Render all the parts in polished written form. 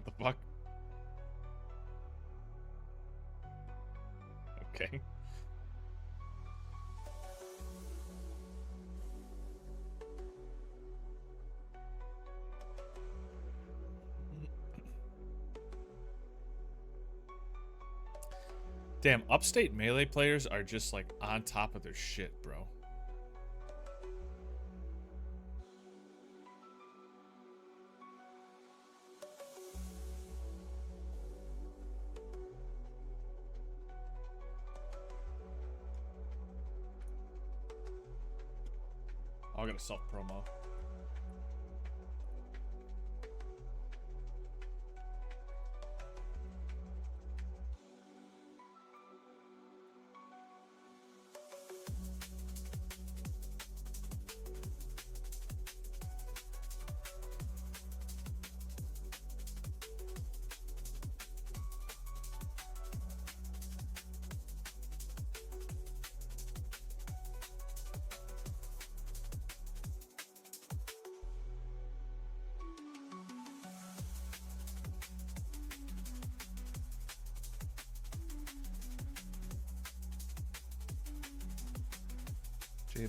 What the fuck? Okay. Damn, upstate Melee players are just like on top of their shit, bro. I'll get a self promo.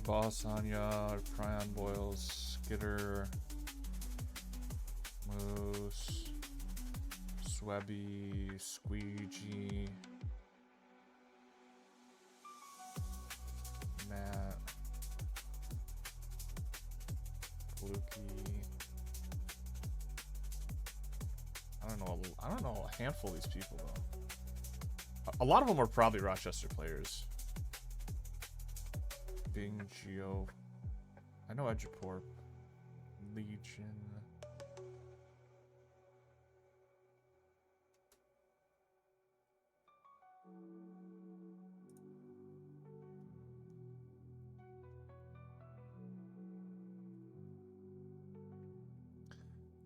Boss, Anya, Prion Boils, Skitter, Moose, Swebby, Squeegee, Matt, Fluky. I don't know a handful of these people though. A lot of them are probably Rochester players. Bing, Geo. I know Edgeport. Legion.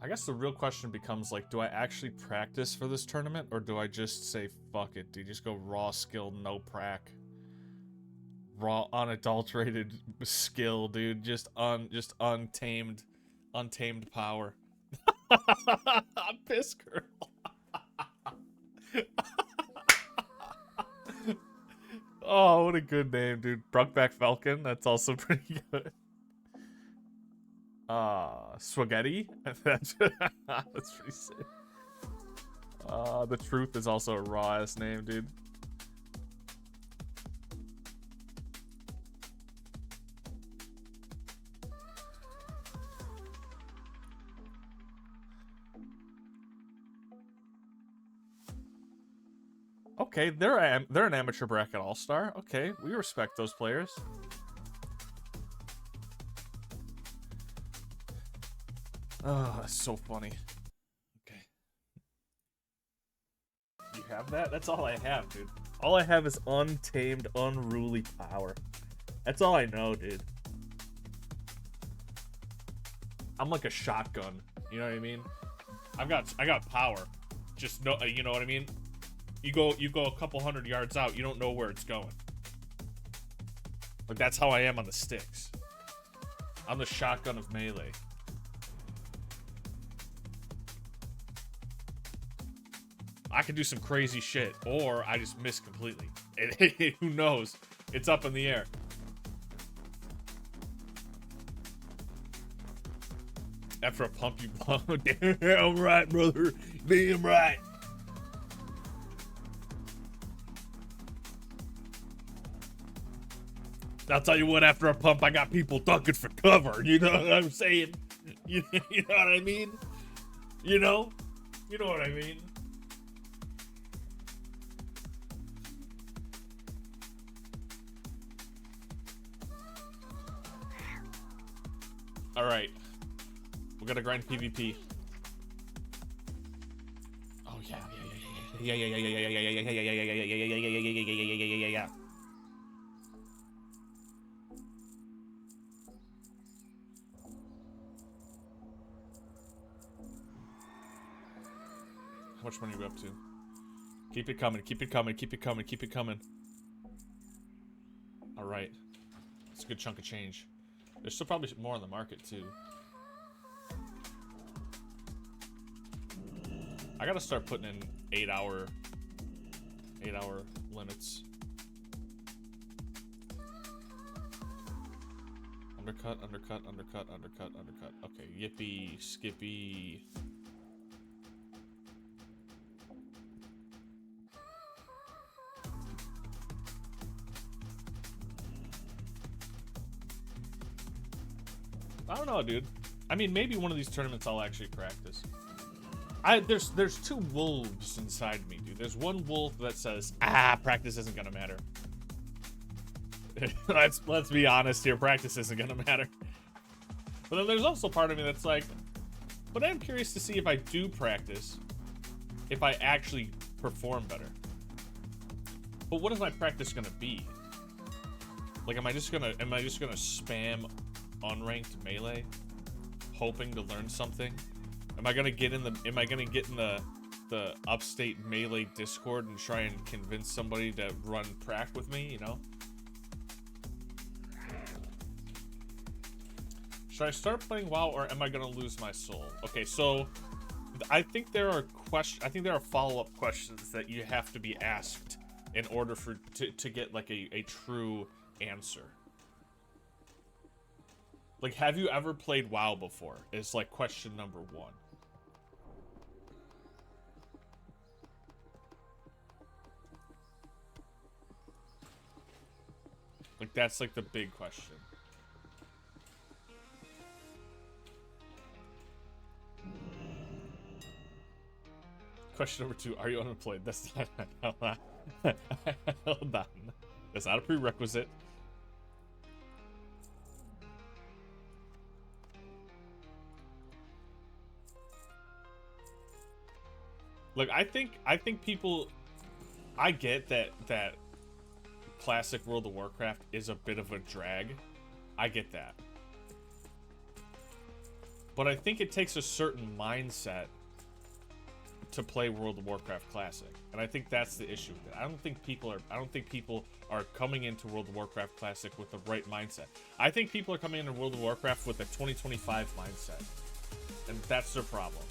I guess the real question becomes like, do I actually practice for this tournament or do I just say fuck it, dude? Just go raw skill, no prac. Raw, unadulterated skill, dude. Just untamed power. Piss girl. Oh, what a good name, dude. Bruckback Falcon. That's also pretty good. Spaghetti. That's pretty sick. The Truth is also a raw ass name, dude. Okay, they're an amateur bracket all-star. Okay, we respect those players. Oh, that's so funny. Okay. You have that? That's all I have, dude. All I have is untamed, unruly power. That's all I know, dude. I'm like a shotgun. You know what I mean? I got power. Just no, you know what I mean? You go a couple hundred yards out, you don't know where it's going. Like, that's how I am on the sticks. I'm the shotgun of melee. I can do some crazy shit, or I just miss completely. Who knows? It's up in the air. After a pump, you blow. Damn right, brother. Damn right. I'll tell you what, after a pump, I got people ducking for cover. You know what I'm saying? You know what I mean? You know? You know what I mean? Alright. We're gonna grind PvP. Oh, yeah. Yeah. How much money are we up to? Keep it coming, keep it coming, keep it coming, keep it coming. Alright. It's a good chunk of change. There's still probably more on the market, too. I gotta start putting in 8-hour limits. Undercut, undercut, undercut, undercut, undercut. Okay, yippee, skippy. I don't know, dude. I mean, maybe one of these tournaments I'll actually practice. There's two wolves inside me, dude. There's one wolf that says, practice isn't gonna matter. let's be honest here, practice isn't gonna matter. But then there's also part of me that's like, but I'm curious to see if I do practice, if I actually perform better. But what is my practice gonna be? Like, am I just gonna spam unranked melee, hoping to learn something? Am I gonna get in the upstate melee Discord and try and convince somebody to run prac with me, you know? Should I start playing WoW or am I gonna lose my soul? Okay, so I think there are follow-up questions that you have to be asked in order to get like a true answer. Like, have you ever played WoW before? Is like question number 1. Like, that's like the big question. Question number 2, are you unemployed? That's not, hold on. That's not a prerequisite. Look, I think people, I get that classic World of Warcraft is a bit of a drag. I get that. But I think it takes a certain mindset to play World of Warcraft Classic. And I think that's the issue with it. I don't think people are coming into World of Warcraft Classic with the right mindset. I think people are coming into World of Warcraft with a 2025 mindset. And that's their problem.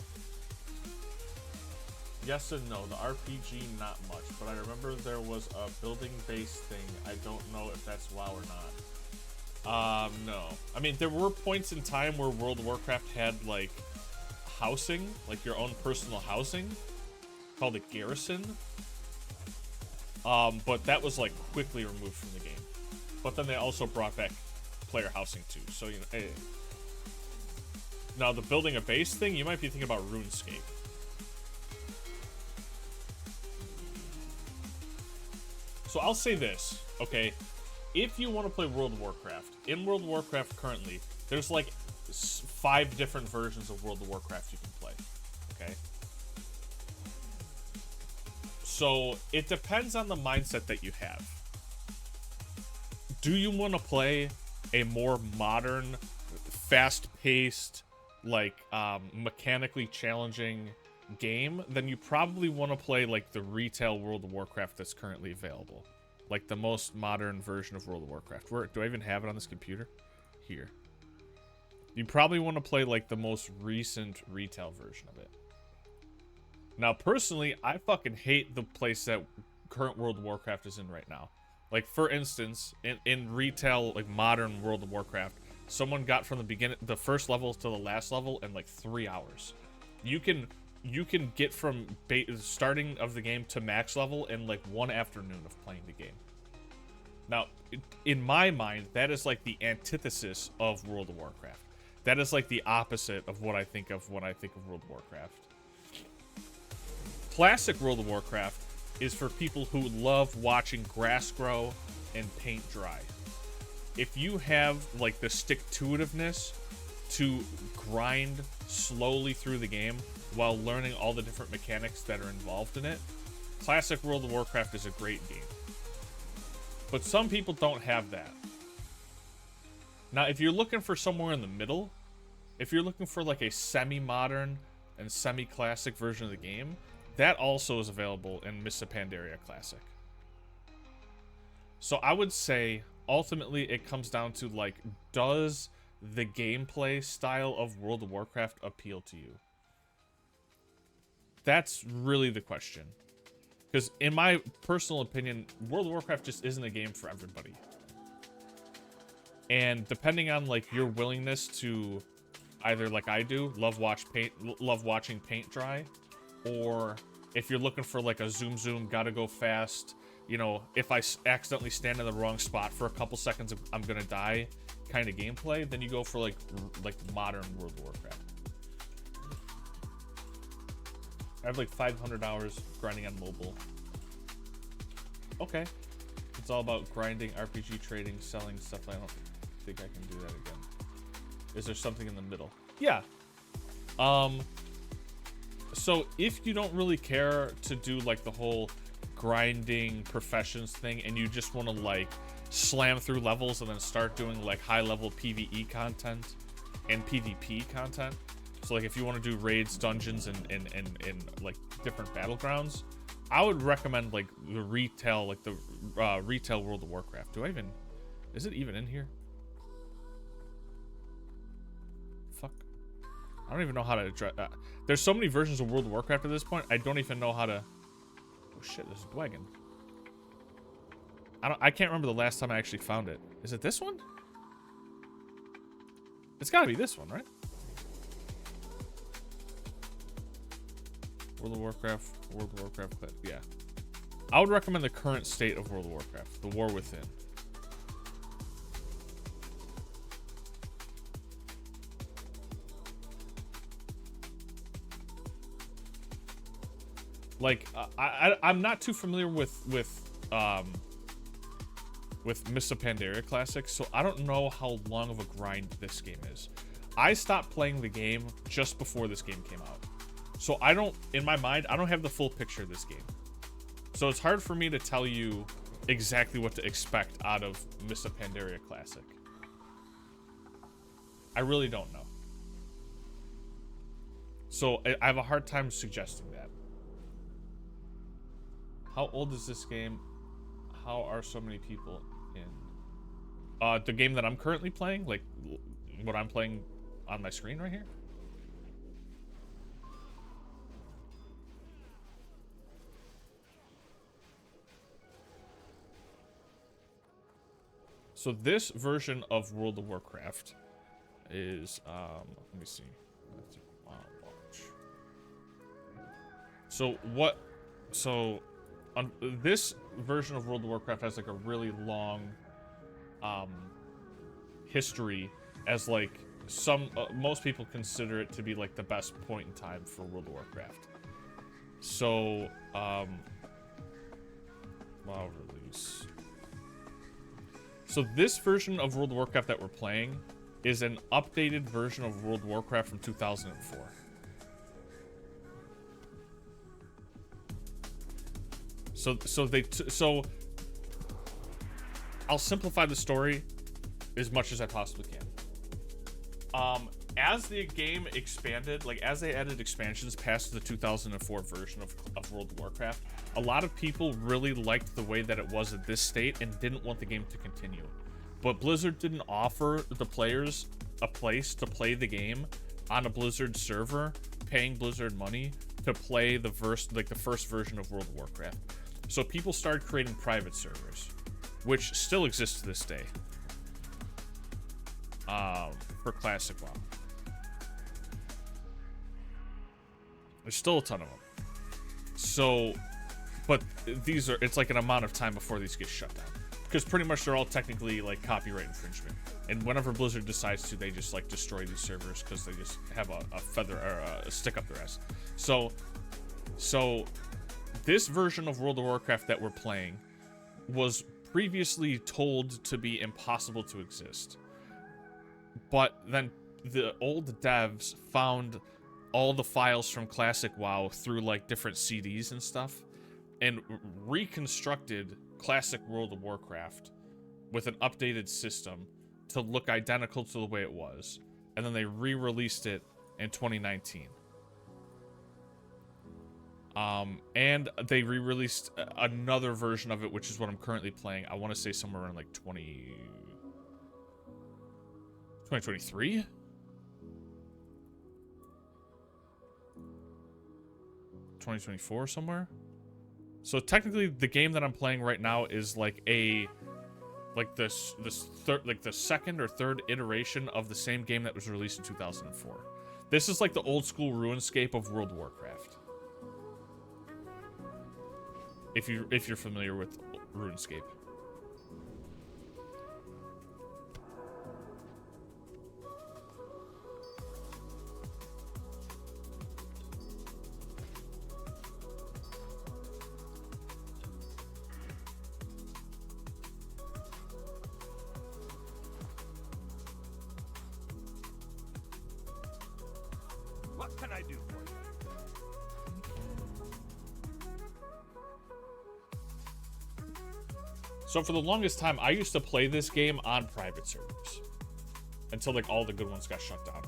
Yes and no. The RPG, not much. But I remember there was a building-based thing. I don't know if that's WoW or not. No. I mean, there were points in time where World of Warcraft had, like, housing, like your own personal housing, called a garrison. But that was, like, quickly removed from the game. But then they also brought back player housing, too. So, you know, hey. Now, the building a base thing, you might be thinking about RuneScape. So I'll say this, okay? If you want to play World of Warcraft, in World of Warcraft currently, there's like 5 different versions of World of Warcraft you can play, okay? So it depends on the mindset that you have. Do you want to play a more modern, fast-paced, like, mechanically challenging game? Then you probably want to play like the retail World of Warcraft that's currently available, like the most modern version of World of Warcraft. Where do I even have it on this computer? Here. You probably want to play like the most recent retail version of it. Now, personally, I fucking hate the place that current World of Warcraft is in right now. Like, for instance, in retail, like modern World of Warcraft, someone got from the first level to the last level in like 3 hours. You can get from starting of the game to max level in like 1 afternoon of playing the game. Now, in my mind, that is like the antithesis of World of Warcraft. That is like the opposite of what I think of when I think of World of Warcraft. Classic World of Warcraft is for people who love watching grass grow and paint dry. If you have like the stick-to-itiveness to grind slowly through the game while learning all the different mechanics that are involved in it, classic World of Warcraft is a great game. But some people don't have that. Now, if you're looking for somewhere in the middle, if you're looking for like a semi-modern and semi-classic version of the game, that also is available in Mists of Pandaria Classic. So I would say, ultimately, it comes down to, like, does the gameplay style of World of Warcraft appeal to you? that's really the question. Because in my personal opinion, World of Warcraft just isn't a game for everybody. And depending on like your willingness to either, like I do, love watching paint dry, or if you're looking for like a zoom, gotta go fast, you know, if I accidentally stand in the wrong spot for a couple seconds, I'm gonna die kind of gameplay, then you go for like modern World of Warcraft. I have like 500 hours grinding on mobile. Okay. It's all about grinding, RPG trading, selling stuff. I don't think I can do that again. Is there something in the middle? Yeah. So if you don't really care to do like the whole grinding professions thing and you just want to like slam through levels and then start doing like high level PvE content and PvP content. So like if you want to do raids, dungeons, and like different battlegrounds, I would recommend like the retail, like the retail World of Warcraft. Is it even in here? Fuck. I don't even know how to address there's so many versions of World of Warcraft at this point, I don't even know how to... Oh shit, there's a wagon. I can't remember the last time I actually found it. Is it this one? It's gotta be this one, right? World of Warcraft, yeah. I would recommend the current state of World of Warcraft, the War Within. Like, I'm not too familiar with Mists of Pandaria Classic, so I don't know how long of a grind this game is. I stopped playing the game just before this game came out. So I don't, in my mind, I don't have the full picture of this game. So it's hard for me to tell you exactly what to expect out of Mists of Pandaria Classic. I really don't know. So I have a hard time suggesting that. How old is this game? How are so many people in? The game that I'm currently playing, like what I'm playing on my screen right here. So this version of World of Warcraft is, let me see. So on this version of World of Warcraft has like a really long history, as like most people consider it to be like the best point in time for World of Warcraft. So WoW release. So this version of World of Warcraft that we're playing is an updated version of World of Warcraft from 2004. So I'll simplify the story as much as I possibly can. As the game expanded, like as they added expansions past the 2004 version of World of Warcraft, a lot of people really liked the way that it was at this state and didn't want the game to continue. But Blizzard didn't offer the players a place to play the game on a Blizzard server, paying Blizzard money to play the first version of World of Warcraft. So people started creating private servers, which still exist to this day, for Classic WoW. There's still a ton of them. So, but it's like an amount of time before these get shut down. Because pretty much they're all technically like copyright infringement. And whenever Blizzard decides to, they just like destroy these servers because they just have a feather or a stick up their ass. So this version of World of Warcraft that we're playing was previously told to be impossible to exist. But then the old devs found all the files from Classic WoW through like different CDs and stuff and reconstructed Classic World of Warcraft with an updated system to look identical to the way it was. And then they re-released it in 2019. And they re-released another version of it, which is what I'm currently playing. I want to say somewhere around like 2023? 2024 somewhere. So technically, the game that I'm playing right now is like the second or third iteration of the same game that was released in 2004. This is like the old school RuneScape of World of Warcraft. If you're familiar with RuneScape. What can I do for you? So for the longest time, I used to play this game on private servers. Until like all the good ones got shut down.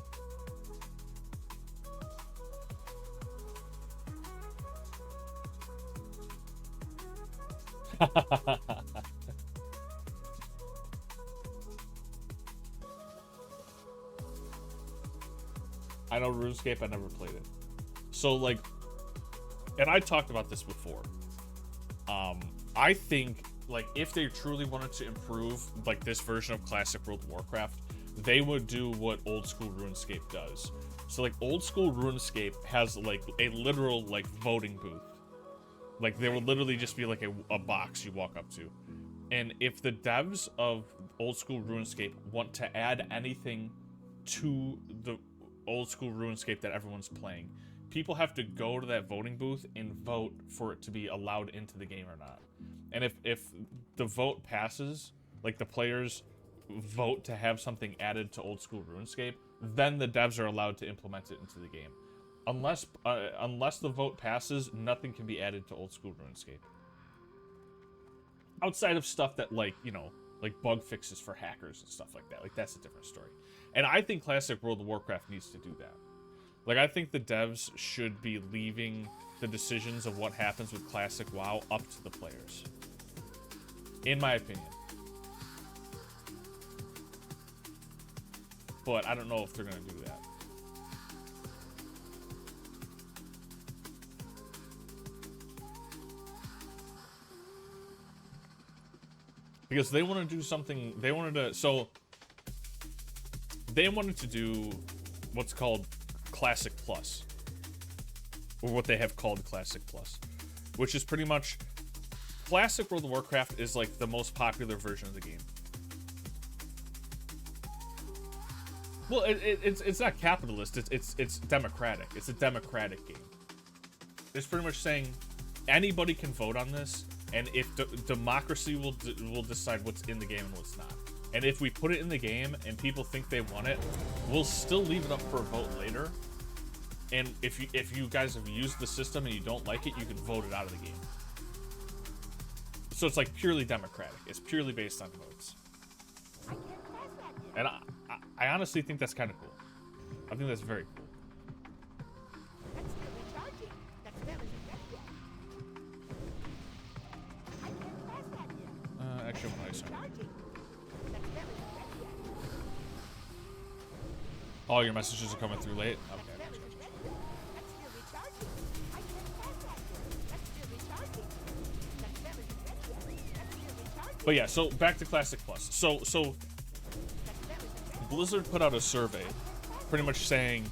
I know RuneScape, I never played it. So like, and I talked about this before. I think like if they truly wanted to improve like this version of classic World of Warcraft, they would do what old school RuneScape does. So like old school RuneScape has like a literal like voting booth. Like there would literally just be like a box you walk up to. And if the devs of old school RuneScape want to add anything to the old school RuneScape that everyone's playing, people have to go to that voting booth and vote for it to be allowed into the game or not. And if the vote passes, like the players vote to have something added to old school RuneScape, then the devs are allowed to implement it into the game. Unless the vote passes, nothing can be added to old school RuneScape. Outside of stuff that like, you know, like bug fixes for hackers and stuff like that. Like that's a different story. And I think classic World of Warcraft needs to do that. Like I think the devs should be leaving the decisions of what happens with classic WoW up to the players. In my opinion. But I don't know if they're going to do that. Because they want to do something, they wanted to do what's called Classic Plus. Or what they have called Classic Plus. Which is pretty much, Classic World of Warcraft is like the most popular version of the game. Well, it's not capitalist, it's democratic. It's a democratic game. It's pretty much saying anybody can vote on this, and if democracy will decide what's in the game and what's not. And if we put it in the game and people think they want it, we'll still leave it up for a vote later. And if you guys have used the system and you don't like it, you can vote it out of the game. So it's like purely democratic. It's purely based on votes. And I honestly think that's kind of cool. I think that's very cool. Actually, I'm nice. All your messages are coming through late? Okay. But yeah, so back to Classic Plus. So Blizzard put out a survey pretty much saying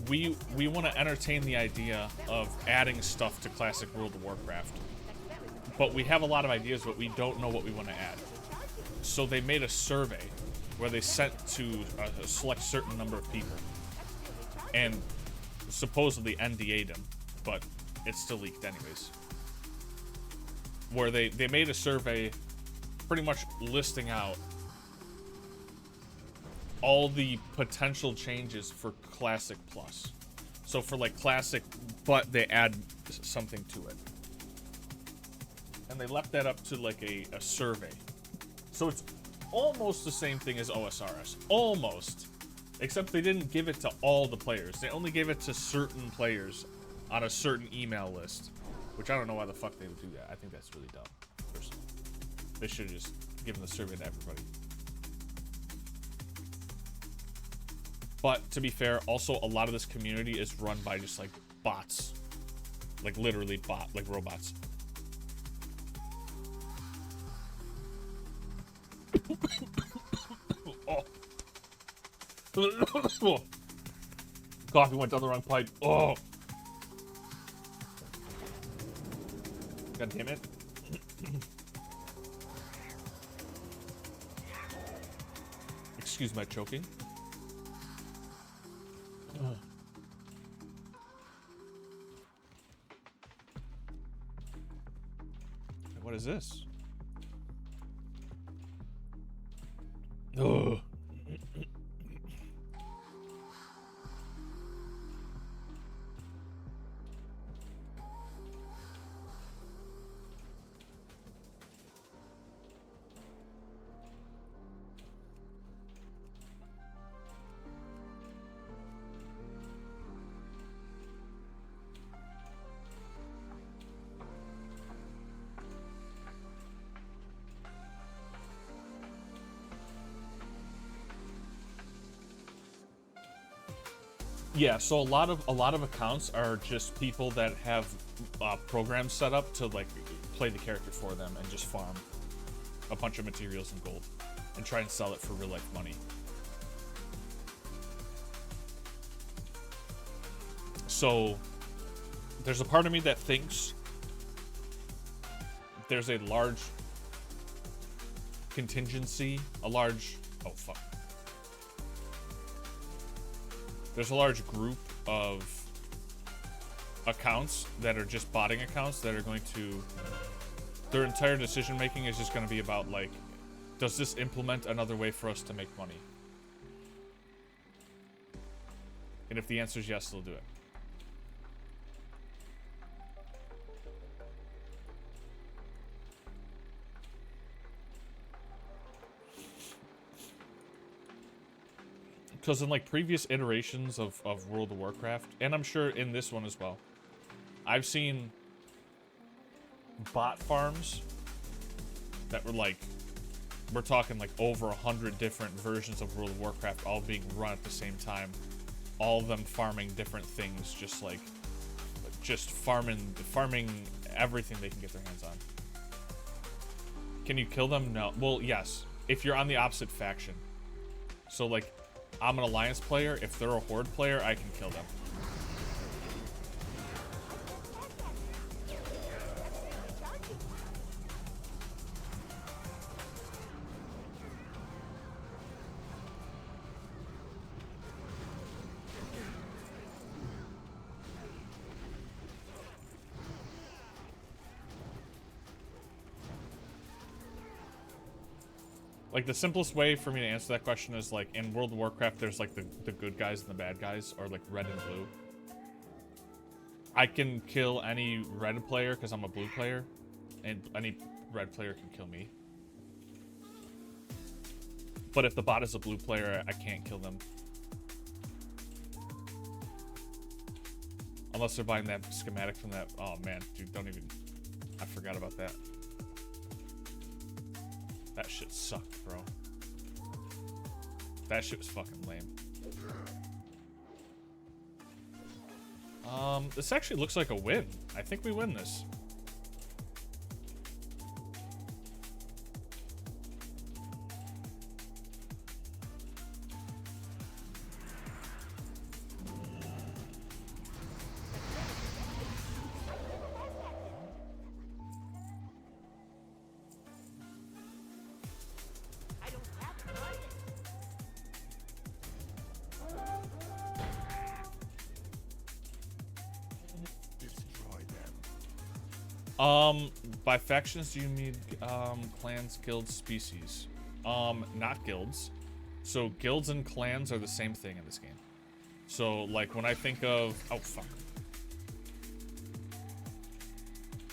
we want to entertain the idea of adding stuff to Classic World of Warcraft. But we have a lot of ideas, but we don't know what we want to add. So they made a survey where they sent to a select certain number of people. And supposedly NDA'd them, but it's still leaked anyways. Where they made a survey pretty much listing out all the potential changes for Classic Plus. So for like Classic, but they add something to it. And they left that up to like a survey. So it's almost the same thing as OSRS. Almost. Except they didn't give it to all the players. They only gave it to certain players on a certain email list. Which I don't know why the fuck they would do that. I think that's really dumb, personally. They should have just given the survey to everybody. But to be fair, also a lot of this community is run by just like bots. Like literally like robots. Oh. Coffee went down the wrong pipe. Oh. God damn it. Excuse my choking. What is this? Ugh. Yeah, so a lot of accounts are just people that have programs set up to like play the character for them and just farm a bunch of materials and gold and try and sell it for real life money. So there's a part of me that thinks there's a large contingency, oh fuck. There's a large group of accounts that are just botting accounts that are going to, their entire decision making is just going to be about like, does this implement another way for us to make money? And if the answer is yes, they'll do it. Because in like previous iterations of World of Warcraft, and I'm sure in this one as well, I've seen bot farms that were like, we're talking like over 100 different versions of World of Warcraft all being run at the same time. All of them farming different things, just farming everything they can get their hands on. Can you kill them? No. Well, yes. If you're on the opposite faction. So like, I'm an Alliance player. If they're a Horde player, I can kill them. Like, the simplest way for me to answer that question is, like, in World of Warcraft, there's, like, the good guys and the bad guys, or, like, red and blue. I can kill any red player because I'm a blue player, and any red player can kill me. But if the bot is a blue player, I can't kill them. Unless they're buying that schematic from that... Oh, man, dude, don't even... I forgot about that. That shit sucked, bro. That shit was fucking lame. This actually looks like a win. I think we win this. By factions, do you mean clans, guilds, species? Not guilds. So guilds and clans are the same thing in this game. So like when I think of, oh fuck.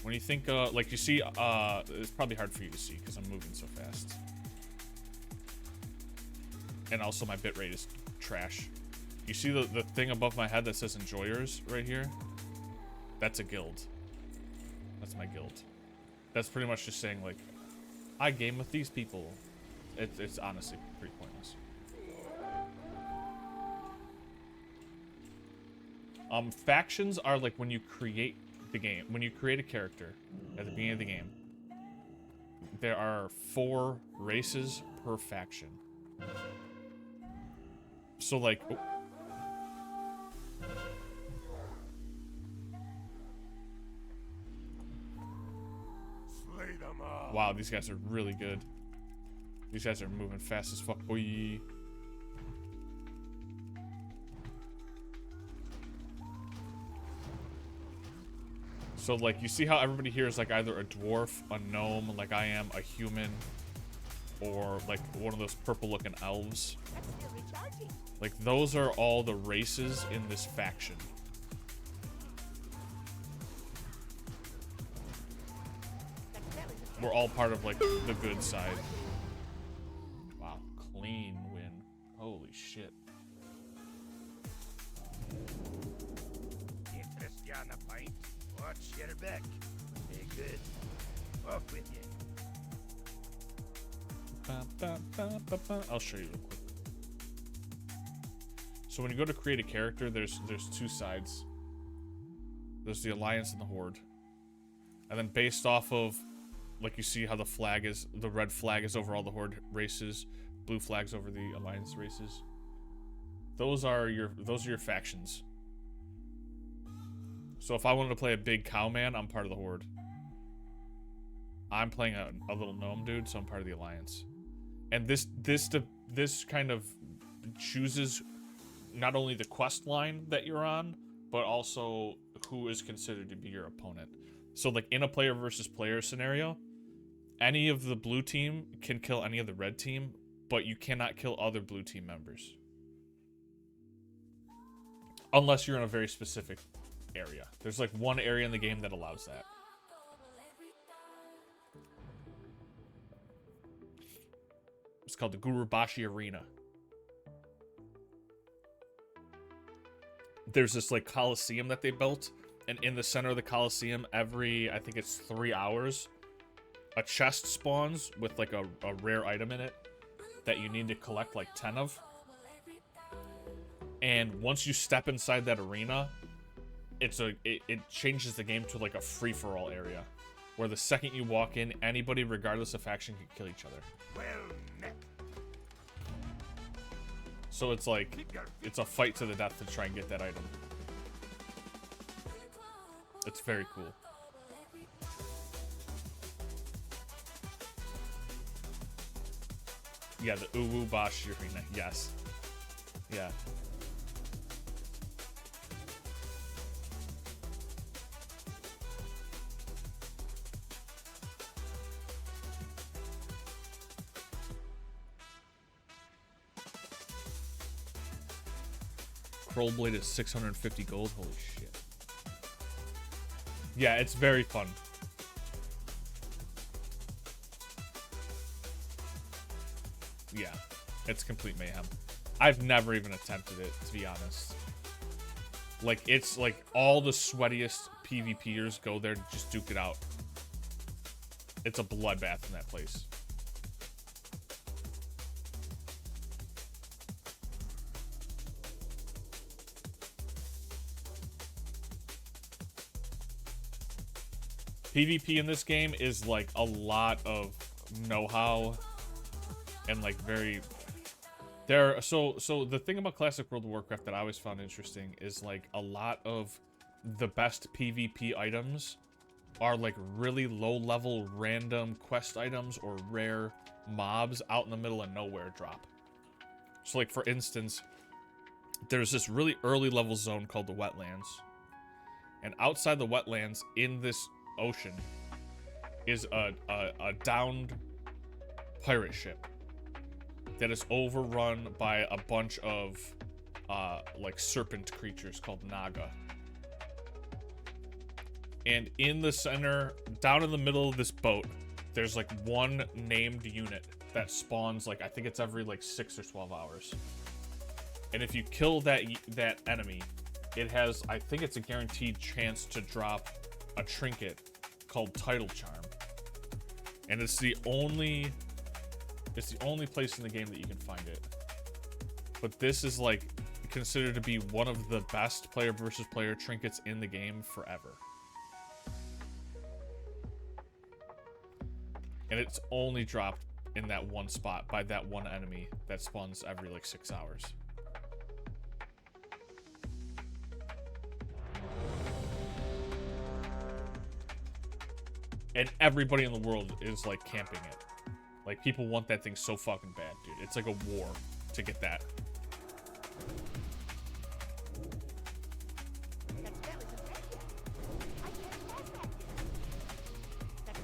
When you think like you see, it's probably hard for you to see because I'm moving so fast. And also my bitrate is trash. You see the thing above my head that says enjoyers right here? That's a guild. That's my guild. That's pretty much just saying, like, I game with these people. It's honestly pretty pointless. Factions are like when you create the game, when you create a character at the beginning of the game, there are 4 races per faction. So like, oh. Slay them all. Wow, these guys are really good. These guys are moving fast as fuck, boy. So, like, you see how everybody here is, like, either a dwarf, a gnome, like I am, a human, or, like, one of those purple-looking elves. Like, those are all the races in this faction. We're all part of, like, the good side. Wow, clean win. Holy shit. Interest you on a pint? Watch your back. Hey, good. Off with you. I'll show you real quick. So when you go to create a character, there's 2 sides. There's the Alliance and the Horde. And then based off of, like, you see how the flag is, the red flag is over all the Horde races, blue flag's over the Alliance races. Those are your factions. So if I wanted to play a big cowman, I'm part of the Horde. I'm playing a little gnome dude, so I'm part of the Alliance. And this kind of chooses not only the quest line that you're on, but also who is considered to be your opponent. So like in a player versus player scenario, any of the blue team can kill any of the red team, but you cannot kill other blue team members. Unless you're in a very specific area. There's like one area in the game that allows that. It's called the Gurubashi Arena. There's this like Coliseum that they built, and in the center of the Coliseum, every, I think it's 3 hours, a chest spawns with like a rare item in it that you need to collect like 10 of. And once you step inside that arena, it changes the game to like a free-for-all area, where the second you walk in, anybody regardless of faction can kill each other. Well met. So it's like, it's a fight to the death to try and get that item. It's very cool. Yeah, the Uwu Bashi Arena, yes. Yeah. Trollblade is 650 gold. Holy shit. Yeah, it's very fun. Yeah, it's complete mayhem. I've never even attempted it, to be honest. Like, it's like all the sweatiest PvPers go there to just duke it out. It's a bloodbath in that place. PvP in this game is like a lot of know-how and like very so the thing about Classic World of Warcraft that I always found interesting is like a lot of the best PvP items are like really low-level random quest items or rare mobs out in the middle of nowhere drop. So like for instance, there's this really early level zone called the Wetlands, and outside the Wetlands in this ocean is a downed pirate ship that is overrun by a bunch of like serpent creatures called Naga. And in the center, down in the middle of this boat, there's like one named unit that spawns like, I think it's every like 6 or 12 hours. And if you kill that enemy, it has, I think it's a guaranteed chance to drop a trinket called Title Charm, and it's the only place in the game that you can find it. But this is like considered to be one of the best player versus player trinkets in the game forever. And it's only dropped in that one spot by that one enemy that spawns every like 6 hours. And everybody in the world is like camping it. Like people want that thing so fucking bad, dude. It's like a war to get that.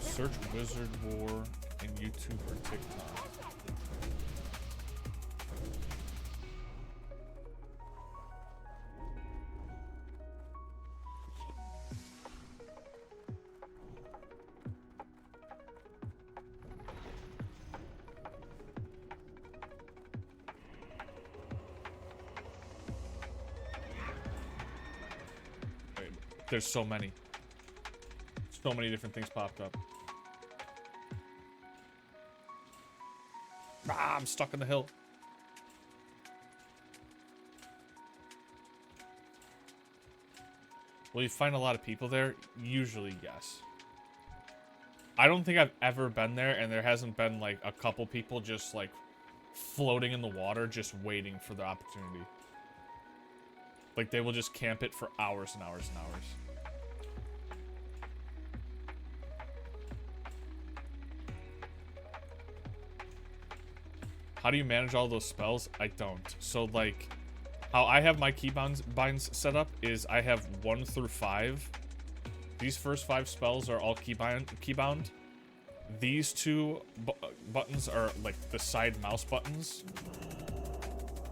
Search Wizard War in YouTube or TikTok. Wait, there's so many. So many different things popped up. Ah, I'm stuck in the hill. Will you find a lot of people there? Usually, yes. I don't think I've ever been there, and there hasn't been, like, a couple people just, like, floating in the water, just waiting for the opportunity. Like, they will just camp it for hours and hours and hours. How do you manage all those spells? I don't. So, like, how I have my binds set up is I have 1 through 5. These first 5 spells are all keybound. These 2 buttons are, like, the side mouse buttons.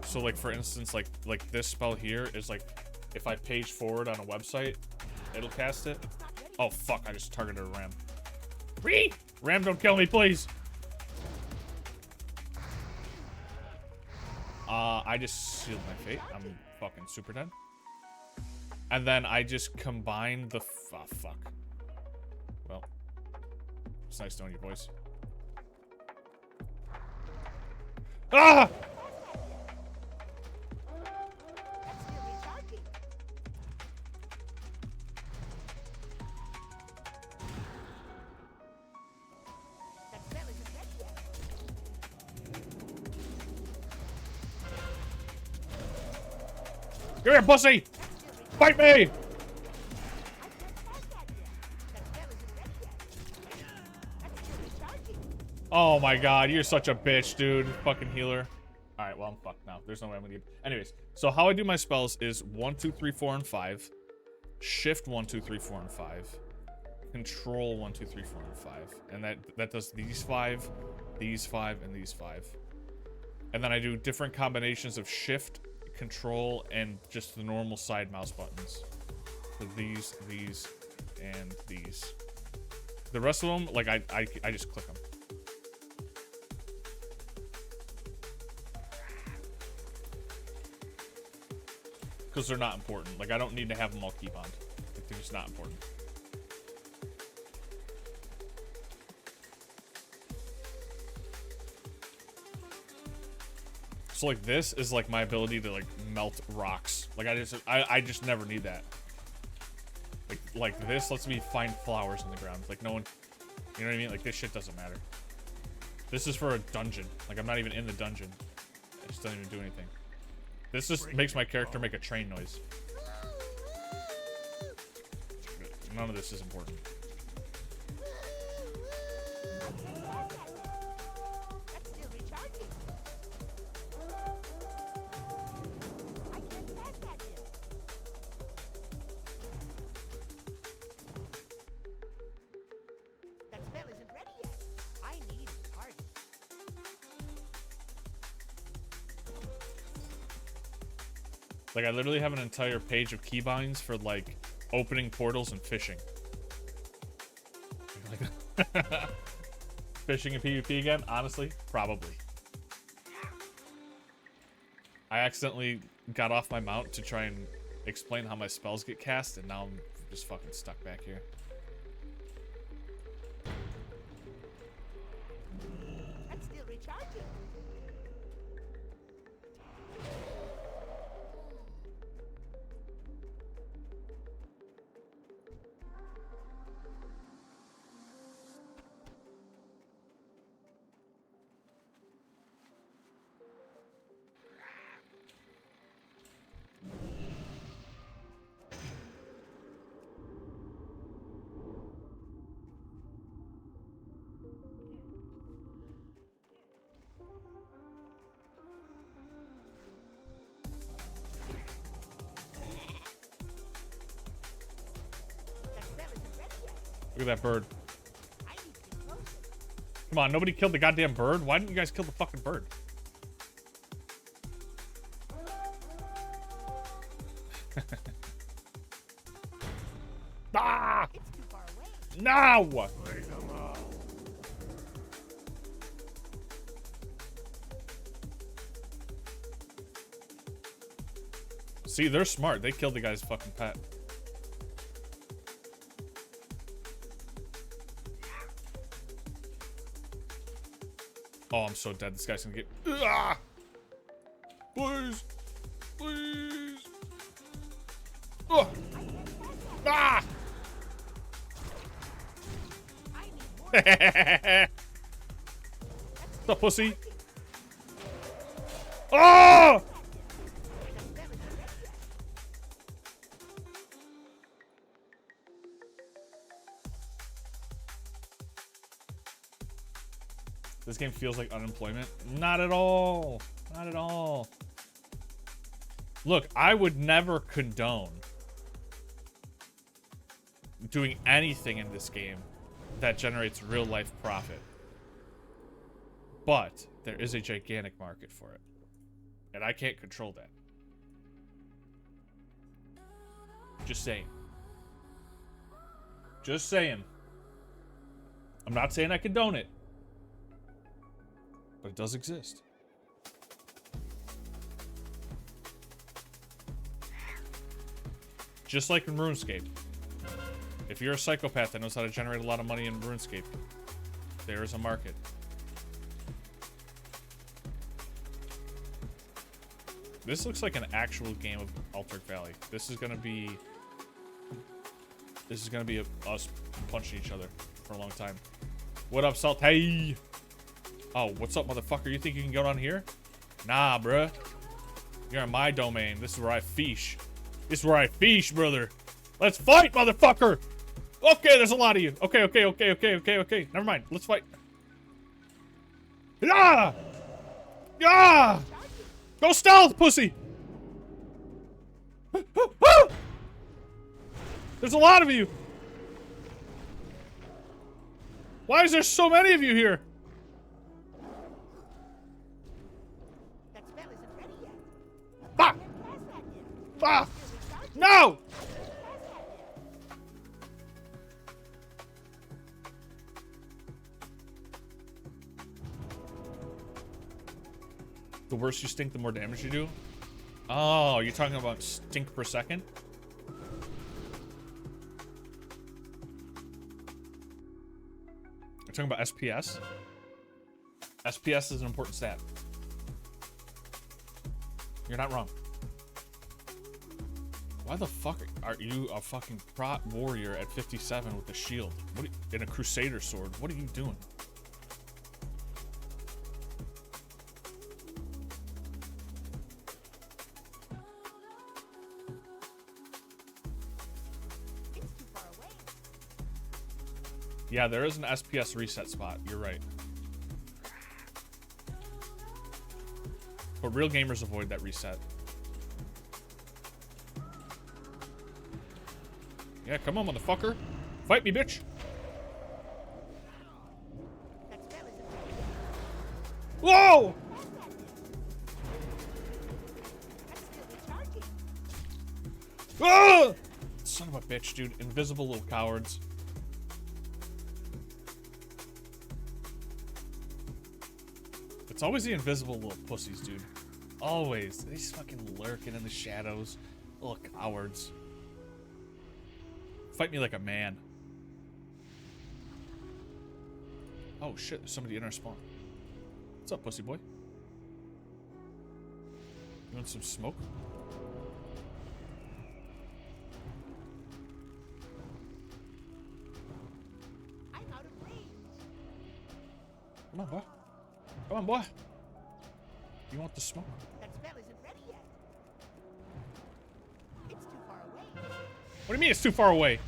So, like, for instance, like this spell here is, like, if I page forward on a website, it'll cast it. Oh, fuck, I just targeted a ram. Ram, don't kill me, please! I just sealed my fate. I'm fucking super dead. And then I just combine the... oh, fuck. Well. It's nice knowing you, boys. Ah! Come here, pussy! Fight me! Oh my god, you're such a bitch, dude. Fucking healer. Alright, well, I'm fucked now. There's no way I'm gonna get... Anyways, so how I do my spells is 1, 2, 3, 4, and 5. Shift 1, 2, 3, 4, and 5. Control 1, 2, 3, 4, and 5. And that does these 5, these 5, and these 5. And then I do different combinations of shift, control, and just the normal side mouse buttons. So these, and these. The rest of them, like, I just click them. Because they're not important. Like, I don't need to have them all keybound. Like, they're just not important. So, like, this is, like, my ability to, like, melt rocks. Like, I just never need that. Like, this lets me find flowers in the ground. Like, no one... You know what I mean? Like, this shit doesn't matter. This is for a dungeon. Like, I'm not even in the dungeon. It just doesn't even do anything. This just makes my character make a train noise. None of this is important. Like, I literally have an entire page of keybinds for, like, opening portals and fishing. Like, fishing in PvP again? Honestly, probably. I accidentally got off my mount to try and explain how my spells get cast, and now I'm just fucking stuck back here. That's still recharging. Look at that bird. I need to get closer. Come on, nobody killed the goddamn bird? Why didn't you guys kill the fucking bird? Ah! It's too far away. No! Bring them all. See, they're smart. They killed the guy's fucking pet. Oh, I'm so dead. This guy's gonna get... Ah! Please! Please! Oh! Ah! I need more. What's up, pussy? Oh! This game feels like unemployment. Not at all. Not at all. Look, I would never condone doing anything in this game that generates real life profit. But there is a gigantic market for it. And I can't control that. Just saying. Just saying. I'm not saying I condone it. But it does exist. Just like in RuneScape. If you're a psychopath that knows how to generate a lot of money in RuneScape, there is a market. This looks like an actual game of Altered Valley. This is gonna be us punching each other for a long time. What up, Salt? Hey! Oh, what's up, motherfucker? You think you can go down here? Nah, bruh. You're in my domain. This is where I fish. This is where I fish, brother. Let's fight, motherfucker! Okay, there's a lot of you. Okay. Never mind. Let's fight. Yeah! Yeah! Go stealth, pussy! There's a lot of you. Why is there so many of you here? That spell isn't ready yet. Fuck! Can't cast that yet. Fuck! Recharge it. No! Can't cast that yet. The worse you stink, the more damage you do? Oh, you're talking about stink per second? You're talking about SPS? SPS is an important stat. You're not wrong. Why the fuck are you a fucking prot warrior at 57 with a shield? What are you, in a crusader sword? What are you doing? It's too far away. Yeah, there is an SPS reset spot. You're right. But real gamers avoid that reset. Yeah, come on, motherfucker. Fight me, bitch. That spell isn't ready yet. Whoa! That's still recharging. Ah! Son of a bitch, dude. Invisible little cowards. It's always the invisible little pussies, dude. Always. They just fucking lurking in the shadows. Little cowards. Fight me like a man. Oh shit, there's somebody in our spawn. What's up, pussy boy? You want some smoke? I'm out of range. Come on, boy. Come on, boy. You want the smoke? That spell isn't ready yet. It's too far away. What do you mean it's too far away?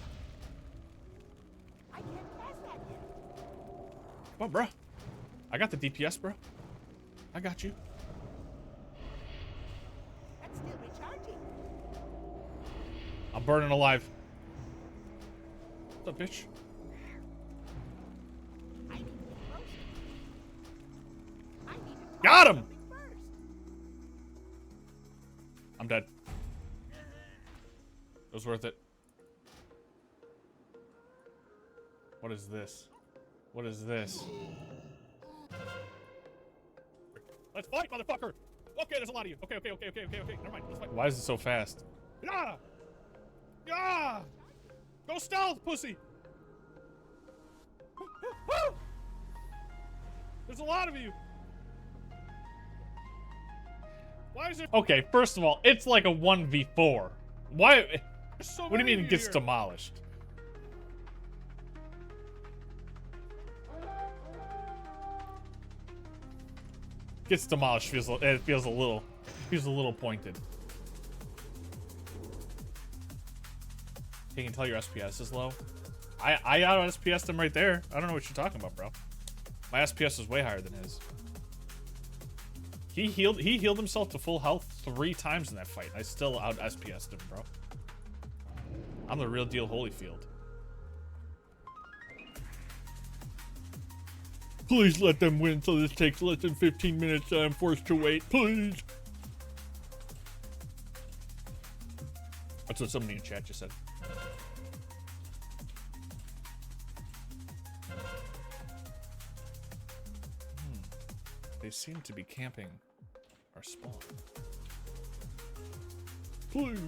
I can't cast that yet. Come on, bro. I got the DPS, bro. I got you. That's still recharging. I'm burning alive. What's up, bitch? got him! I'm dead. It was worth it. What is this? What is this? Let's fight, motherfucker! Okay, there's a lot of you. Okay. Never mind. Let's fight. Why is it so fast? Yeah! Yeah! Go stealth, pussy! There's a lot of you. Why is it? Okay, first of all, it's like a 1v4. Why? So what do you mean it gets demolished? Gets demolished. It feels a little pointed. You can tell your SPS is low. I out SPS'd him right there. I don't know what you're talking about, bro. My SPS is way higher than his. He healed himself to full health 3 times in that fight. I still out SPS'd him, bro. I'm the real deal Holyfield. Please let them win so this takes less than 15 minutes I'm forced to wait. Please. That's what somebody in chat just said. They seem to be camping our spawn. Please.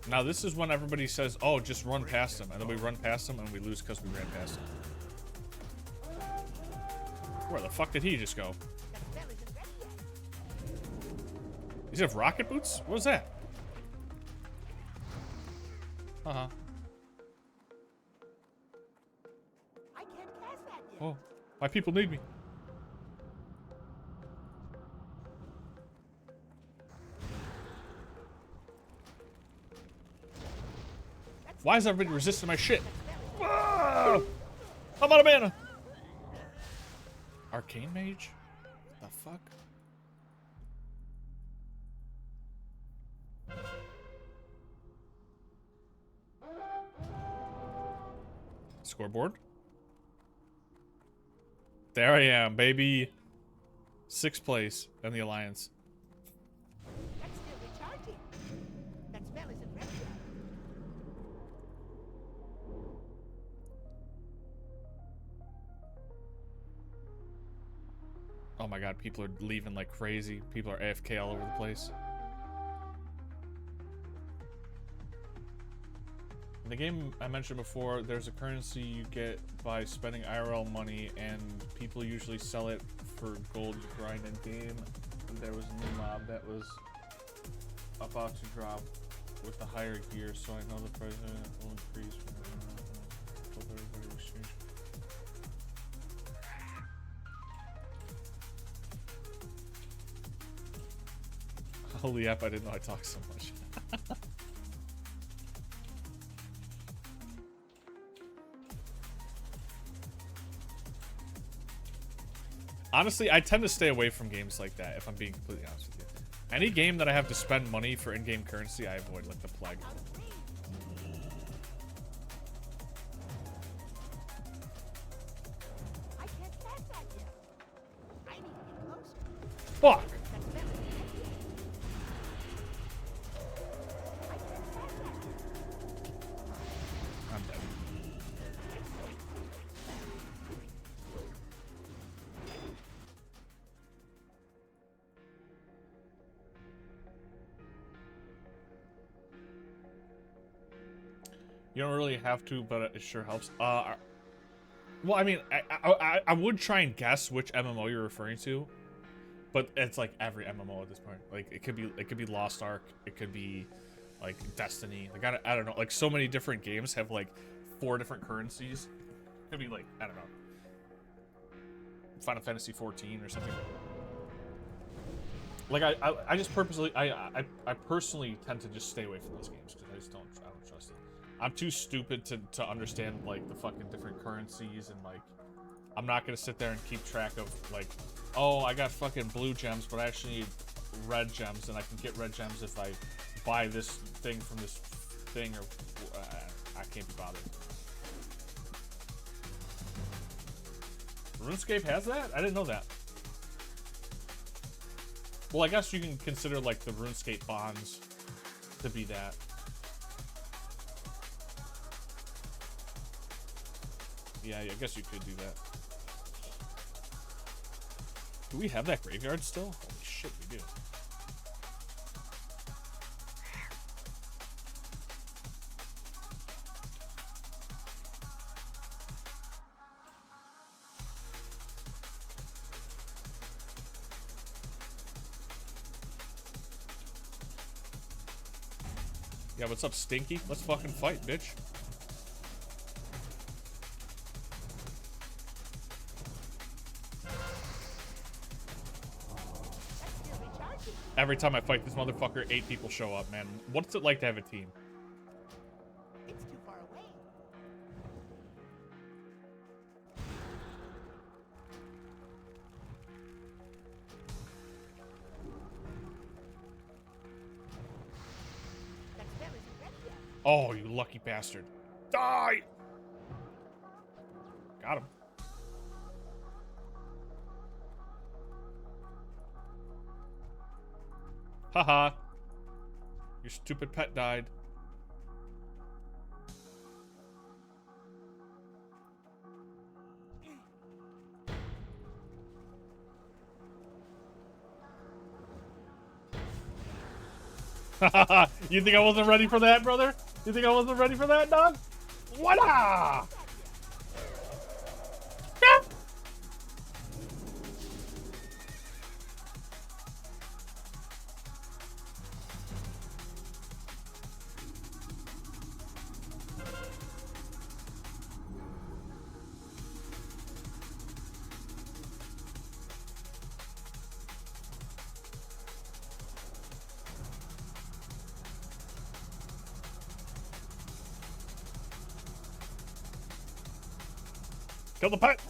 Now this is when everybody says, oh, just run past him. And then we run past him and we lose because we ran past him. Where the fuck did he just go? Does he have rocket boots? What was that? Uh-huh. I can't cast that yet. Oh, my people need me. Why is everybody resisting my shit? Ah! I'm out of mana. Arcane Mage? What the fuck? Scoreboard? There I am, baby. 6th place in the Alliance. That's still recharging. That spell isn't ready yet. Oh my god, people are leaving like crazy. People are AFK all over the place. In the game I mentioned before, there's a currency you get by spending IRL money, and people usually sell it for gold to grind in game. And there was a new mob that was about to drop with the higher gear, so I know the price will increase. Told everybody to exchange. Holy app, I didn't know I talked so much. Honestly, I tend to stay away from games like that, if I'm being completely honest with you. Any game that I have to spend money for in-game currency, I avoid, like the Plague. I can't cast that yet. I need to get closer. Fuck! That spell isn't ready yet. I can't cast that yet. I'm dead. You don't really have to, but it sure helps. Well, I mean, I would try and guess which MMO you're referring to, but it's like every MMO at this point. Like it could be Lost Ark, it could be like Destiny. Like I don't know. Like so many different games have like 4 different currencies. It could be like I don't know, Final Fantasy 14 or something. Like I just purposely I personally tend to just stay away from those games because I don't trust it. I'm too stupid to understand like the fucking different currencies, and like I'm not gonna sit there and keep track of like, oh, I got fucking blue gems, but I actually need red gems, and I can get red gems if I buy this thing from this thing, or I can't be bothered. RuneScape has that? I didn't know that. Well, I guess you can consider like the RuneScape bonds to be that. Yeah, I guess you could do that. Do we have that graveyard still? Holy shit, we do. Yeah, what's up, Stinky? Let's fucking fight, bitch. Every time I fight this motherfucker, 8 people show up, man. What's it like to have a team? It's too far away. That spell isn't ready yet. Oh, you lucky bastard. Die! Got him. Haha. Your stupid pet died. You think I wasn't ready for that, brother? You think I wasn't ready for that, dog? Voila! Kill the pet!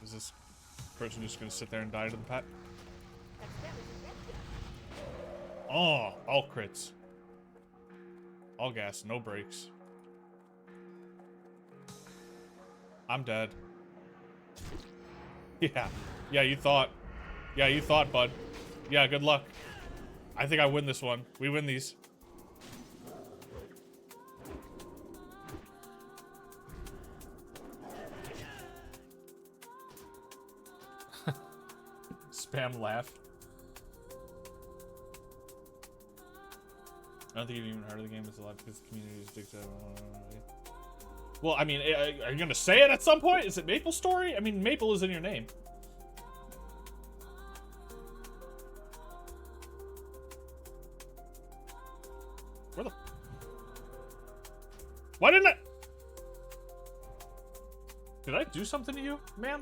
Is this person just gonna sit there and die to the pet? That spell isn't ready yet. Oh, all crits. All gas, no brakes. I'm dead. Yeah. Yeah, you thought. Yeah, you thought, bud. Yeah, good luck. I think I win this one. We win these. Spam laugh. I don't think you've even heard of the game. It's a lot because the community is dictated. Well, I mean, are you gonna say it at some point? Is it Maple Story? I mean, Maple is in your name. Where the? Why didn't I? Did I do something to you, man?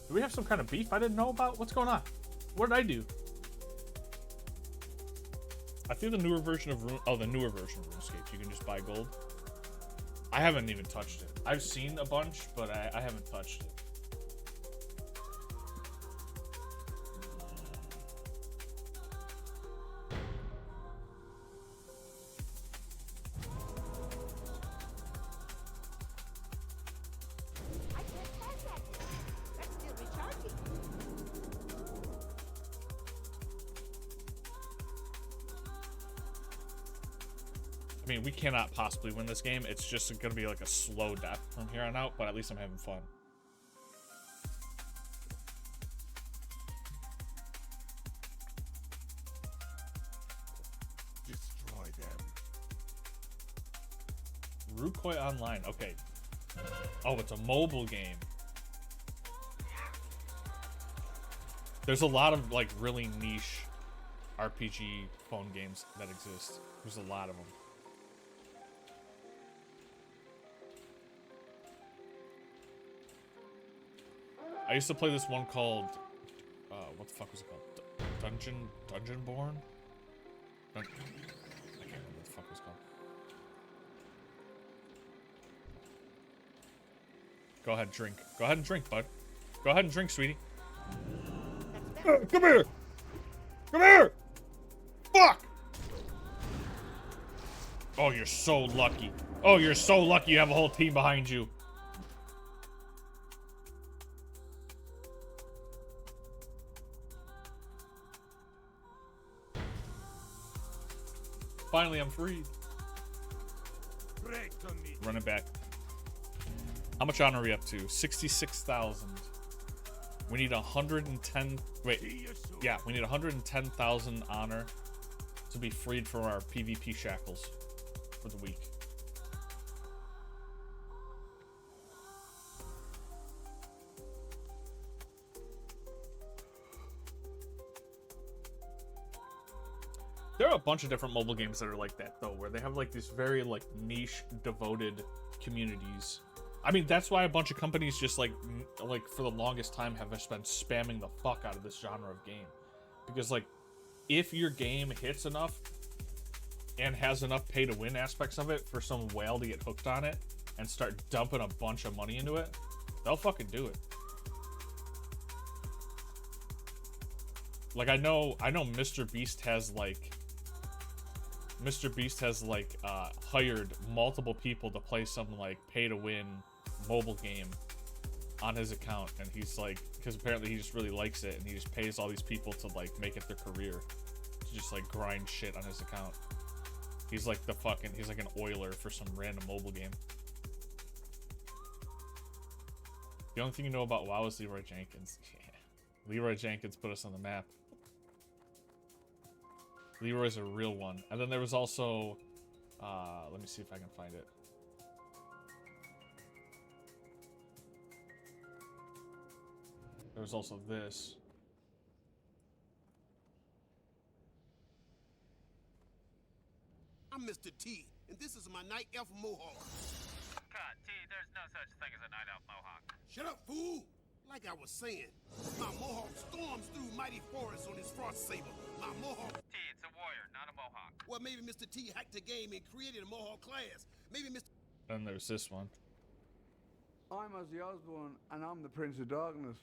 Do we have some kind of beef I didn't know about? What's going on? What did I do? I think the newer version of the newer version of RuneScape, you can just buy gold. I haven't even touched it. I've seen a bunch, but I haven't touched it. I can't pass that. That's still recharging. I mean, we cannot possibly win this game. It's just gonna be like a slow death from here on out, but at least I'm having fun. Destroy them. Rukoi Online, okay. Oh, it's a mobile game. There's a lot of like really niche RPG phone games that exist. There's a lot of them. I used to play this one called, what the fuck was it called? Dungeonborn? I can't remember what the fuck it was called. Go ahead and drink. Go ahead and drink, bud. Go ahead and drink, sweetie. Come here! Come here! Fuck! Oh, you're so lucky. Oh, you're so lucky you have a whole team behind you. Finally, I'm free. Run it back. How much honor are we up to? 66,000. We need 110. Wait. Yeah, we need 110,000 honor to be freed from our PvP shackles for the week. There are a bunch of different mobile games that are like that, though, where they have like these very like niche, devoted communities. I mean, that's why a bunch of companies just like for the longest time have just been spamming the fuck out of this genre of game, because like if your game hits enough and has enough pay to win aspects of it for some whale to get hooked on it and start dumping a bunch of money into it, they'll fucking do it. Like I know Mr. Beast has hired multiple people to play some like pay to win mobile game on his account, and he's like, because apparently he just really likes it, and he just pays all these people to like make it their career to just like grind shit on his account. He's like he's like an oiler for some random mobile game. The only thing you know about WoW is Leroy Jenkins. Yeah. Leroy Jenkins put us on the map. Leroy's a real one. And then there was also, let me see if I can find it. There was also this. I'm Mr. T, and this is my night elf mohawk. God, T, there's no such thing as a night elf mohawk. Shut up, fool! Like I was saying, my mohawk storms through mighty forests on his frost saber. My mohawk... T, it's a warrior, not a mohawk. Well, maybe Mr. T hacked the game and created a mohawk class. Maybe Mr... Then there's this one. I'm Ozzy Osbourne, and I'm the Prince of Darkness.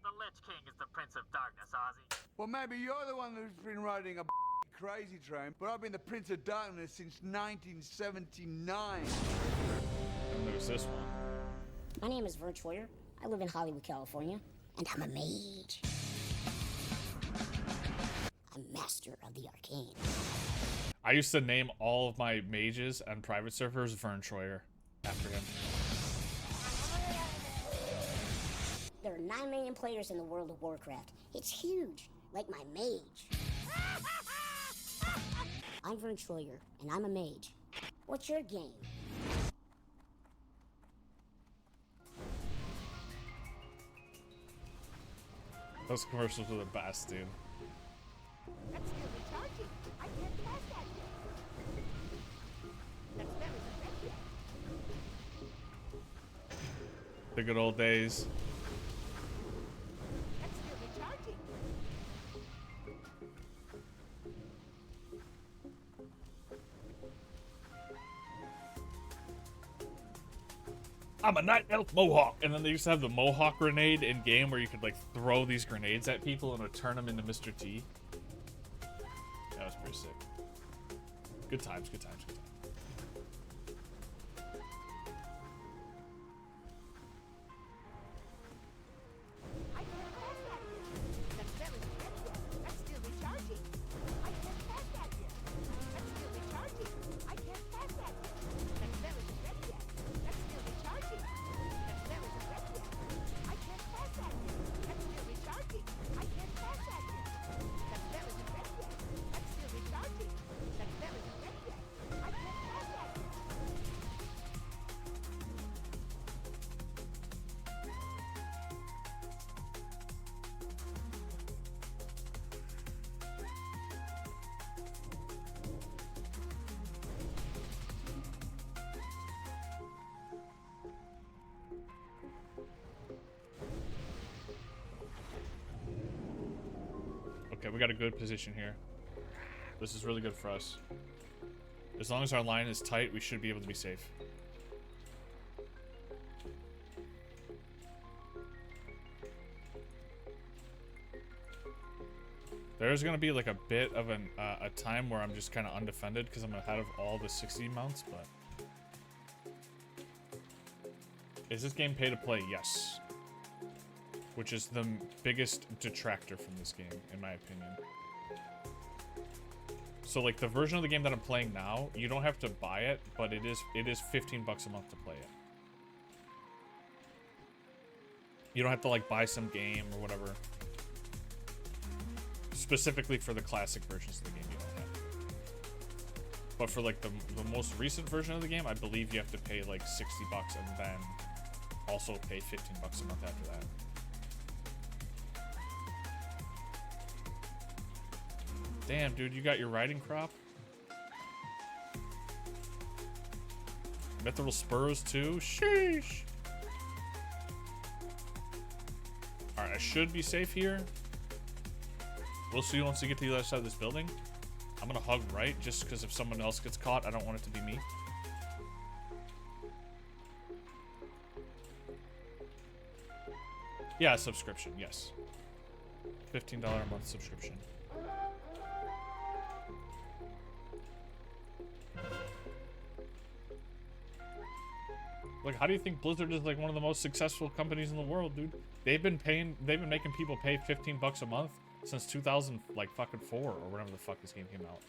The Lich King is the Prince of Darkness, Ozzy. Well, maybe you're the one who's been riding a crazy train, but I've been the Prince of Darkness since 1979. And there's this one. My name is Vern Troyer. I live in Hollywood, California, and I'm a mage. I'm master of the arcane. I used to name all of my mages and private servers Vern Troyer after him. There are 9 million players in the World of Warcraft. It's huge, like my mage. I'm Vern Troyer, and I'm a mage. What's your game? Those commercials were the best, dude. That's still recharging. I can't pass that yet. That smell isn't ready yet. The good old days. That's still recharging. I'm a night elf mohawk. And then they used to have the mohawk grenade in game where you could like throw these grenades at people and it would turn them into Mr. T. That was pretty sick. Good times, good times, good times. I can't pass that yet. That smell isn't ready yet. That's still recharging. I can't pass that yet. That's still recharging. I can't pass that yet. That smell isn't ready yet. That's still recharging. That smell isn't ready yet. I can't pass that yet. That's still recharging. I can't pass that yet. That smell isn't ready yet. That's still recharging. That smell isn't ready yet. I can't pass that yet. Okay, we got a good position here. This is really good for us. As long as our line is tight, we should be able to be safe. There's gonna be like a bit of a time where I'm just kind of undefended because I'm ahead of all the 60 mounts, but... Is this game pay to play? Yes. Which is the biggest detractor from this game, in my opinion. So like the version of the game that I'm playing now, you don't have to buy it, but it is 15 bucks a month to play it. You don't have to like buy some game or whatever. Specifically for the classic versions of the game, you don't have to. But for like the most recent version of the game, I believe you have to pay like 60 bucks and then also pay 15 bucks a month after that. Damn, dude, you got your riding crop? Mithril spurs too? Sheesh! Alright, I should be safe here. We'll see once we get to the other side of this building. I'm gonna hug right, just because if someone else gets caught, I don't want it to be me. Yeah, subscription, yes. $15 a month subscription. Like, how do you think Blizzard is like one of the most successful companies in the world, dude? They've been making people pay 15 bucks a month since 2000, like fucking 4 or whenever the fuck this game came out.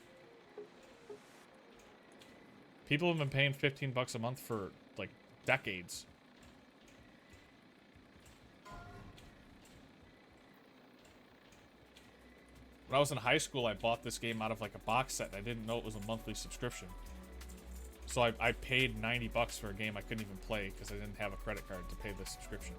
People have been paying 15 bucks a month for like decades. When I was in high school, I bought this game out of like a box set and I didn't know it was a monthly subscription. So I paid 90 bucks for a game I couldn't even play because I didn't have a credit card to pay the subscription.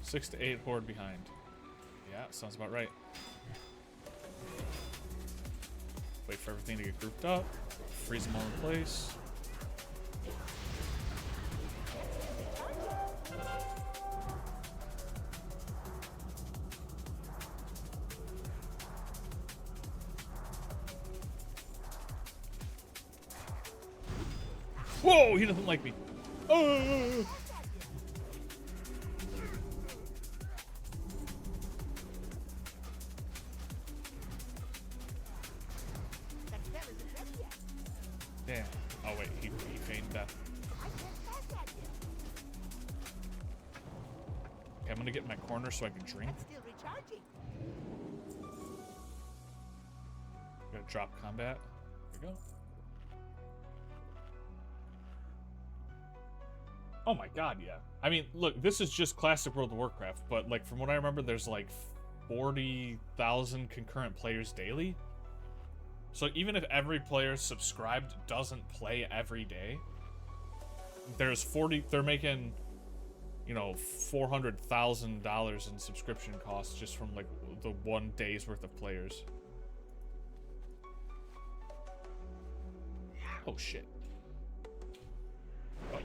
Six to 8 horde behind. Yeah, sounds about right. Wait for everything to get grouped up. Freeze them all in place. Whoa, he doesn't like me. Oh! Damn. Oh wait, he feigned death. Okay, I'm gonna get in my corner so I can drink. Still recharging. Gotta drop combat. There we go. Oh my god, yeah. I mean, look, this is just classic World of Warcraft, but like from what I remember, there's like 40,000 concurrent players daily. So even if every player subscribed doesn't play every day, there's they're making, you know, $400,000 in subscription costs just from like the 1 day's worth of players. Oh shit. Oh.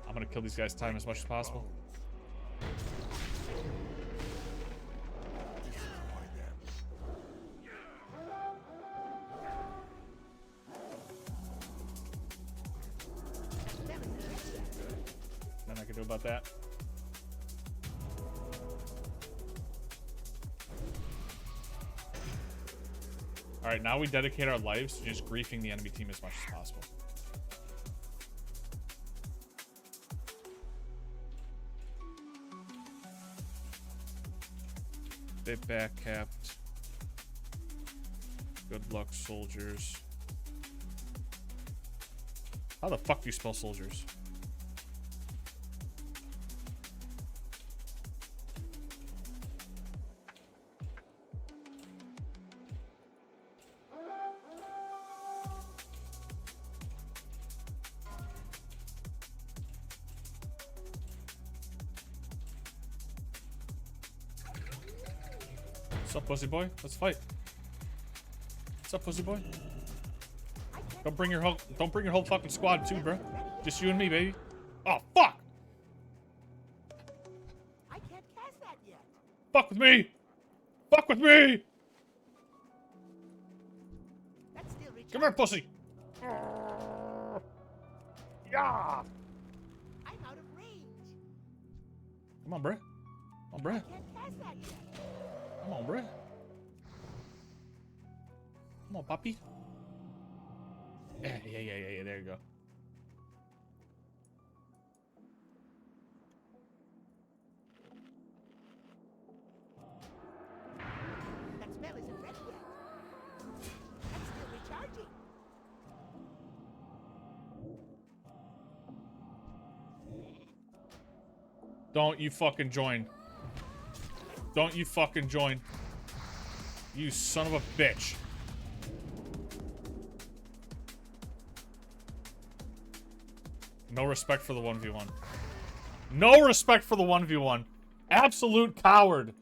I'm gonna kill these guys' time as much as possible. Nothing I can do about that. Alright, now we dedicate our lives to just griefing the enemy team as much as possible. They back capped. Good luck, soldiers. How the fuck do you spell soldiers? What's up, pussy boy? Let's fight. What's up, pussy boy? Don't bring your whole fucking squad too, bro. Just you and me, baby. Oh, fuck! I can't cast that yet. Fuck with me! Fuck with me! That's still recharging. Come here, pussy! Yeah! I'm out of range. Come on, bruh. Come on, bruh. I can't cast that yet. Come on, bruh. Come on, puppy. Yeah, there you go. That spell isn't ready yet. That's still recharging. Don't you fucking join. Don't you fucking join. You son of a bitch. No respect for the 1v1. No respect for the 1v1. Absolute coward.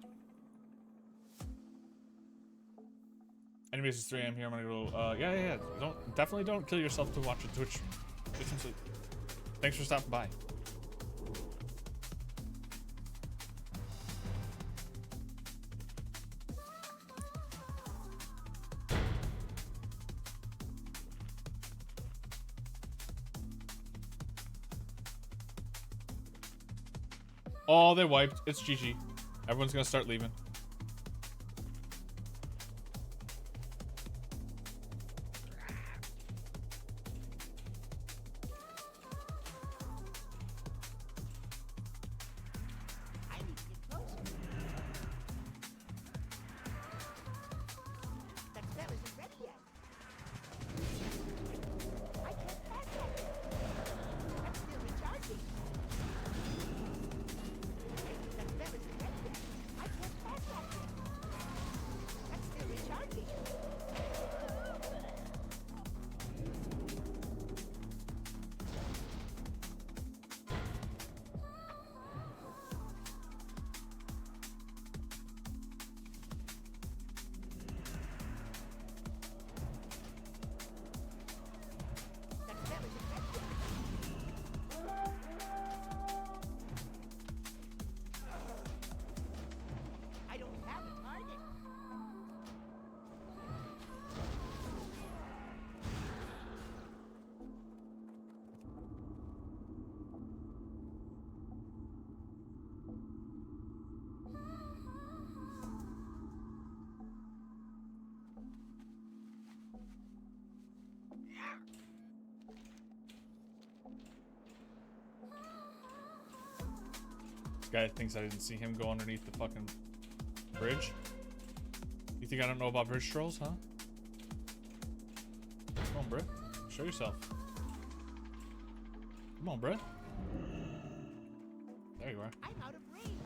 Anyways, it's 3 AM here. I'm gonna go, yeah. Definitely don't kill yourself to watch a Twitch stream. Get some sleep. Thanks for stopping by. Oh, they wiped. It's GG. Everyone's gonna start leaving. I need to get closer. That spell isn't ready yet. I can't cast that yet. That's still recharging. That spell isn't ready yet. I can't cast that yet. That's still recharging. That spell isn't ready yet. I don't have a target. Guy thinks I didn't see him go underneath the fucking bridge. You think I don't know about bridge trolls, huh? Come on, bruh. Show yourself. Come on, bruh. There you are. I'm out of range.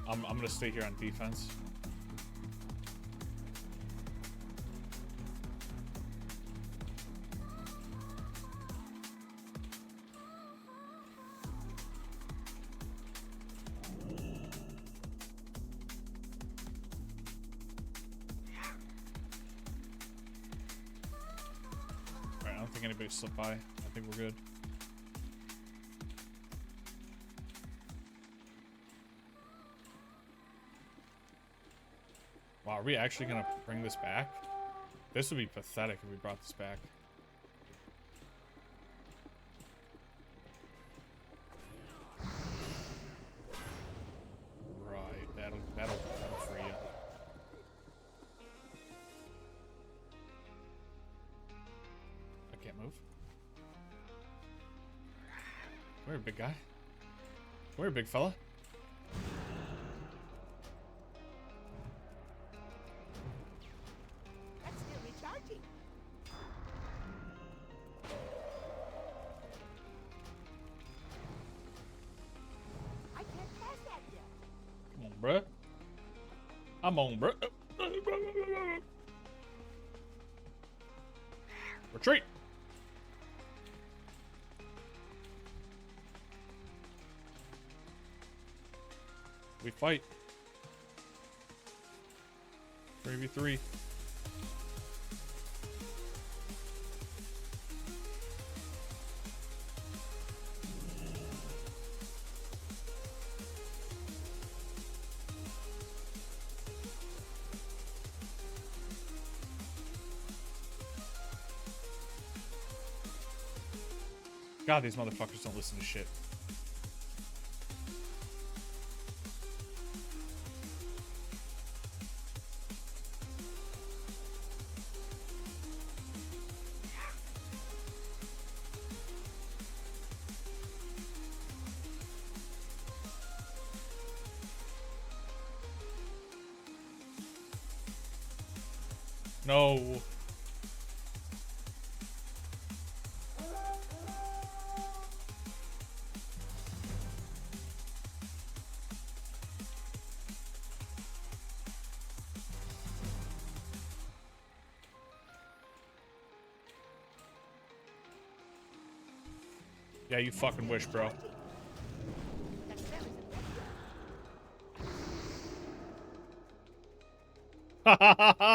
I'm gonna stay here on defense. Alright, I don't think anybody slipped by. I think we're good. Wow, are we actually gonna bring this back? This would be pathetic if we brought this back. Right, that'll free you. I can't move. Come here, big guy. Come here, big fella. I'm on, bro. Retreat. We fight. 3v3. God, these motherfuckers don't listen to shit. No. Yeah, you fucking wish, bro. That cell isn't ready yet. Ha ha ha ha! I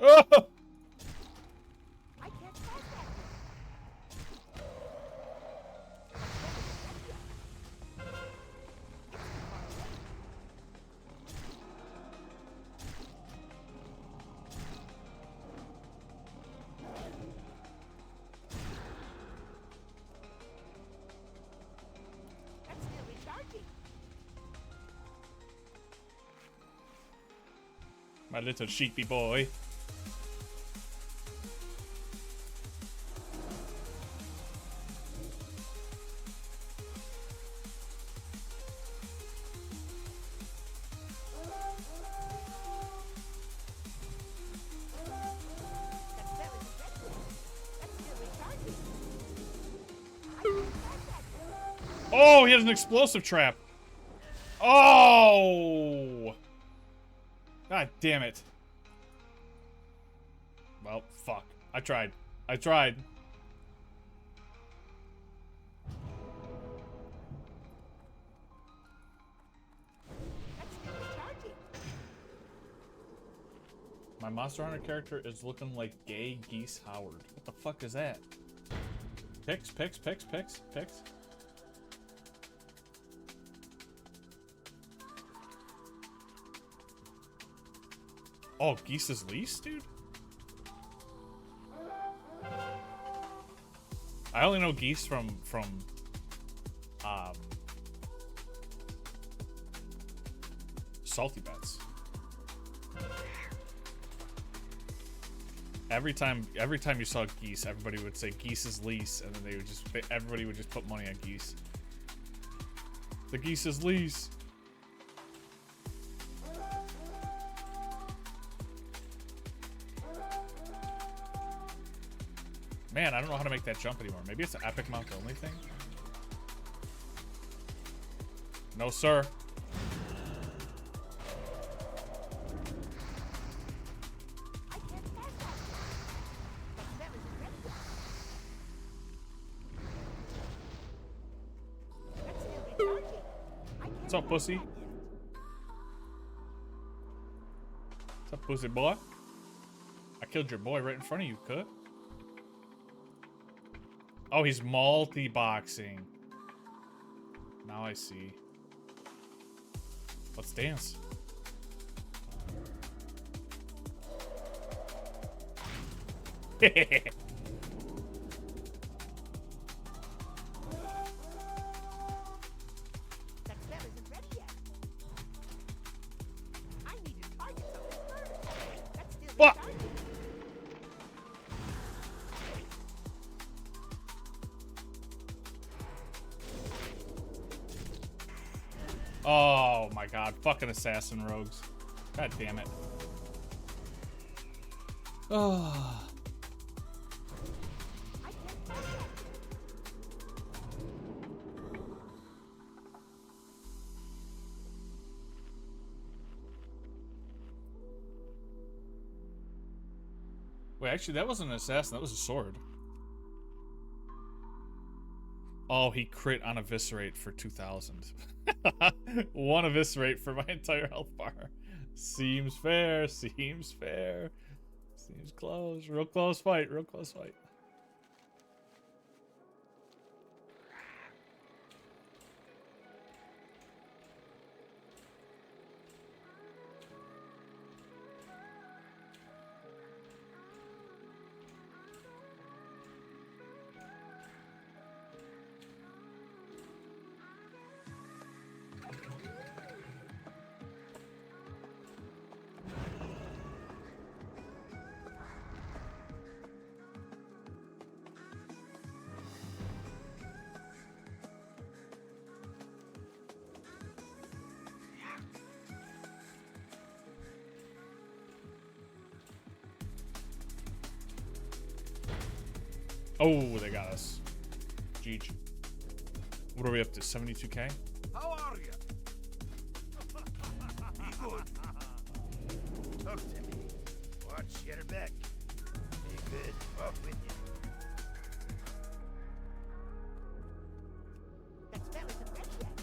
need a target. Oh! I can't pass that yet. That's still recharging. My little sheepy boy. That cell isn't ready yet. That's still recharging. I can't pass that yet. Oh, he has an explosive trap. Oh! God damn it. Well, fuck. I tried. I tried. That's still recharging. My Monster Hunter character is looking like gay Geese Howard. What the fuck is that? Picks. Oh, Geese's lease, dude? I only know Geese from Salty Bets. Every time you saw Geese, everybody would say Geese's lease, and then everybody would just put money on Geese. The Geese's lease. Man, I don't know how to make that jump anymore. Maybe it's an epic mount only thing? No, sir. I can't pass that. That cell isn't ready yet. That's still recharging. I can't What's up, pussy? pass that yet. What's up, pussy boy? I killed your boy right in front of you, cut. Oh, he's multi-boxing. Now I see. Let's dance. That cell isn't ready yet. I need to target something first. That's still What? recharging. Oh my god, fucking assassin rogues. God damn it. Oh. I can't pass that yet. Wait, actually, that wasn't an assassin. That was a sword. Oh, he crit on eviscerate for 2,000. One eviscerate for my entire health bar. Seems fair. Seems fair. Seems close. Real close fight. Real close fight. Oh, they got us. Jeej. What are we up to? 72k? How are you? Be good. Talk to me. Watch your back. Be good. Off with you. That spell isn't ready yet.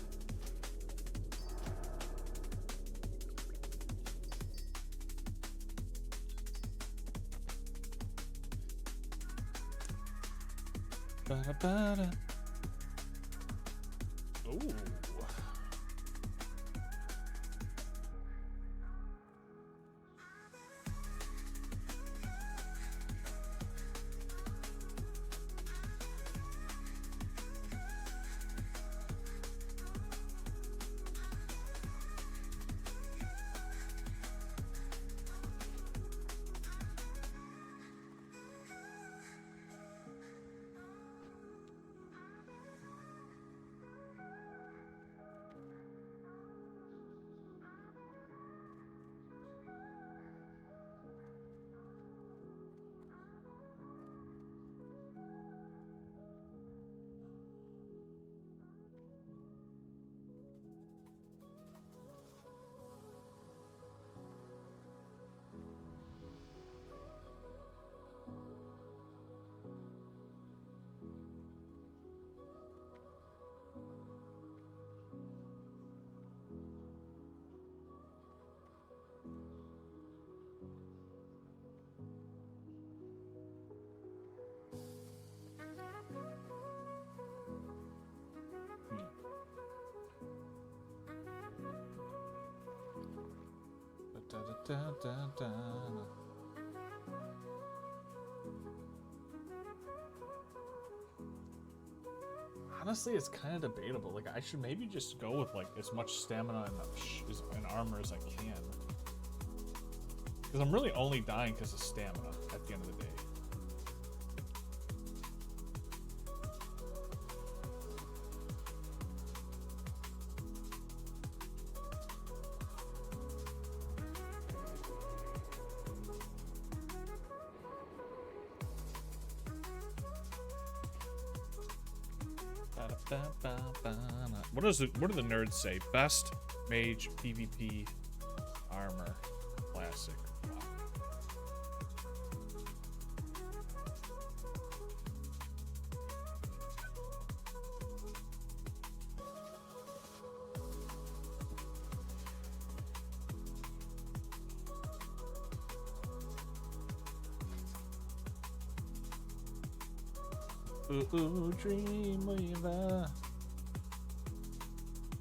Ba-da-ba-da. Ooh. Da-da-da-da-da. Honestly, it's kind of debatable. Like, I should maybe just go with like as much stamina and armor as I can, because I'm really only dying because of stamina at the end of the day. What do the nerds say? Best mage PvP armor classic. Wow. Ooh, Dreamweaver.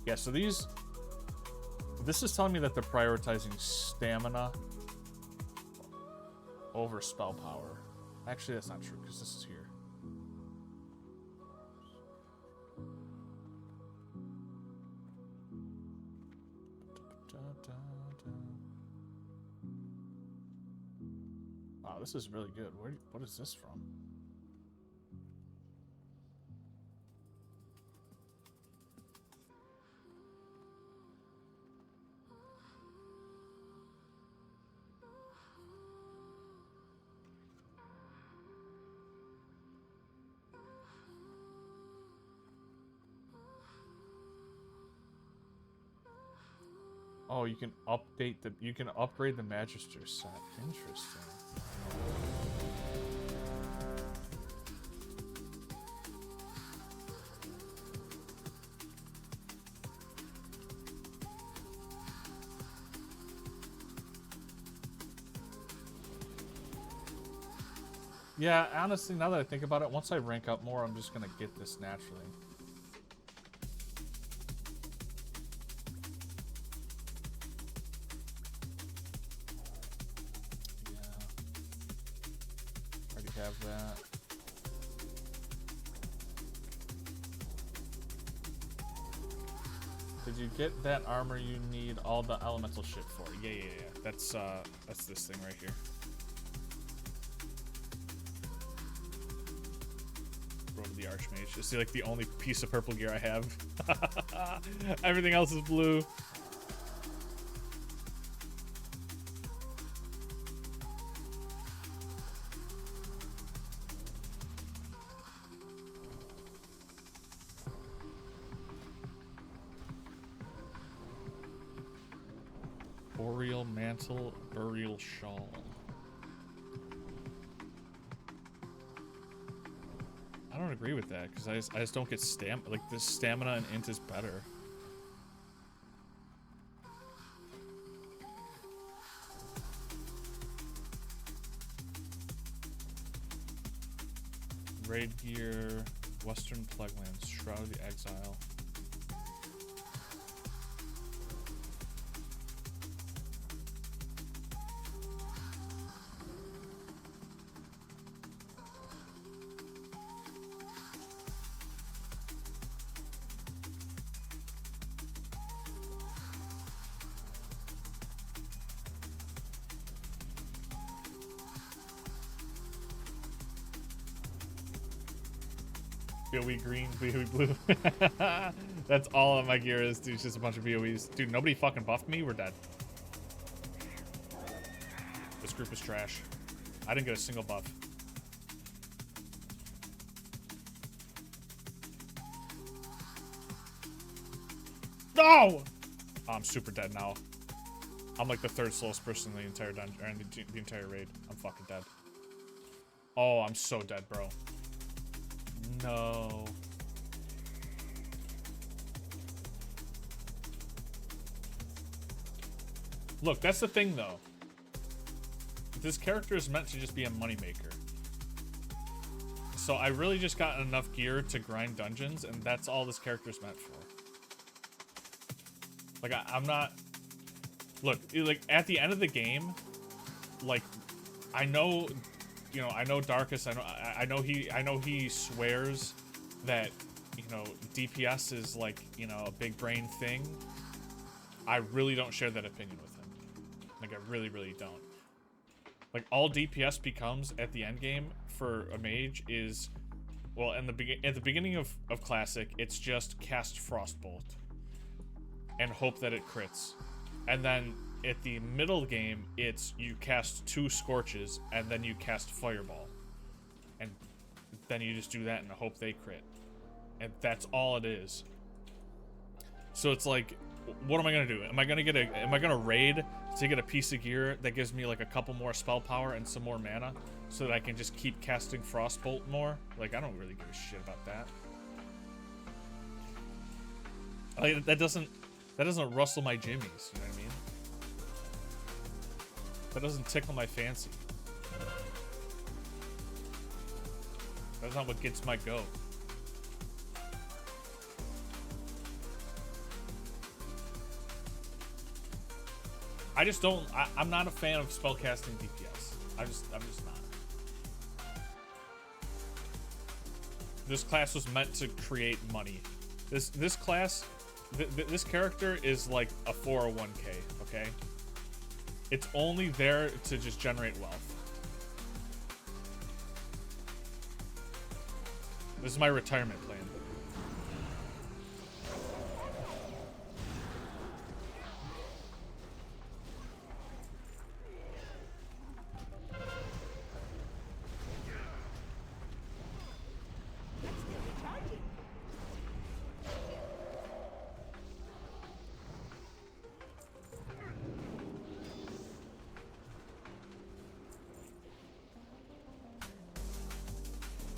Yeah, so this is telling me that they're prioritizing stamina over spell power. Actually, that's not true, because this is here. Wow, this is really good. What is this from? Oh, you can upgrade the Magister set. Interesting. Yeah, honestly, now that I think about it, once I rank up more, I'm just gonna get this naturally. Yeah. Already have that. Did you get that armor you need all the elemental shit for? Yeah. That's this thing right here. Go to the Archmage. Just see, like, the only piece of purple gear I have. Everything else is blue. Boreal mantle, burial shawl. I don't agree with that because I just don't get like this stamina and int is better. Raid gear, Western Plaguelands, Shroud of the Exile. BOE green, BOE blue. That's all of my gear is, dude. It's just a bunch of BOEs. Dude, nobody fucking buffed me. We're dead. This group is trash. I didn't get a single buff. No! Oh, I'm super dead now. I'm like the third slowest person in the entire dungeon, or in the entire raid. I'm fucking dead. Oh, I'm so dead, bro. No. Look, that's the thing, though. This character is meant to just be a moneymaker. So I really just got enough gear to grind dungeons, and that's all this character is meant for. Like, I'm not... Look, like, at the end of the game, like, I know... You know, I know Darkus. I know he swears that, you know, DPS is like, you know, a big brain thing. I really don't share that opinion with him. Like, I really don't. Like, all DPS becomes at the end game for a mage is, well, at the beginning of Classic, it's just cast Frostbolt and hope that it crits, and then at the middle game, it's you cast 2 Scorches, and then you cast Fireball. And then you just do that and hope they crit. And that's all it is. So it's like, what am I gonna do? Am I gonna raid to get a piece of gear that gives me like a couple more spell power and some more mana so that I can just keep casting Frostbolt more? Like, I don't really give a shit about that. Like, that doesn't rustle my jimmies, you know what I mean? That doesn't tickle my fancy. That's not what gets my goat. I just don't. I'm not a fan of spellcasting DPS. I'm just not. This class was meant to create money. This class, this character is like a 401k. Okay. It's only there to just generate wealth. This is my retirement plan.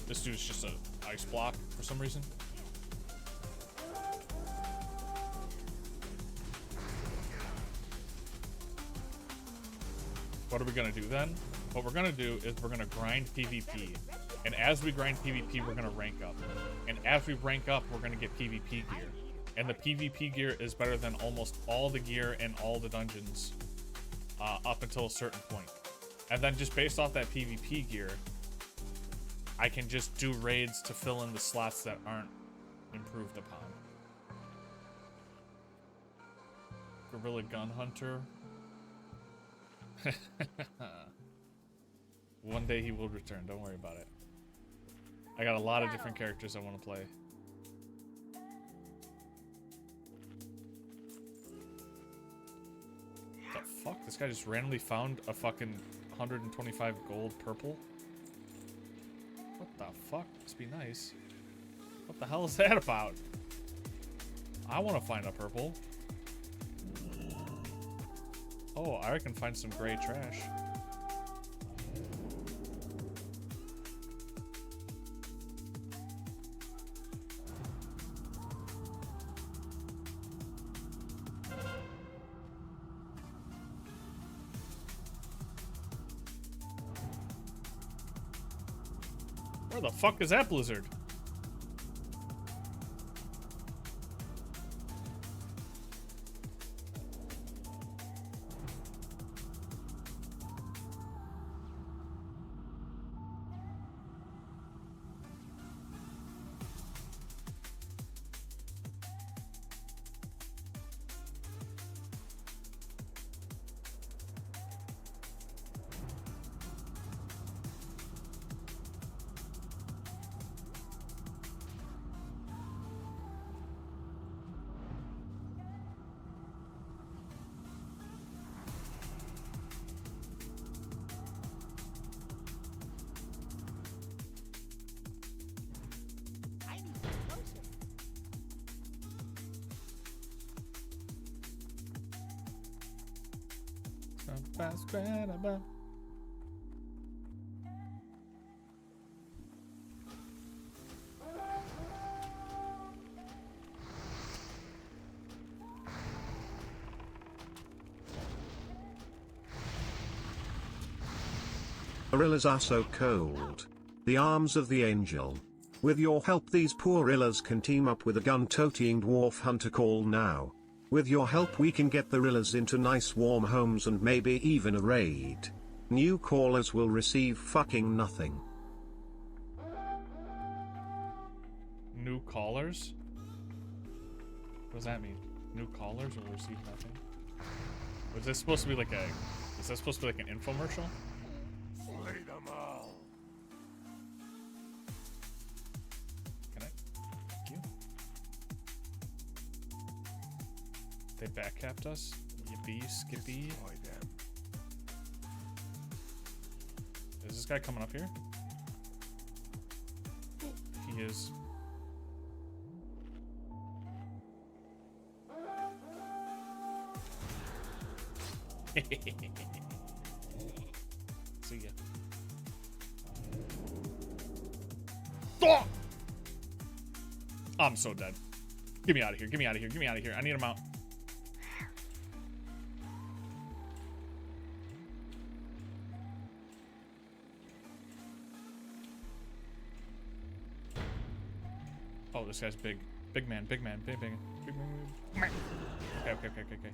This dude's just a ice block for some reason. What are we gonna do then? what we're gonna do is we're gonna grind PvP. And as we grind PvP, we're gonna rank up. And as we rank up, we're gonna get PvP gear. And the PvP gear is better than almost all the gear in all the dungeons up until a certain point. And then just based off that PvP gear, I can just do raids to fill in the slots that aren't improved upon. Gorilla Gun Hunter. One day he will return, don't worry about it. I got a lot of different characters I want to play. The fuck? This guy just randomly found a fucking 125 gold purple? What the fuck? Must be nice. What the hell is that about? I want to find a purple. Oh, I can find some gray trash. Where the fuck is that blizzard? I need some potion. Gorillas are so cold. The arms of the angel. With your help, these poor Rillas can team up with a gun-toting dwarf hunter called now. With your help, we can get the Rillas into nice warm homes and maybe even a raid. New callers will receive fucking nothing. New callers? What does that mean? New callers will receive nothing? Was this supposed to be like a... Is that supposed to be like an infomercial? Slay them all. Can I? Thank you. They backcapped us? Yippee, skippy. Destroy them. Is this guy coming up here? He is. See ya. Oh! I'm so dead. Get me out of here. Get me out of here. Get me out of here. I need him out. Oh, this guy's big. Big man. Big man. Big man. Big man. Okay, okay, okay, okay, okay.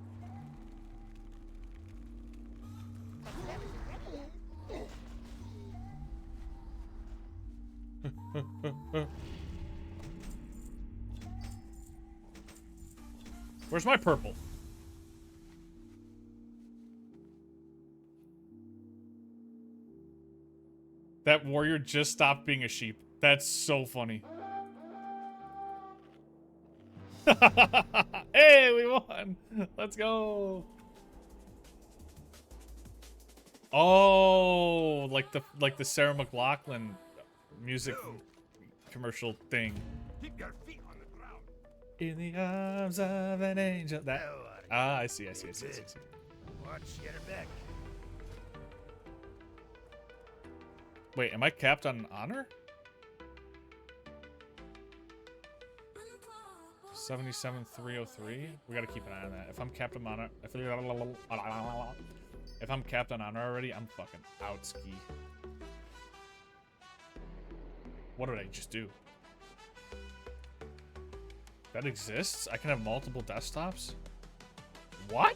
Where's my purple? That warrior just stopped being a sheep. That's so funny. Hey, we won! Let's go! Oh, like the Sarah McLachlan music commercial thing. Keep your feet on the ground. In the arms of an angel. That. Ah, I see. Watch your back. Wait, am I capped on honor? 77,303. We gotta keep an eye on that. If I'm capped on honor, If I'm capped on honor already, I'm fucking out ski. What did I just do? That exists? I can have multiple desktops? What?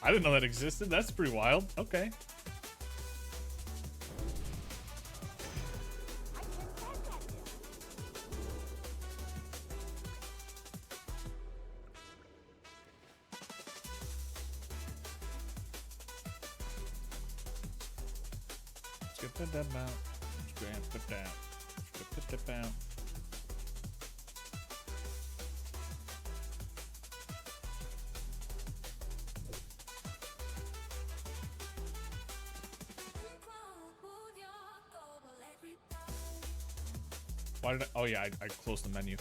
I didn't know that existed. That's pretty wild. Okay. Put that down. Put that. Put that down. Why did I? Oh yeah, I closed the menu.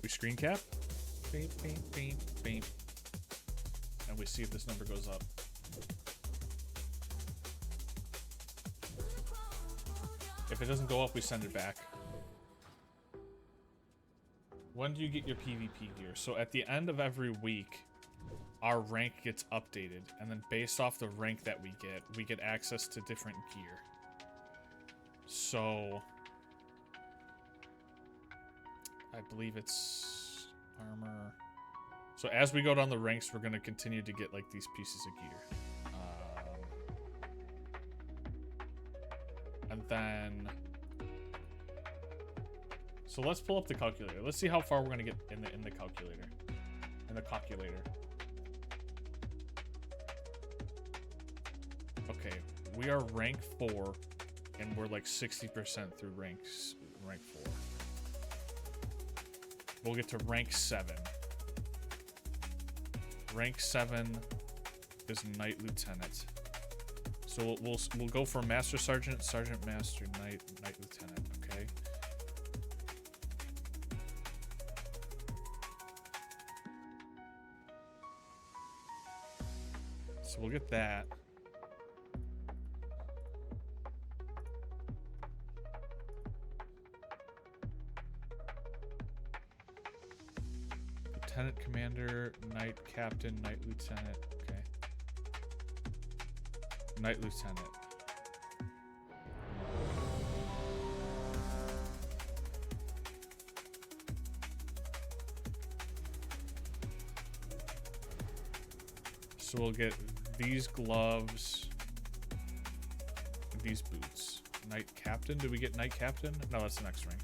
We screen cap. Beep, beep, beep, beep. And we see if this number goes up. If it doesn't go up, we send it back. When do you get your PvP gear? So at the end of every week, our rank gets updated. And then based off the rank that we get access to different gear. So I believe it's armor. So as we go down the ranks, we're going to continue to get like these pieces of gear. And then... So let's pull up the calculator. Let's see how far we're going to get in the calculator. In the calculator. Okay, we are rank 4, and we're like 60% through rank 4. We'll get to rank 7. Rank 7 is Knight Lieutenant. So we'll go for Master Sergeant, Sergeant Master, Knight Lieutenant, okay? So we'll get that. Lieutenant Commander, Knight Captain, Knight Lieutenant. Okay. Knight Lieutenant. So we'll get these gloves, these boots. Knight Captain? Did we get Knight Captain? No, that's the next rank.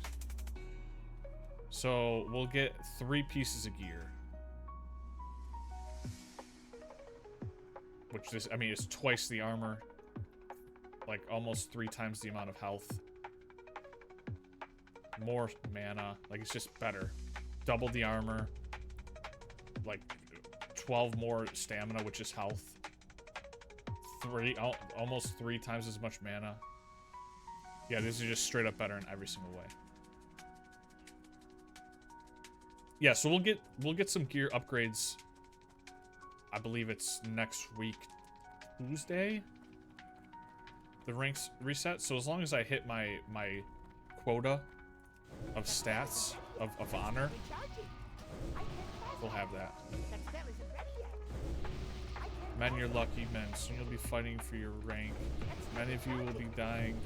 So we'll get 3 pieces of gear. Which this, I mean, it's twice the armor. Like almost 3 times the amount of health. More mana. Like it's just better. Double the armor. Like 12 more stamina, which is health. Almost 3 times as much mana. Yeah, these are just straight up better in every single way. Yeah, so we'll get some gear upgrades. I believe it's next week, Tuesday. The ranks reset. So as long as I hit my quota of stats of honor, we'll have that. Men, you're lucky men. Soon you'll be fighting for your rank. Many of you will be dying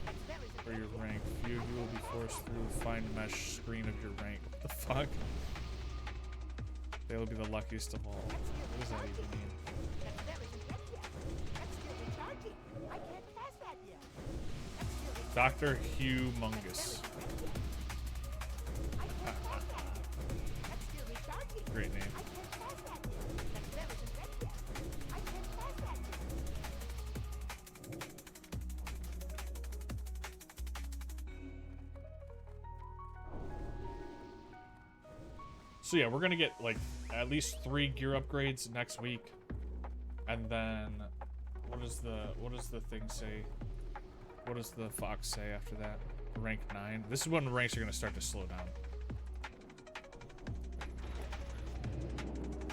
for your rank. Few of you will be forced through fine mesh screen of your rank. What the fuck? They will be the luckiest of all. What does that even mean? Dr. Humongous. Great name. So yeah, we're gonna get like at least 3 gear upgrades next week, and then what does the thing say? What does the fox say after that? Rank 9. This is when ranks are gonna start to slow down.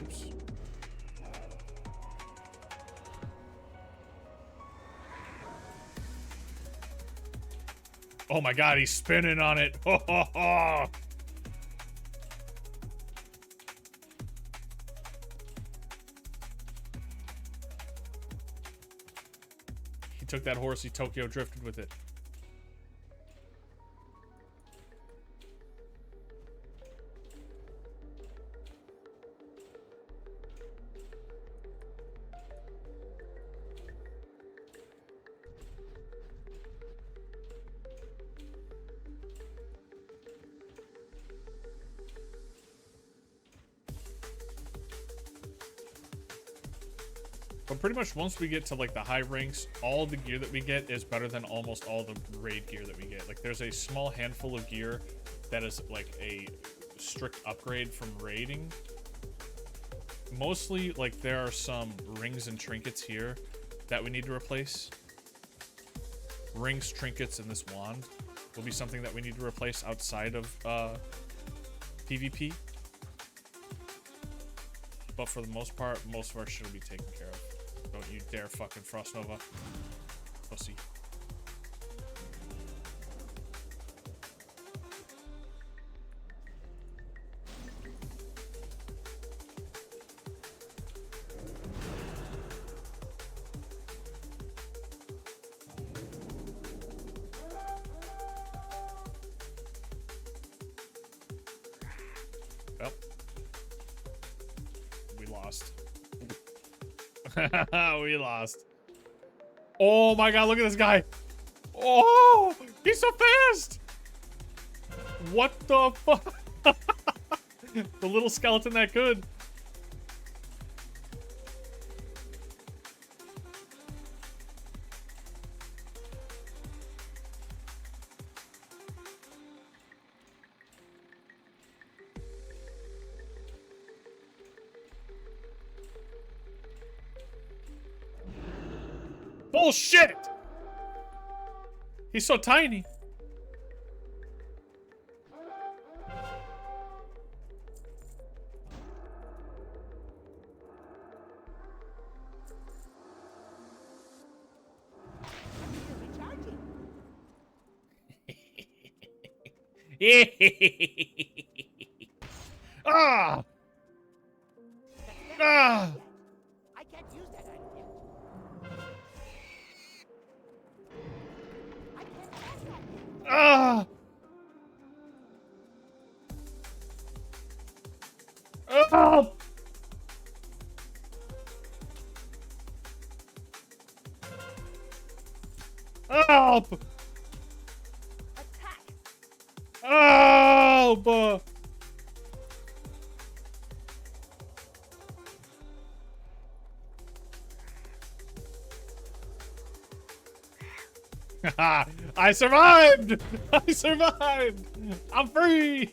Oops. Oh my god, he's spinning on it. Ho, ho, ho. He took that horse, he Tokyo drifted with it. But pretty much once we get to like the high ranks, all the gear that we get is better than almost all the raid gear that we get. Like there's a small handful of gear that is like a strict upgrade from raiding. Mostly like there are some rings and trinkets here that we need to replace. Rings, trinkets, and this wand will be something that we need to replace outside of PvP. But for the most part, most of our shit will be taken care of. Don't you dare fucking Frost Nova. Pussy. Well, we lost. We lost. Oh my god, look at this guy. Oh, he's so fast. What the fuck? The little skeleton that could. Bullshit! He's so tiny. Ah! Ah! I can't use that item yet. I can't pass that yet. Ah! Ah! Help! Attack! Help! I survived! I survived! I'm free!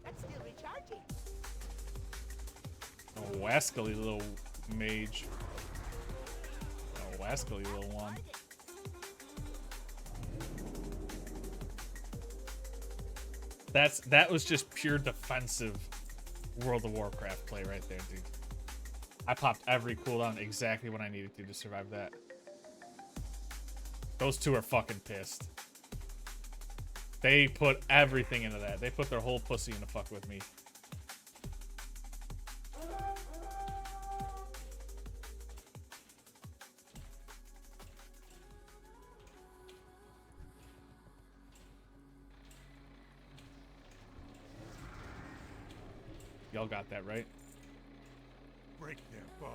That's still recharging. Oh, wascally little mage. Oh, wascally little one. That was just pure defensive World of Warcraft play right there, dude. I popped every cooldown exactly when I needed to survive that. Those two are fucking pissed. They put everything into that. They put their whole pussy in the fuck with me. Y'all got that, right? Break their bones.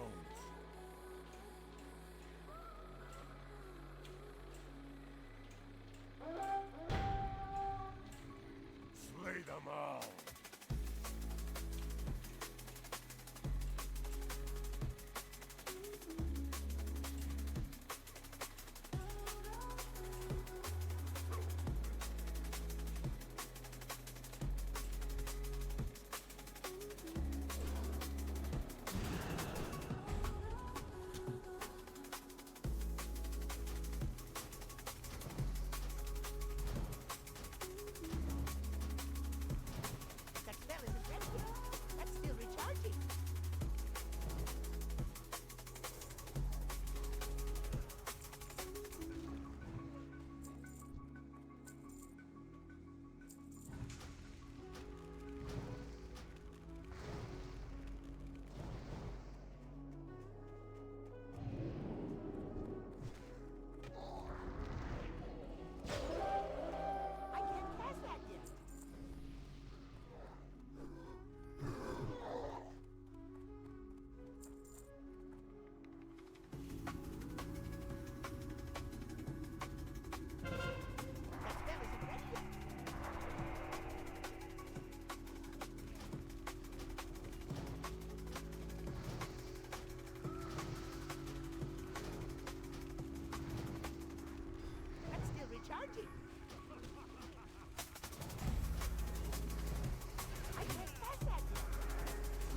Slay them all.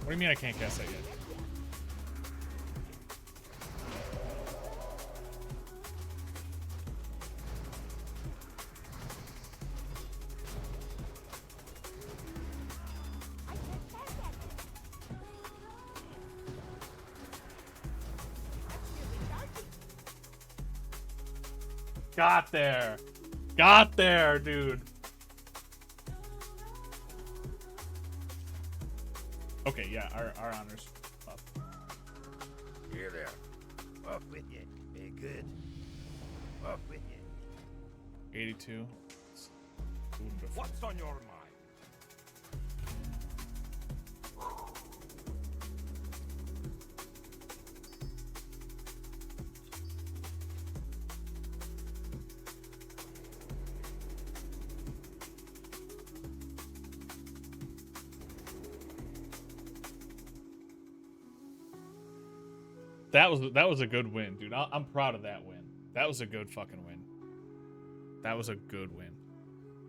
What do you mean I can't cast that yet? I can't cast that yet. That's still recharging. Got there. Got there, dude. Okay, yeah, our honors up. Here there. Off with you. Be good. Off with you. 82. Wonderful. What's on your mind? That was a good win, dude. I'm proud of that win. That was a good fucking win. That was a good win.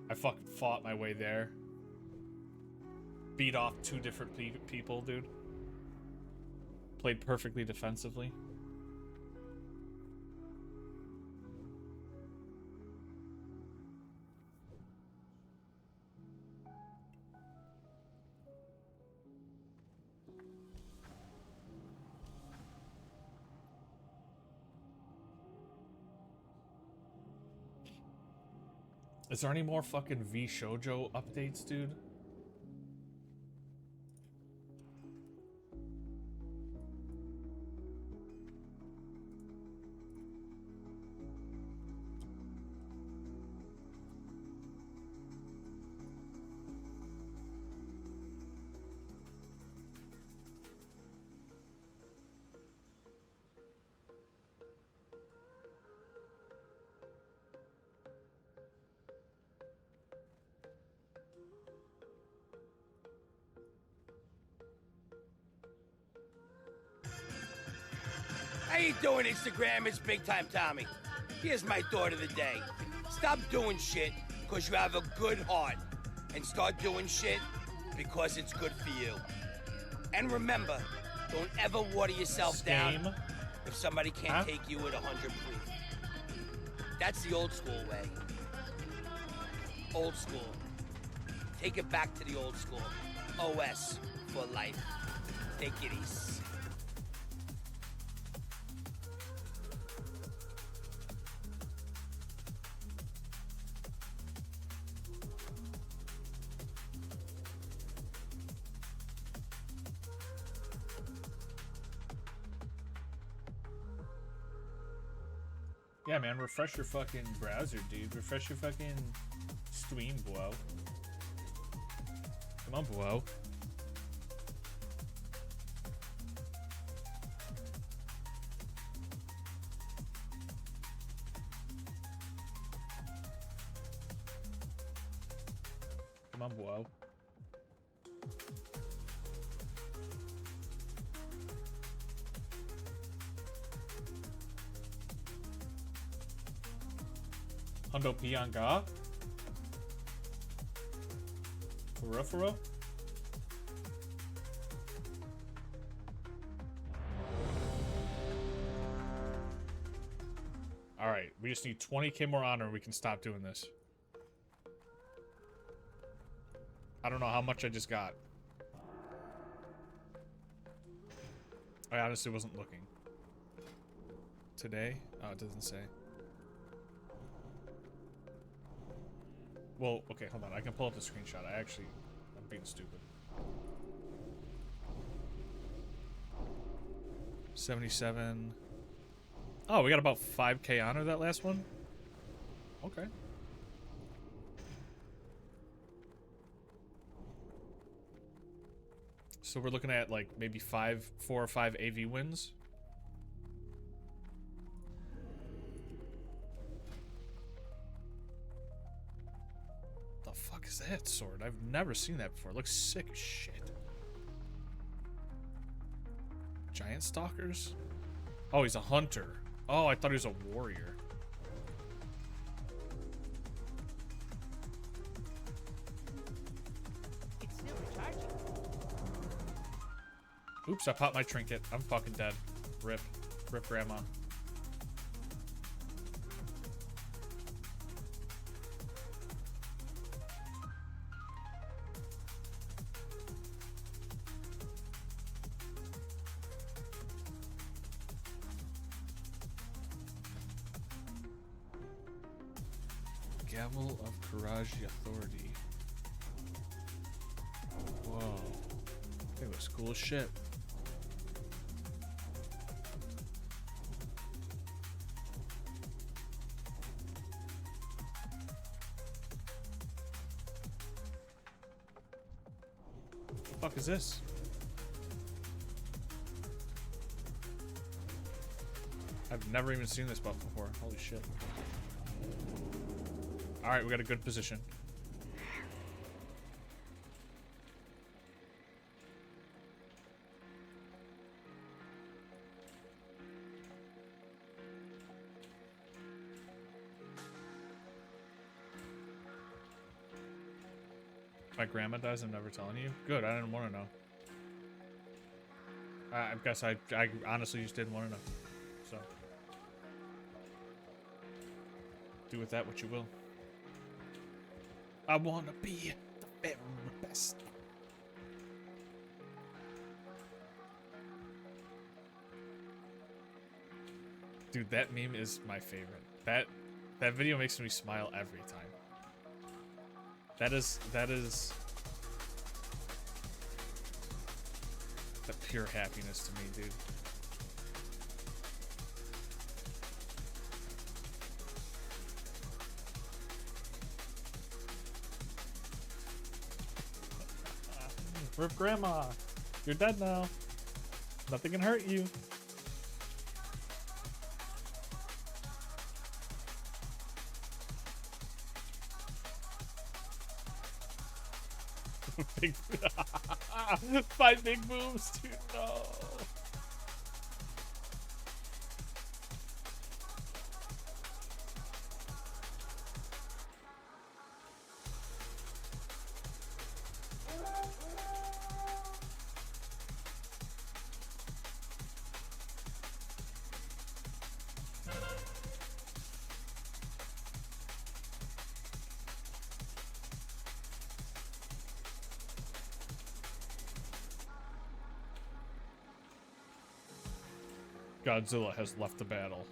I fucking fought my way there. Beat off 2 different people, dude. Played perfectly defensively. Is there any more fucking V Shoujo updates, dude? How you doing, Instagram? It's Big Time Tommy. Here's my thought of the day. Stop doing shit because you have a good heart. And start doing shit because it's good for you. And remember, don't ever water yourself down if somebody can't take you at 100 proof. That's the old school way. Old school. Take it back to the old school. OS for life. Take it easy. Yeah, man, refresh your fucking browser, dude. Refresh your fucking stream, bro. Come on, bro. Come on, bro. Hundo Pianga. For real? Alright, we just need 20k more honor and we can stop doing this. I don't know how much I just got. I honestly wasn't looking. Today? Oh, it doesn't say. Well, okay, hold on. I can pull up the screenshot. I'm being stupid. 77. Oh, we got about 5k honor that last one? Okay. So we're looking at like maybe 4 or 5 AV wins. The fuck is that sword? I've never seen that before. It looks sick as shit. Giant stalkers? Oh, he's a hunter. Oh, I thought he was a warrior. It's still recharging. Oops, I popped my trinket. I'm fucking dead. Rip. Rip grandma. Gavel of Karaji Authority. Whoa. It was cool as shit. What the fuck is this? I've never even seen this buff before. Holy shit. Alright, we got a good position. My grandma dies, I'm never telling you? Good, I didn't want to know. I guess I honestly just didn't want to know. So. Do with that what you will. I want to be the very best. Dude, that meme is my favorite. That video makes me smile every time. That is the pure happiness to me, dude. Rip grandma, you're dead now. Nothing can hurt you. Big, 5 big boobs, dude. No. Godzilla has left the battle.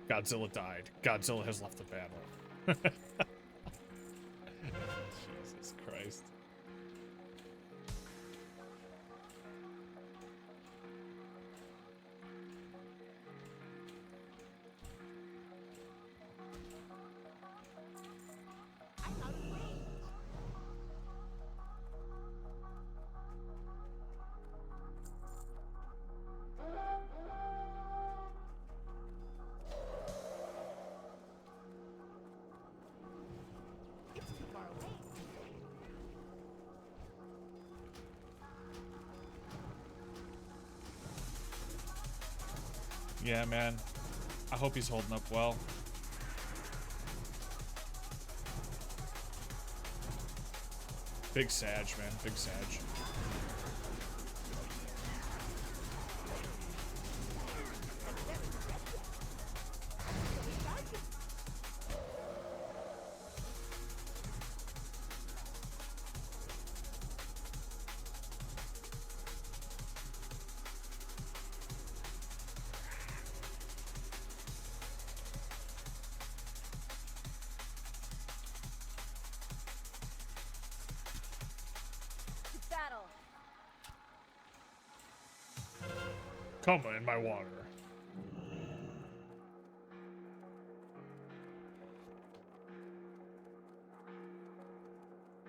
Godzilla died. Godzilla has left the battle. Jesus Christ. Yeah, man. I hope he's holding up well. Big Sag, man. Big Sag. Come in my water.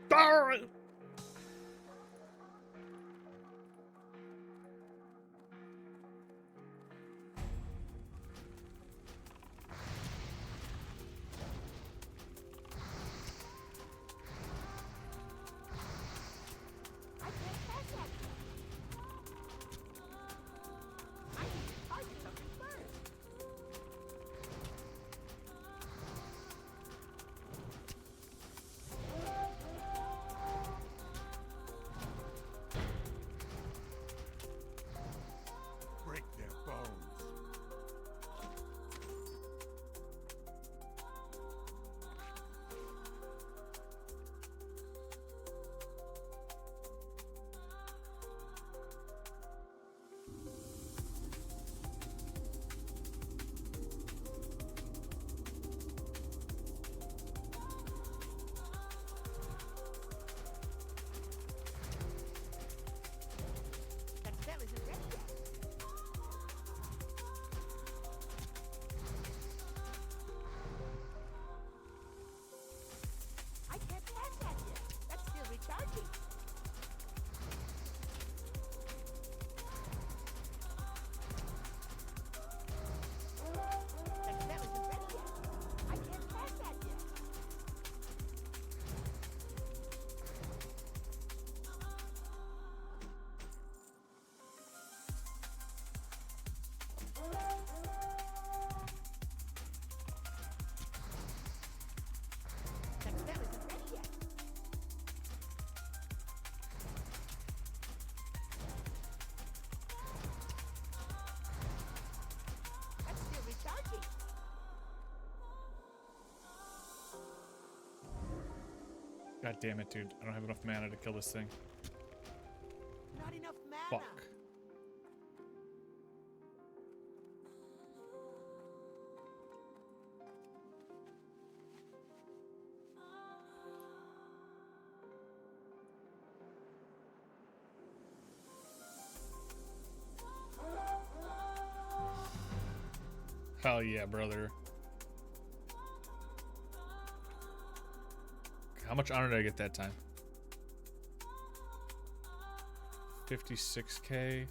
Darn! God damn it, dude. I don't have enough mana to kill this thing. Not enough mana. Fuck. Hell yeah, brother. How much honor did I get that time? 56k.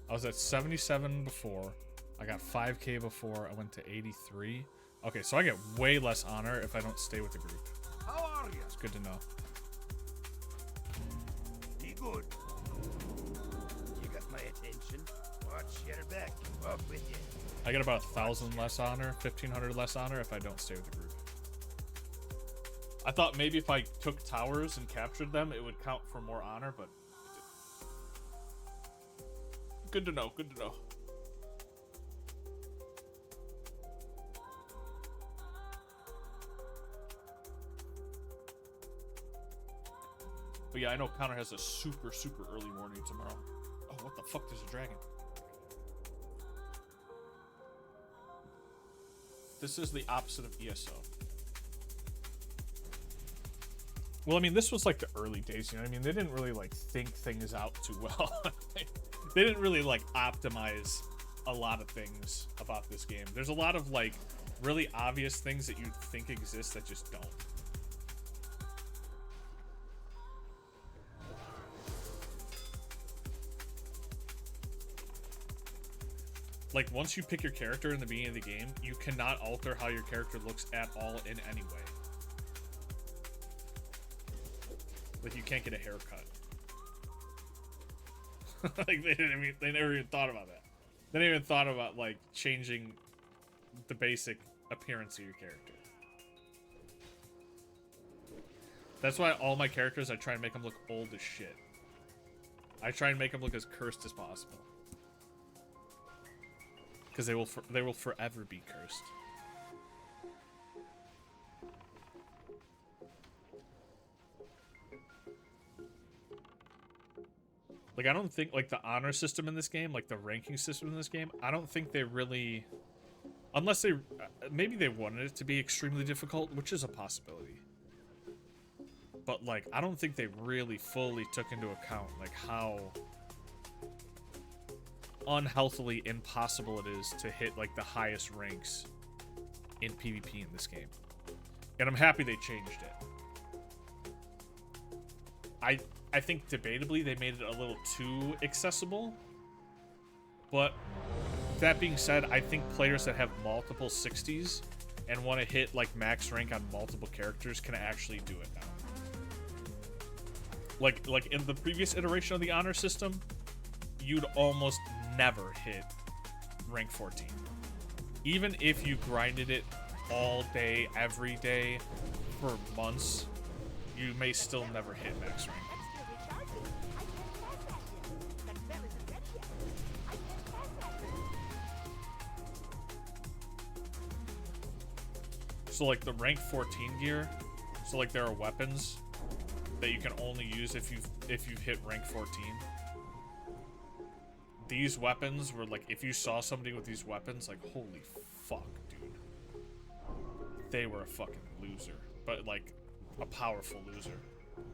I was at 77 before. I got 5k before. I went to 83. Okay, so I get way less honor if I don't stay with the group. How are you? It's good to know. Be good. You got my attention. Watch your back. Up with you. I get about 1,000 less honor, 1,500 less honor if I don't stay with the group. I thought maybe if I took towers and captured them, it would count for more honor, but it didn't. Good to know, good to know. But yeah, I know Connor has a super, super early morning tomorrow. Oh, what the fuck? There's a dragon. This is the opposite of ESO. Well, I mean, this was like the early days, you know what I mean? They didn't really like think things out too well. They didn't really like optimize a lot of things about this game. There's a lot of like really obvious things that you think exist that just don't. Like, once you pick your character in the beginning of the game, you cannot alter how your character looks at all in any way. Like, you can't get a haircut. Like, they never even thought about that. They never even thought about, like, changing the basic appearance of your character. That's why all my characters, I try and make them look old as shit. I try and make them look as cursed as possible. Because they will forever be cursed. Like, I don't think, like, the honor system in this game, like, the ranking system in this game, I don't think they really... Unless they... maybe they wanted it to be extremely difficult, which is a possibility. But, like, I don't think they really fully took into account, like, how unhealthily impossible it is to hit, like, the highest ranks in PvP in this game. And I'm happy they changed it. I think debatably they made it a little too accessible, but that being said, I think players that have multiple 60s and want to hit like max rank on multiple characters can actually do it now. Like in the previous iteration of the honor system, you'd almost never hit rank 14. Even if you grinded it all day, every day, for months, you may still never hit max rank. So like the rank 14 gear, so like there are weapons that you can only use if you've hit rank 14. These weapons were like, if you saw somebody with these weapons, like, holy fuck, dude. They were a fucking loser, but like a powerful loser.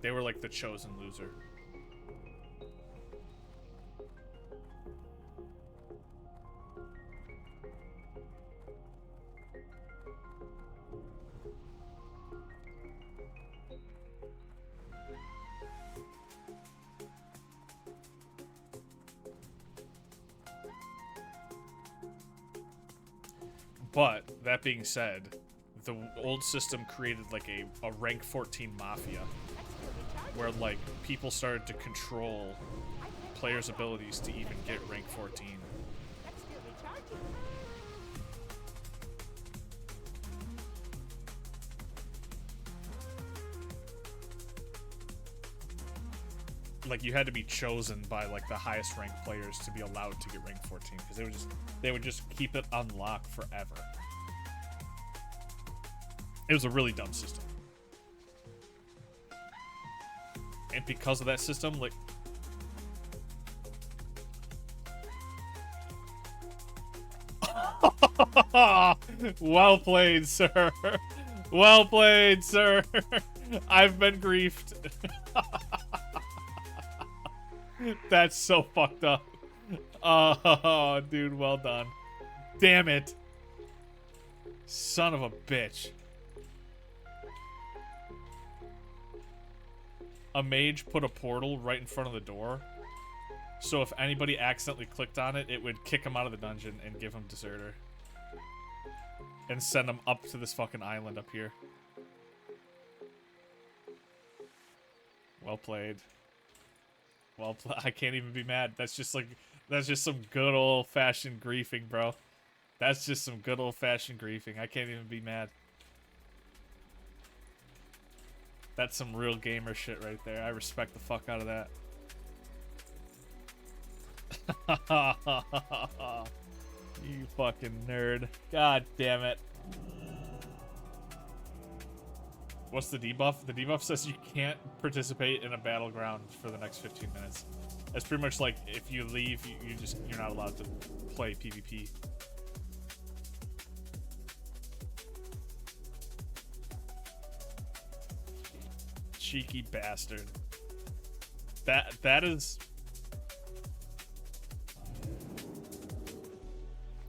They were like the chosen loser. But that being said, the old system created like a rank 14 mafia where like people started to control players' abilities to even get rank 14. Like you had to be chosen by like the highest ranked players to be allowed to get rank 14 because they would just keep it unlocked forever. It was a really dumb system. And because of that system, like... Well played, sir. Well played, sir. I've been griefed. That's so fucked up. Oh, dude, well done. Damn it. Son of a bitch. A mage put a portal right in front of the door. So if anybody accidentally clicked on it, it would kick him out of the dungeon and give him Deserter. And send him up to this fucking island up here. Well played. Well played. I can't even be mad. That's just like, that's just some good old-fashioned griefing, bro. That's just some good old-fashioned griefing. I can't even be mad. That's some real gamer shit right there. I respect the fuck out of that. You fucking nerd. God damn it. What's the debuff? The debuff says you can't participate in a battleground for the next 15 minutes. That's pretty much like if you leave, you're not allowed to play PvP. Cheeky bastard. That is...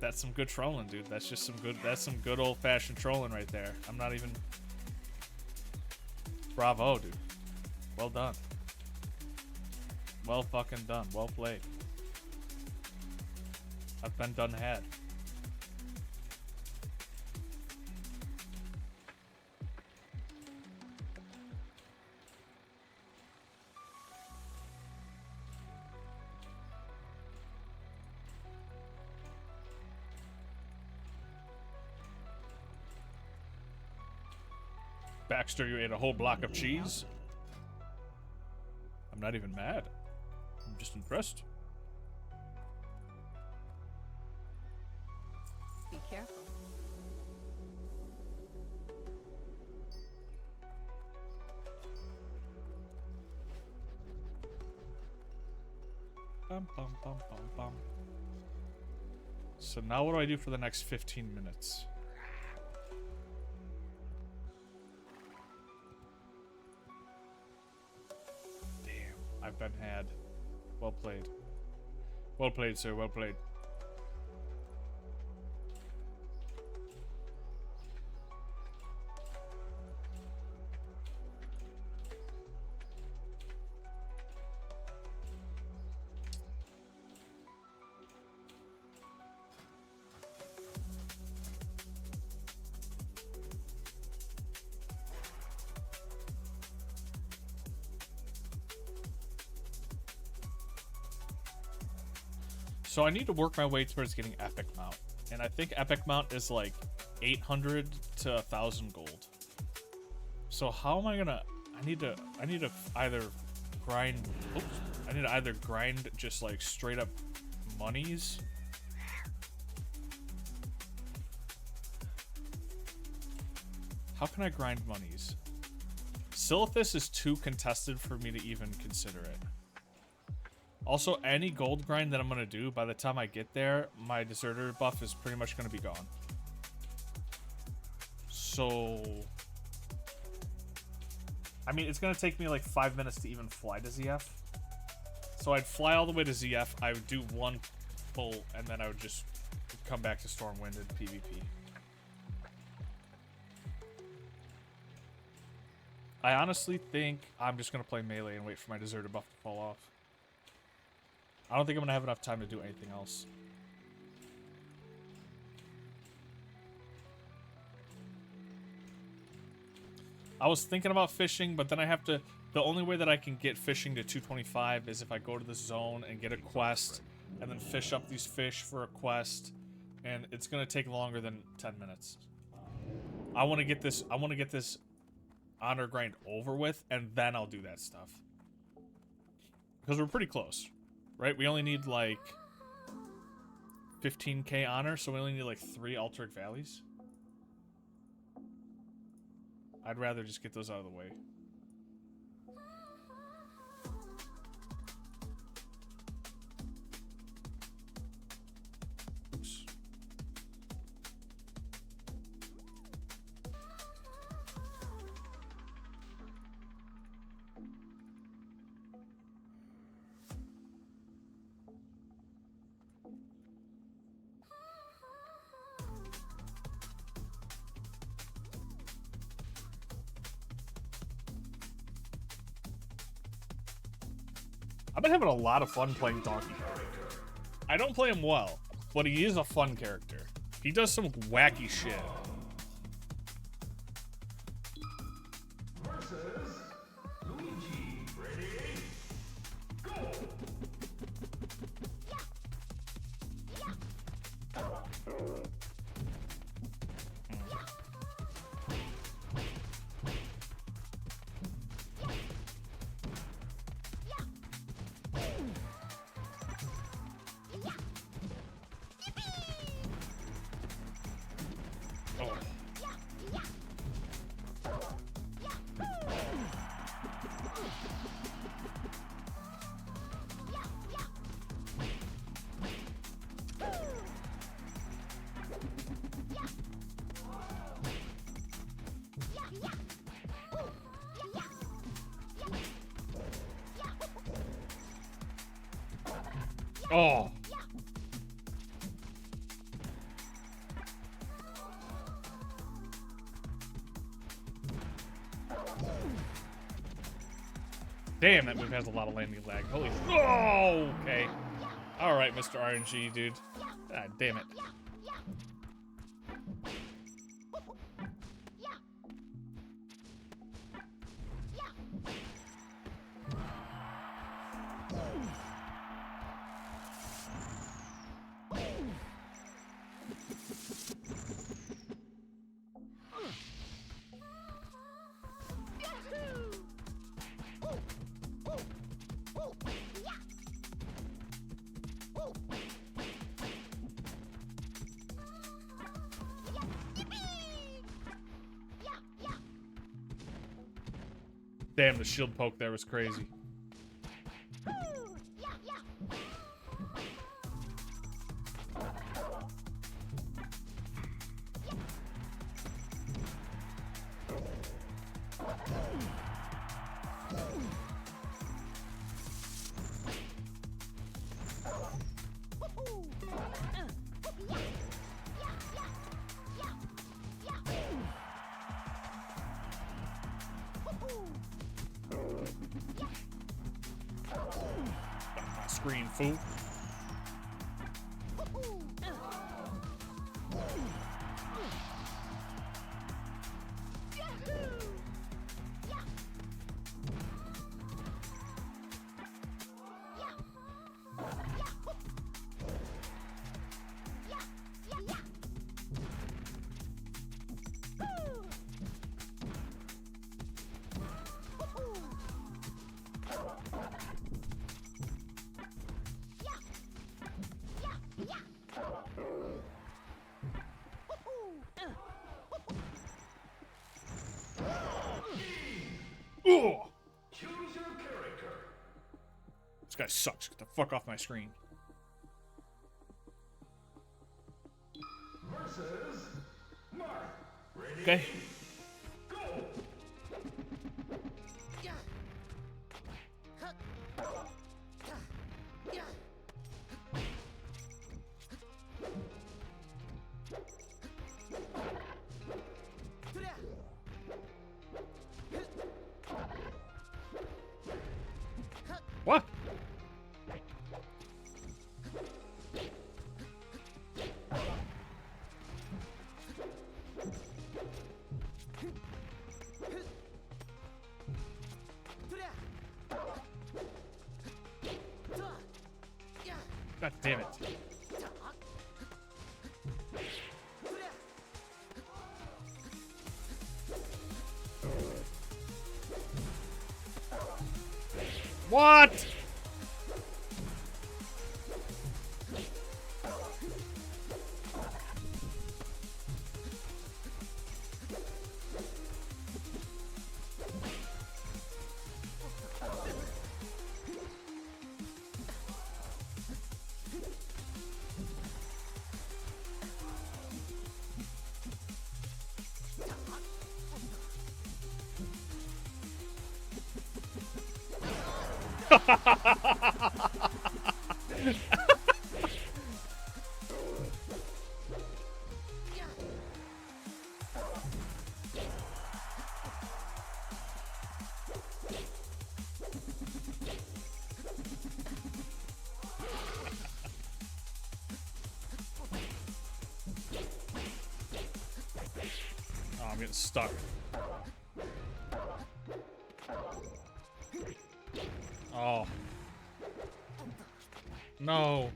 That's some good trolling, dude. That's just some good, that's some good old-fashioned trolling right there. I'm not even... Bravo, dude. Well done. Well fucking done. Well played. I've been done had. Baxter, you ate a whole block of cheese? I'm not even mad. I'm just impressed. Be careful. Bum, bum, bum, bum, bum. So now what do I do for the next 15 minutes? I've been had. Well played. Well played, sir. Well played. So I need to work my way towards getting Epic Mount. And I think Epic Mount is like 800 to 1,000 gold. So how am I gonna... I need to either grind... Oops. I need to either grind just like straight up monies. How can I grind monies? Silithus is too contested for me to even consider it. Also, any gold grind that I'm going to do, by the time I get there, my Deserter buff is pretty much going to be gone. So... I mean, it's going to take me like 5 minutes to even fly to ZF. So I'd fly all the way to ZF, I would do one pull, and then I would just come back to Stormwind and PvP. I honestly think I'm just going to play melee and wait for my Deserter buff to fall off. I don't think I'm going to have enough time to do anything else. I was thinking about fishing, but then I have to... The only way that I can get fishing to 225 is if I go to the zone and get a quest, and then fish up these fish for a quest, and it's going to take longer than 10 minutes. I want to get this honor grind over with, and then I'll do that stuff. Because we're pretty close. Right, we only need like 15k honor, so we only need like 3 Alteric Valleys. I'd rather just get those out of the way. I've been having a lot of fun playing Donkey Kong. I don't play him well, but he is a fun character. He does some wacky shit. Oh. Damn, that move has a lot of landing lag. Holy. Oh, okay. All right, Mr. RNG, dude. God damn it. Damn, the shield poke there was crazy. Screen, fool. Ugh. This guy sucks. Get the fuck off my screen. Okay. What? God damn it. What? I'm getting stuck. Oh. No.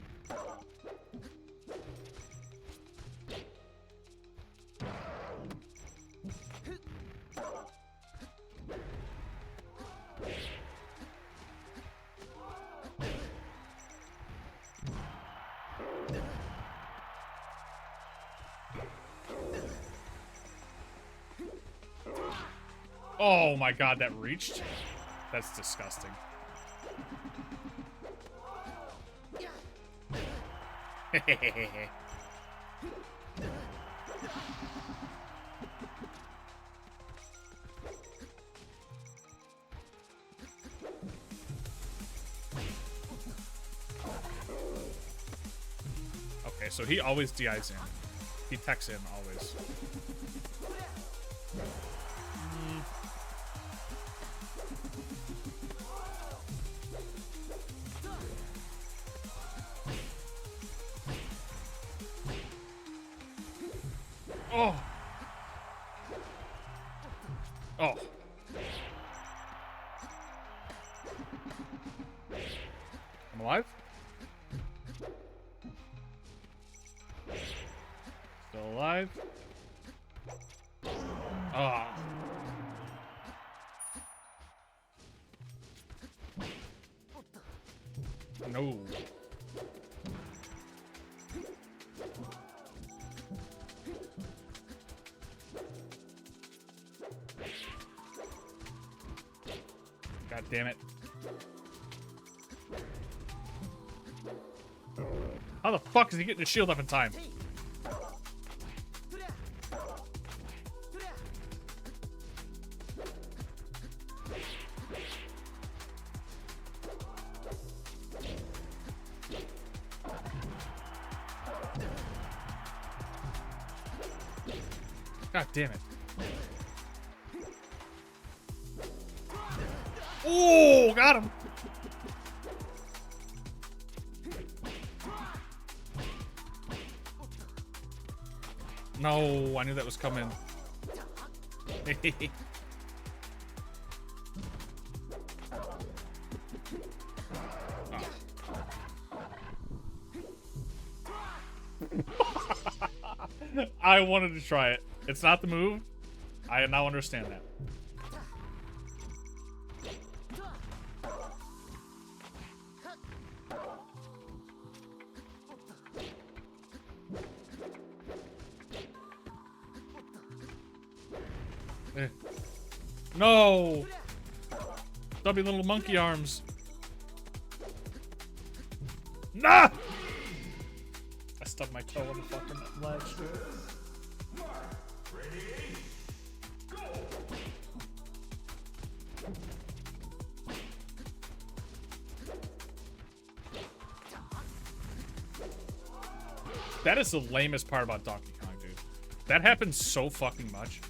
Oh my god, that reached? That's disgusting. Okay, so he always DIs in. He techs in always. Oh. Oh. I'm alive? Still alive? Ah. No. God damn it. How the fuck is he getting his shield up in time? God damn it. Oh, got him. No, I knew that was coming. I wanted to try it. It's not the move. I now understand that. No! Stubby little monkey arms. Nah! I stubbed my toe on the fucking ledge. That is the lamest part about Donkey Kong, dude. That happens so fucking much.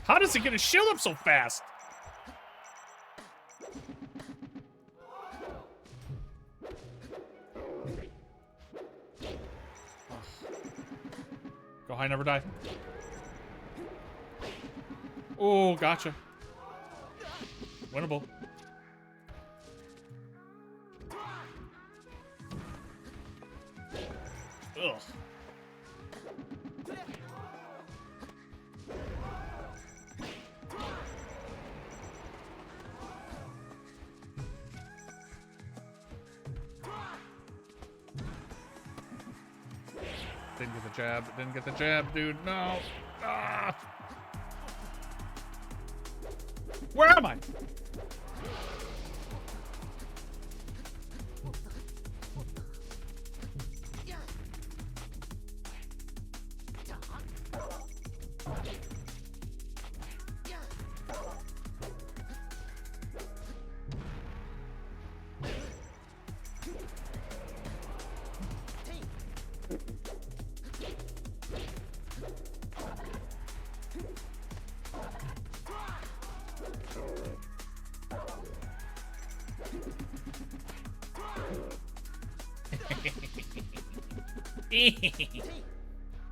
How does he get his shield up so fast? Go high, never die. Oh, gotcha. Winnable. Ugh. Didn't get the jab. Didn't get the jab, dude. No. Ah. Where am I? Ah.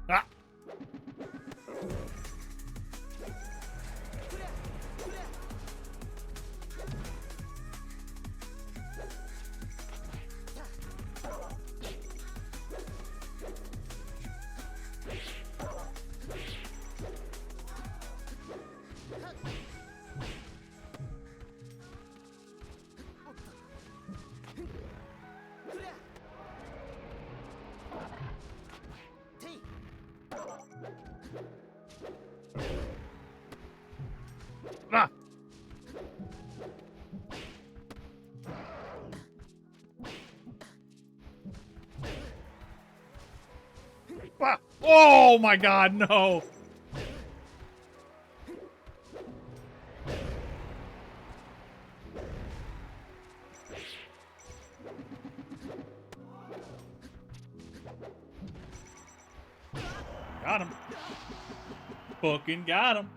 Ah. Ah. Oh my god, no. Got him. Fucking got him.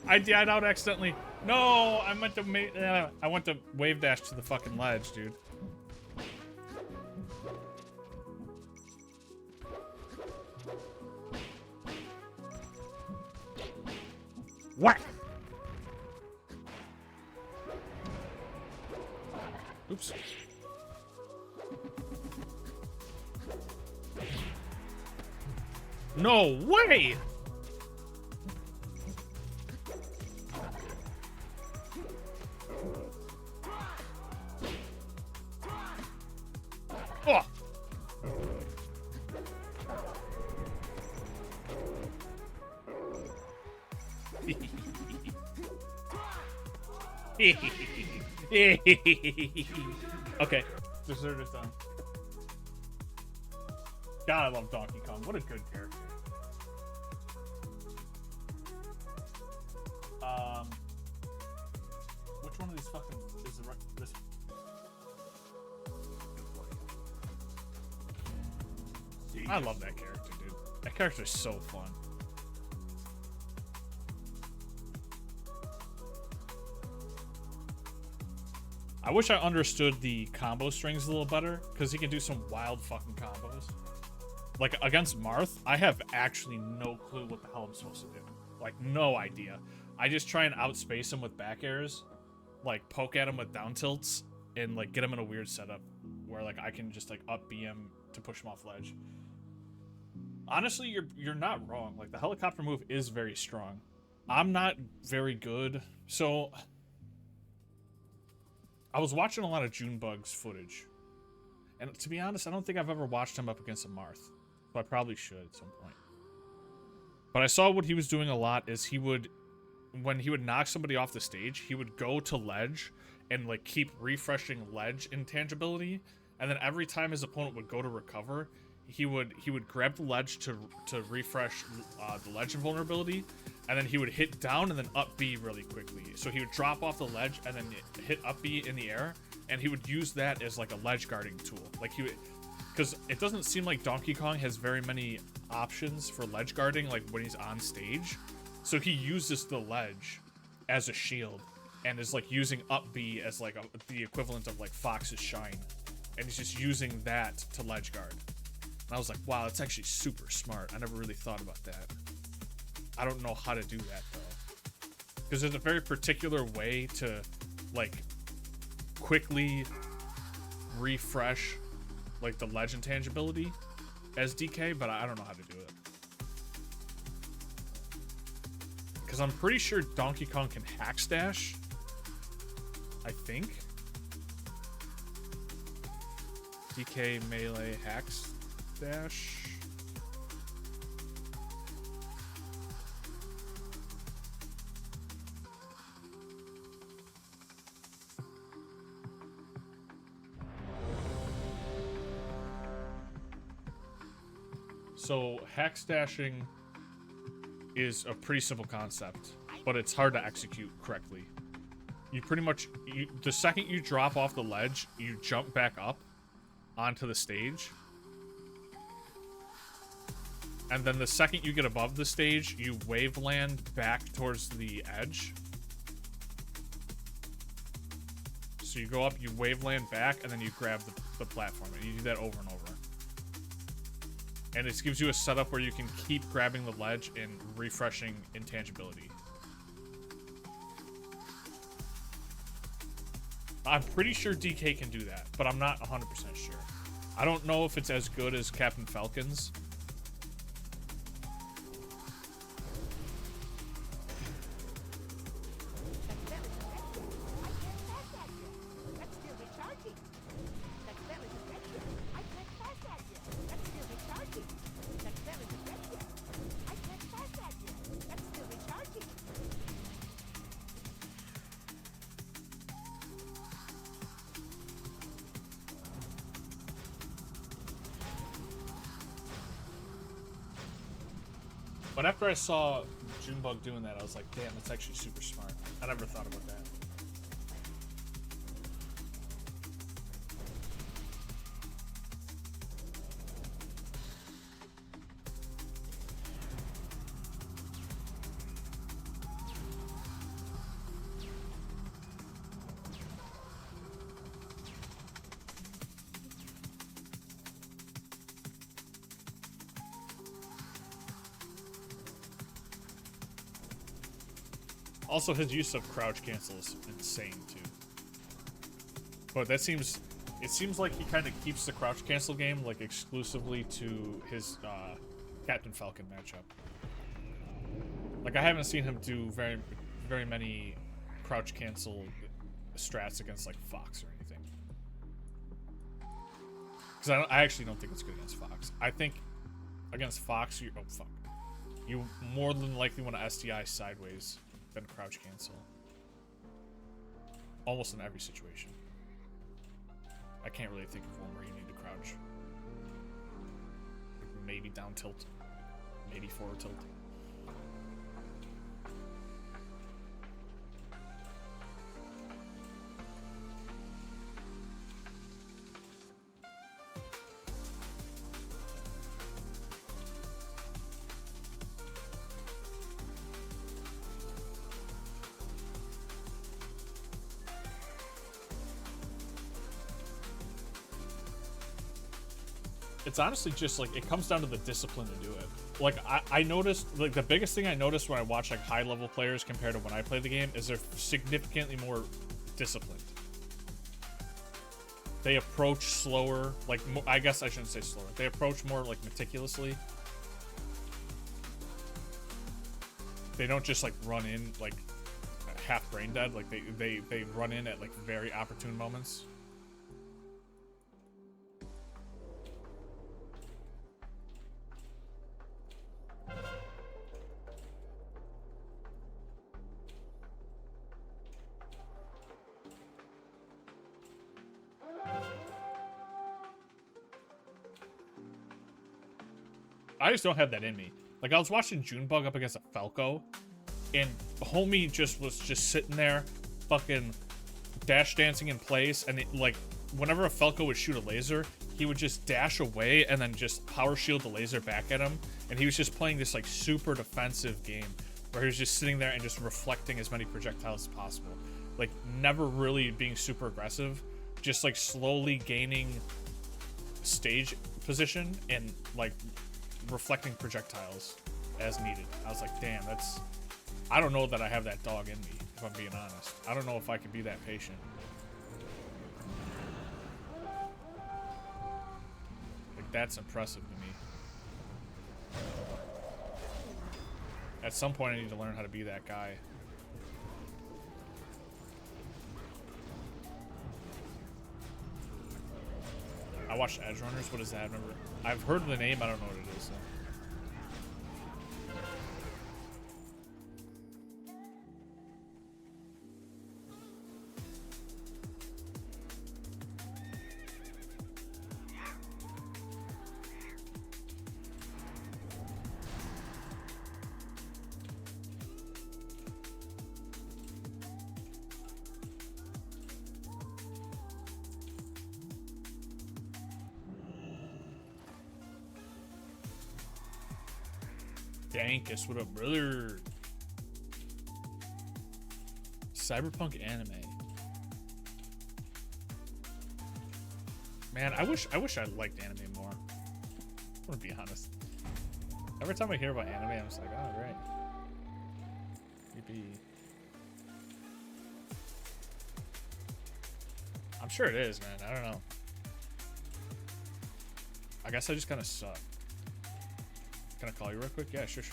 I died out accidentally. No, I meant to I went to wave dash to the fucking ledge, dude. Whack! Oops. No way! Oh! Okay, dessert is done. God, I love Donkey Kong. What a good character. Which one of these fucking is the right? This. I love that character, dude. That character is so fun. I wish I understood the combo strings a little better, because he can do some wild fucking combos. Like, against Marth, I have actually no clue what the hell I'm supposed to do. Like, no idea. I just try and outspace him with back airs, like, poke at him with down tilts, and, like, get him in a weird setup where, like, I can just, like, up B him to push him off ledge. Honestly, you're not wrong. Like, the helicopter move is very strong. I'm not very good, so... I was watching a lot of Junebug's footage. And to be honest, I don't think I've ever watched him up against a Marth. So I probably should at some point. But I saw what he was doing a lot is he would... When he would knock somebody off the stage, he would go to ledge and, like, keep refreshing ledge intangibility. And then every time his opponent would go to recover, he would grab the ledge to refresh the ledge invulnerability. And then he would hit down and then up B really quickly. So he would drop off the ledge and then hit up B in the air. And he would use that as like a ledge guarding tool. Like he would, because it doesn't seem like Donkey Kong has very many options for ledge guarding, like when he's on stage. So he uses the ledge as a shield and is like using up B as like the equivalent of like Fox's Shine. And he's just using that to ledge guard. And I was like, wow, that's actually super smart. I never really thought about that. I don't know how to do that though, because there's a very particular way to like quickly refresh like the ledge intangibility as DK, but I don't know how to do it, because I'm pretty sure Donkey Kong can hack stash, I think. DK melee hacks dash. So hack stashing is a pretty simple concept, but it's hard to execute correctly. You pretty much, the second you drop off the ledge, you jump back up onto the stage. And then the second you get above the stage, you wave land back towards the edge. So you go up, you wave land back, and then you grab the platform, and you do that over and over. And it gives you a setup where you can keep grabbing the ledge and refreshing intangibility. I'm pretty sure DK can do that, but I'm not 100% sure. I don't know if it's as good as Captain Falcon's. But after I saw Junebug doing that, I was like, damn, that's actually super smart. I never thought about that. Also, his use of crouch cancel is insane too. But that seems, it seems like he kind of keeps the crouch cancel game like exclusively to his Captain Falcon matchup. Like I haven't seen him do very many crouch cancel strats against like Fox or anything. Because I actually don't think it's good against Fox. I think against Fox, you more than likely want to SDI sideways than crouch cancel. Almost in every situation. I can't really think of one where you need to crouch. Maybe down tilt. Maybe forward tilt. It's honestly just like, it comes down to the discipline to do it. Like I noticed, like the biggest thing I noticed when I watch like high level players compared to when I play the game is they're significantly more disciplined. They approach slower, like I guess I shouldn't say slower. They approach more like meticulously. They don't just like run in like half brain dead. Like they run in at like very opportune moments. I just don't have that in me. Like I was watching Junebug up against a Falco, and homie was just sitting there, fucking dash dancing in place, and like whenever a Falco would shoot a laser, he would just dash away and then just power shield the laser back at him, and he was just playing this like super defensive game where he was just sitting there and just reflecting as many projectiles as possible, like never really being super aggressive, just like slowly gaining stage position and like reflecting projectiles as needed. I was like, damn, that's, I don't know that I have that dog in me, if I'm being honest. I don't know if I can be that patient. Like that's impressive to me. At some point I need to learn how to be that guy. I watched Edge Runners. What is that? I've heard of the name. I don't know what it is. So. Dankus, what up, brother? Cyberpunk anime. Man, I wish I liked anime more. I'm gonna be honest. Every time I hear about anime, I'm just like, oh great. Maybe. I'm sure it is, man. I don't know. I guess I just kind of suck. Can I call you real quick? Yeah, sure.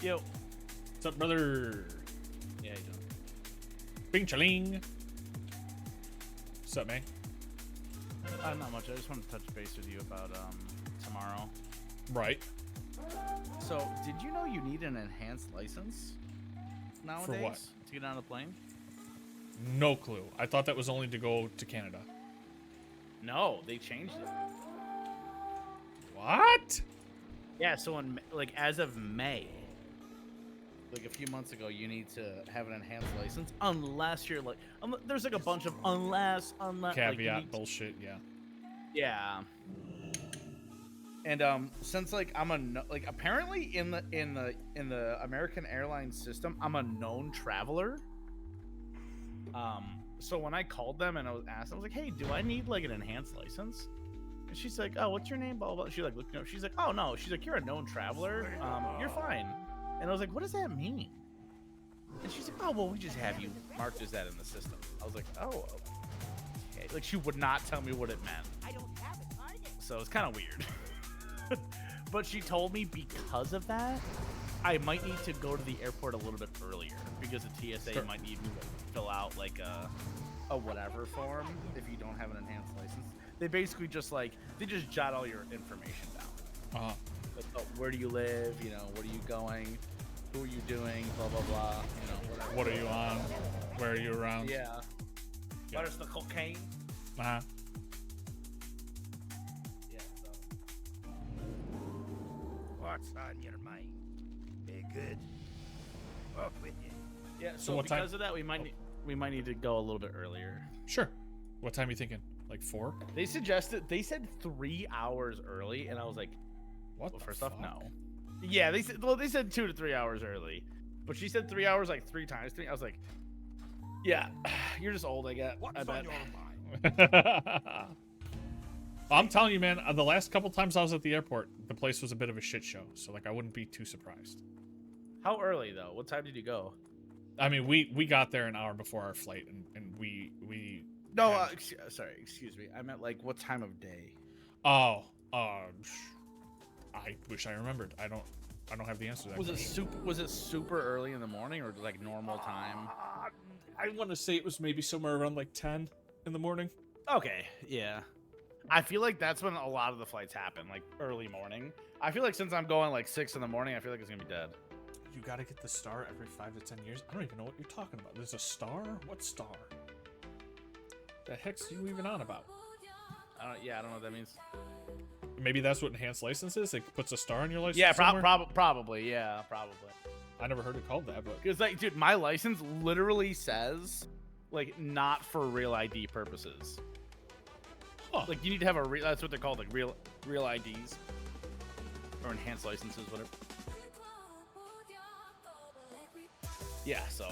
Yo. What's up, brother? Yeah, you know. Bing chaling. What's up, man? Not much. I just want to touch base with you about tomorrow. Right. So, did you know you need an enhanced license nowadays For what? to get on the plane? No clue. I thought that was only to go to Canada. No, they changed it. What? Yeah, so as of May, like a few months ago, you need to have an enhanced license unless you're like, there's like a bunch of unless Caveat like bullshit. Yeah. Yeah. And since like apparently in the American Airlines system, I'm a known traveler. So when I called them and I was asked, I was like, hey, do I need like an enhanced license? And she's like, oh, what's your name? Blah, blah, blah. She like looked me up. She's like, oh no. She's like, you're a known traveler. You're fine. And I was like, what does that mean? And she's like, oh, well, we just have you marked as that in the system. I was like, oh, okay. Like she would not tell me what it meant. I don't have a target. So it's kind of weird. But she told me because of that, I might need to go to the airport a little bit earlier because the TSA might need me to fill out like a whatever form if you don't have an enhanced license. They basically just they just jot all your information down. Uh-huh. Like, oh, where do you live? You know, where are you going? Who are you doing? Blah blah blah. You know, whatever. What are you on? Where are you around? Yeah. Where's the cocaine? Uh-huh. Yeah. So. What's on your mind? Be good. Off with you. Yeah. So So what time- because of that, we might need to go a little bit earlier. Sure. What time are you thinking? Like 4? They said 3 hours early, and I was like, What well, the first fuck? off, no. Yeah, they said 2 to 3 hours early, but she said 3 hours like 3 times. I was like, yeah, you're just old, I bet. I'm telling you, man, the last couple times I was at the airport, the place was a bit of a shit show. So like I wouldn't be too surprised. How early though? What time did you go? I mean, we got there an hour before our flight, and we No, had- sorry, excuse me. I meant like what time of day? Oh, I wish I remembered. I don't have the answer to that. Was it super early in the morning or like normal time? I want to say it was maybe somewhere around like 10 in the morning. Okay, yeah. I feel like that's when a lot of the flights happen, like early morning. I feel like since I'm going like 6 in the morning, I feel like it's gonna be dead. You got to get the star every 5 to 10 years. I don't even know what you're talking about. There's a star? What star? The heck's you even on about? I don't know what that means. Maybe that's what enhanced license is. It puts a star on your license. Yeah, somewhere? probably. Yeah, probably. I never heard it called that, but Because like, dude, my license literally says like not for real ID purposes. huh. Like you need to have a that's what they're called, like real IDs or enhanced licenses, whatever. Yeah, so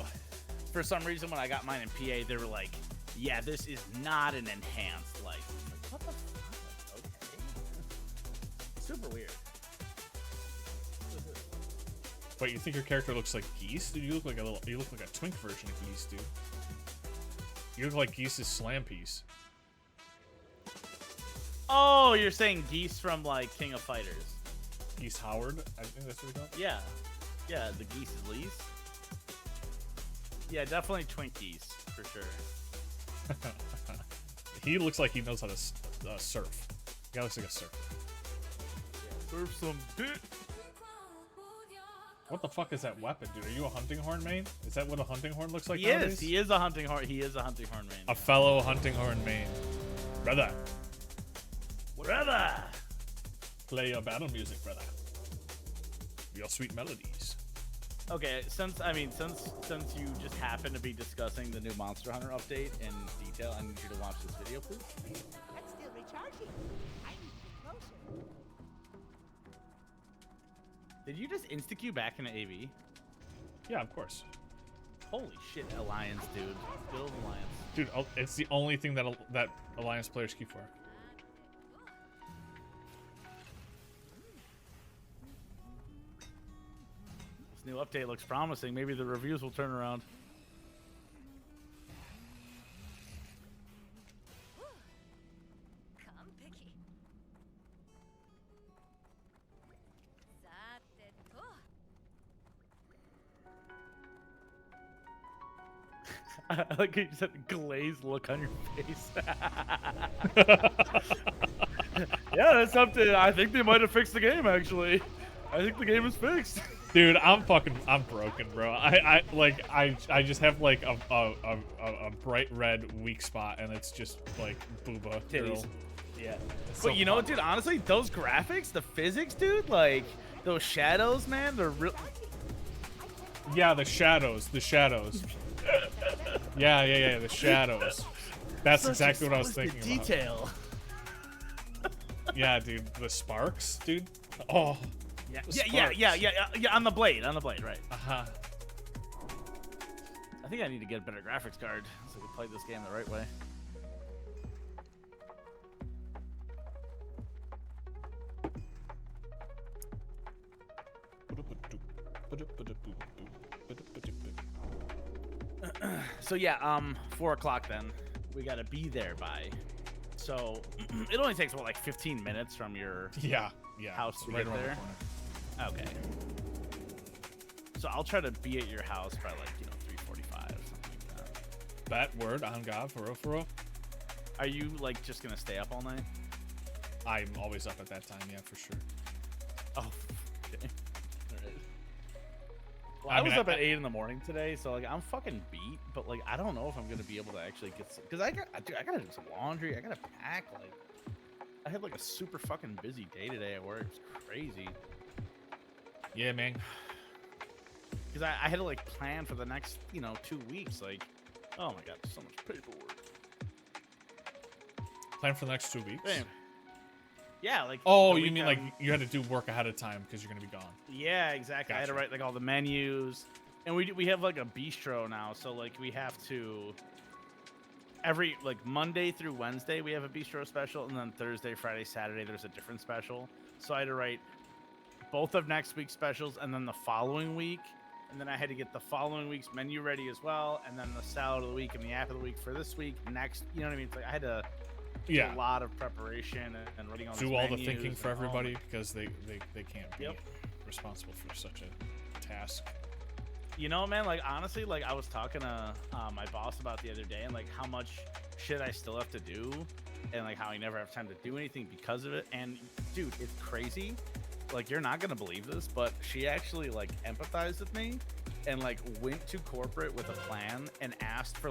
for some reason when I got mine in PA, they were like, "Yeah, this is not an enhanced license." Like, what the fuck? Okay. Super weird. Wait, you think your character looks like Geese? Dude, you look like a twink version of Geese, dude. You look like Geese's slam piece. Oh, you're saying Geese from like King of Fighters? Geese Howard? I think that's what we call it. Yeah, the Geese is Lease. Yeah, definitely Twinkies for sure. He looks like he knows how to surf. The guy looks like a surfer. Surf some dick. What the fuck is that weapon, dude? Are you a hunting horn main? Is that what a hunting horn looks like He nowadays? is. He is a hunting horn. He is a hunting horn man. A fellow hunting horn main. Brother, Brother. play your battle music, brother. Your sweet melodies. Okay, since you just happen to be discussing the new Monster Hunter update in detail, I need you to watch this video, please. That's still recharging. I need to Did you just insta-queue back into AV? Yeah, of course. Holy shit, Alliance, dude. Build Alliance. Dude, it's the only thing that Alliance players queue for. This new update looks promising. Maybe the reviews will turn around. I like you just had a glazed look on your face. Yeah, that's something. I think they might have fixed the game, actually. I think the game is fixed. Dude, I'm broken, bro. I just have like a bright red weak spot, and it's just like booba girl. Yeah. So But you know what, dude? Honestly, those graphics, the physics, dude, like those shadows, man, they're real. Yeah, the shadows. Yeah, the shadows. That's exactly what I was thinking about. Detail. Yeah, dude, the sparks, dude. Oh. Yeah, on the blade, right. Uh-huh. I think I need to get a better graphics card so I can play this game the right way. So yeah, 4 o'clock then. We gotta be there by. So it only takes what, like 15 minutes from your house to right get around the there. corner. Okay. So I'll try to be at your house by like 3:45 something like that. That word on God, for real. Are you like just gonna stay up all night? I'm always up at that time, yeah, for sure. Oh, okay. All right. Well, I was up at 8 in the morning today, so like I'm fucking beat. But like I don't know if I'm gonna be able to actually get some, because I gotta do some laundry. I gotta pack. Like I had like a super fucking busy day today at work. It's crazy. Yeah, man. Because I had to like plan for the next 2 weeks. Like, oh my god, so much paperwork. Plan for the next 2 weeks? Damn. Yeah, like. Oh, you mean like you had to do work ahead of time because you're gonna be gone? Yeah, exactly. Gotcha. I had to write like all the menus, and we have like a bistro now, so like we have to. Every like Monday through Wednesday we have a bistro special, and then Thursday, Friday, Saturday there's a different special. So I had to write both of next week's specials, and then the following week, and then I had to get the following week's menu ready as well, and then the salad of the week and the app of the week for this week. Next, you know what I mean? It's like I had to do a lot of preparation and writing all. Do all the thinking for everybody because they can't be responsible for such a task. You know, man, like honestly, like I was talking to my boss about the other day, and like how much shit I still have to do, and like how I never have time to do anything because of it. And dude, it's crazy. Like you're not gonna believe this, but she actually like empathized with me, and like went to corporate with a plan and asked for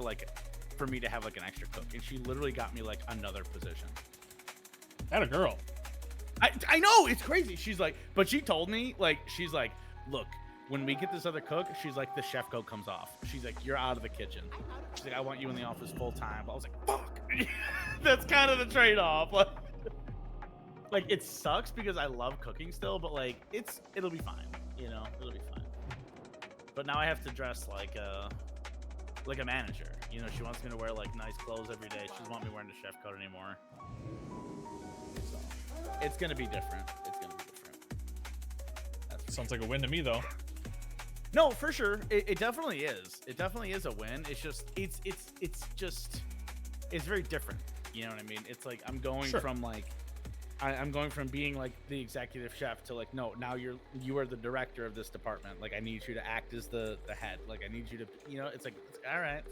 me to have like an extra cook, and she literally got me like another position. That a girl. I know, it's crazy. She's like, but she told me like she's like, look. When we get this other cook, she's like, the chef coat comes off. She's like, you're out of the kitchen. She's like, I want you in the office full time. I was like, fuck. That's kind of the trade-off. Like, it sucks because I love cooking still, but like, it'll be fine. It'll be fine. But now I have to dress like a manager. She wants me to wear like nice clothes every day. She doesn't want me wearing the chef coat anymore. So it's gonna be different. Sounds like a win to me, though. No, for sure. It definitely is. It definitely is a win. It's just it's very different. You know what I mean? It's like I'm going from like I'm going from being like the executive chef to like, no, now you are the director of this department. Like I need you to act as the head. Like I need you to, it's like, all right.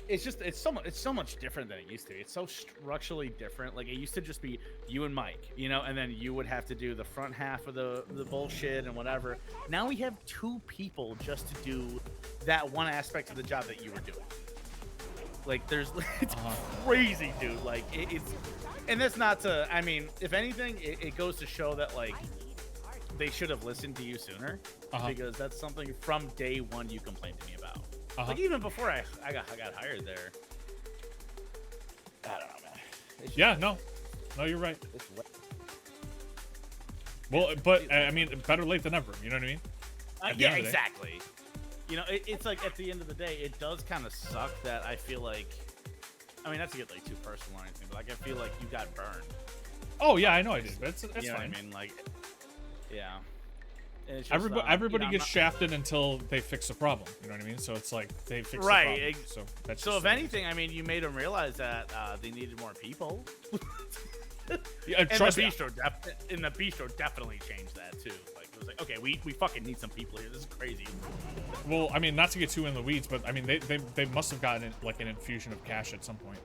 It's so much different than it used to be. It's so structurally different. Like it used to just be you and Mike, and then you would have to do the front half of the bullshit and whatever. Now we have 2 people just to do that one aspect of the job that you were doing. Like it's crazy, dude. Like it's, and that's not to. I mean, if anything, it goes to show that like they should have listened to you sooner, because that's something from day one you complained to me about. Like even before I got hired there. I don't know, man. Yeah, no, you're right. Well, but I mean, better late than never. You know what I mean? At the Yeah, end of the day. exactly. You know, it's like at the end of the day, it does kind of suck that I feel like. I mean, not to get like too personal or anything, but like I feel like you got burned. Oh yeah, I know I did, but it's You know fine. what I mean? Like, yeah. And it's just, Everybody you know, gets shafted until they fix the problem. You know what I mean? So it's like they fix the Right, problem. So that's So just if the way it anything, I mean, you made them realize that they needed more people. is. Yeah, And trust the me. bistro definitely changed that too. Like it was like, okay, we fucking need some people here. This is crazy. Well, I mean, not to get too in the weeds, but I mean, they must have gotten like an infusion of cash at some point,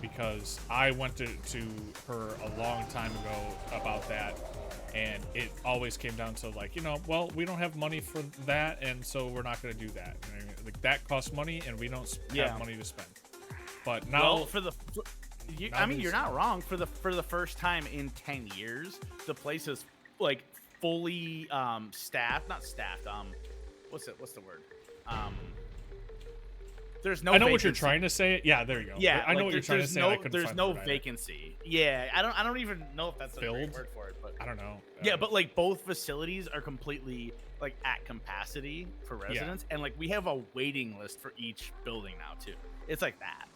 because I went to her a long time ago about that, and it always came down to like, you know, well, we don't have money for that, and so we're not going to do that. You know what I mean? Like that costs money, and we don't have money to spend. But now, Well, I mean, you're not wrong. For the first time in 10 years, the place is like fully staffed. Not staffed. What's the word? There's no. I know what you're vacancy. trying to say. Yeah, there you go. Yeah, I know like, what you're trying to say. I couldn't there's find no the word either. vacancy. Yeah, I don't even know if that's the right Filled? word for it, but I don't know. yeah, but like both facilities are completely like at capacity for residents, and like we have a waiting list for each building now too. It's like that.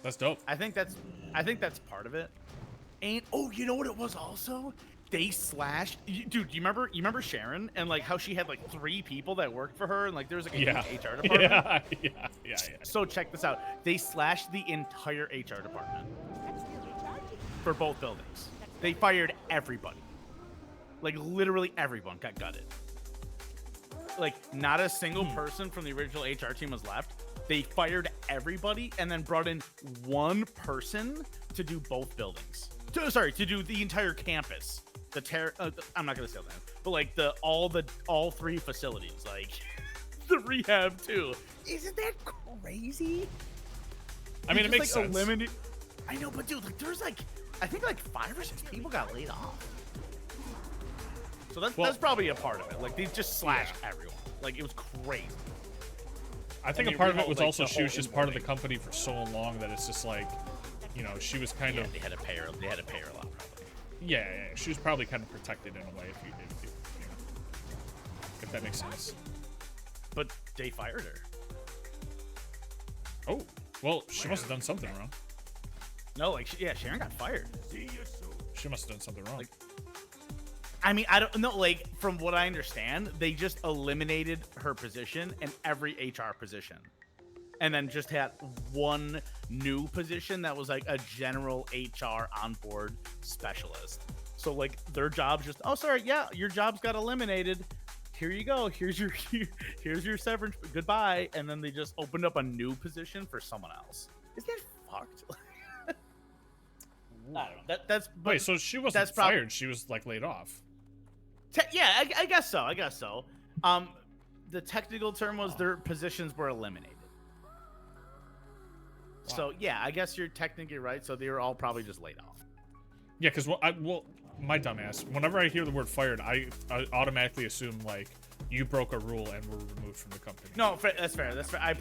That's dope. I think that's part of it. And oh, you know what it was also? They slashed, dude. You remember Sharon and like how she had like 3 people that worked for her, and like there was like a huge HR department. Yeah. So check this out. They slashed the entire HR department for both buildings. They fired everybody. Like literally everyone got gutted. Like not a single person from the original HR team was left. They fired everybody and then brought in one person to do both buildings. To do the entire campus. I'm not gonna say that, but like all 3 facilities, like the rehab too. Isn't that crazy? I mean, it makes like, sense. I know, but dude, like there's like I think like 5 or 6 people got laid off. So that's probably a part of it. Like they just slashed everyone. Like it was crazy. I think a part of it was also she was just part of the company for so long that it's just like, you know, she was kind of. They had to pay her a lot, probably. Yeah, she was probably kind of protected in a way, if that makes sense. But they fired her. Oh, well, she must have done something wrong. No, like Sharon got fired. She must have done something wrong. Like, I mean, I don't know. Like from what I understand, they just eliminated her position and every HR position, and then just had one new position that was like a general HR onboard specialist. So like their job's just, oh sorry, yeah, your job's got eliminated. Here you go. Here's your severance. Goodbye. And then they just opened up a new position for someone else. Isn't that fucked? I don't know. That's Wait, so she wasn't fired? She was like laid off. Yeah, I guess so. The technical term was their positions were eliminated. Wow. So yeah, I guess you're technically right. So they were all probably just laid off. Yeah, because my dumbass. Whenever I hear the word fired, I automatically assume like you broke a rule and were removed from the company. No, that's fair. That's fair. I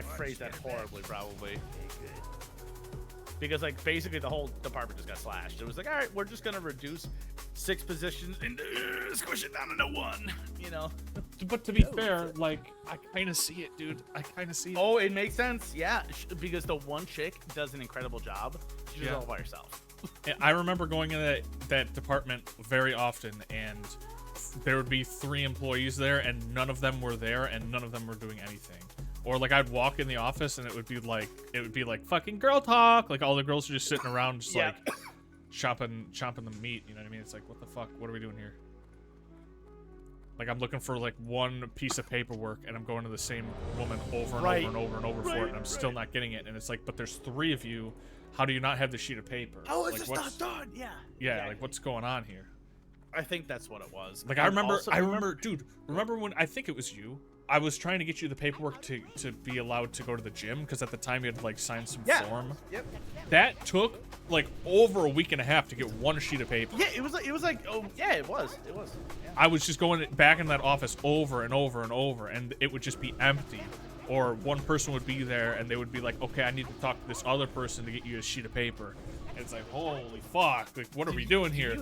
phrased that horribly, probably. Because like basically the whole department just got slashed. It was like, all right, we're just gonna reduce 6 positions and squish it down into 1. You know. But to be fair, like I kind of see it, dude. I kind of see it. Oh, it makes sense. Yeah, because the one chick does an incredible job. She's all by herself. I remember going in that department very often, and there would be 3 employees there, and none of them were there, and none of them were doing anything. Or like I'd walk in the office, and it would be like fucking girl talk. Like all the girls are just sitting around, just like chomping the meat. You know what I mean? It's like, what the fuck? What are we doing here? Like I'm looking for like one piece of paperwork, and I'm going to the same woman over and over and over and over for it, and I'm still not getting it. And it's like, but there's 3 of you. How do you not have the sheet of paper? Oh, it's like, just not done. Yeah. Yeah, like what's going on here? I think that's what it was. Like I remember, dude. Remember when I think it was you? I was trying to get you the paperwork to be allowed to go to the gym because at the time you had to like sign some form. Yep. That took like over a week and a half to get one sheet of paper. Yeah, it was like oh yeah, it was. Yeah. I was just going back in that office over and over and over, and it would just be empty. Or one person would be there and they would be like, okay, I need to talk to this other person to get you a sheet of paper. And it's like, holy fuck, like what are we doing here?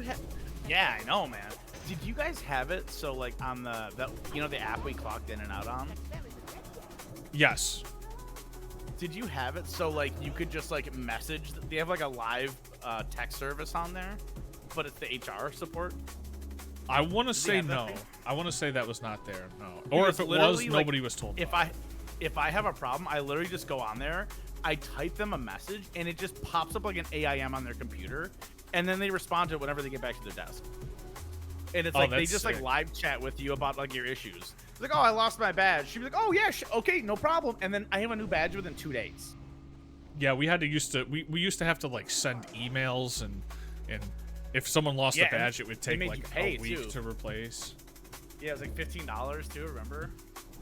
Yeah, I know, man. Did you guys have it so like on the you know the app we clocked in and out on? Yes. Did you have it so like you could just like message? They have like a live text service on there, but it's the HR support. I want to say have that no. thing? I want to say that was not there. No. Or Because if it was, literally, like, nobody was told. If I have a problem, I literally just go on there, I type them a message, and it just pops up like an AIM on their computer, and then they respond to it whenever they get back to their desk. And it's like they that's just sick. like live chat with you about like your issues. It's like, oh, I lost my badge. She'd be like, oh yeah, okay, no problem. And then I have a new badge within 2 days. Yeah, we used to have to like send emails and if someone lost a badge, it would take made like you pay a week too. to replace. Yeah, it was like $15 too. Remember?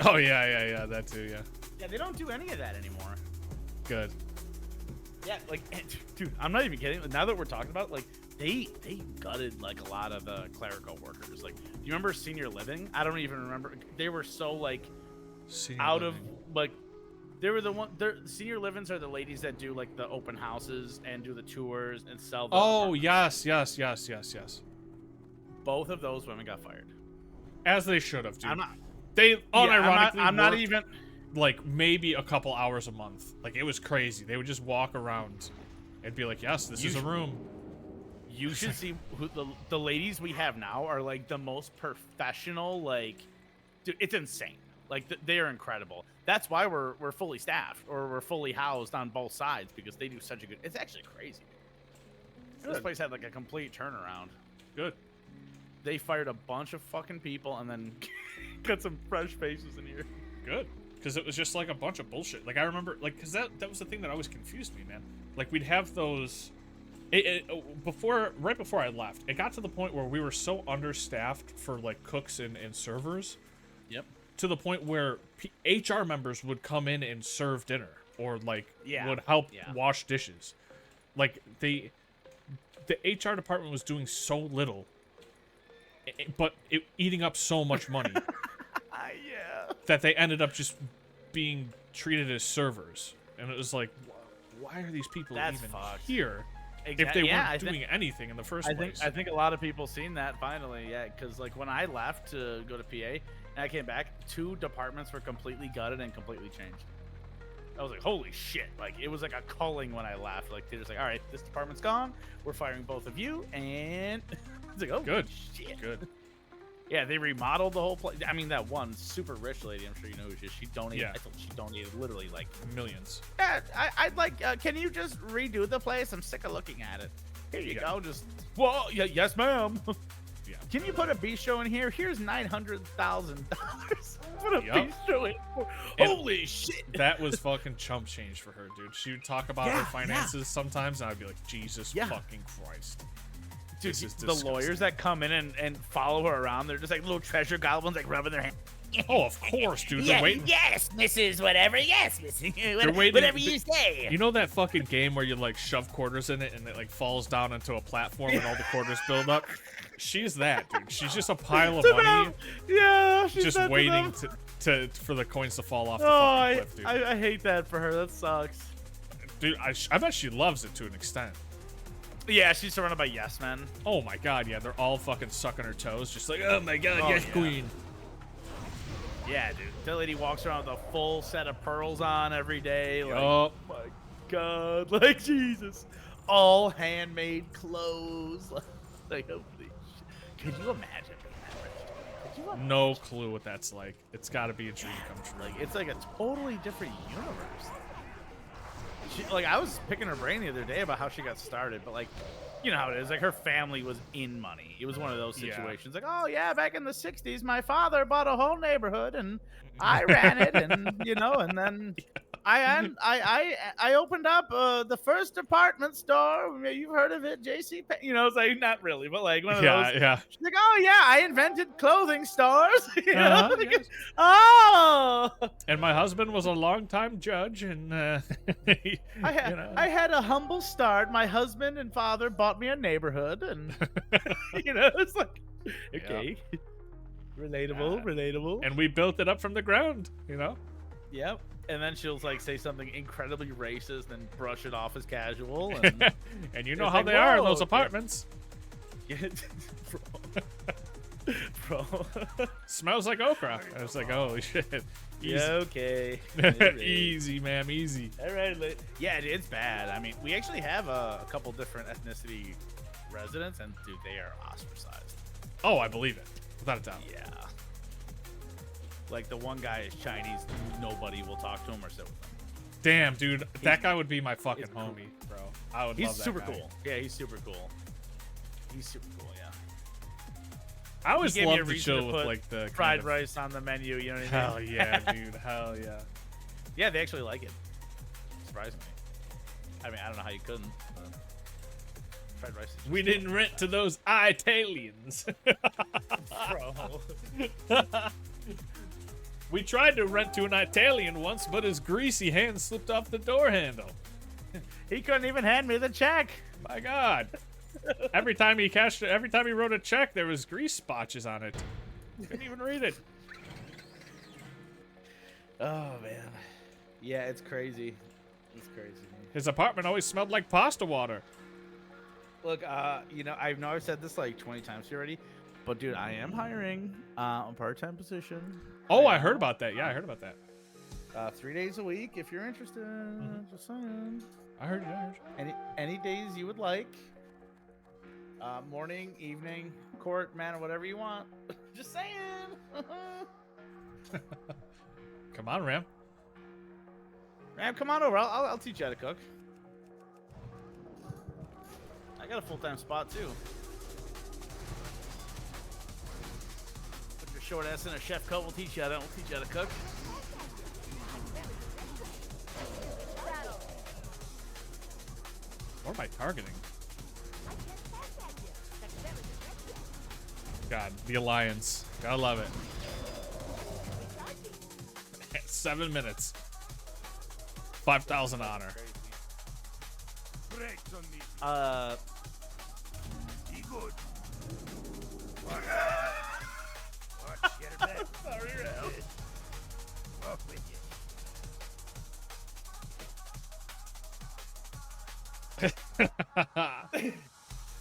Oh yeah, that too. Yeah. Yeah, they don't do any of that anymore. Good. Yeah, like, dude, I'm not even kidding. Now that we're talking about it, like, they gutted like a lot of the clerical workers. Like, do you remember senior living? I don't even remember. They were so like out of like. They were the one. Senior livings are the ladies that do like the open houses and do the tours and sell. The Oh apartments. yes. Both of those women got fired. As they should have, dude. I'm not. They unironically I'm not worked, even. like maybe a couple hours a month. Like it was crazy. They would just walk around and be like, "Yes, this is a room." You should see who the ladies we have now are like the most professional. Like, dude, it's insane. Like they are incredible. That's why we're fully staffed or we're fully housed on both sides because they do such a good. It's actually crazy. This place had like a complete turnaround. Good. They fired a bunch of fucking people and then got some fresh faces in here. Good. Because it was just like a bunch of bullshit. Like I remember, like, because that was the thing that always confused me, man. Like we'd have those. Right before I left, it got to the point where we were so understaffed for like cooks and servers. Yep. To the point where HR members would come in and serve dinner or like would help wash dishes. Like the HR department was doing so little, but eating up so much money that they ended up just being treated as servers. And it was like, why are these people even here if they weren't doing anything in the first place? I think a lot of people seen that finally, yeah. Because like when I left to go to PA and I came back, 2 departments were completely gutted and completely changed. I was like, holy shit. Like, it was like a culling when I left. Like, they're just like, all right, this department's gone. We're firing both of you. And it's like, oh, good. Shit. Good. Yeah, they remodeled the whole place. I mean, that one super rich lady, I'm sure you know who she is. She donated, I thought she donated literally like millions. Yeah, I'd like, can you just redo the place? I'm sick of looking at it. Here you go. Just, well, yeah, yes, ma'am. Yeah. Can you put a bistro in here? Here's $900,000. Put a bistro in. Holy shit! That was fucking chump change for her, dude. She would talk about her finances sometimes, and I'd be like, Jesus fucking Christ. Dude, the lawyers that come in and follow her around, they're just like little treasure goblins, like rubbing their hands. Oh, of course, dude. They're waiting. Yes, Mrs. Whatever. Yes, Mrs. They're waiting. Whatever you say. You know that fucking game where you like shove quarters in it and it like falls down into a platform and all the quarters build up? She's that, dude. She's just a pile of money. Yeah, she's just waiting for the coins to fall off the fucking cliff, dude. I hate that for her. That sucks. Dude, I bet she loves it to an extent. Yeah, she's surrounded by yes men. Oh my god, yeah, they're all fucking sucking her toes, just like, oh my god, yes, queen. Yeah, dude. That lady walks around with a full set of pearls on every day. Like, oh my god, like Jesus. All handmade clothes. Like, holy shit. Could you imagine being that rich? Could you imagine? No clue what that's like. It's got to be a dream come true. Like, it's like a totally different universe. Like, I was picking her brain the other day about how she got started, but like, you know how it is. Like, her family was in money. It was one of those situations. Like, oh yeah, back in the '60s, my father bought a whole neighborhood, and I ran it, and you know, and then I opened up the first department store. You've heard of it, JC? You know, it's like not really, but like one of those. Yeah. She's like, oh yeah, I invented clothing stores. You know? Yes. Oh. And my husband was a longtime judge, and I had a humble start. My husband and father bought me a neighborhood, and you know, it's like, okay, relatable. And we built it up from the ground, you know. Yep. And then she'll like say something incredibly racist and brush it off as casual. And, and you know how they are in those apartments. Yeah. Bro. Smells like okra. I was like, holy shit. Easy. Yeah, okay. Easy, ma'am, easy. All right. Yeah, it's bad. I mean, we actually have a couple different ethnicity residents, and dude, they are ostracized. Oh, I believe it. Without a doubt. Yeah. Like the one guy is Chinese. Nobody will talk to him or sit with him. Damn, dude. That guy would be my fucking homie, bro. I would He's love that super guy. cool. Yeah, he's super cool. He's super cool, yeah. I always He gave me a love to reason chill with put like the fried kind of, rice on the menu, you know what I mean? Hell yeah, dude. Hell yeah. Yeah, they actually like it. Surprisingly. I mean, I don't know how you couldn't. But fried rice. Is We didn't rent to those Italians. Bro. We tried to rent to an Italian once, but his greasy hand slipped off the door handle. He couldn't even hand me the check. My God. Every time he wrote a check, there was grease spotches on it. Couldn't even read it. Oh man. Yeah, it's crazy. It's crazy. His apartment always smelled like pasta water. Look, you know I've said this like 20 times already, but dude, I am hiring a part-time position. Oh, I heard about that. Yeah, I heard about that. 3 days a week if you're interested. Just saying. I heard you. Any days you would like. Morning, evening, court, man, whatever you want. Just saying. Come on, Ram. Ram, come on over. I'll teach you how to cook. I got a full-time spot too. Put your short ass in a chef coat. We'll teach you how to cook. What am I targeting? God, the Alliance. Gotta love it. 7 minutes. 5,000 honor. Be good. Sorry, Ram. Up with you.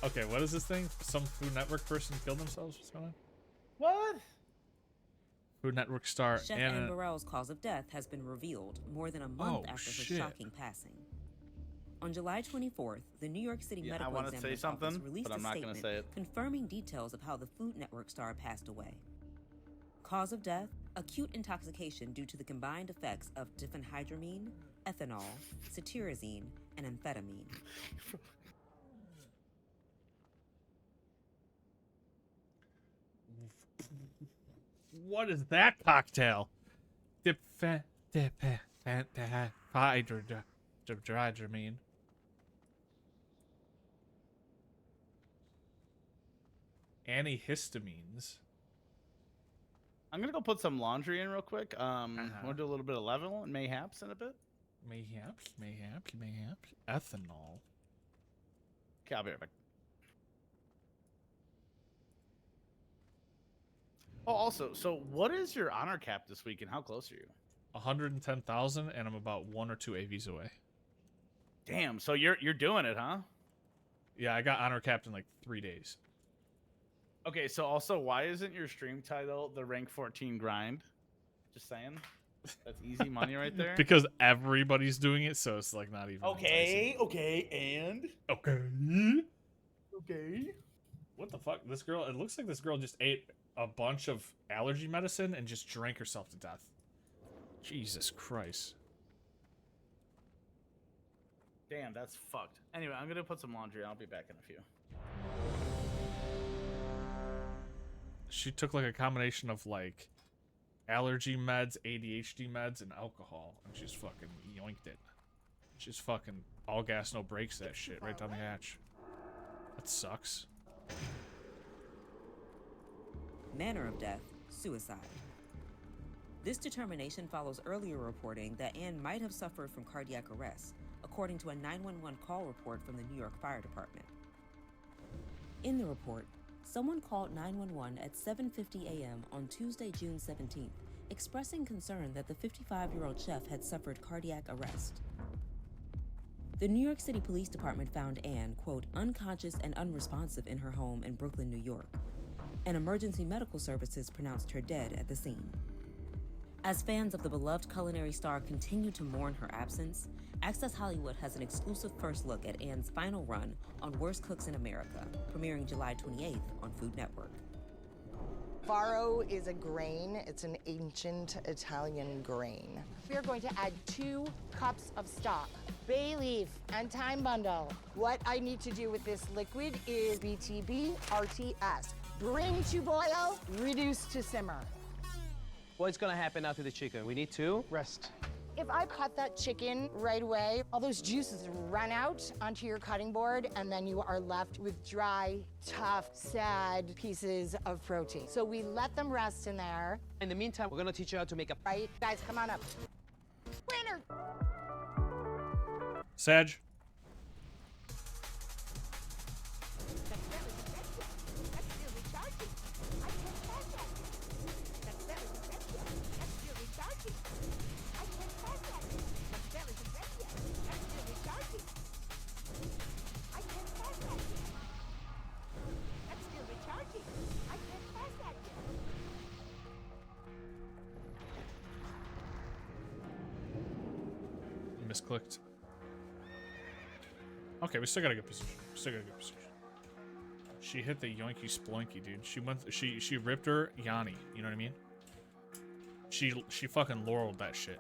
Okay, what is this thing? Some Food Network person killed themselves? What's going on? What? Food Network star Chef Anna. Anne Burrell's cause of death has been revealed more than a month Oh, after shit. her shocking passing. On July 24th, the New York City Yeah, I Medical wanna say Examiner's something, Office released but I'm a not gonna statement say it. confirming details of how the Food Network star passed away. Cause of death: acute intoxication due to the combined effects of diphenhydramine, ethanol, cetirizine, and amphetamine. What is that cocktail? Diphenhydramine. Antihistamines. I'm gonna go put some laundry in real quick. Want to do a little bit of level and mayhaps in a bit? Mayhaps. Ethanol. Okay, I'll be right back. Oh, also, so what is your honor cap this week, and how close are you? 110,000, and I'm about 1 or 2 AVs away. Damn, so you're doing it, huh? Yeah, I got honor capped in like 3 days. Okay, so also, why isn't your stream title the rank 14 grind? Just saying. That's easy money right there. Because everybody's doing it, so it's like not even. Okay, enticing. okay. What the fuck? This girl, it looks like this girl just ate a bunch of allergy medicine and just drank herself to death. Jesus Christ. Damn, that's fucked. Anyway, I'm gonna put some laundry. I'll be back in a few. She took like a combination of like allergy meds, ADHD meds, and alcohol, and she's fucking yoinked it. She's fucking all gas, no brakes that shit right down the hatch. That sucks. Manner of death: suicide. This determination follows earlier reporting that Anne might have suffered from cardiac arrest, according to a 911 call report from the New York Fire Department. In the report, someone called 911 at 7:50 a.m. on Tuesday, June 17th, expressing concern that the 55-year-old chef had suffered cardiac arrest. The New York City Police Department found Anne, quote, unconscious and unresponsive in her home in Brooklyn, New York, and emergency medical services pronounced her dead at the scene. As fans of the beloved culinary star continue to mourn her absence, Access Hollywood has an exclusive first look at Anne's final run on Worst Cooks in America, premiering July 28th on Food Network. Farro is a grain. It's an ancient Italian grain. We are going to add 2 cups of stock, bay leaf, and thyme bundle. What I need to do with this liquid is BTB RTS. Bring to boil, reduce to simmer. What's gonna happen now to the chicken? We need to rest. If I cut that chicken right away, all those juices run out onto your cutting board, and then you are left with dry, tough, sad pieces of protein. So we let them rest in there. In the meantime, we're gonna teach you how to make a... Right? Guys, come on up. Winner! Sag. Misclicked. Okay, we still got a good position. She hit the yoinky sploinky, dude. She ripped her Yanni. You know what I mean? She fucking laureled that shit.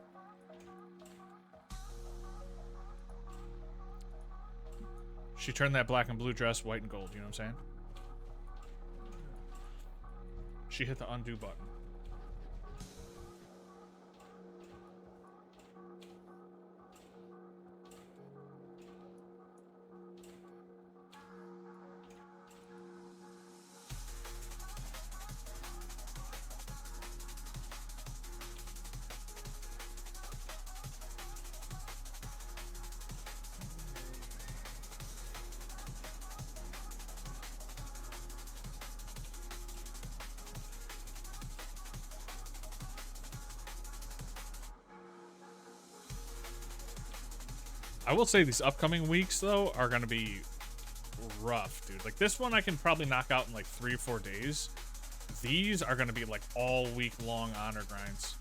She turned that black and blue dress white and gold. You know what I'm saying? She hit the undo button. I will say these upcoming weeks, though, are going to be rough, dude. Like, this one I can probably knock out in, like, 3 or 4 days. These are going to be, like, all week long honor grinds.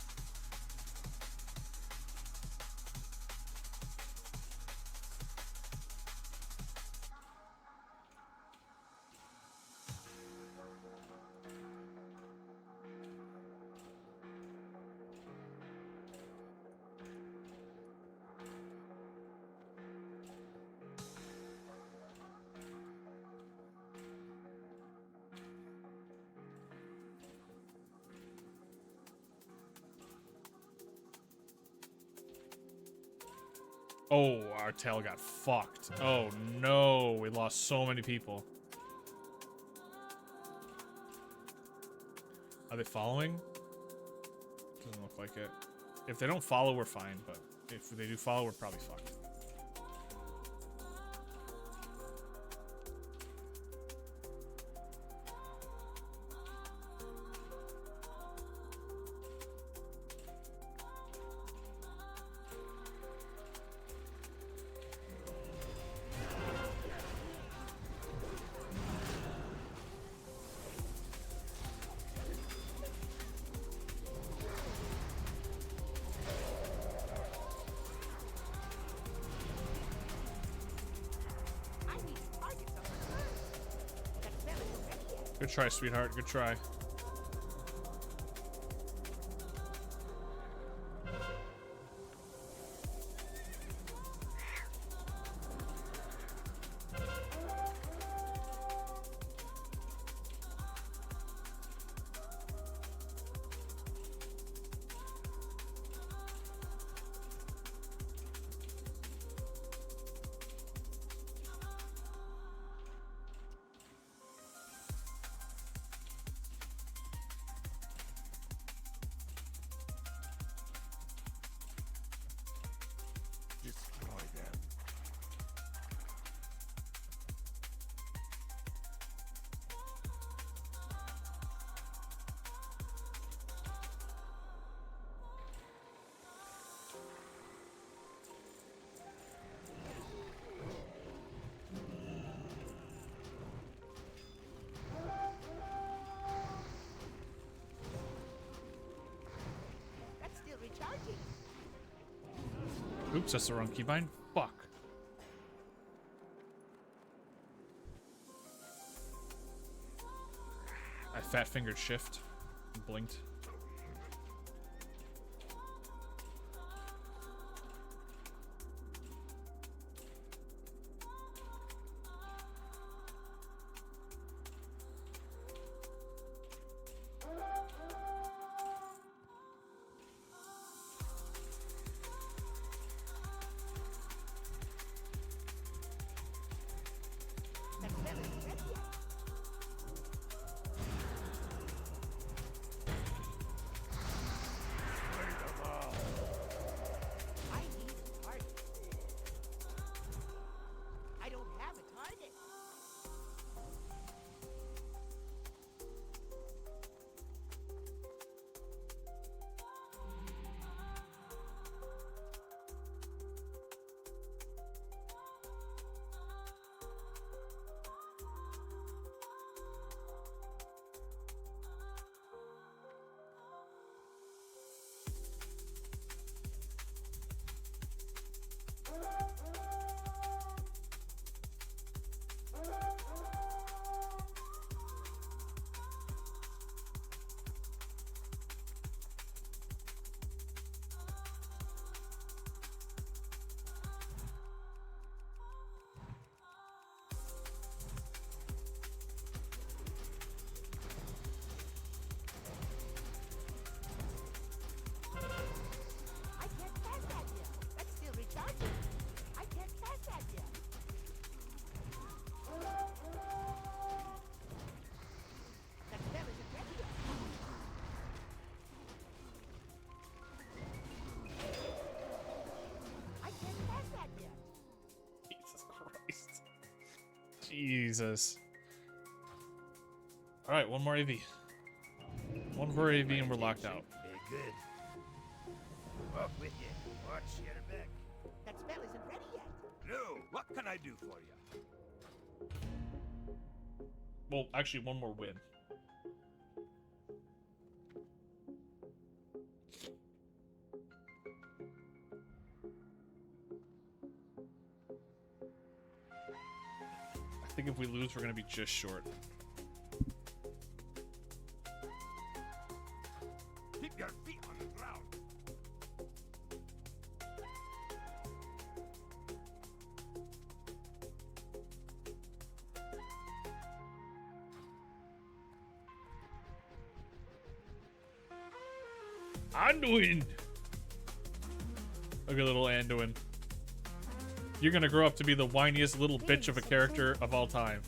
Oh, our tail got fucked. Oh no, we lost so many people. Are they following? Doesn't look like it. If they don't follow, we're fine, but if they do follow, we're probably fucked. Good try, sweetheart. Good try. Oops, that's the wrong keybind. Fuck. I fat fingered shift and blinked. That spell isn't ready yet. I need a target. I don't have a target. I can't cast that yet. That's still recharging. I can't cast that yet. That spell isn't ready yet. I can't cast that yet. Jesus Christ. Jesus. Alright, one more AV. One more AV and we're locked out. Very good. Up with you. Watch your back. That spell isn't ready yet. No, what can I do for you? Well, actually, one more win. I think if we lose, we're going to be just short. Keep your feet on the ground. Anduin! Look at little Anduin. You're gonna grow up to be the whiniest little bitch of a character of all time.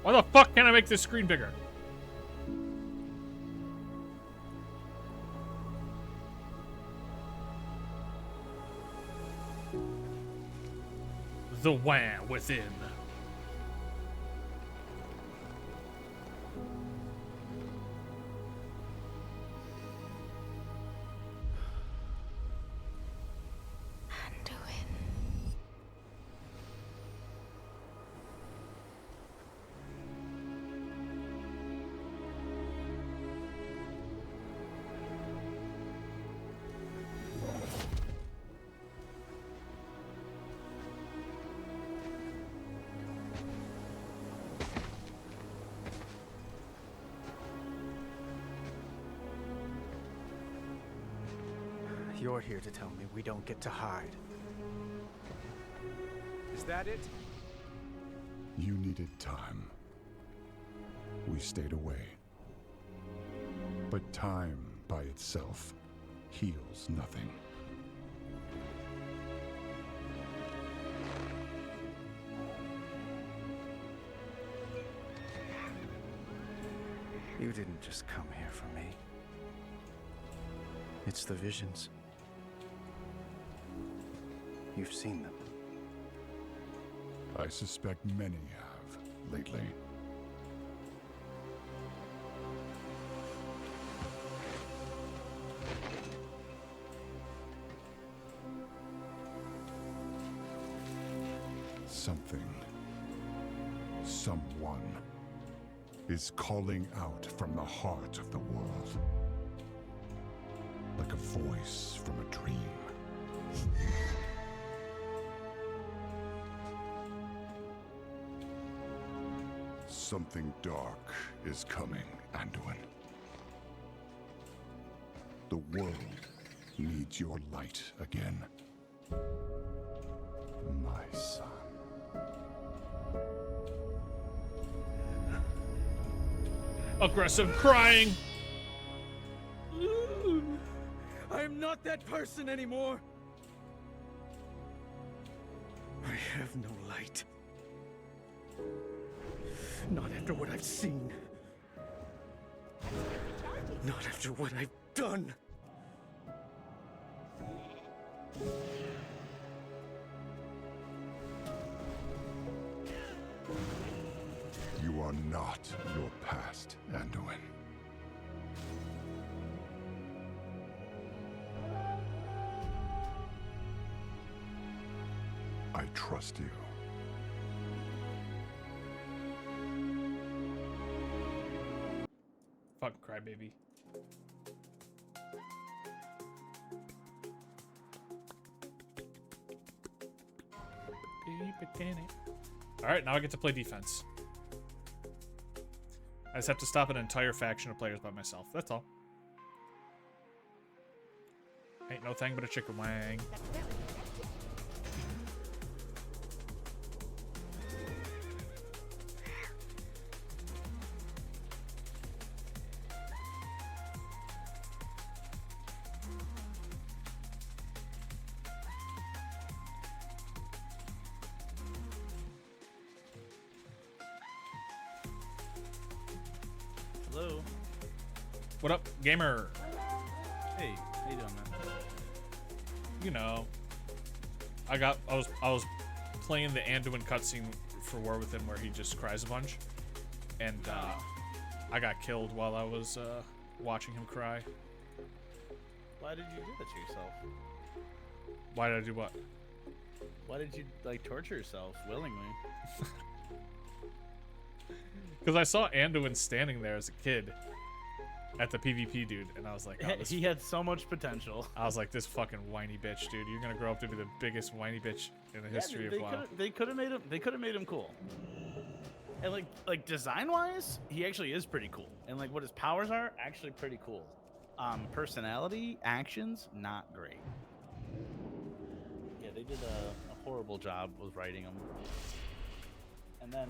Why the fuck can't I make this screen bigger? The Wham within. You're here to tell me we don't get to hide. Is that it? You needed time. We stayed away. But time by itself heals nothing. You didn't just come here for me. It's the visions. You've seen them. I suspect many have lately. Something, someone, is calling out from the heart of the world. Like a voice from a dream. Something dark is coming, Anduin. The world needs your light again. My son. Aggressive crying. I'm not that person anymore. I have no light. Not after what I've seen. Not after what I've done. You are not your past, Anduin. I trust you. Fuck crybaby. Alright, now I get to play defense. I just have to stop an entire faction of players by myself. That's all. Ain't no thing but a chicken wang. Hello. What up, gamer? Hey, how you doing, man? You know, I was playing the Anduin cutscene for War Within where he just cries a bunch, and I got killed while I was watching him cry. Why did you do that to yourself? Why did I do what? Why did you like torture yourself willingly? Because I saw Anduin standing there as a kid at the PvP dude, and I was like, oh, He had so much potential. I was like, this fucking whiny bitch, dude. You're gonna grow up to be the biggest whiny bitch in the history of WoW. They could have made him. They could have made him cool. And like design wise, he actually is pretty cool. And like what his powers are, actually pretty cool. Personality, actions, not great. Yeah, they did a horrible job with writing him. And then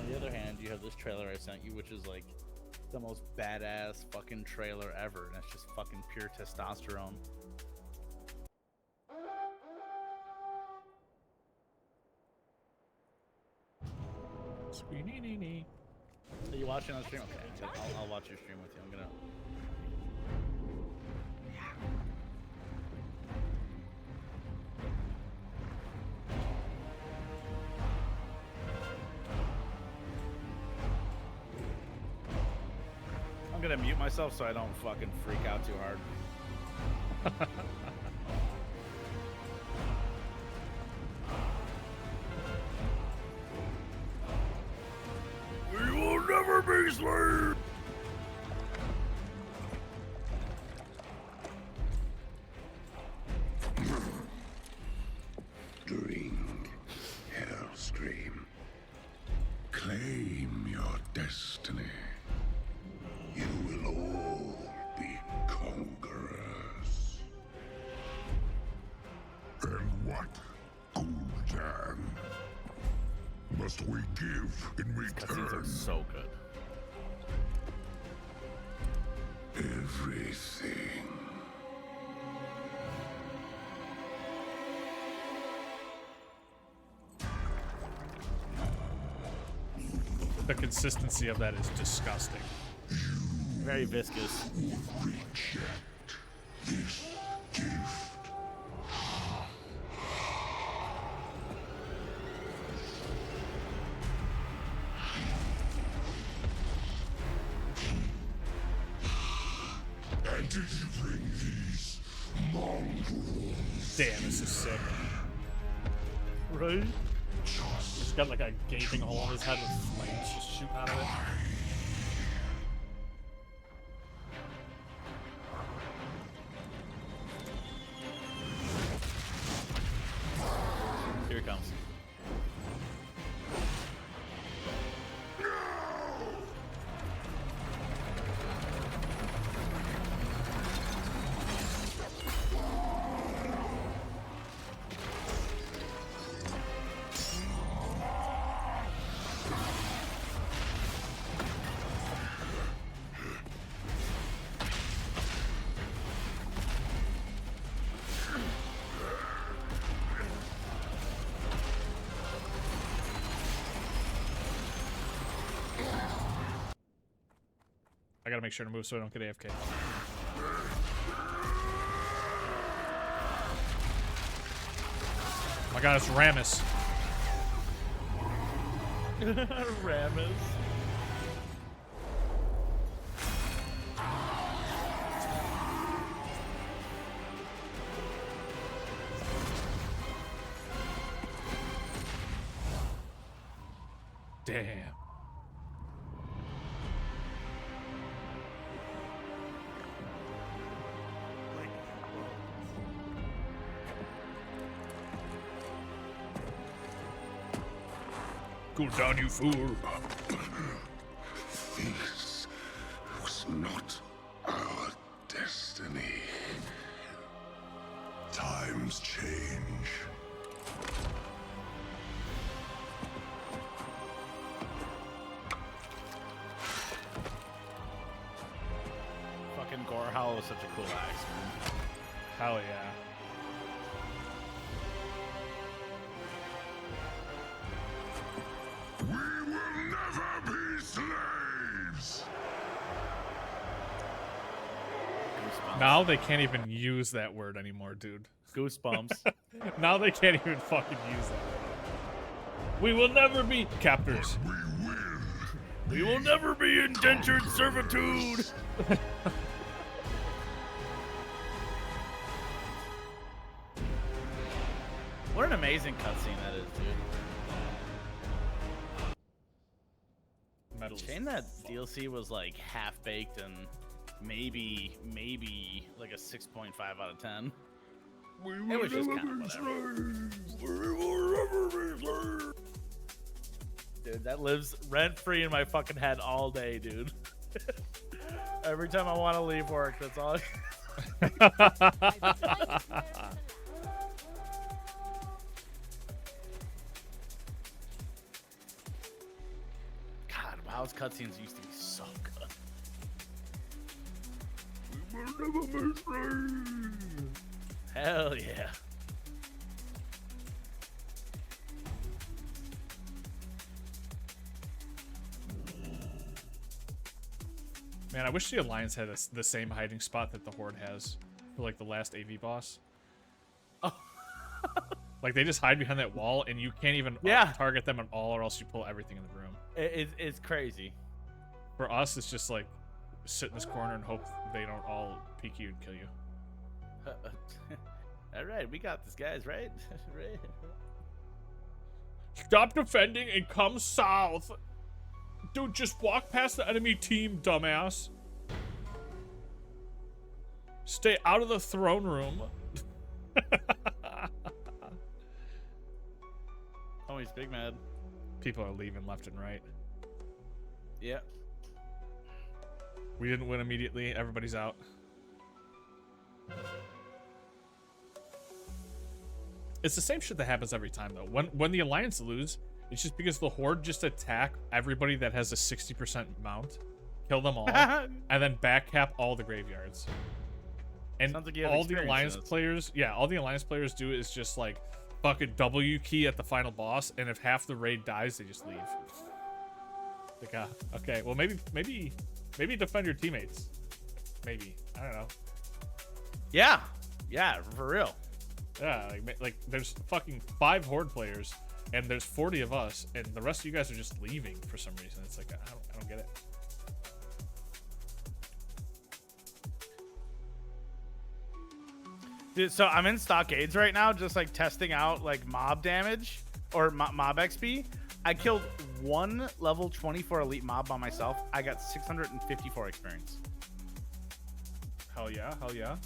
on the other hand, you have this trailer I sent you, which is like the most badass fucking trailer ever, and it's just fucking pure testosterone. Are you watching on stream? Okay, I'll watch your stream with you. I'm gonna. I'm gonna mute myself so I don't fucking freak out too hard. We will never be slaves! Drink, Hellstream. Claim your destiny. You will all be conquerors. give in These cutscenes are return? so good. Everything. The consistency of that is disgusting. Very viscous. Reject this gift. And did you bring these mongrels? Damn, this is sick. Right? He's got like a gaping hole in his head with flames just shooting out of it. Here it comes. I gotta make sure to move so I don't get AFK. Oh my god, it's Ramus. Ramus. Damn. Cool down, you fool. This was not our destiny. Times change. Fucking Gore Howl is such a cool axe, man. Hell yeah. We will never be slaves. Now they can't even use that word anymore, dude. Goosebumps. Now they can't even fucking use that. We will never be captors. We will never be indentured servitude. What an amazing cutscene that is, dude. Metal. Shame that DLC was like half baked and maybe like a 6.5 out of 10. It was just kind of whatever. Dude, that lives rent free in my fucking head all day, dude. Every time I want to leave work, that's all. God, WoW's cutscenes used to be so good. We will never be slaves. Hell yeah. Man, I wish the Alliance had the same hiding spot that the Horde has for like the last AV boss. Oh. Like they just hide behind that wall and you can't even target them at all, or else you pull everything in the room. It's crazy. For us, it's just like sit in this corner and hope they don't all peek you and kill you. All right, we got this, guys, right? Right. Stop defending and come south. Dude, just walk past the enemy team, dumbass. Stay out of the throne room. Oh, he's big mad. People are leaving left and right. Yeah. We didn't win immediately. Everybody's out. It's the same shit that happens every time, though. When the Alliance lose, It's just because the Horde just attack everybody that has a 60% mount, kill them all, and then back cap all the graveyards. And Sounds like you have all the experience Alliance in this. players, yeah, all the Alliance players do is just like fucking W key at the final boss, and if half the raid dies, they just leave. Like, okay, well maybe defend your teammates. Maybe, I don't know. Yeah, for real. Yeah, like there's fucking 5 Horde players, and there's 40 of us, and the rest of you guys are just leaving for some reason. It's like I don't get it. Dude, so I'm in Stockades right now, just like testing out like mob damage or mob XP. I killed 1 level 24 elite mob by myself. I got 654 experience. Hell yeah, hell yeah.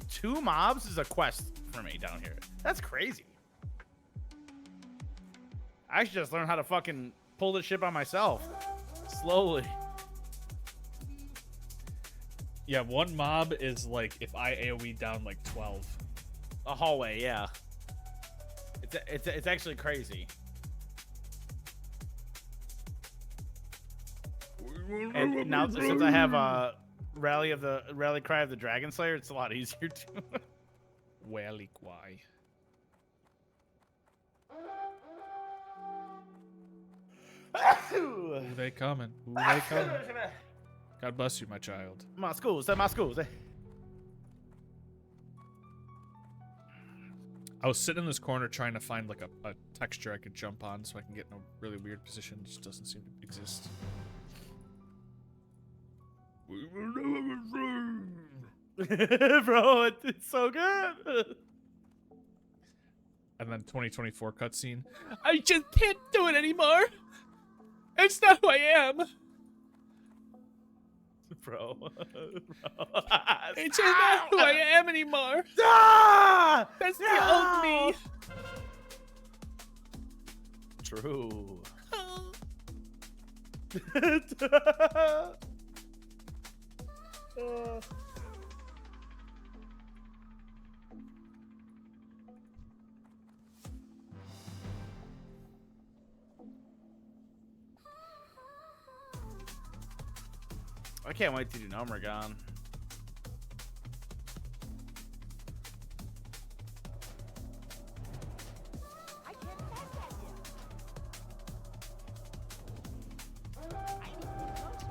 2 mobs is a quest for me down here. That's crazy. I should just learn how to fucking pull this shit by myself. Slowly. Yeah, 1 mob is like if I AoE down like 12. A hallway, yeah. It's actually crazy. And now since I have a rally cry of the Dragon Slayer, it's a lot easier to. Wally Quai. Ooh, they coming. Ooh, they coming. God bless you, my child. My schools, my schools. I was sitting in this corner trying to find like a texture I could jump on so I can get in a really weird position. It just doesn't seem to exist. We will never return. Bro, it's so good. And then 2024 cutscene. I just can't do it anymore. It's not who I am. Bro. It's just not who I am anymore. Ah! That's the old me. True. I can't wait to do Nomergon. I can't pass that yet. I need to get closer.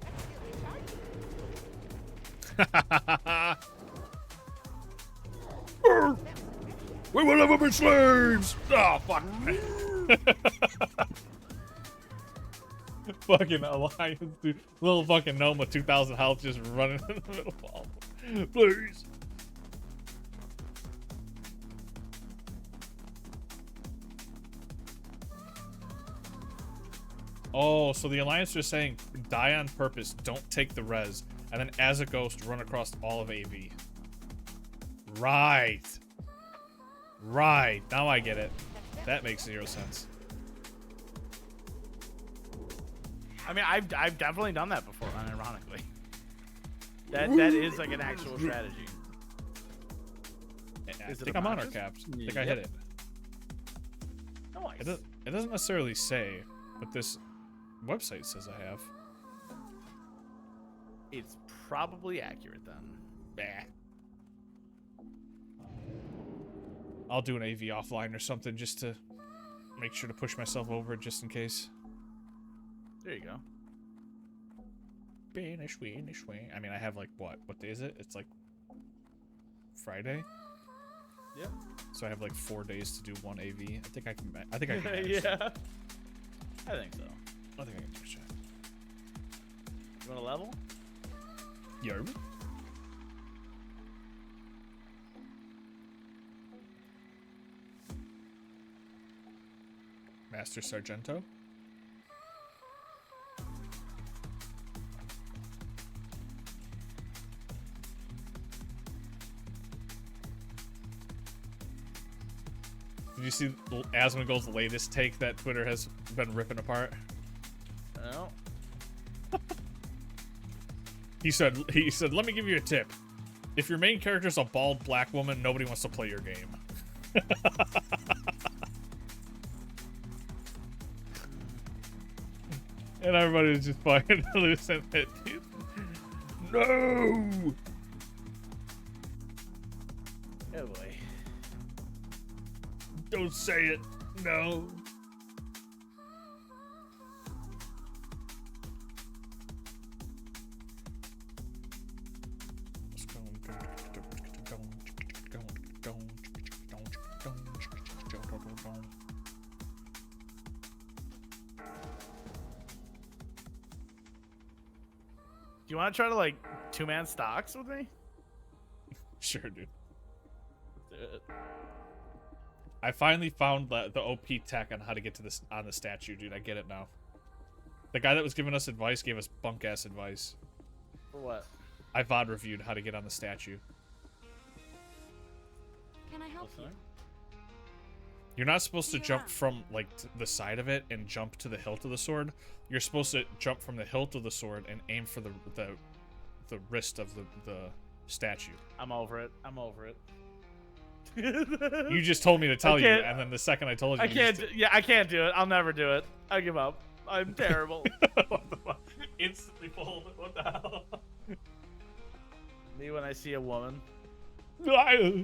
That's still recharging. We will never be slaves! Oh, fuck. Fucking Alliance, dude. Little fucking gnome with 2,000 health just running in the middle of all. Please. Oh, so the Alliance are saying die on purpose, don't take the res, and then as a ghost run across all of AV. Right. Right. Now I get it. That makes 0 sense. I mean, I've definitely done that before, unironically. That is like an actual strategy. I think I'm on our caps. I think I hit it. Nice. It doesn't necessarily say, but this website says I have. It's probably accurate then. Bah. I'll do an AV offline or something just to make sure to push myself over just in case. There you go. I mean, I have like what day is it? It's like Friday. Yeah. So I have like 4 days to do 1 AV. I think I can manage Yeah. that. I think so. I think I can manage that. You want a level? Yo. Master Sargento. Did you see Asmongold's latest take that Twitter has been ripping apart? No. He said, let me give you a tip. If your main character's a bald black woman, nobody wants to play your game. And everybody was just fucking losing it. No! Oh boy. Don't say it. No. Do you want to try to like two-man stocks with me? Sure, dude. Do it. I finally found the OP tech on how to get to this on the statue, dude. I get it now. The guy that was giving us advice gave us bunk ass advice. For what? I VoD reviewed how to get on the statue. Can I help you? You're not supposed to jump from like the side of it and jump to the hilt of the sword. You're supposed to jump from the hilt of the sword and aim for the wrist of the statue. I'm over it. I'm over it. You just told me to tell you, can't- and then the second I told you, I can't. Yeah, I can't do it. I'll never do it. I give up. I'm terrible. What the fuck? Instantly fold. What the hell? Me when I see a woman. Did I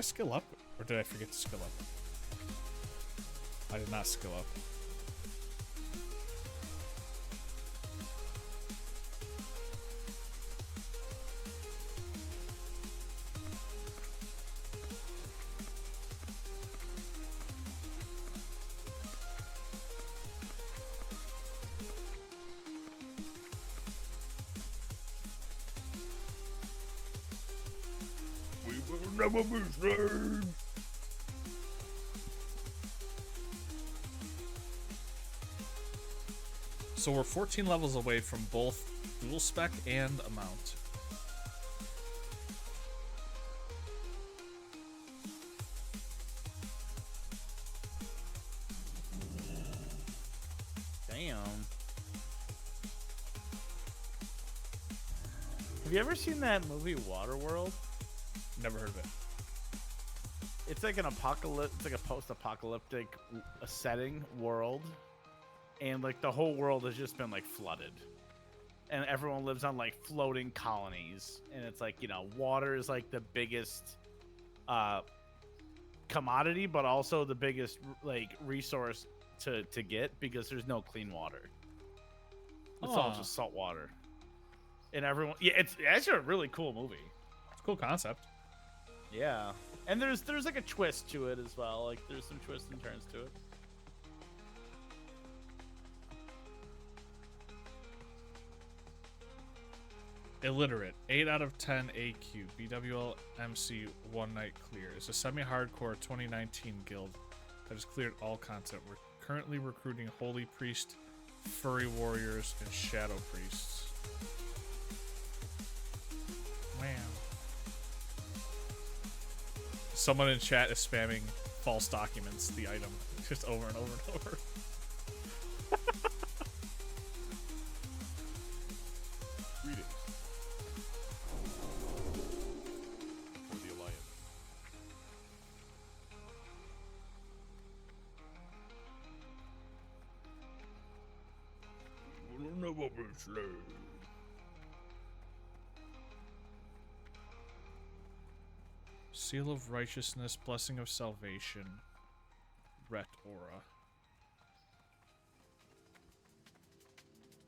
skill up, or did I forget to skill up? I did not skill up. We will never be slaves. So we're 14 levels away from both dual spec and amount. Damn. Have you ever seen that movie Waterworld? Never heard of it. It's like an it's like a post-apocalyptic setting world, and like the whole world has just been like flooded, and everyone lives on like floating colonies, and it's like, you know, water is like the biggest commodity, but also the biggest like resource to get, because there's no clean water. It's all just salt water, and everyone, yeah, it's actually a really cool movie. It's a cool concept. Yeah, and there's like a twist to it as well. Like there's some twists and turns to it. Illiterate. 8 out of 10 AQ. BWLMC One Night Clear. It's a semi-hardcore 2019 guild that has cleared all content. We're currently recruiting Holy Priest, Furry Warriors, and Shadow Priests. Wow. Someone in chat is spamming false documents, the item, just over and over and over. Greetings. For the Alliance. We'll never be slaves. Seal of Righteousness, Blessing of Salvation, Ret Aura.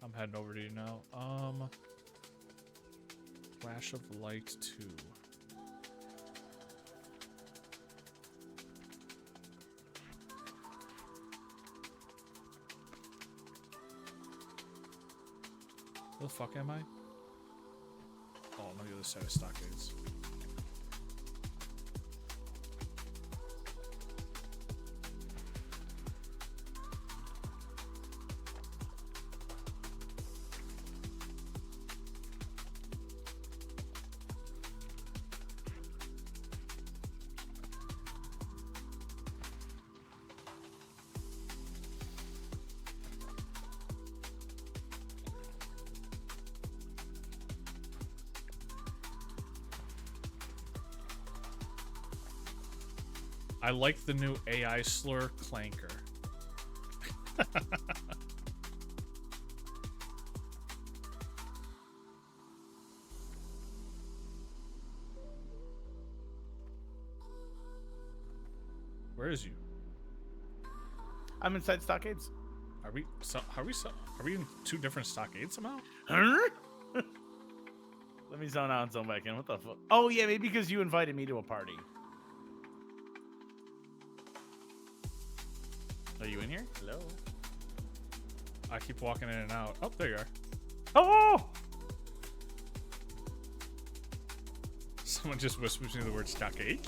I'm heading over to you now. Flash of Light 2. Where the fuck am I? Oh, I'm on the other side of Stockades. I like the new AI slur clanker. Where is you? I'm inside stockades. Are we in 2 different stockades somehow? Huh? Let me zone out and zone back in. What the fuck? Oh yeah, maybe because you invited me to a party. Are you in here? Hello. I keep walking in and out. Oh, there you are. Oh! Someone just whispered me the word stockade.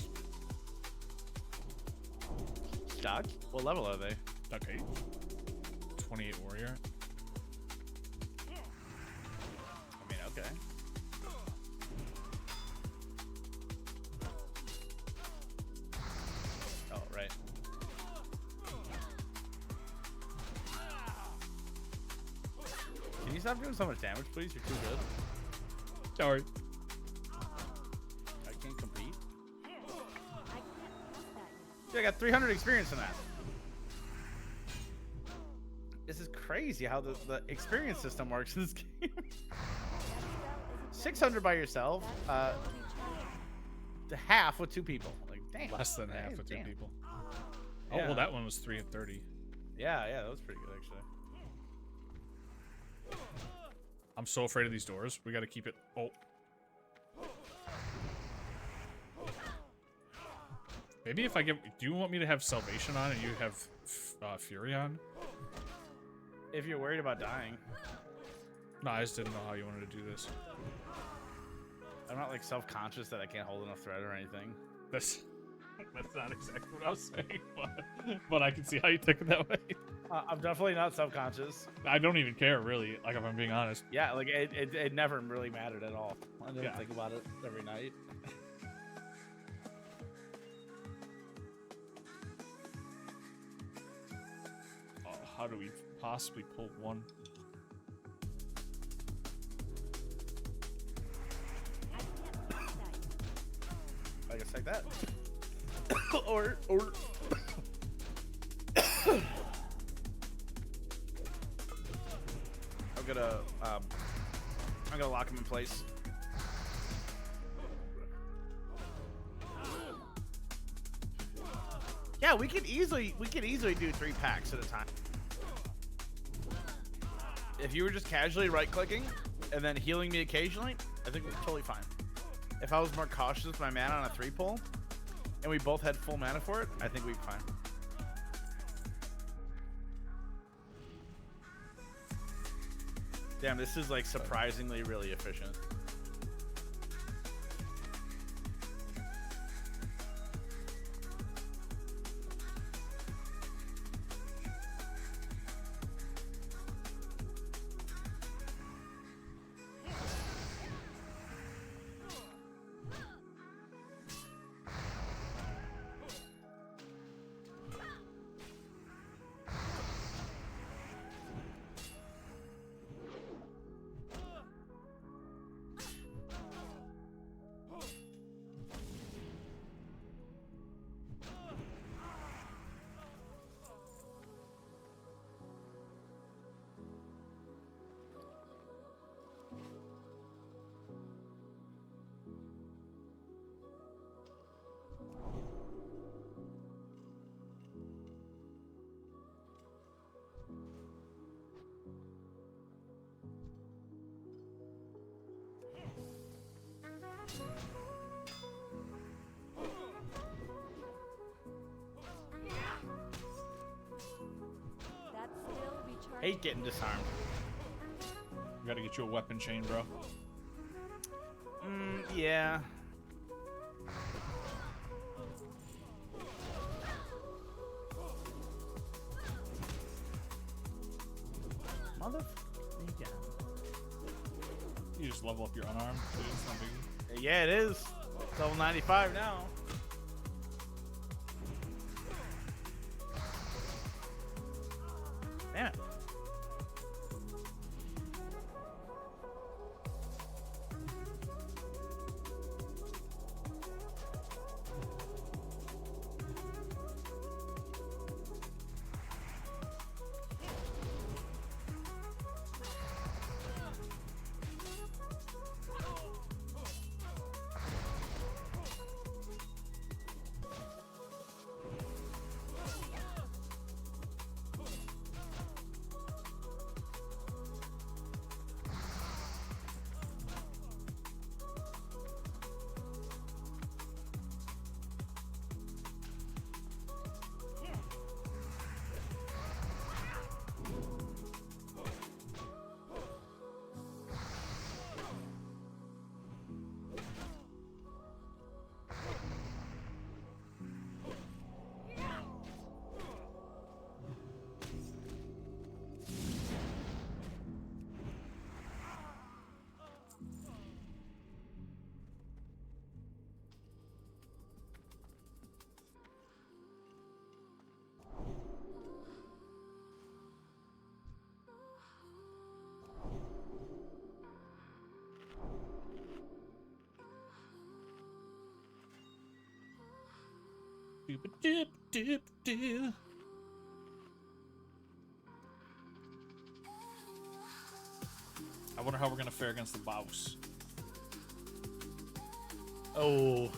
Stock? What level are they? Stockade. 28 warrior. I mean, okay. Oh, right. Can you stop doing so much damage, please? You're too good. Sorry. I can't compete. Dude, I got 300 experience in that. This is crazy how the experience system works in this game. 600 by yourself. The half with 2 people. Like, damn. Less than half with 2 people. Oh, Yeah. well, that one was 3 and 30. Yeah, that was pretty good, actually. I'm so afraid of these doors. We got to keep it. Oh. Maybe if I give. Do you want me to have Salvation on and you have Fury on? If you're worried about dying. No, I just didn't know how you wanted to do this. I'm not like self-conscious that I can't hold enough thread or anything. That's not exactly what I was saying, but I can see how you took it that way. I'm definitely not self-conscious. I don't even care, really, like, if I'm being honest. Yeah, like, it never really mattered at all. I didn't think about it every night. Oh, how do we possibly pull one? I guess like that. or I'm gonna lock him in place. Yeah, we could easily do 3 packs at a time. If you were just casually right-clicking and then healing me occasionally, I think we're totally fine. If I was more cautious with my mana on a 3-pull, and we both had full mana for it, I think we'd be fine. Damn, this is like surprisingly really efficient. Hate getting disarmed. We gotta get you a weapon chain, bro. Yeah. Mother. Yeah. You just level up your unarmed. Dude, it's no biggie. Yeah, it is. It's level 95 now. Damn it. Dip, dip, dip. I wonder how we're gonna fare against the boss. Oh,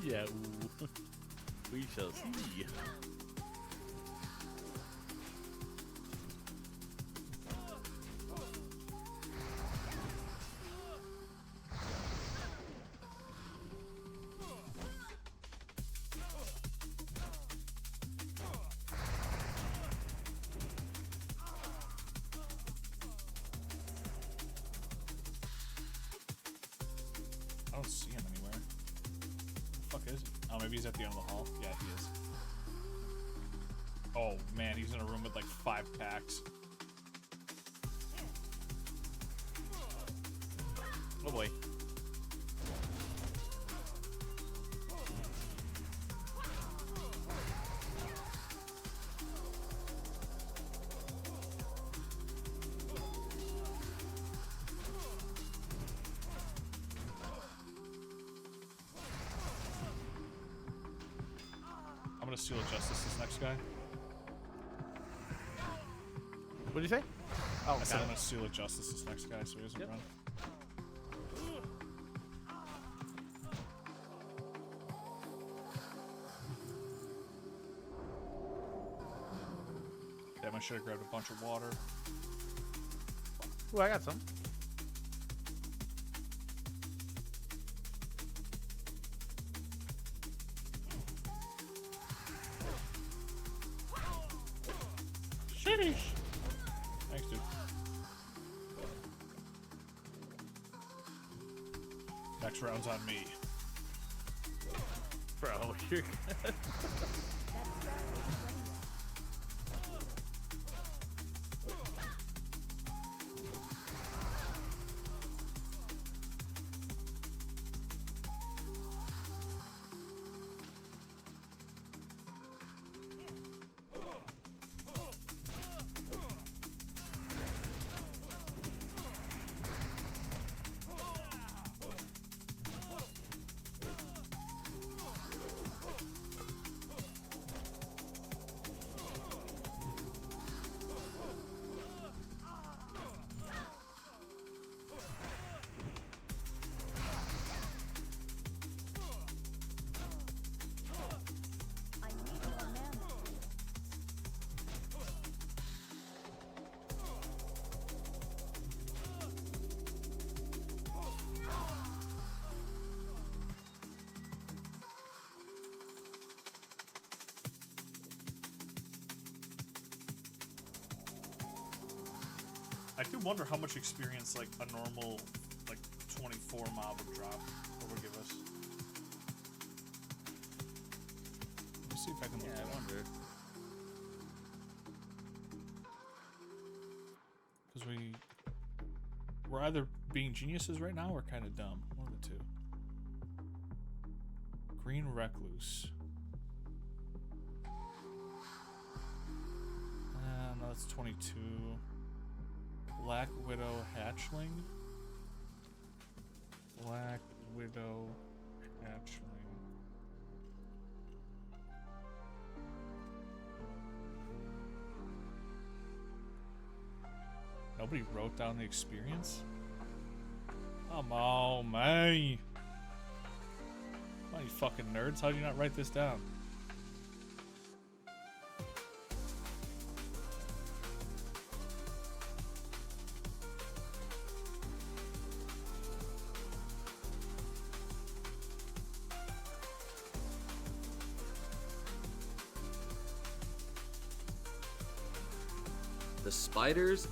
yeah. Ooh. We shall see. I don't see him anywhere. Where the fuck is he? Oh, maybe he's at the end of the hall. Yeah, he is. Oh man, he's in a room with like 5 packs. Oh boy. I'm gonna seal justice this next guy. What did you say? Oh, I said I'm gonna seal justice this next guy so he doesn't run. Damn, I should have grabbed a bunch of water. Ooh, I got some. Shitty. Thanks, dude. Next round's on me. Bro, you're good. I do wonder how much experience like a normal like 24 mob would drop or would give us. Let me see if I can look Yeah, at I wonder. Because we're either being geniuses right now or kind of dumb. One of the two. Green Recluse. No, that's 22. Black Widow Hatchling. Black Widow Hatchling. Nobody wrote down the experience? Come on, man. Come on, you fucking nerds. How do you not write this down? The spiders.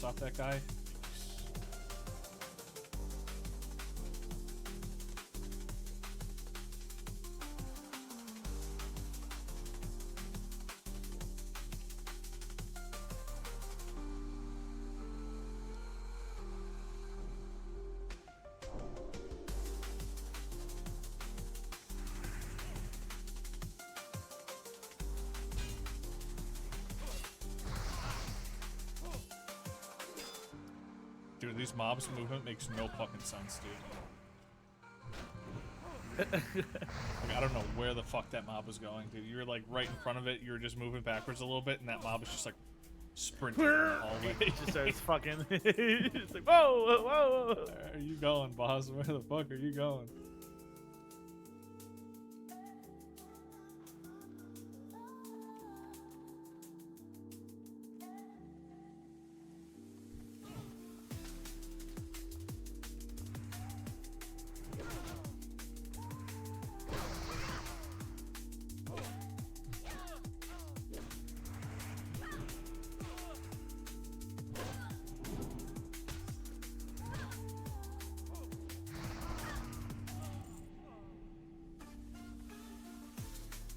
piss off that guy. Dude, these mobs movement makes no fucking sense, dude. Like, I don't know where the fuck that mob was going, dude. You were like right in front of it, you were just moving backwards a little bit, and that mob was just like sprinting all the way. It just starts fucking. It's like, whoa, whoa, whoa. Where are you going, boss? Where the fuck are you going?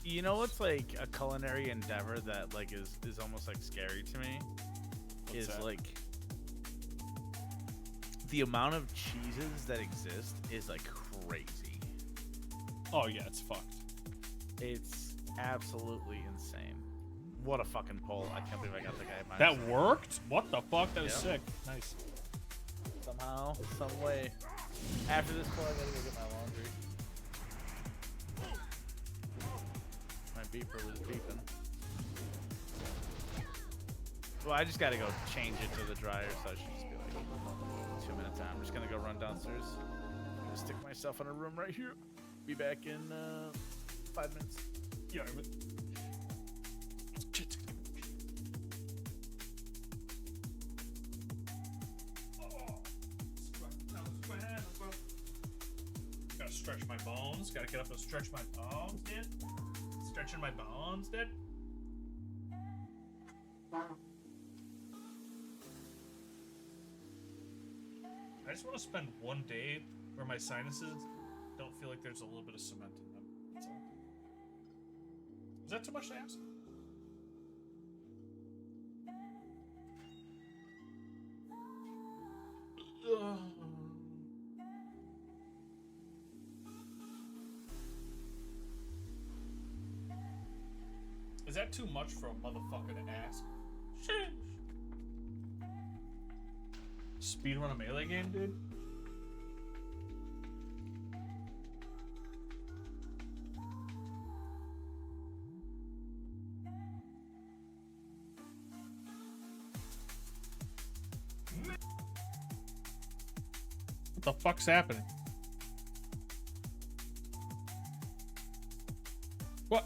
You know what's like a culinary endeavor that like is almost like scary to me? What's is that? like the amount of cheeses that exist is like crazy. Oh yeah, it's fucked. It's absolutely insane. What a fucking pull. I can't believe I got the guy by That mistake. worked? What the fuck? That was Yep. sick. Nice. Somehow, some way. After this pull, I gotta go get my laundry. My beeper was beeping. Well, I just gotta go change it to the dryer, so I should just be like 2 minutes out. I'm just gonna go run downstairs. I'm gonna stick myself in a room right here. Be back in 5 minutes. Yeah, but... Gotta stretch my bones. Gotta get up and stretch my bones, dude. Stretching my bones, dude. I just want to spend one day where my sinuses don't feel like there's a little bit of cement in them. That's all. Is that too much to ask? Is that too much for a motherfucker to ask? Sheesh. Speedrun a melee game, dude? What the fuck's happening? What?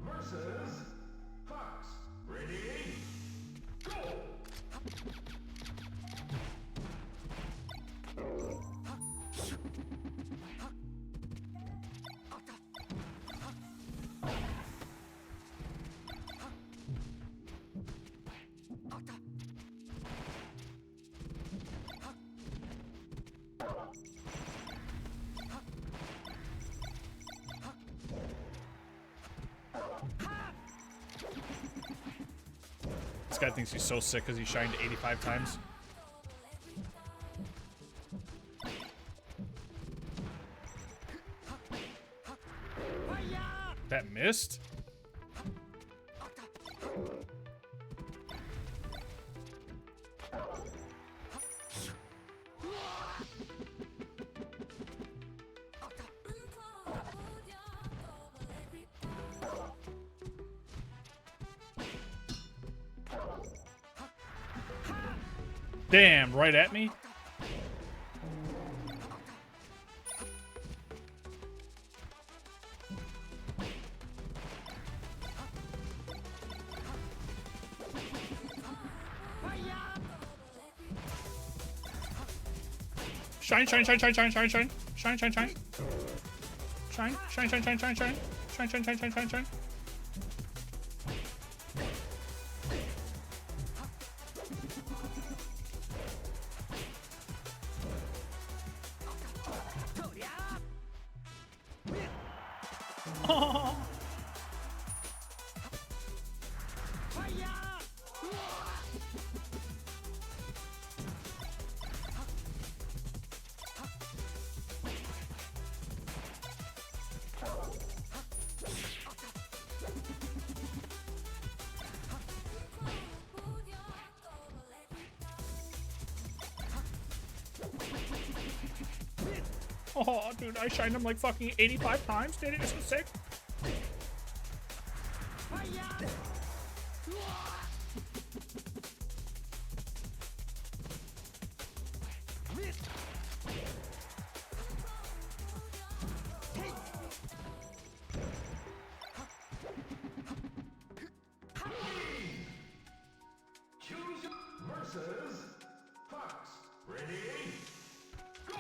Versus Fox. Ready? Go! This guy thinks he's so sick because he shined 85 times. That missed? Damn, right at me? Shine, shine, shine, shine, shine, shine, shine. Shine, shine, shine. Shine, shine, shine, shine, shine, shine. Shine, shine, shine, shine, shine, shine. Oh. Oh, dude, I shined him like fucking 85 times, dude. It was so sick. Choose versus Fox. Ready? Go!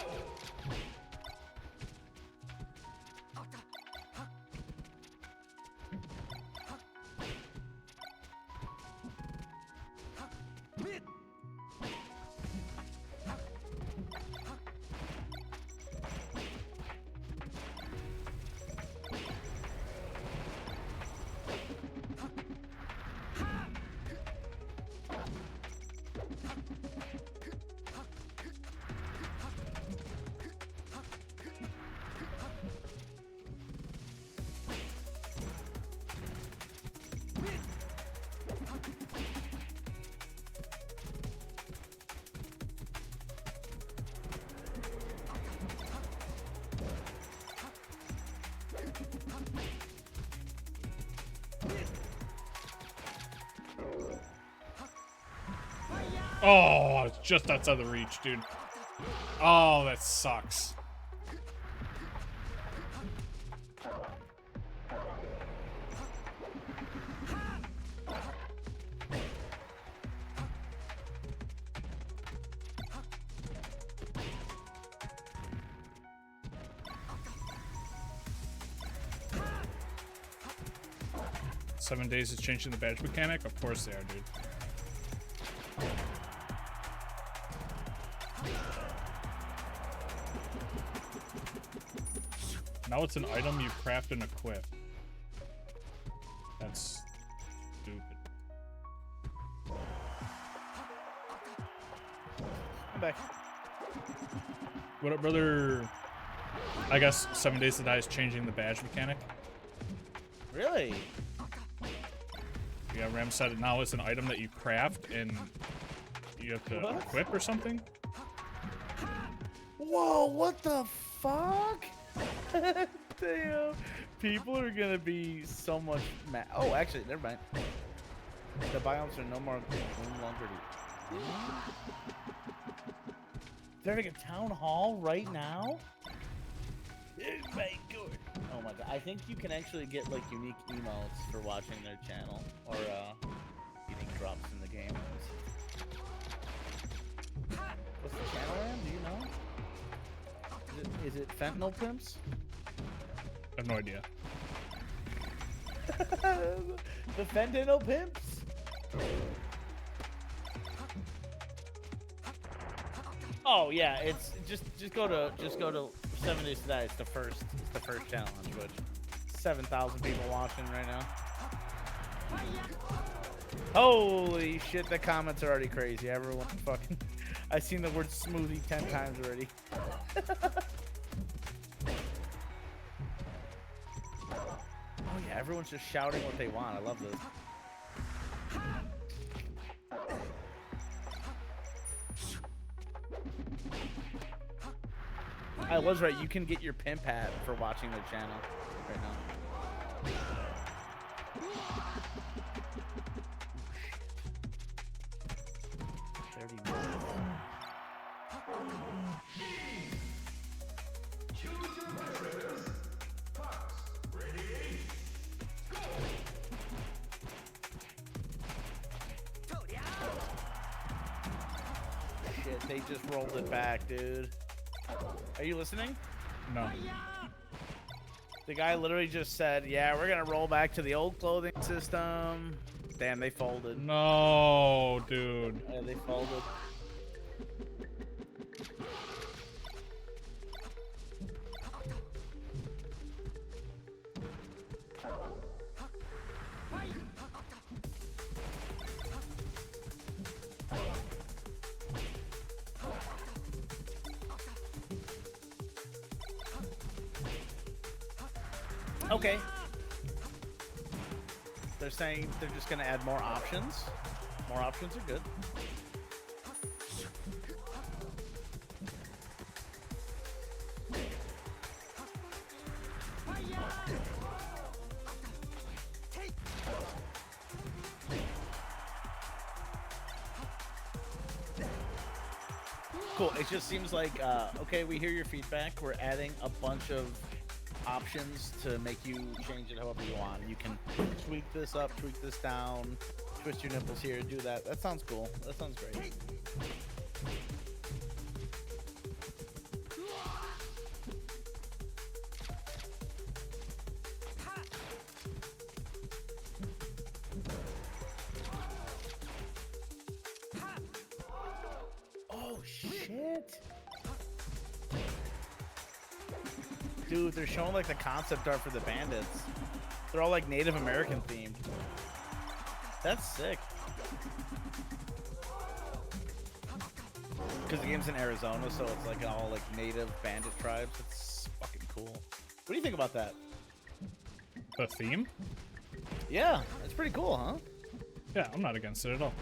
'Oh, it's just outside the reach, dude. Oh, that sucks. Seven days is changing the badge mechanic? Of course they are, dude. Now it's an item you craft and equip. That's stupid. I'm back. What up, brother? I guess 7 Days to Die is changing the badge mechanic. Really? Yeah, Ram said it now it's an item that you craft and you have to equip or something. Whoa, what the fuck? Damn. People are gonna be so much mad. Oh, actually, never mind. The biomes are no longer. They're having a town hall right now? Oh my god. Oh my god. I think you can actually get like unique emotes for watching their channel or unique drops in the game. What's the channel, Ram? Do you know? Is it Fentanyl Pimps? I have no idea. The Fentanyl Pimps? Oh yeah, it's just go to 7 Days to Die. It's the first channel on Twitch. 7,000 people watching right now. Holy shit, the comments are already crazy. Everyone fucking I've seen the word smoothie 10 times already. Oh yeah, everyone's just shouting what they want. I love this. I was right. You can get your pimp hat for watching their channel right now. 30 minutes. shit, they just rolled it back, dude. Are you listening? No. The guy literally just said, yeah, we're gonna roll back to the old clothing system. Damn, they folded. No, dude. Yeah, they folded. Okay. They're saying they're just gonna add more options. More options are good. Cool. It just seems like, okay, we hear your feedback. We're adding a bunch of options to make you change it however you want. You can tweak this up, tweak this down, twist your nipples here, do that. That sounds cool. That sounds great. Oh, shit. Dude, they're showing like the concept art for the bandits. They're all like Native American themed. That's sick. Because the game's in Arizona, so it's like all like native bandit tribes. It's fucking cool. What do you think about that? The theme? Yeah, it's pretty cool, huh? Yeah, I'm not against it at all.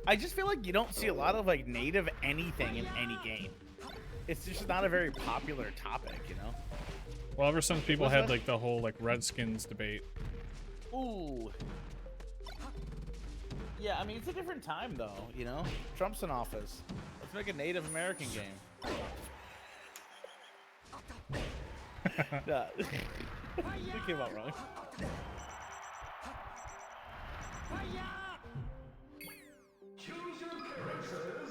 I just feel like you don't see a lot of like native anything in any game. It's just not a very popular topic, you know? Well, ever since people had like the whole like Redskins debate. Ooh. Yeah, I mean, it's a different time though, you know? Trump's in office. Let's make a Native American game. Yeah. It came out wrong. Choose your characters.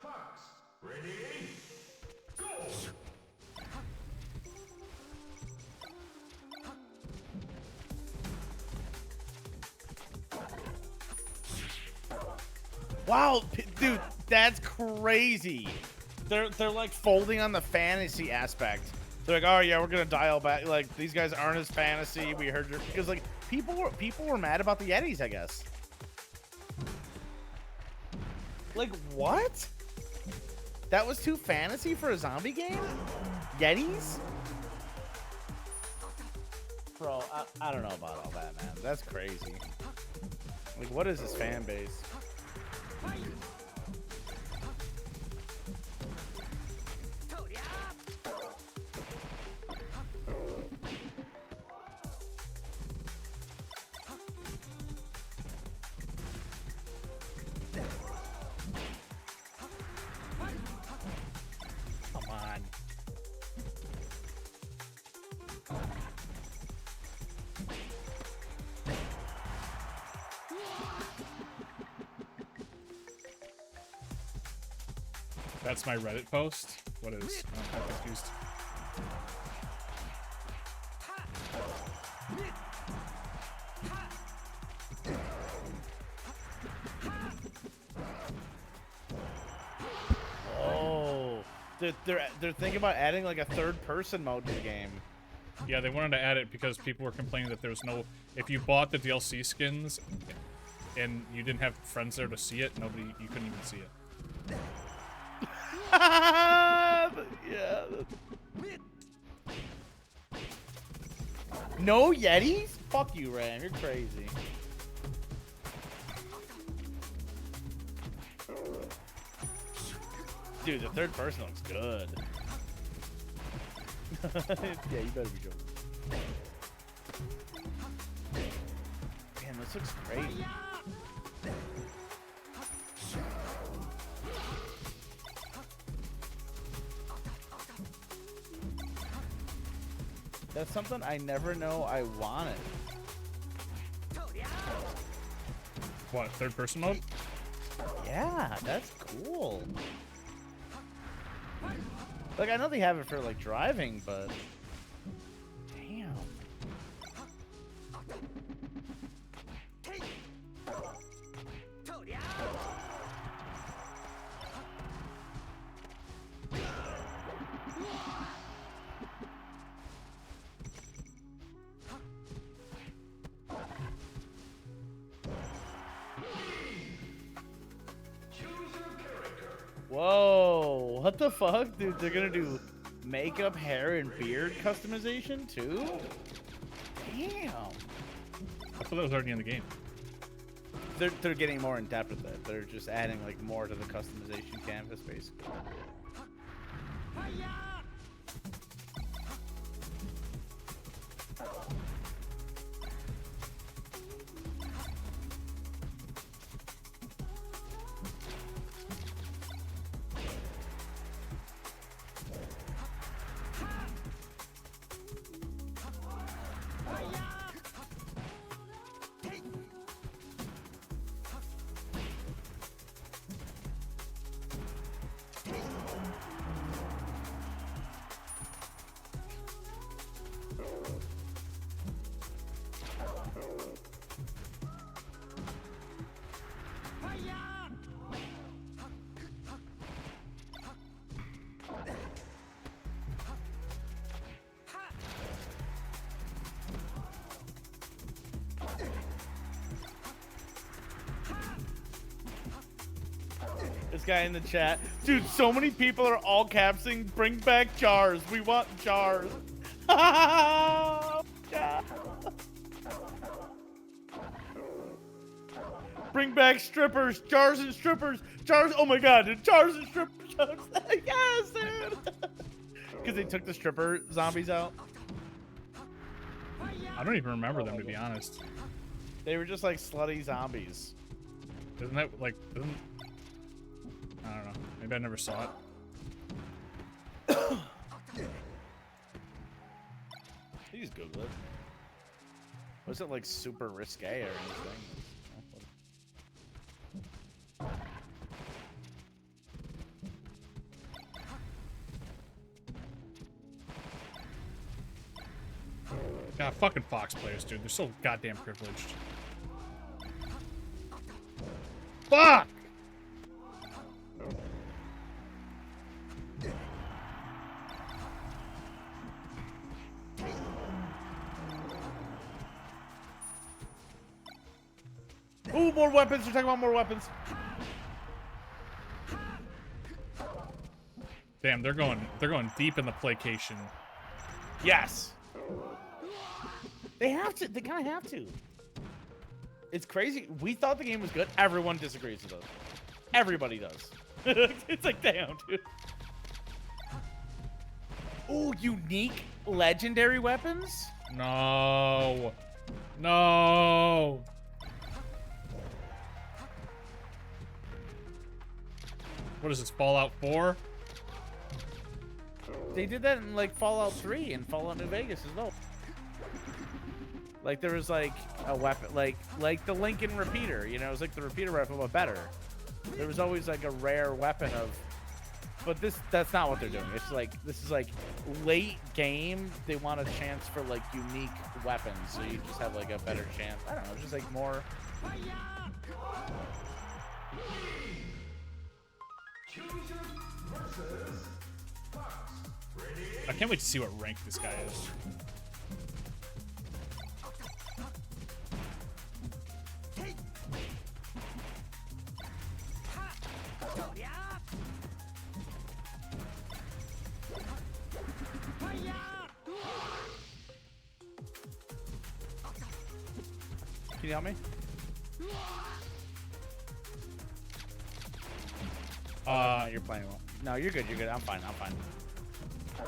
Fox, ready? Go! Wow, dude, that's crazy. They're like folding on the fantasy aspect. They're like, oh yeah, we're gonna dial back. Like these guys aren't as fantasy. We heard your because like people were mad about the Yetis, I guess. Like what? That was too fantasy for a zombie game? Yetis? Bro, I don't know about all that, man. That's crazy. Like, what is this fan base? Come on. That's my Reddit post? What is? I'm confused. Oh, they're thinking about adding like a third-person mode to the game. Yeah, they wanted to add it because people were complaining that there was no... If you bought the DLC skins and you didn't have friends there to see it, you couldn't even see it. Yeah. No Yetis? Fuck you, Ram. You're crazy. Dude, the third person looks good. Yeah, you better be joking. Man, this looks great. That's something I never know I wanted. What, third person mode? Yeah, that's cool. Like, I know they have it for, like, driving, but... Damn. Whoa, what the fuck, dude? They're gonna do makeup, hair, and beard customization too? Damn. I thought that was already in the game. They're getting more in depth with it. They're just adding like more to the customization canvas, basically. This guy in the chat. Dude, so many people are all capsing, bring back jars. We want jars. Oh, yeah. Bring back strippers, jars and strippers, jars. Oh my god, dude, jars and strippers. Yes, dude. Because they took the stripper zombies out. I don't even remember them, to be honest. They were just like slutty zombies. Isn't that like... I don't know. Maybe I never saw it. You just Google it. Was it like super risque or anything? God, fucking Fox players, dude. They're so goddamn privileged. Fuck! Ooh, more weapons. They're talking about more weapons. Damn, they're going deep in the placation. Yes. They have to. They kind of have to. It's crazy. We thought the game was good. Everyone disagrees with us. Everybody does. It's like, damn, dude. Ooh, unique legendary weapons? No. No. What is this, Fallout 4? They did that in like Fallout 3 and Fallout New Vegas as well. Like there was like a weapon, like the Lincoln repeater, you know, it was like the repeater rifle but better. There was always like a rare weapon of, but that's not what they're doing. It's like, this is like late game. They want a chance for like unique weapons. So you just have like a better chance. I don't know, just like more. I can't wait to see what rank this guy is. Can you help me? You're playing well. No, you're good. You're good. I'm fine. I'm fine.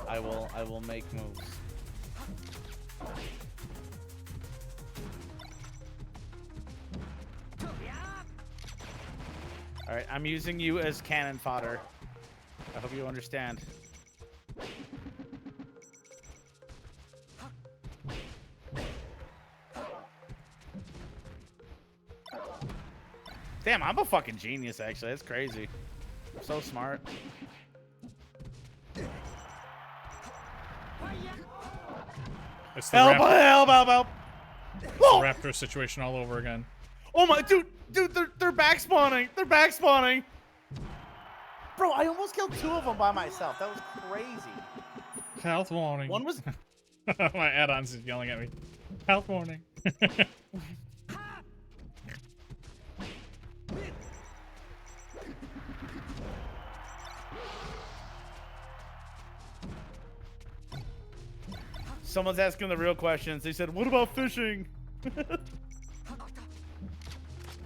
I will make moves. All right, I'm using you as cannon fodder. I hope you understand. Damn, I'm a fucking genius, actually. That's crazy. I'm so smart. It's the Help! raptor, Help! Help! Help! it's the raptor situation all over again. Oh my, dude, they're back spawning. They're back spawning. Bro, I almost killed 2 of them by myself. That was crazy. Health warning. One was. My add-ons is yelling at me. Health warning. Someone's asking the real questions. They said, "What about fishing?"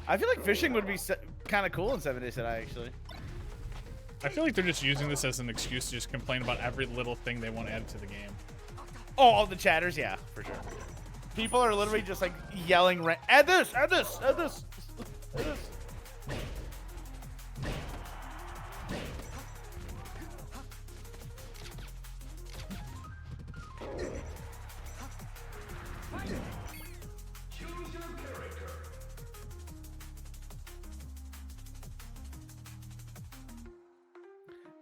I feel like fishing would be kind of cool in 7 Days to Die, actually. I feel like they're just using this as an excuse to just complain about every little thing they want added to the game. Oh, all the chatters, yeah, for sure. People are literally just like yelling, "Add this! Add this! Add this! Add this!" Choose your character.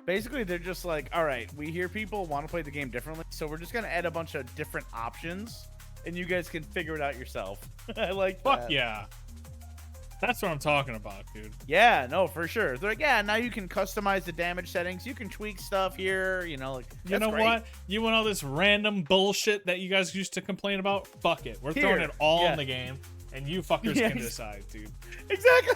Basically, they're just like, all right, we hear people want to play the game differently, so we're just going to add a bunch of different options, and you guys can figure it out yourself. I like Fuck that. yeah. That's what I'm talking about, dude. Yeah, no, for sure. They're like, yeah, now you can customize the damage settings. You can tweak stuff here, you know, like, You know great. what? You want all this random bullshit that you guys used to complain about? Fuck it. We're throwing Here. it all Yeah. in the game, and you fuckers Yeah, can decide, dude. Exactly.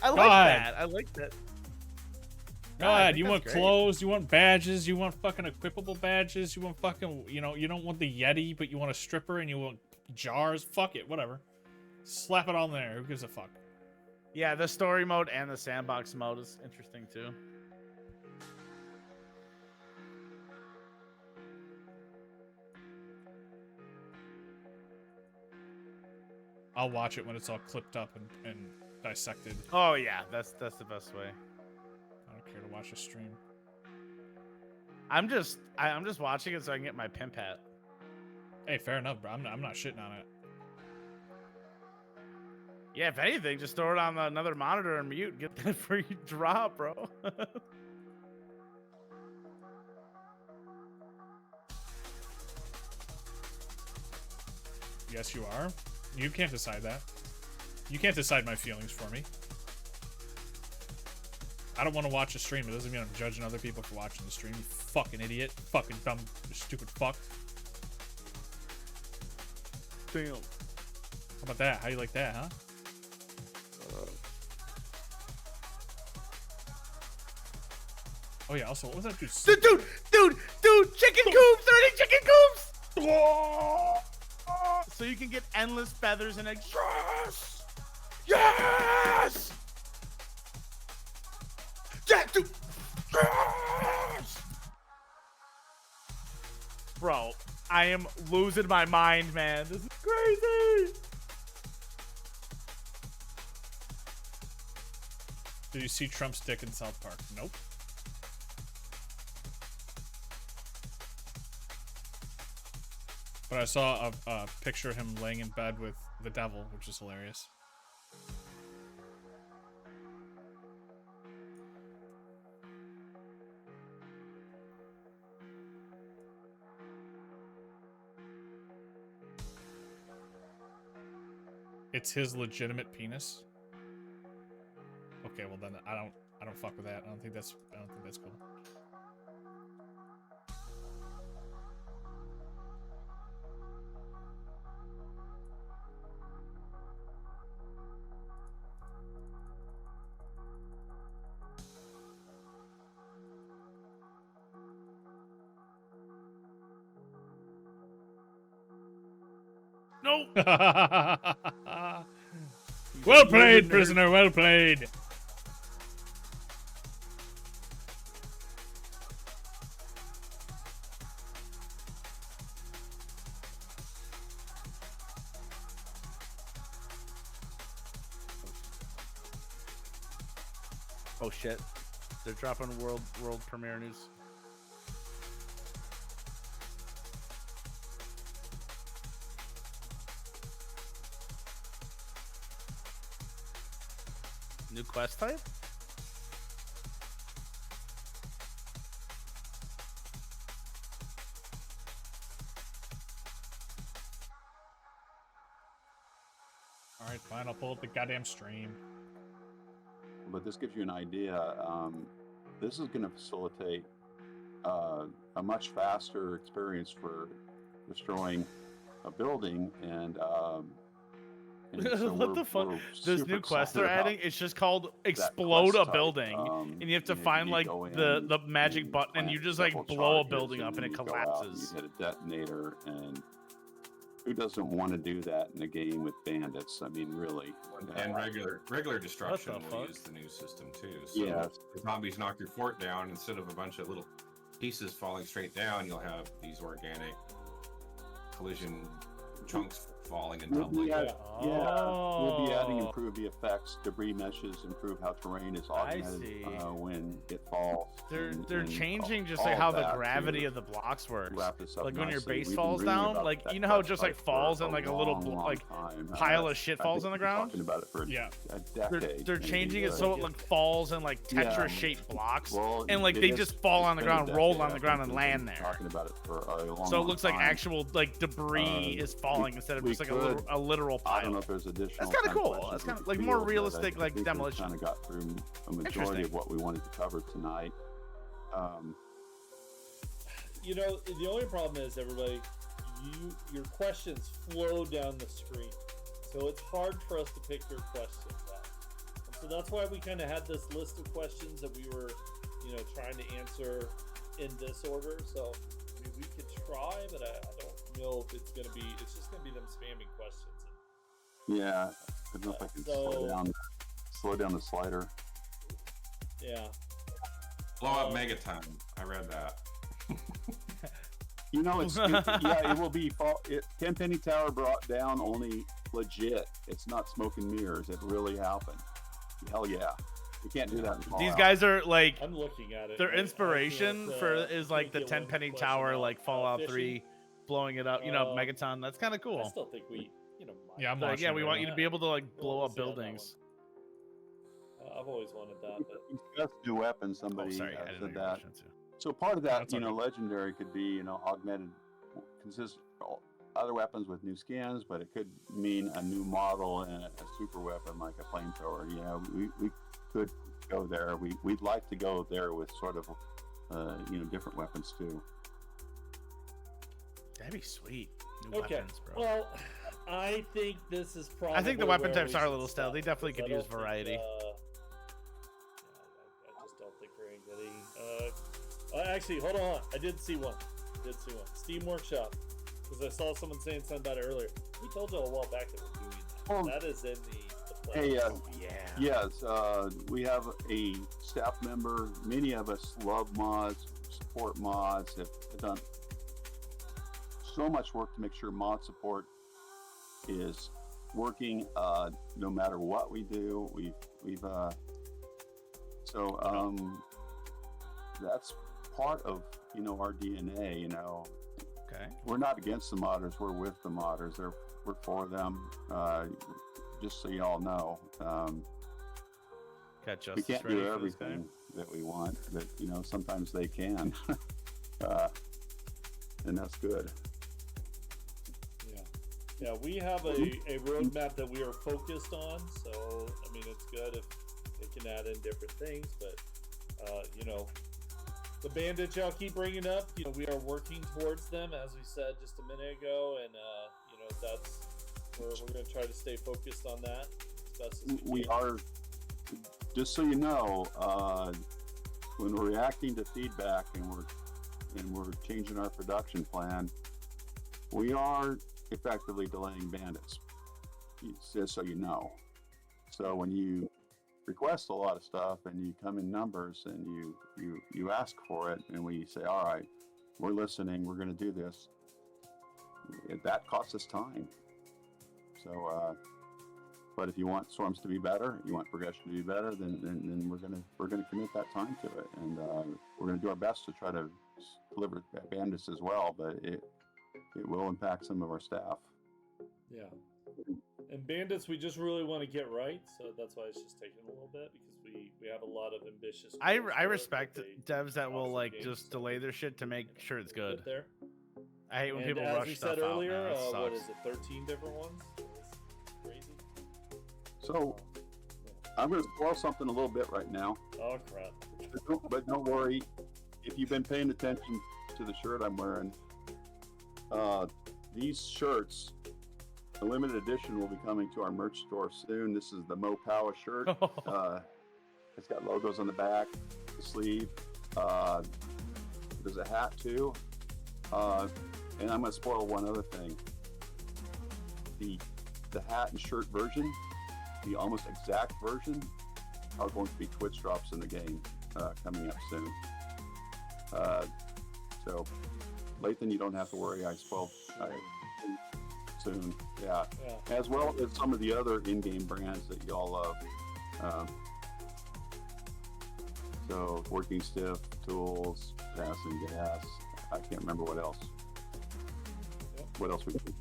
I like ahead. that. I like that. Go No, I ahead. think You that's want great. clothes, you want badges, you want fucking equipable badges, you want fucking, you know, you don't want the Yeti, but you want a stripper and you want jars. Fuck it, whatever. Slap it all in there. Who gives a fuck? Yeah, the story mode and the sandbox mode is interesting too. I'll watch it when it's all clipped up and dissected. Oh yeah, that's the best way. I don't care to watch a stream. I'm just watching it so I can get my pimp hat. Hey, fair enough, bro. I'm not shitting on it. Yeah, if anything, just throw it on another monitor and mute. Get that free drop, bro. Yes, you are. You can't decide that. You can't decide my feelings for me. I don't want to watch a stream. It doesn't mean I'm judging other people for watching the stream. You fucking idiot. Fucking dumb, stupid fuck. Damn. How about that? How you like that, huh? Oh yeah, also, what was that dude? Dude, chicken coops! They're eating chicken coops! So you can get endless feathers and eggs. Yes! Yes! Yeah, dude! Yes! Bro, I am losing my mind, man. This is crazy! Did you see Trump's dick in South Park? Nope. But I saw a picture of him laying in bed with the devil, which is hilarious. It's his legitimate penis. Okay, well then I don't fuck with that. I don't think that's cool. No. Well played, prisoner. Well played. Oh shit. They're dropping world premiere news. New quest type? pull up the goddamn stream. But this gives you an idea. This is going to facilitate a much faster experience for destroying a building, and so what the fuck? This new quest they're adding, it's just called Explode a quest type. Building, and you have to find like the magic button, and you just like blow a building up, and it collapses. You hit a detonator, and who doesn't want to do that in a game with bandits? I mean, really. And regular destruction will use the new system too. So yeah. the zombies knock your fort down, instead of a bunch of little pieces falling straight down, you'll have these organic collision chunks falling and tumbling. We'll be adding improved effects, debris meshes, improve how terrain is augmented when it falls. They're changing just like how the gravity of the blocks works. Like when your base falls down, like you know how it just like falls and like a little like pile of shit falls on the ground. About it for a decade. They're changing it so it like falls in like Tetris-shaped blocks, and like they just fall on the ground, roll on the ground, and land there. Talking about it for a long So it looks like time. actual like debris is falling instead of just like a literal pile. I don't know if there's additional. That's kind of cool. That's kind of like more realistic, like demolition. Kind of got through a majority of what we wanted to cover tonight. You know, the only problem is, everybody, your questions flow down the screen, so it's hard for us to pick your questions out. And so that's why we kind of had this list of questions that we were, trying to answer in this order. So I mean, we could try, but I don't know if it's gonna be. It's just gonna be them spamming questions. Yeah, I don't know if I can slow down the slider. Yeah. Blow up Megaton. I read that. It will be. Tenpenny Tower brought down only legit. It's not smoke and mirrors. It really happened. Hell yeah. You can't do that in Fallout. These guys are like, I'm looking at it. Their inspiration is like the Tenpenny Tower, like Fallout 3, blowing it up. Megaton. That's kind of cool. I still think we, Yeah, I'm like, watching. yeah, we want you to be able to like blow up see on that buildings. I've always wanted that, but Just new weapons. Somebody said that. So part of that, legendary could be, augmented, consist other weapons with new skins, but it could mean a new model and a super weapon like a flamethrower. We could go there. We'd like to go there with sort of, different weapons too. That'd be sweet. New okay. weapons, bro. Well, I think this is probably. I think the weapon where types we are a should little stale. stop, They definitely because could I use don't variety. Think, I just don't think we're getting. Actually, hold on. I did see one. Steam Workshop. Because I saw someone saying something about it earlier. We told you a while back that we're doing that. That is in the plan. Hey, yes, we have a staff member. Many of us love mods, support mods, have done so much work to make sure mod support is working no matter what we do. That's part of our DNA. Okay. We're not against the modders. We're with the modders. We're for them. Just so you all know, we can't do everything that we want, but sometimes they can, and that's good. Yeah, we have a roadmap that we are focused on. So I mean, it's good if they can add in different things, but the bandits y'all keep bringing up, we are working towards them, as we said just a minute ago, and that's where we're going to try to stay focused on that as best as we can. are, just so you know, when we're reacting to feedback and we're changing our production plan, we are effectively delaying bandits, just so you know. So when you request a lot of stuff and you come in numbers and you ask for it, and we say, all right, we're listening, we're going to do this, that costs us time. So but if you want storms to be better, you want progression to be better, then we're gonna commit that time to it, and we're gonna do our best to try to deliver bandits as well, but it will impact some of our staff. Yeah. And bandits, we just really want to get right, so that's why it's just taking a little bit, because we have a lot of ambitious. I respect devs that will like just delay their shit to make sure it's good. There. I hate when And people as rush we stuff said earlier, out. Man, that what sucks. is it? 13 different ones. It's crazy. So I'm going to spoil something a little bit right now. Oh crap! But don't worry, if you've been paying attention to the shirt I'm wearing, these shirts, a limited edition, will be coming to our merch store soon. This is the Mo Power shirt. It's got logos on the back, the sleeve. There's a hat too. And I'm going to spoil one other thing. The hat and shirt version, the almost exact version, are going to be Twitch drops in the game coming up soon. So, Lathan, you don't have to worry. I spoiled soon. Yeah. As well as some of the other in-game brands that y'all love. So, Working Stiff, Tools, Gas and Gas. I can't remember what else. What else we do?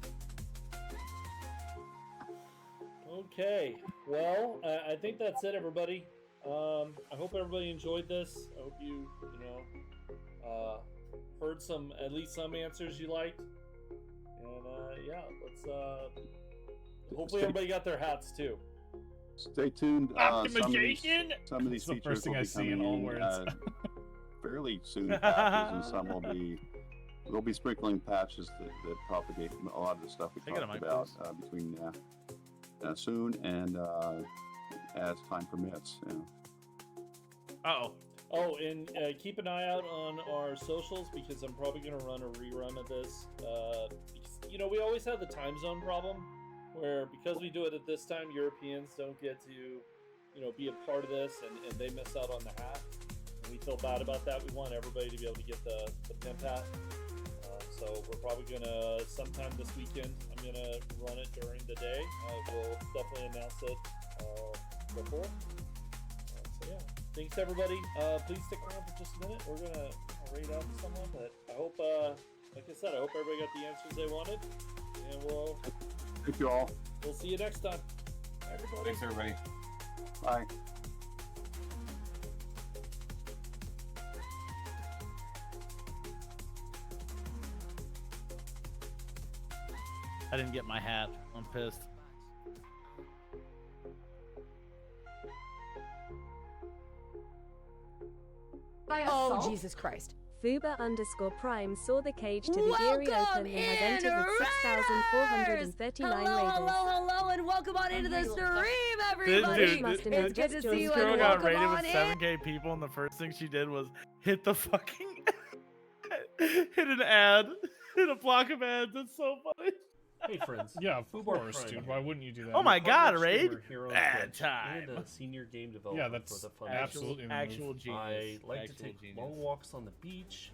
Okay, well, I think that's it, everybody. I hope everybody enjoyed this. I hope you heard at least some answers you liked. And yeah, let's. Hopefully, everybody got their hats too. Stay tuned. Optimization. Some of these It's the features first thing will I be see in coming all in words. fairly soon. Patches, and some will be. We'll be sprinkling patches that propagate a lot of the stuff we talked about between soon and as time permits. Uh-oh. Oh, and keep an eye out on our socials because I'm probably going to run a rerun of this. Because, we always have the time zone problem where because we do it at this time, Europeans don't get to, be a part of this and they miss out on the hat. And we feel bad about that. We want everybody to be able to get the pimp hat. So we're probably gonna sometime this weekend. I'm gonna run it during the day. We'll definitely announce it before. So yeah, thanks everybody. Please stick around for just a minute. We're gonna raid out to someone, but I hope, like I said, I hope everybody got the answers they wanted. And we'll. Thank you all. We'll see you next time. Everybody. Thanks everybody. Bye. I didn't get my hat. I'm pissed. Oh, Jesus Christ. Fuba_Prime saw the cage to the Geary Open and has entered with 6,439 raiders. Hello, and welcome on into the stream, everybody. It's good to see you, This girl and got welcome raided on with in. 7K people, and the first thing she did was hit the fucking hit an ad, hit a block of ads. That's so funny. Hey friends. Yeah, of Fubar course, Prime dude. here. Why wouldn't you do that? Oh my God, Partner raid! streamer here on Bad Twitch time. And a senior game developer Yeah, that's for the fun absolutely the move. Actual genius. I like Actual to take genius. long walks on the beach.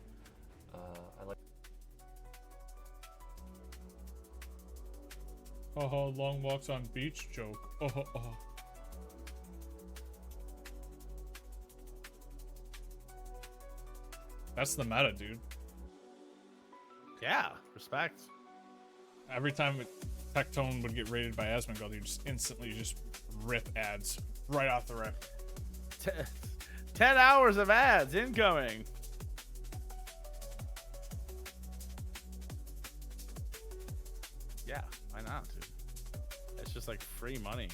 I like. Long walks on beach joke. That's the meta, dude. Yeah, respect. Every time Tectone would get raided by Asmongold, you just instantly rip ads right off the rip. 10 hours of ads incoming. Yeah, why not, dude? It's just like free money.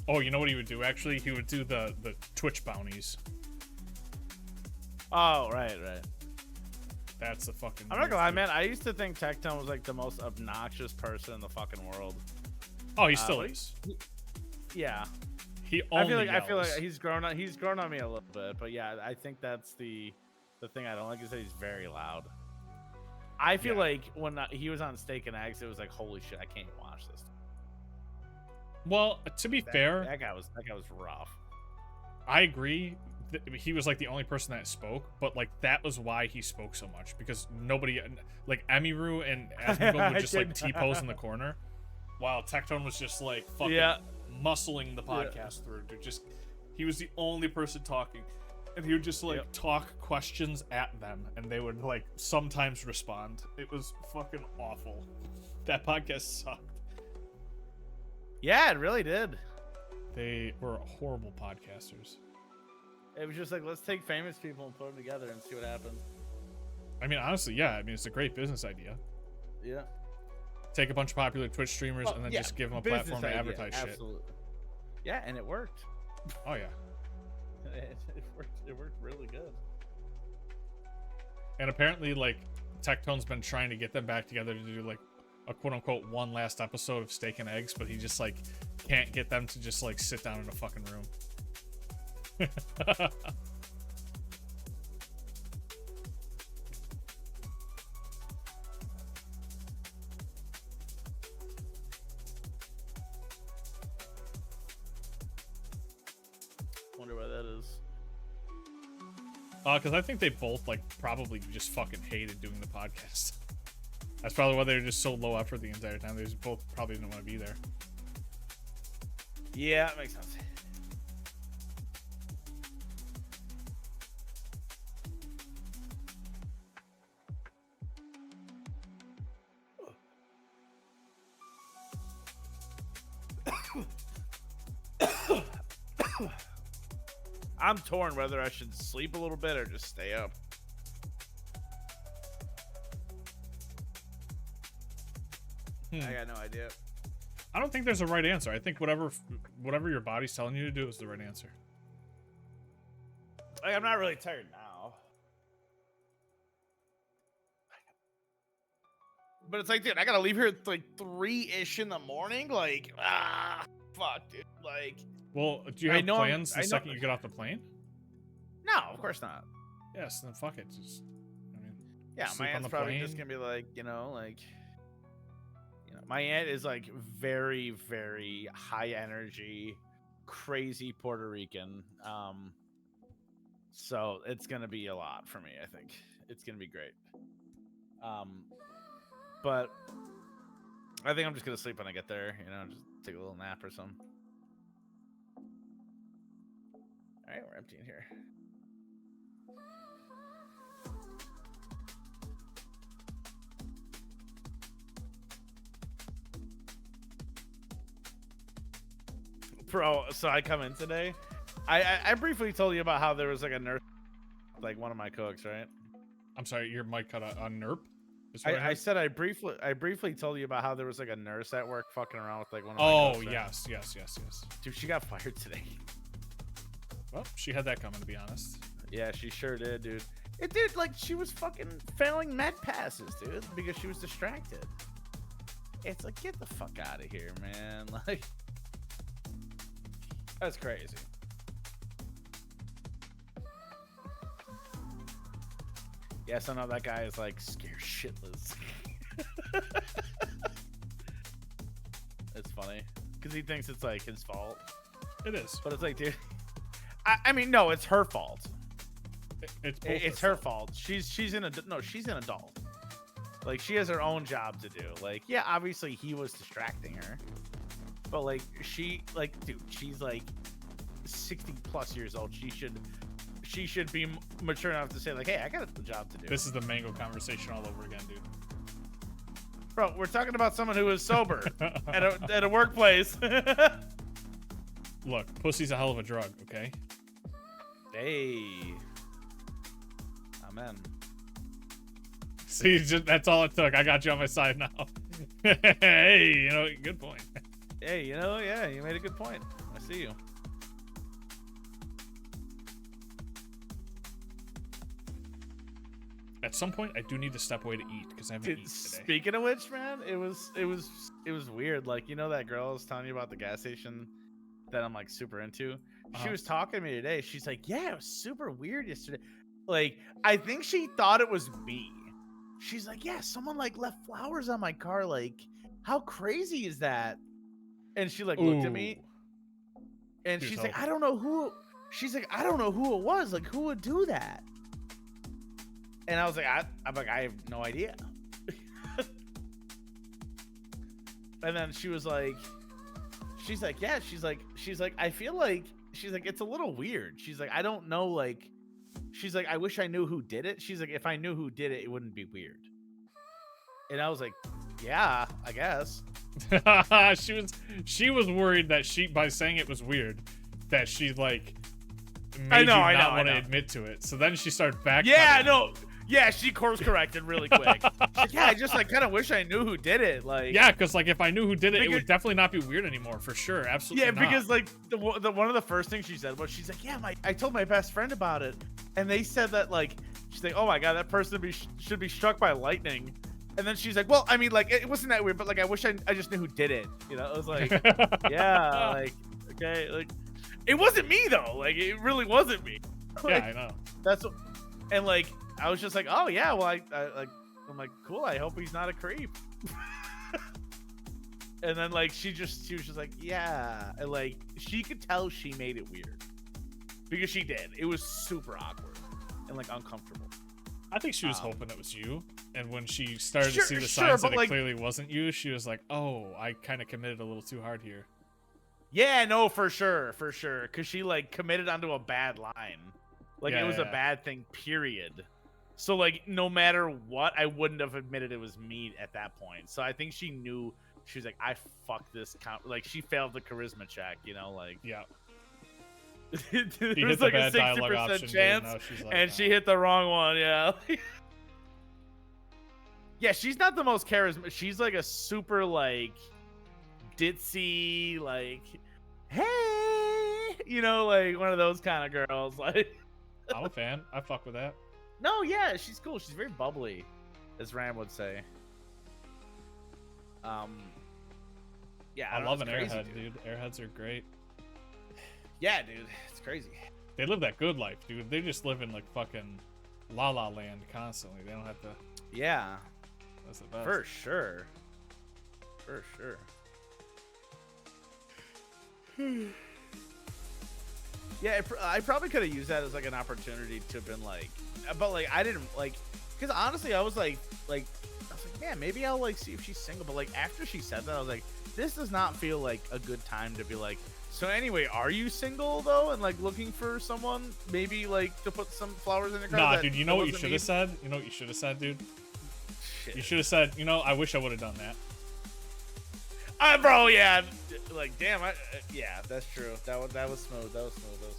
Oh, you know what he would do? Actually, he would do the Twitch bounties. Oh, right. That's the fucking. I'm not gonna lie, man. I used to think Tectone was like the most obnoxious person in the fucking world. Oh, he still is. Yeah. He only I feel like yells. he's grown on me a little bit, but yeah, I think that's the thing I don't like is that he's very loud. I feel like when he was on Steak and Eggs, it was like, holy shit, I can't even watch this. Well, to be fair, that guy was rough. I agree. He was like the only person that spoke, but like that was why he spoke so much because nobody, like Emiru and Asmongold would just like T-pose in the corner, while Tectone was just like fucking muscling the podcast through. Dude, he was the only person talking, and he would just like talk questions at them, and they would like sometimes respond. It was fucking awful. That podcast sucked. Yeah, it really did. They were horrible podcasters. It was just like, let's take famous people and put them together and see what happens. I mean, honestly, yeah. I mean, it's a great business idea. Yeah. Take a bunch of popular Twitch streamers and then just give them a platform to advertise shit. Absolutely. Yeah, and it worked. Oh yeah. It worked really good. And apparently, like, Tectone's been trying to get them back together to do like a quote-unquote one last episode of Steak and Eggs, but he just like can't get them to just like sit down in a fucking room. Wonder why that is. Because I think they both like probably just fucking hated doing the podcast. That's probably why they were just so low effort the entire time. They just both probably didn't want to be there. Yeah, it makes sense. I'm torn whether I should sleep a little bit or just stay up. I got no idea. I don't think there's a right answer. I think whatever your body's telling you to do is the right answer. Like, I'm not really tired now. But it's like, dude, I gotta leave here at like 3-ish in the morning. Like, fuck, dude. Like, well, do you have plans the second you get off the plane? No, of course not. Yes, then fuck it. Just, I mean, yeah, sleep my on aunt's the probably plane. just gonna be like, my aunt is like very, very high energy, crazy Puerto Rican. So it's gonna be a lot for me. I think it's gonna be great. But I think I'm just gonna sleep when I get there. Just take a little nap or something. All right, we're emptying here. Bro, so I come in today. I briefly told you about how there was like a nurse, like one of my cooks, right? I'm sorry, your mic cut a nerp. I said I briefly told you about how there was like a nurse at work fucking around with like one of my Oh, cooks, right? yes. Dude, she got fired today. Well, she had that coming, to be honest. Yeah, she sure did, dude. Dude, like, she was fucking failing med passes, dude, because she was distracted. It's like, get the fuck out of here, man. Like, that's crazy. Yeah, so now that guy is like scared shitless. It's funny because he thinks it's like his fault. It is, but it's like, dude. I mean, no, it's her fault. It's her fault. She's an adult. Like, she has her own job to do. Like, yeah, obviously he was distracting her, but like dude, she's like 60 plus years old. She should be mature enough to say like, hey, I got a job to do. This is the mango conversation all over again, dude. Bro, we're talking about someone who is sober at a workplace. Look, pussy's a hell of a drug, okay? Hey. Amen. See, that's all it took. I got you on my side now. Hey, good point. Hey, yeah, you made a good point. I see you. At some point, I do need to step away to eat because I haven't eaten today. Speaking of which, man, it was weird. Like, that girl I was telling you about the gas station that I'm like super into. She was talking to me today. She's like, "Yeah, it was super weird yesterday." Like, I think she thought it was me. She's like, "Yeah, someone like left flowers on my car. Like, how crazy is that?" And she like looked at me, and she's like, "I don't know who." She's like, "I don't know who it was. Like, who would do that?" And I was like, I'm like, I have no idea. And then she was like, she's like, yeah, she's like, I feel like, she's like, it's a little weird. She's like, I don't know, like, she's like, I wish I knew who did it. She's like, if I knew who did it, it wouldn't be weird. And I was like, yeah, I guess. she was worried that by saying it was weird, that she like I not want to admit to it. So then she started back. Yeah, no. Yeah, she course corrected really quick. She's like, yeah, I just like kind of wish I knew who did it. Like, Yeah, because like if I knew who did it, it Because- would definitely not be weird anymore, for sure. Absolutely. yeah, not. because like the one of the first things she said was, she's like, yeah, I told my best friend about it, and they said that like, she's like, oh my god, that person should be struck by lightning. And then she's like, well, I mean, like, it wasn't that weird, but like, I wish I just knew who did it. You know, it was like, yeah, like, okay, like, it wasn't me though. Like, it really wasn't me. Yeah, Like, I know. That's what, and like, I was just like, oh yeah, well, I'm like, cool. I hope he's not a creep. And then like, she was just like, yeah, and like, she could tell she made it weird because she did. It was super awkward and like uncomfortable. I think she was hoping it was you, and when she started Sure- to see the sure, signs but, that it like- clearly wasn't you, she was like, "Oh, I kind of committed a little too hard here." Yeah, no, for sure, because she like committed onto a bad line, like Yeah, it was yeah. a bad thing, period. So like, no matter what, I wouldn't have admitted it was me at that point. So I think she knew. She was like, I fucked this like she failed the charisma check, you know, like Yeah. there hit was the like a bad dialogue 60% option, dude, chance, now she's like, and she hit the wrong one. Yeah. Yeah, she's not the most charismatic. She's like a super like ditzy, like, hey, you know, like one of those kind of girls. Like, I'm a fan. I fuck with that. no, yeah, she's cool. She's very bubbly, as Ram would say. Yeah, I don't know, love it's an crazy, airhead, dude. Airheads are great. Yeah, dude, it's crazy. They live that good life, dude. They just live in like fucking La La Land constantly. They don't have to. Yeah, That's the best. for sure, for sure. Yeah, I probably could have used that as like an opportunity to have been like, but like I didn't like, because honestly I was like, man, maybe I'll like see if she's single. But like after she said that, I was like, this does not feel like a good time to be like, so anyway, are you single though, and like looking for someone maybe like to put some flowers in your car? Nah, that dude. You know what you wasn't should me? have said? You know what you should have said, dude? Shit. You should have said, you know, I wish I would have done that. Bro, yeah, like damn, yeah, that's true. That was smooth. That was smooth.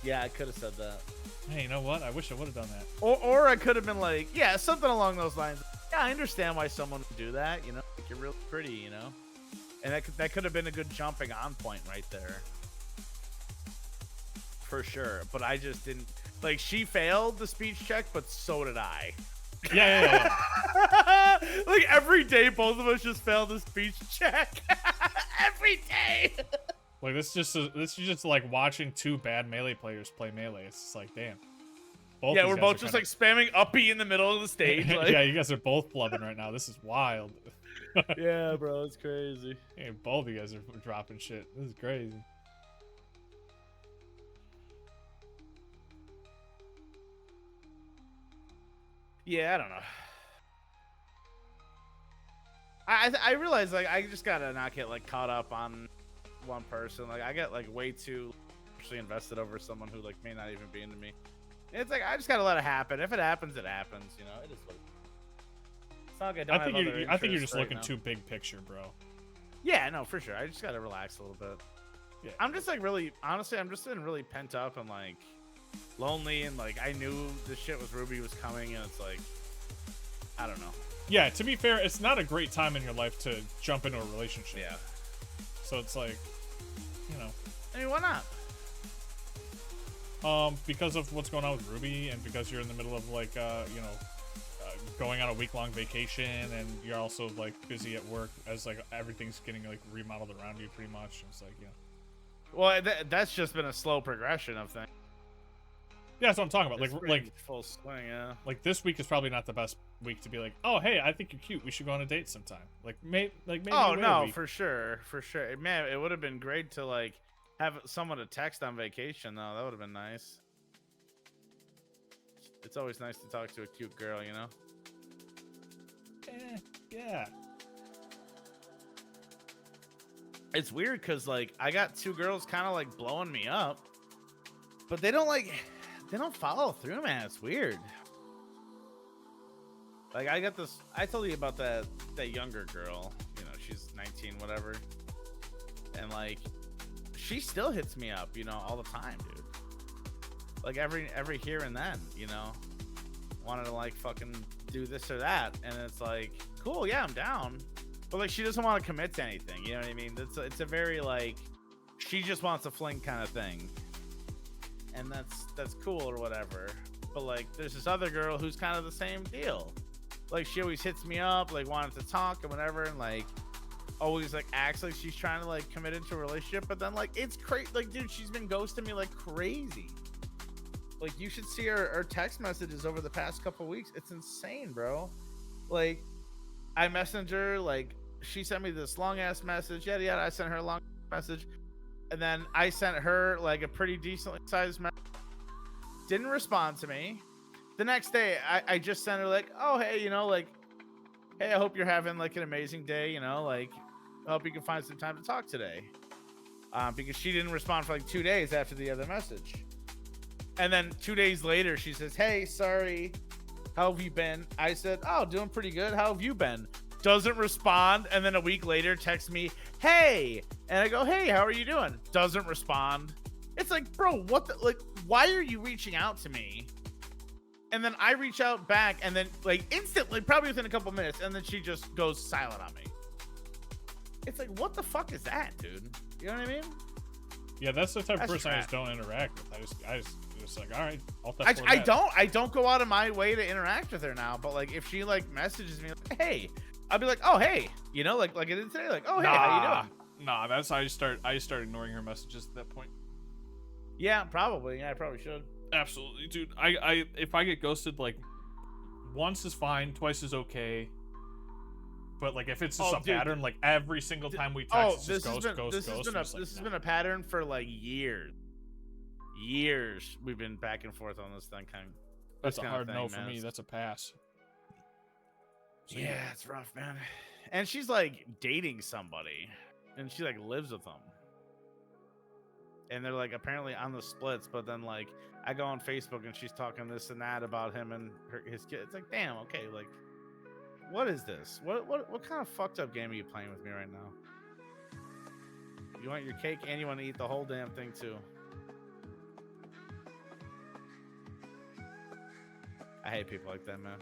Yeah, I could have said that. Hey, you know what? I wish I would have done that. Or I could have been like, yeah, something along those lines. Yeah, I understand why someone would do that. You know, like you're real pretty, you know, and that could have been a good jumping on point right there, for sure. But I just didn't like. She failed the speech check, but so did I. Yeah. Like every day, both of us just failed the speech check. Every day. Like this is just like watching two bad melee players play melee. It's just like, damn. Yeah, we're both just like spamming uppy in the middle of the stage. Like. Yeah, you guys are both blubbing right now. This is wild. Yeah, bro, it's crazy. Hey, both of you guys are dropping shit. This is crazy. Yeah, I don't know. I realize like I just gotta not get like caught up on one person. Like I get like way too actually invested over someone who like may not even be into me. And it's like I just gotta let it happen. If it happens, it happens. You know, it is what it is. It's not like I don't have other I think you're interests just right looking now. too big picture, bro. Yeah, no, for sure. I just gotta relax a little bit. Yeah. I'm just like really, honestly, I'm just been really pent up and like lonely, and like I knew the shit with Ruby was coming, and it's like I don't know. Yeah, to be fair, it's not a great time in your life to jump into a relationship. Yeah. So it's like, you know. I mean, why not? Because of what's going on with Ruby, and because you're in the middle of like, going on a week-long vacation, and you're also like busy at work as like everything's getting like remodeled around you pretty much. It's like, yeah. Well, that's just been a slow progression of things. Yeah, that's what I'm talking about. It's Like pretty full swing, yeah. Like this week is probably not the best week to be like, oh hey, I think you're cute. We should go on a date sometime. Maybe. Oh wait a no, week. for sure. Man, it would have been great to like have someone to text on vacation though. That would have been nice. It's always nice to talk to a cute girl, you know. Yeah. It's weird because like I got two girls kind of like blowing me up, but they don't follow through, man. It's weird. Like I got this. I told you about that younger girl. You know, she's 19, whatever, and like she still hits me up, you know, all the time, dude. like every here and then, you know, wanted to like fucking do this or that, and it's like, cool, yeah, I'm down, but like she doesn't want to commit to anything, you know what I mean? It's a very like, she just wants a fling kind of thing, and that's cool or whatever. But like there's this other girl who's kind of the same deal. Like she always hits me up, like wanting to talk and whatever, and like always like acts like she's trying to like commit into a relationship, but then like it's crazy. Like, dude, she's been ghosting me like crazy. Like you should see her text messages over the past couple weeks. It's insane, bro. Like I messaged her, like she sent me this long ass message. Yada yada. I sent her a long message, and then I sent her like a pretty decent sized message. Didn't respond to me. The next day, I just sent her like, oh hey, you know, like, hey, I hope you're having like an amazing day. You know, like, I hope you can find some time to talk today. Because she didn't respond for like 2 days after the other message. And then 2 days later, she says, hey, sorry, how have you been? I said, oh, doing pretty good. How have you been? Doesn't respond. And then a week later, texts me, hey. And I go, hey, how are you doing? Doesn't respond. It's like, bro, what the, like, why are you reaching out to me? And then I reach out back, and then like instantly, probably within a couple minutes, and then she just goes silent on me. It's like, what the fuck is that, dude? You know what I mean? Yeah, that's the type of person I just don't interact with. I just like, all right, I don't go out of my way to interact with her now. But like, if she like messages me, like, hey, I'll be like, oh hey, you know, like I did today, like, oh hey, how you doing? Nah, that's how I start ignoring her messages at that point. Yeah, probably. Yeah, I probably should. Absolutely, dude. I if I get ghosted, like once is fine, twice is okay. But like if it's just a pattern, like every single time we text, it's just ghost. This has been a pattern for like years. Years we've been back and forth on this thing. That's a hard no for me. That's a pass. So, yeah, it's rough, man. And she's like dating somebody, and she like lives with them. And they're like apparently on the splits, but then like I go on Facebook and she's talking this and that about him and his kid. It's like, damn, okay, like what is this? What kind of fucked up game are you playing with me right now? You want your cake and you want to eat the whole damn thing too. I hate people like that, man.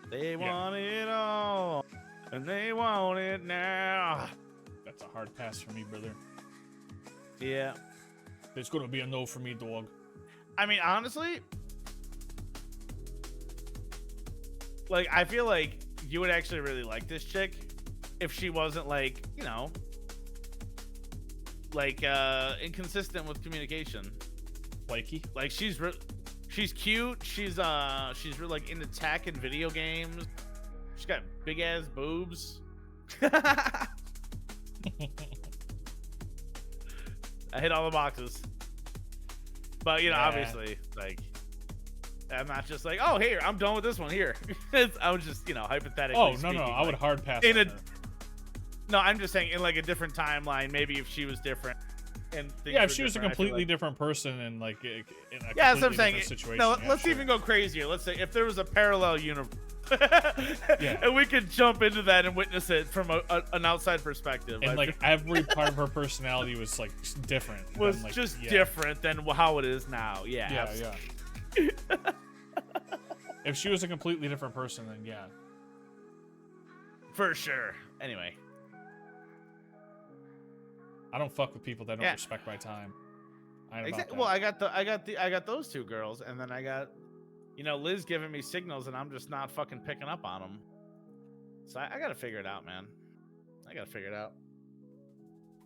They want it all, and they want it now. That's a hard pass for me, brother. Yeah. It's gonna be a no for me, dog. I mean, honestly, like, I feel like you would actually really like this chick if she wasn't like, you know, like inconsistent with communication. Flaky. Like she's cute. She's really like into tech and video games. She's got big ass boobs. I hit all the boxes. But, you know, obviously, like, I'm not just like, oh, here, I'm done with this one here. I was just, you know, hypothetically speaking, I would like, hard pass on her. No, I'm just saying in, like, a different timeline, maybe if she was different. And yeah, if she was a completely different person and, like, in a that's what I'm saying. Situation. No, let's even go crazier. Let's say if there was a parallel universe. And we could jump into that and witness it from an outside perspective. And like every part of her personality was like different. Was like, just different than how it is now. Yeah. If she was a completely different person, then yeah. For sure. Anyway. I don't fuck with people that don't respect my time. Exactly. Well, I got those two girls, and then I got, you know, Liz giving me signals, and I'm just not fucking picking up on them. So I gotta figure it out, man. I gotta figure it out.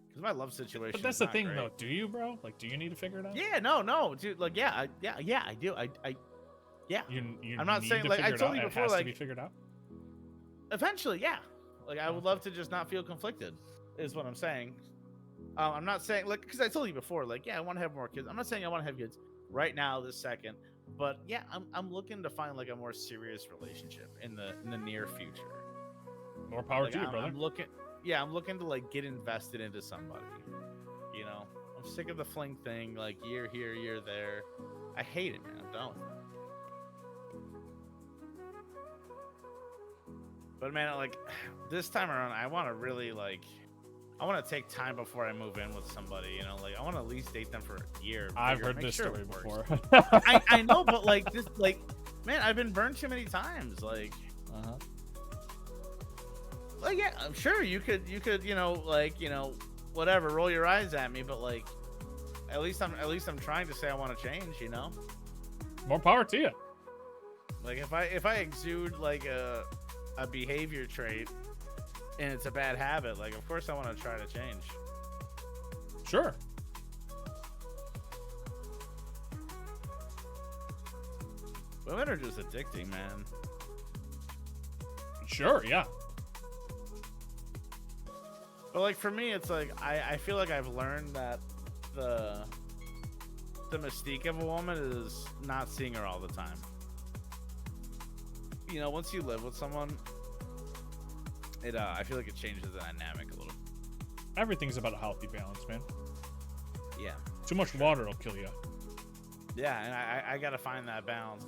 Because my love situation. But that's the thing, though. Do you, bro? Like, do you need to figure it out? Yeah, no, dude. Like, yeah, I do. Yeah. You I'm not need saying to like I figure it told out? you It before, has like to be figured out. Eventually, yeah. Like I would love to just not feel conflicted. Is what I'm saying. I'm not saying like because I told you before, like I want to have more kids. I'm not saying I want to have kids right now, this second. But yeah, I'm looking to find like a more serious relationship in the near future. More power to you, brother. I'm looking to like get invested into somebody. You know, I'm sick of the fling thing, like year here, year there. I hate it, man. I'm done with it. But man, like this time around, I want to really like I want to take time before I move in with somebody. You know, like I want to at least date them for a year. I've figure- heard make this sure story it works. before. I know, but like this, like, man, I've been burned too many times. Like, like yeah, I'm sure you could, you know, like, you know, whatever, roll your eyes at me, but like, at least I'm trying to say I want to change. You know, More power to you. like if I exude like a behavior trait and it's a bad habit, like of course I want to try to change. Sure. Women are just addicting, man. Sure, yeah. But like for me, it's like I feel like I've learned that the mystique of a woman is not seeing her all the time. You know, once you live with someone, it I feel like it changes the dynamic a little. Everything's about a healthy balance, man. Yeah. Too much water will kill you. Yeah, and I gotta find that balance.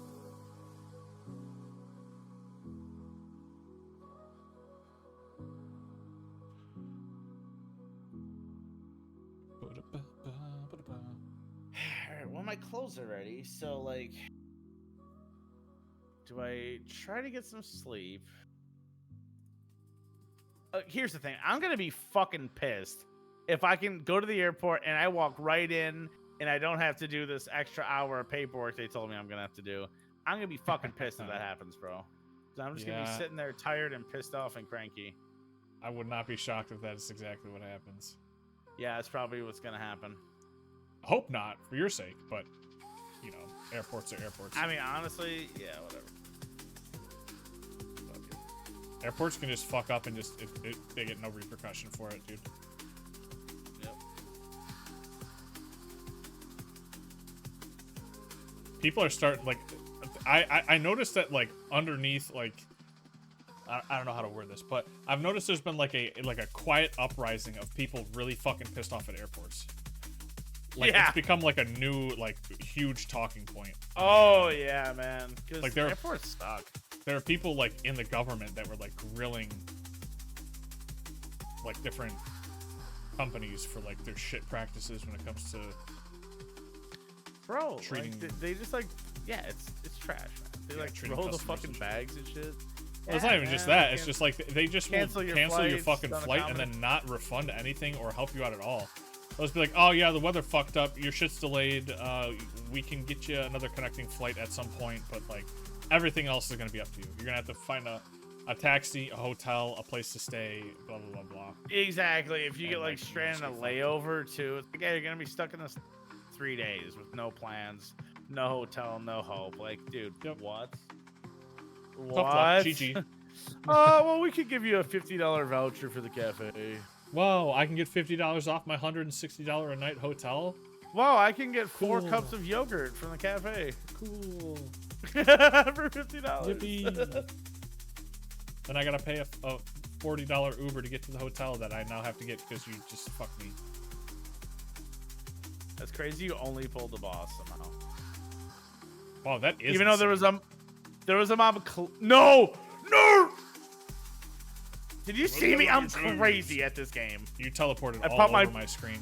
Alright, well my clothes are ready, so like, do I try to get some sleep? Here's the thing, I'm gonna be fucking pissed if I can go to the airport and I walk right in and I don't have to do this extra hour of paperwork they told me I'm gonna have to do. I'm gonna be fucking pissed if that happens, bro. So I'm just gonna be sitting there tired and pissed off and cranky. I would not be shocked if that is exactly what happens. Yeah, that's probably what's gonna happen. Hope not, for your sake, but, you know, airports are airports. I mean, honestly, yeah, whatever. Airports can just fuck up and just, they get no repercussion for it, dude. Yep. People are starting, like, I noticed that, like, underneath, like, I don't know how to word this, but I've noticed there's been, like, a quiet uprising of people really fucking pissed off at airports. Like, yeah. It's become, like, a new, like, huge talking point. Oh, yeah, man. Like, airports suck. There are people, like, in the government that were, like, grilling, like, different companies for, like, their shit practices when it comes to treating... like, they just, like, yeah, it's trash, man. They, like, roll the fucking bags and shit. Well, it's not even just that. It's just, like, they just will cancel your fucking flight and then not refund anything or help you out at all. They'll just be like, oh, yeah, the weather fucked up. Your shit's delayed. We can get you another connecting flight at some point, but, like, everything else is going to be up to you. You're going to have to find a taxi, a hotel, a place to stay, blah, blah, blah, blah. Exactly. If you get, like, stranded in a layover, too, it's like, yeah, you're going to be stuck in this 3 days with no plans, no hotel, no hope. Like, dude, what? Tough luck, GG. Oh, well, we could give you a $50 voucher for the cafe. Whoa, I can get $50 off my $160 a night hotel? Whoa, I can get 4 cups of yogurt from the cafe. Cool. For $50. Yippee. Then I gotta pay a $40 Uber to get to the hotel that I now have to get because you just fucked me. That's crazy. You only pulled the boss somehow. Wow, that is even though there was a mob. No. Did you see me? I'm crazy at this game. You teleported I all popped over my screen.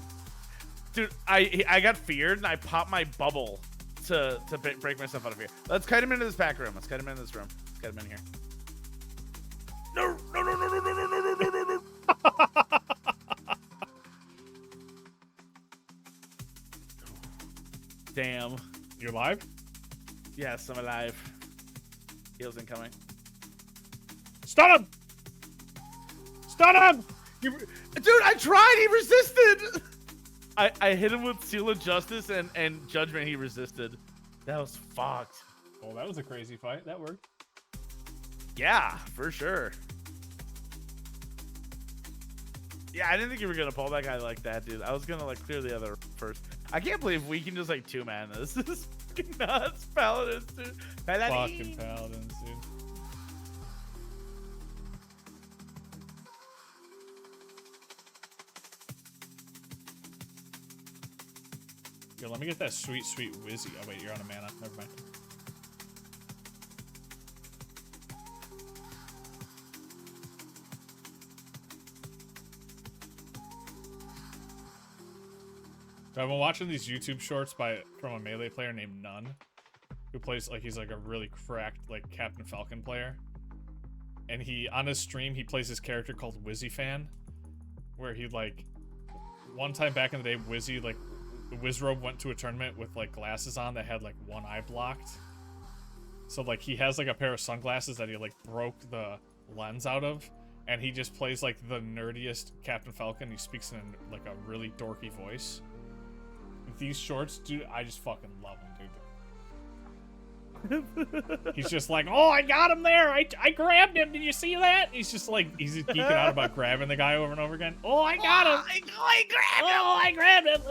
Dude, I got feared and I popped my bubble to break myself out of here. Let's kite him into this back room. Let's kite him into this room. Let's kite him in here. No. Damn. You're alive? Yes, I'm alive. Heals incoming. Stun him! Stun him! Dude, I tried. He resisted. I hit him with Seal of Justice and Judgment. He resisted. That was fucked. Oh, that was a crazy fight. That worked. Yeah, for sure. Yeah, I didn't think you were gonna pull that guy like that, dude. I was gonna like clear the other first. I can't believe we can just like 2-man this. This is fucking nuts. Paladins, dude. Fucking paladins, dude. Yo, let me get that sweet, sweet Wizzy. Oh, wait, you're on a mana. Never mind. I've been watching these YouTube shorts from a Melee player named None, who plays like he's like a really cracked like Captain Falcon player. And on his stream he plays this character called Wizzy Fan, where he like one time back in the day Wizrobe went to a tournament with like glasses on that had like one eye blocked. So like he has like a pair of sunglasses that he like broke the lens out of, and he just plays like the nerdiest Captain Falcon. He speaks in like a really dorky voice. These shorts, dude, I just fucking love them, dude. He's just like, oh, I got him there. I grabbed him. Did you see that? He's just like, he's geeking out about grabbing the guy over and over again. Oh, I got him. I grabbed him.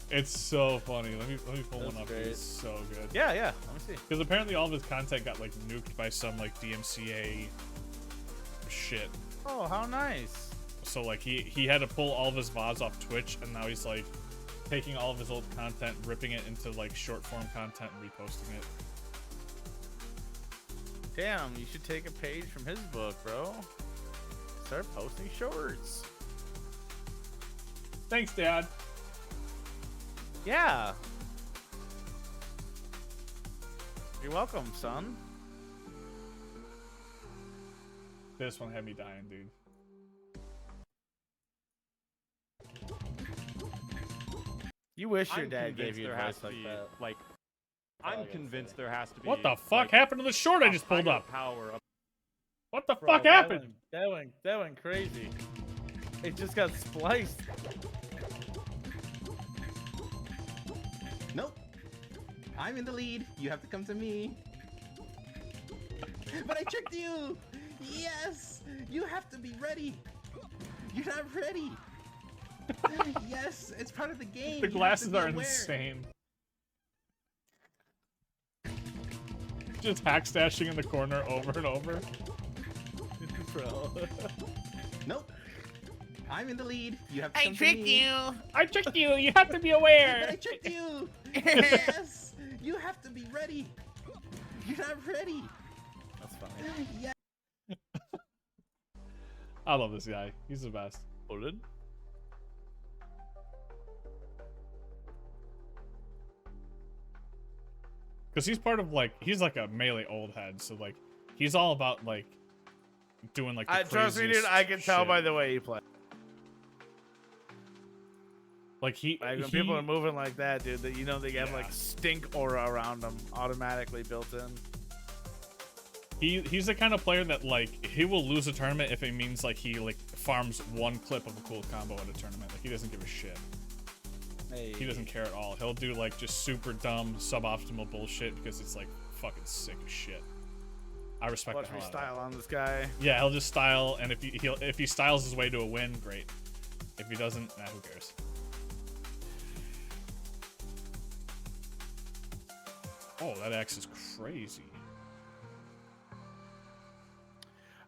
It's so funny. Let me pull one up. It's so good. Yeah. Let me see. Because apparently all of his content got like nuked by some like DMCA shit. Oh, how nice. So like he had to pull all of his VoDs off Twitch, and now he's like taking all of his old content, ripping it into like short form content and reposting it. Damn, you should take a page from his book, bro. Start posting shorts. Thanks, Dad. Yeah. You're welcome, son. This one had me dying, dude. You wish your dad gave you advice like that. Like, I'm convinced there has to be. What the fuck happened to the short I just pulled up? What the fuck happened? That went crazy. It just got spliced. Nope. I'm in the lead. You have to come to me. But I tricked you! Yes! You have to be ready! You're not ready! Yes, it's part of the game. The glasses are insane. Just hack stashing in the corner over and over. Bro. Nope. I'm in the lead. You have to come to me. I tricked you! You have to be aware! But I tricked you! Yes! You have to be ready! You're not ready! That's funny. Yeah. I love this guy. He's the best. Bullet? Because he's part of like, he's like a Melee old head, so like, he's all about like, doing like the trust me, dude, I can tell shit. by the way he plays. Like when people are moving like that, dude, that you know they have like stink aura around them automatically built in. He's the kind of player that like he will lose a tournament if it means like he like farms one clip of a cool combo at a tournament. Like he doesn't give a shit. Hey. He doesn't care at all. He'll do like just super dumb suboptimal bullshit because it's like fucking sick as shit. I respect Watch the me hell out of style on this guy. Yeah, he'll just style, and if he styles his way to a win, great. If he doesn't, who cares? Oh, that axe is crazy.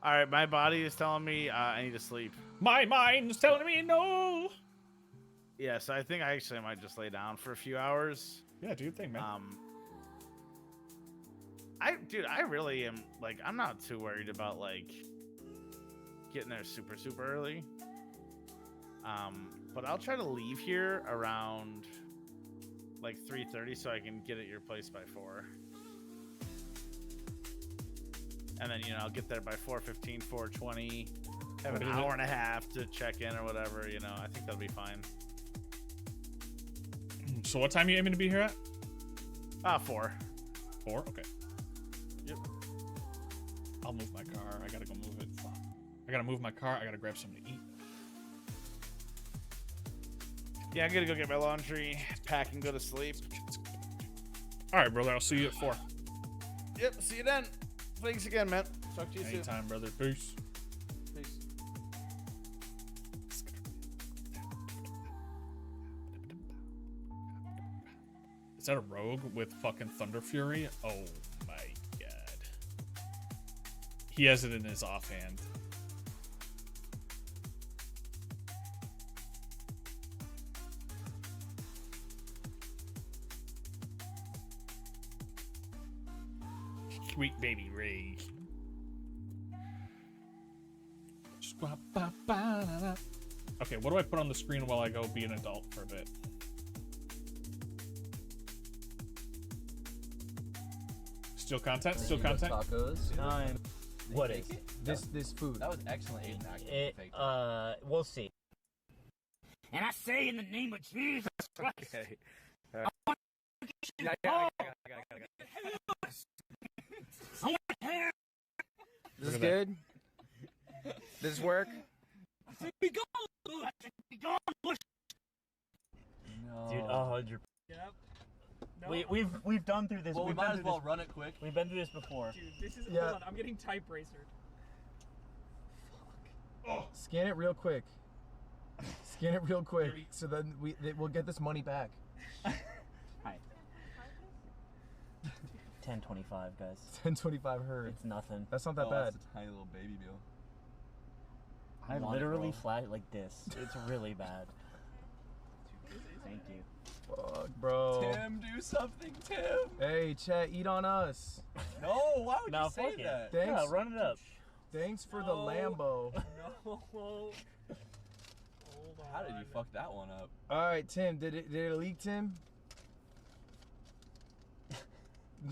All right, my body is telling me I need to sleep. My mind's telling me no. Yeah, so I think I actually might just lay down for a few hours. Yeah, do your thing, man. I really am like I'm not too worried about like getting there super early. But I'll try to leave here around like 3:30 so I can get at your place by 4. And then I'll get there by 4:15, 4:20. Have an hour and a half to check in or whatever. I think that'll be fine. So what time are you aiming to be here at? 4. 4? Okay. Yep. I'll move my car. I gotta go move it. I gotta move my car. I gotta grab something to eat. Yeah, I'm gonna go get my laundry, pack, and go to sleep. All right, brother. I'll see you at 4. Yep. See you then. Thanks again, man. Talk to you soon. Anytime, brother. Peace. Peace. Is that a rogue with fucking Thunder Fury? Oh my god. He has it in his offhand. Sweet baby Ray. Okay, what do I put on the screen while I go be an adult for a bit? Still content? Still content? Tacos. Nine. What is This food? That was excellent. We'll see. And I say in the name of Jesus Christ. Okay. I want hair. This is good. This work. Be gone. Be gone. No. Dude, 100. Yep. No. We've done through this. Well, we We've might done as well through this. run it quick. We've been through this before. Dude, this is. Yeah. Hold on, I'm getting type racered. Scan it real quick. Scan it real quick, so then we'll get this money back. Hi. 1025, guys. 1025 her. It's nothing. That's not that bad. That's a tiny little baby bill. I literally flat like this. It's really bad. Thank you. Fuck, bro. Tim, do something, Tim. Hey, chat, eat on us. No, why would you say that? Thanks. Yeah, run it up. Thanks for the Lambo. No. How did you fuck that one up? All right, Tim. Did it leak, Tim?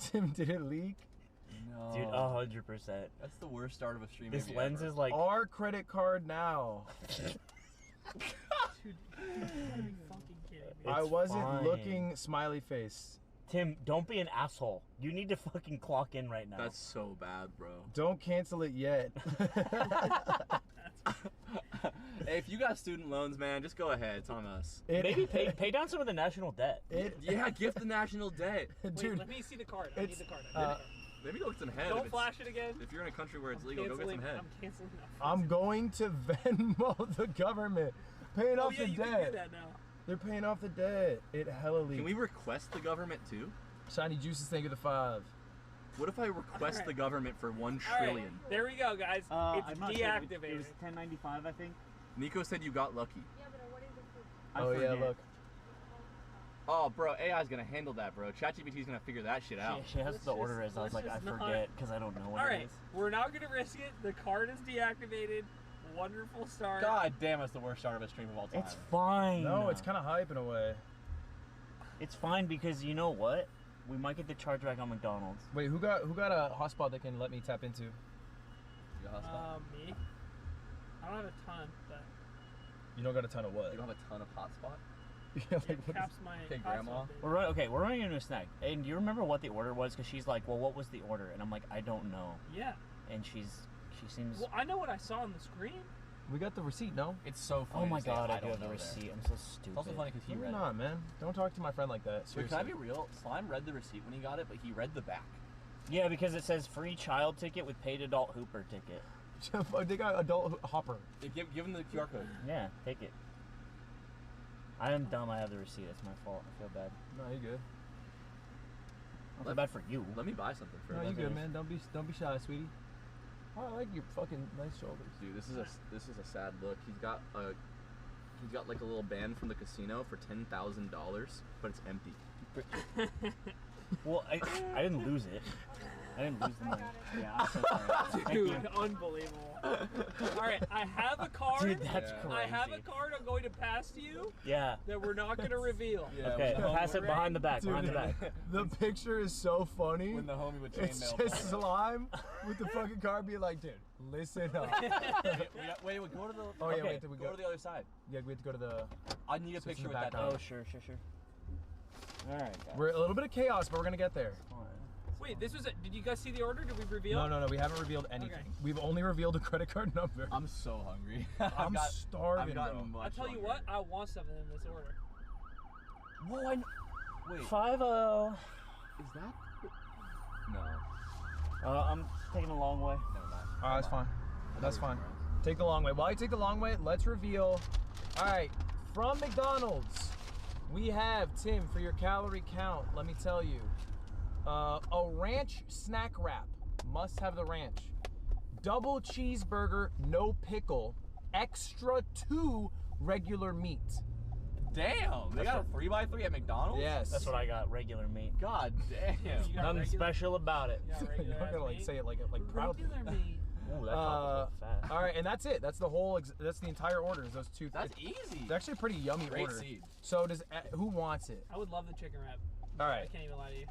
Tim, did it leak? No. Dude, 100%. That's the worst start of a stream. This maybe lens ever. is like. Our credit card now. Dude, you gotta be fucking kidding me. I wasn't fine. looking smiley face. Tim, don't be an asshole. You need to fucking clock in right now. That's so bad, bro. Don't cancel it yet. Hey, if you got student loans, man, just go ahead. It's on us. Maybe pay down some of the national debt. Yeah, gift the national debt. Dude, Wait, let me see the card. I need the card. Maybe go get some head. Don't flash it again. If you're in a country where it's legal, go get some head. I'm canceling that. I'm going to Venmo the government. Paying off the you debt. can do that now. They're paying off the debt. It hella leaked. Can we request the government too? Shiny Juices, thank you for the 5. What if I request Alright. the government for 1 All right, trillion? there we go, guys. It's I'm not sure. deactivated. It was 1095, I think. Nico said you got lucky. Oh yeah, look. Oh, bro, AI's gonna handle that, bro. ChatGPT's gonna figure that shit out. She has the order is. I was like, I forget because I don't know what All it right, is. we're not gonna risk it. The card is deactivated. Wonderful start. God damn, it's the worst start of a stream of all time. It's fine. No, it's kind of hype in a way. It's fine because you know what? We might get the chargeback on McDonald's. Wait, who got a hotspot that can let me tap into? You got a hotspot? Me. I don't have a ton, but You don't got a ton of what? You don't have a ton of hotspot? Yeah, like it caps my. Okay, Grandma. We're running into a snack. And do you remember what the order was? Because she's like, well, what was the order? And I'm like, I don't know. Yeah. And she seems. Well, I know what I saw on the screen. We got the receipt, no? It's so funny. Oh my to say god, I don't do have the know receipt. there. I'm so stupid. It's also funny because he You're read not, it. man. Don't talk to my friend like that. Wait, Seriously. can I be real? Slime read the receipt when he got it, but he read the back. Yeah, because it says free child ticket with paid adult Hooper ticket. They got adult hopper. Yeah, give him the QR code. Yeah, take it. I am dumb. I have the receipt. It's my fault. I feel bad. No, you good. I feel bad for you. Let me buy something for No, you. you good, man. Don't be shy, sweetie. Oh, I like your fucking nice shoulders. Dude, this is a sad look. He's got like a little band from the casino for $10,000, but it's empty. Well, I didn't lose it. I didn't lose the money. Yeah, I'm so sorry. Dude, unbelievable. All right, I have a card. Dude, that's I have a crazy. card I'm going to pass to you. Yeah. That we're not going to reveal. Yeah, Okay, pass it behind the back. Dude, Behind the back. The picture is so funny. When the homie with It's chainmail. just slime with the fucking card being like, dude, listen up. Wait, go to the. Oh yeah, Okay. wait, we Go to the other side. Yeah, we have to go to the. I need a So it's in picture the with that. background. Oh, sure. All right, guys. We're a little bit of chaos, but we're gonna get there. Wait, this was it. Did you guys see the order? Did we reveal? No, we haven't revealed anything. Okay. We've only revealed a credit card number. I'm so hungry. I'm starving, I've gotten bro. much I'll tell you hungrier. what. I want something in this order. Whoa, wait. 5-0. Is that? No. I'm taking a long way. Never mind. Alright, that's fine. That's fine. Take the long way. While you take the long way, let's reveal. Alright, from McDonald's, we have, Tim, for your calorie count, let me tell you, a ranch snack wrap. Must have the ranch. Double cheeseburger, no pickle. Extra 2 regular meat. Damn, they got a 3x3 at McDonald's? Yes. That's what I got. Regular meat. God damn. You got Nothing regular- special about it. you got You're regular not gonna ass like meat? say it like proudly. Regular meat. Ooh, that combo's fast. All right, and that's it. That's the whole. That's the entire order. Is those two. That's easy. It's actually a pretty yummy Great order. seed. So does who wants it? I would love the chicken wrap. All right. I can't even lie to you.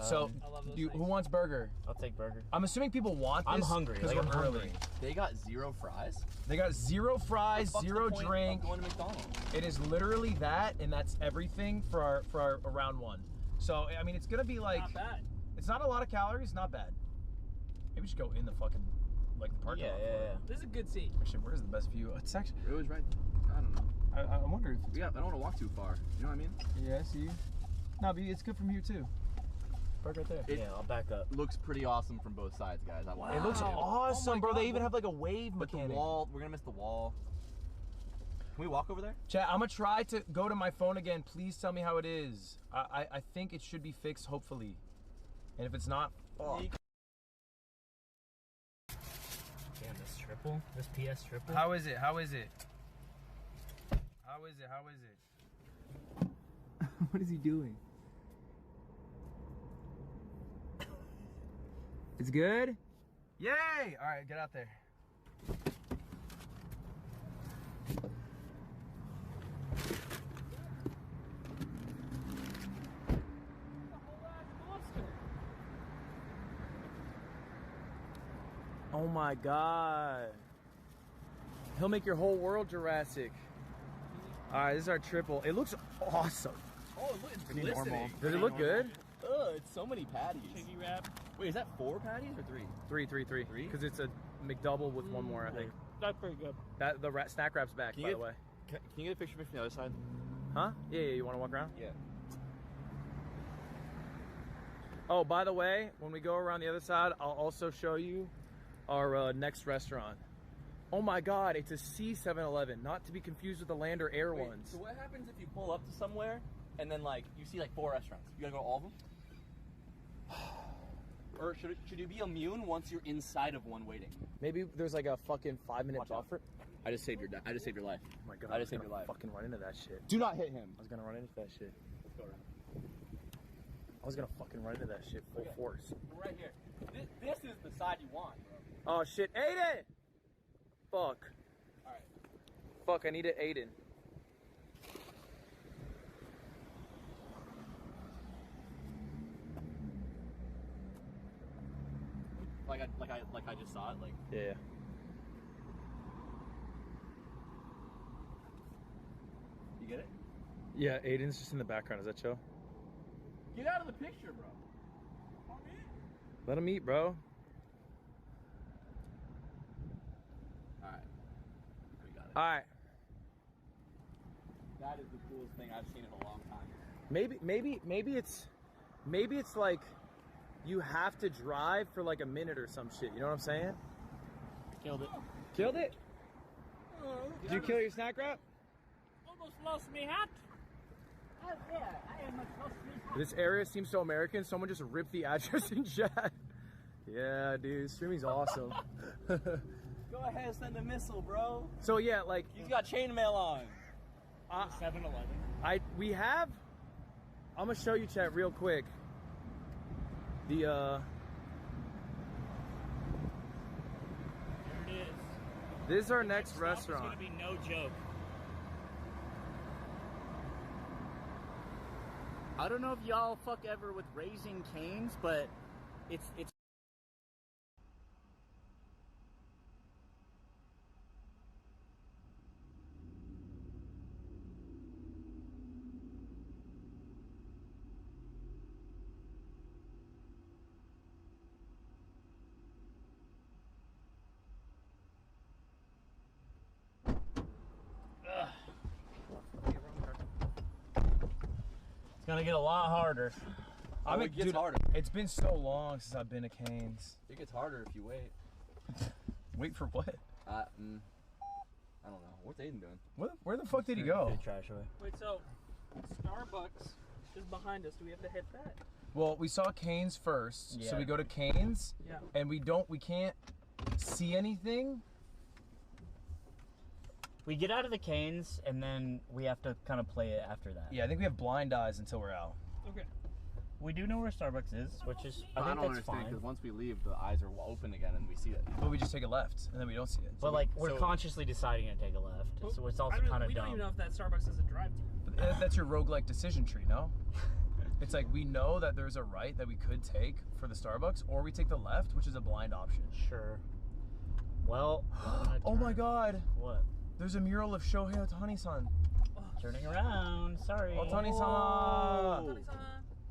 So I love those who things. wants burger? I'll take burger. I'm assuming people want this. I'm hungry. because Like, we're I'm early. hungry. They got 0 fries. They got 0 fries, What the fuck's 0 the point drink. of going to McDonald's? It is literally that, and that's everything for our round 1. So I mean, it's gonna be like. Not bad. It's not a lot of calories. Not bad. Maybe we should go in the fucking the parking lot. Yeah. This is a good seat. Actually, where's the best view? It's actually. It was right. I don't know. I wonder if. I don't want to walk too far. You know what I mean? Yeah, I see you. No, but it's good from here too. Park right there. Yeah, I'll back up. Looks pretty awesome from both sides, guys. It looks awesome, bro. They even have like a wave But mechanic. the wall, we're gonna miss the wall. Can we walk over there? Chat, I'm gonna try to go to my phone again. Please tell me how it is. I think it should be fixed, hopefully. And if it's not, fuck. Damn, this triple? This PS triple? How is it? How is it? How is it? How is it? What is he doing? It's good? Yay! All right, get out there. Oh my god. He'll make your whole world Jurassic. Alright, this is our triple. It looks awesome. Oh, look, it's Pretty glistening. normal. Does it look good? Ugh, it's so many patties. Chicky wrap. Wait, is that 4 patties or 3? 3. Because it's a McDouble with one more, I think. That's pretty good. That the snack wrap's back, Can by you the way. Can you get a picture of me from the other side? Huh? Yeah, you want to walk around? Yeah. Oh, by the way, when we go around the other side, I'll also show you our next restaurant. Oh my god, it's a C-7-Eleven, not to be confused with the land or air Wait, ones. So what happens if you pull up to somewhere and then like you see like 4 restaurants? You gotta go to all of them? Or should you be immune once you're inside of one waiting? Maybe there's like a fucking 5-minute buffer. I just saved your life. Oh my god, I just saved was your life. gonna fucking run into that shit. Do not hit him. I was gonna run into that shit. Let's go around. I was gonna fucking run into that shit full force. We're right here. This is the side you want, bro. Oh shit, Aiden! Fuck. Alright. Fuck, I needed Aiden. Like I just saw it, like. Yeah. You get it? Yeah, Aiden's just in the background. Is that chill? Get out of the picture, bro. Let him eat, bro. Alright. We got it. Alright. That is the coolest thing I've seen in a long time. Maybe it's like you have to drive for like a minute or some shit. You know what I'm saying? Killed it. Killed it? Did you kill your snack wrap? Almost lost me hat. Oh yeah, I almost lost me hat. This area seems so American. Someone just ripped the address in chat. Yeah, dude, streaming's awesome. Go ahead, send a missile, bro. So yeah, like He's got chainmail on. 7-Eleven. we have. I'm gonna show you chat real quick. The There it is. this is our next Stop restaurant. It's gonna be no joke. I don't know if y'all fuck ever with Raising Cane's, but it's gonna get a lot harder. It gets harder. It's been so long since I've been to Cane's. It gets harder if you wait. Wait for what? I don't know. What's Aiden doing? Where the fuck did he go? Trash away. Wait, so Starbucks is behind us. Do we have to hit that? Well, we saw Cane's first, so Yeah. we go to Cane's, Yeah. and we can't see anything. We get out of the Cane's, and then we have to kind of play it after that. Yeah, I think we have blind eyes until we're out. Okay. We do know where Starbucks is, which is I don't think that's understand fine. because once we leave, the eyes are open again and we see it. But we just take a left and then we don't see it. But like we're consciously deciding to take a left, so it's also kind of We dumb. don't even know if that Starbucks is a drive-thru. That's your roguelike decision tree, no? It's like we know that there's a right that we could take for the Starbucks, or we take the left, which is a blind option. Sure. Well, oh my God! What? There's a mural of Shohei Ohtani-san. Turning around. Sorry. Ohtani-sama.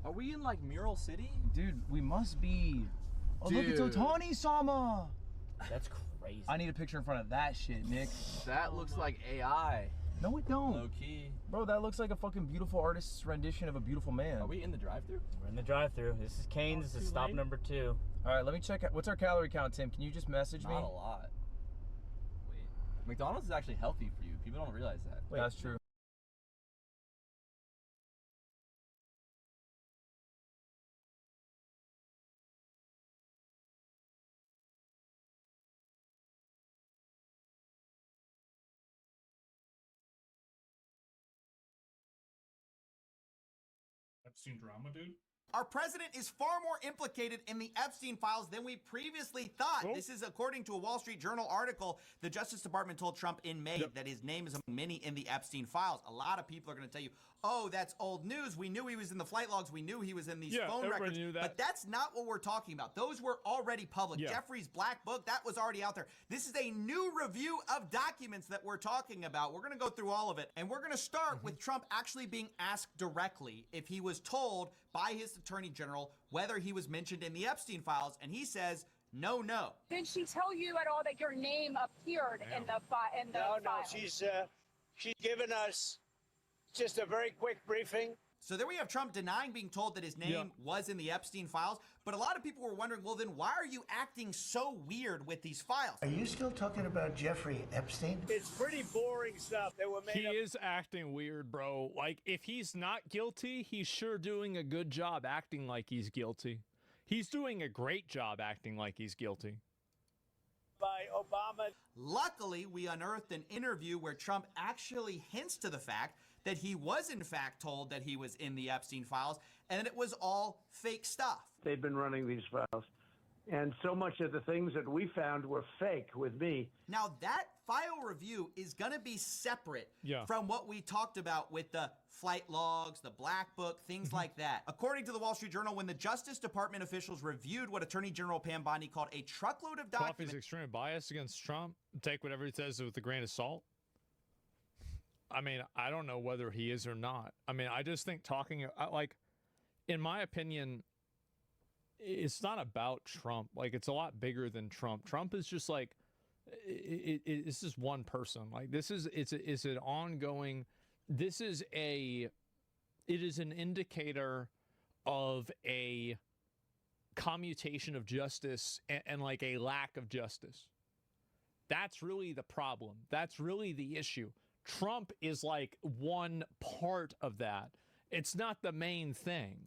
Are we in like Mural City? Dude, we must be. Oh, look, it's Ohtani-sama. That's crazy. I need a picture in front of that shit, Nick. That looks like AI. No, it don't. Low key. Bro, that looks like a fucking beautiful artist's rendition of a beautiful man. Are we in the drive-thru? We're in the drive-thru. This is Kane's. This is stop number 2. All right, let me check out. What's our calorie count, Tim? Can you just message me? Not a lot. Wait. McDonald's is actually healthy for you. People don't realize that. Wait, that's true. Epstein drama, dude. Our president is far more implicated in the Epstein files than we previously thought. This is according to a Wall Street Journal article. The Justice Department told Trump in May that his name is among many in the Epstein files. A lot of people are going to tell you, oh, that's old news. We knew he was in the flight logs. We knew he was in these phone records. Knew that. But that's not what we're talking about. Those were already public. Jeffrey's Black Book, that was already out there. This is a new review of documents that we're talking about. We're going to go through all of it. And we're going to start with Trump actually being asked directly if he was told by his attorney general whether he was mentioned in the Epstein files. And he says, no. Did she tell you at all that your name appeared in the file? No, she's given us just a very quick briefing. So there we have Trump denying being told that his name was in the Epstein files. But a lot of people were wondering, well, then why are you acting so weird with these files? Are you still talking about Jeffrey Epstein? It's pretty boring stuff. They were made He is acting weird, bro. Like, if he's not guilty, he's sure doing a good job acting like he's guilty. He's doing a great job acting like he's guilty. By Obama. Luckily, we unearthed an interview where Trump actually hints to the fact that he was in fact told that he was in the Epstein files and that it was all fake stuff. They've been running these files. And so much of the things that we found were fake with me. Now, that file review is going to be separate from what we talked about with the flight logs, the Black Book, things like that. According to the Wall Street Journal, when the Justice Department officials reviewed what Attorney General Pam Bondi called a truckload of documents... Coffee's extremely biased against Trump. Take whatever he says with a grain of salt. I mean, I don't know whether he is or not. I mean, I just think talking... like, in my opinion... It's not about Trump. Like, it's a lot bigger than Trump. Trump is just like, it's just one person. Like, it's an ongoing, it is an indicator of a commutation of justice and like a lack of justice. That's really the problem. That's really the issue. Trump is like one part of that. It's not the main thing.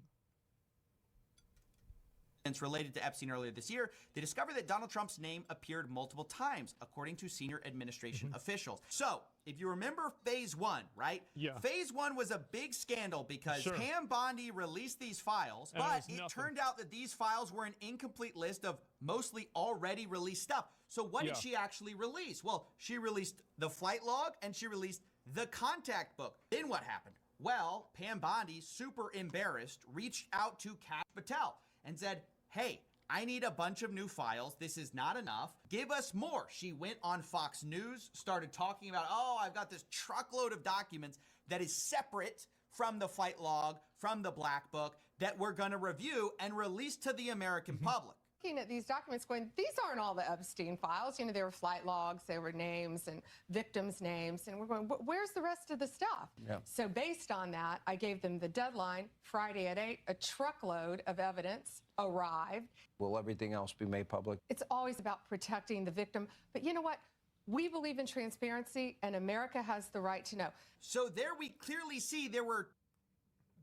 Related to Epstein earlier this year, they discovered that Donald Trump's name appeared multiple times, according to senior administration officials. So, if you remember phase 1, right? Yeah. Phase 1 was a big scandal because Pam Bondi released these files, but it turned out that these files were an incomplete list of mostly already released stuff. So what did she actually release? Well, she released the flight log and she released the contact book. Then what happened? Well, Pam Bondi, super embarrassed, reached out to Kash Patel and said, hey, I need a bunch of new files. This is not enough. Give us more. She went on Fox News, started talking about, oh, I've got this truckload of documents that is separate from the flight log, from the Black Book, that we're going to review and release to the American public. Looking at these documents going, these aren't all the Epstein files. You know, there were flight logs, there were names and victims' names, and we're going, where's the rest of the stuff? So based on that, I gave them the deadline, Friday at 8, a truckload of evidence arrived. Will everything else be made public? It's always about protecting the victim, but you know what? We believe in transparency, and America has the right to know. So there we clearly see there were...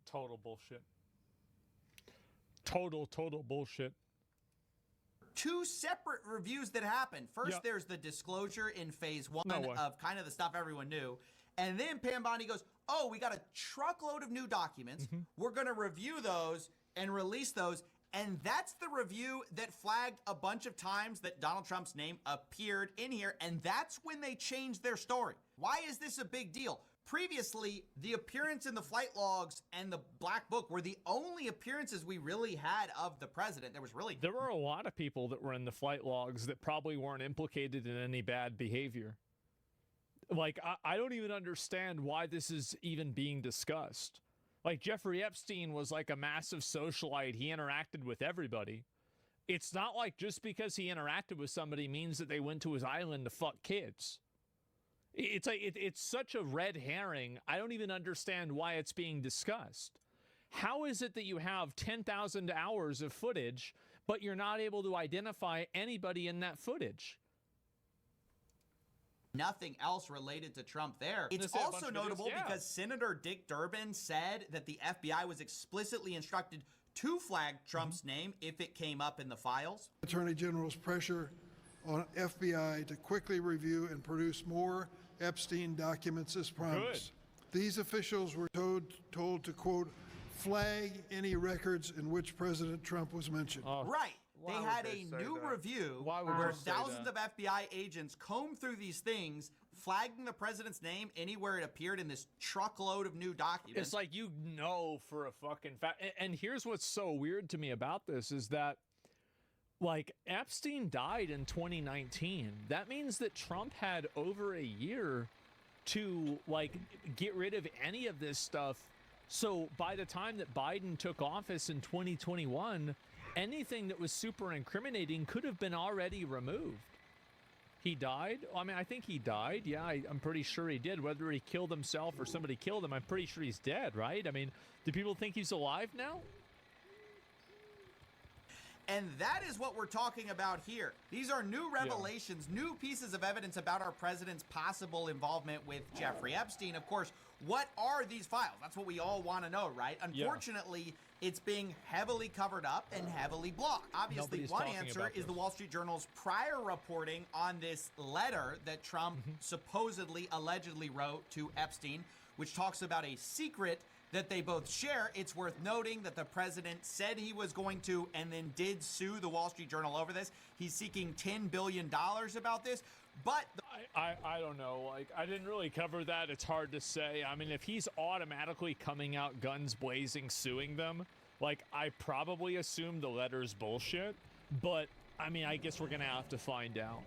Total bullshit. Total bullshit. 2 separate reviews that happened. First, there's the disclosure in phase 1 of kind of the stuff everyone knew. And then Pam Bondi goes, oh, we got a truckload of new documents. We're going to review those and released those. And that's the review that flagged a bunch of times that Donald Trump's name appeared in here. And that's when they changed their story. Why is this a big deal? Previously, the appearance in the flight logs and the Black Book were the only appearances we really had of the president. There were a lot of people that were in the flight logs that probably weren't implicated in any bad behavior. Like, I don't even understand why this is even being discussed. Like, Jeffrey Epstein was like a massive socialite. He interacted with everybody. It's not like just because he interacted with somebody means that they went to his island to fuck kids. It's like it's such a red herring. I don't even understand why it's being discussed. How is it that you have 10,000 hours of footage, but you're not able to identify anybody in that footage? Nothing else related to Trump there. It's also notable because Senator Dick Durbin said that the FBI was explicitly instructed to flag Trump's name if it came up in the files. Attorney General's pressure on FBI to quickly review and produce more Epstein documents as promised. These officials were told to, quote, flag any records in which President Trump was mentioned. Right. They had a new review where thousands of FBI agents combed through these things, flagging the president's name anywhere it appeared in this truckload of new documents. It's like, you know, for a fucking fact. And here's what's so weird to me about this is that, like, Epstein died in 2019. That means that Trump had over a year to, like, get rid of any of this stuff. So by the time that Biden took office in 2021, anything that was super incriminating could have been already removed. He died? I mean, I think he died. Yeah, I'm pretty sure he did. Whether he killed himself or somebody killed him, I'm pretty sure he's dead, right? I mean, do people think he's alive now? And that is what we're talking about here. These are new revelations, new pieces of evidence about our president's possible involvement with Jeffrey Epstein. Of course, what are these files? That's what we all want to know, right? Unfortunately, it's being heavily covered up and heavily blocked. Obviously, one answer is the Wall Street Journal's prior reporting on this letter that Trump supposedly, allegedly wrote to Epstein, which talks about a secret that they both share. It's worth noting that the president said he was going to and then did sue the Wall Street Journal over this. He's seeking $10 billion about this. But I don't know. Like, I didn't really cover that. It's hard to say. I mean, if he's automatically coming out guns blazing suing them, like, I probably assume the letter's bullshit. But, I mean, I guess we're going to have to find out.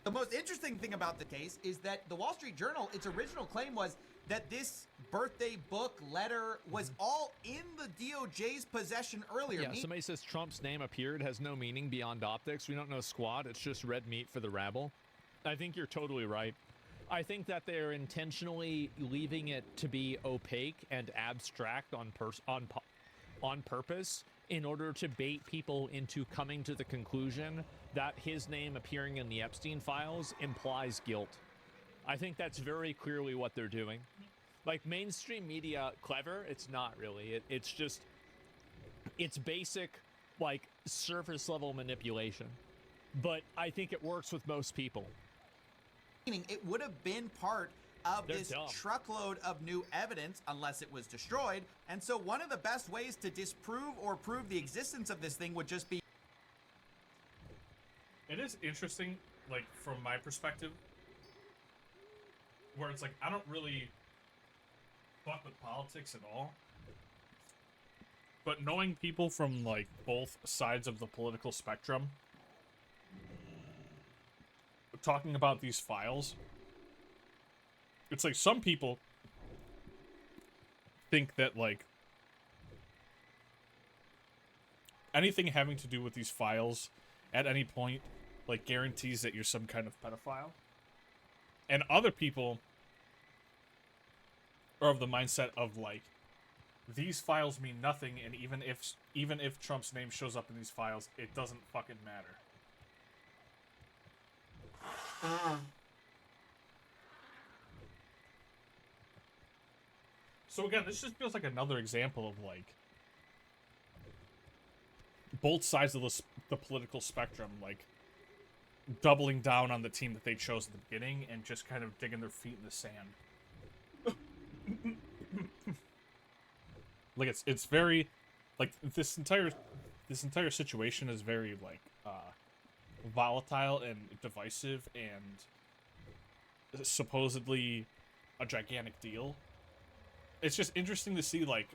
The most interesting thing about the case is that the Wall Street Journal, its original claim was that this birthday book letter was all in the DOJ's possession earlier. Yeah, somebody says Trump's name appeared has no meaning beyond optics. We don't know squat. It's just red meat for the rabble. I think you're totally right. I think that they're intentionally leaving it to be opaque and abstract on purpose in order to bait people into coming to the conclusion that his name appearing in the Epstein files implies guilt. I think that's very clearly what they're doing. Like, mainstream media, clever, it's not really. It's just, it's basic, like, surface level manipulation. But I think it works with most people. Meaning it would have been part of this truckload of new evidence unless it was destroyed. And so one of the best ways to disprove or prove the existence of this thing would just be... It is interesting, like, from my perspective, where it's like, I don't really fuck with politics at all. But knowing people from, like, both sides of the political spectrum talking about these files, it's like some people think that, like, anything having to do with these files at any point, like, guarantees that you're some kind of pedophile. And other people are of the mindset of, like, these files mean nothing, and even if Trump's name shows up in these files, it doesn't fucking matter. So again, this just feels like another example of, like, both sides of the political spectrum, like, doubling down on the team that they chose at the beginning and just kind of digging their feet in the sand. Like it's very, like this entire situation is very like volatile and divisive and supposedly a gigantic deal. It's just interesting to see like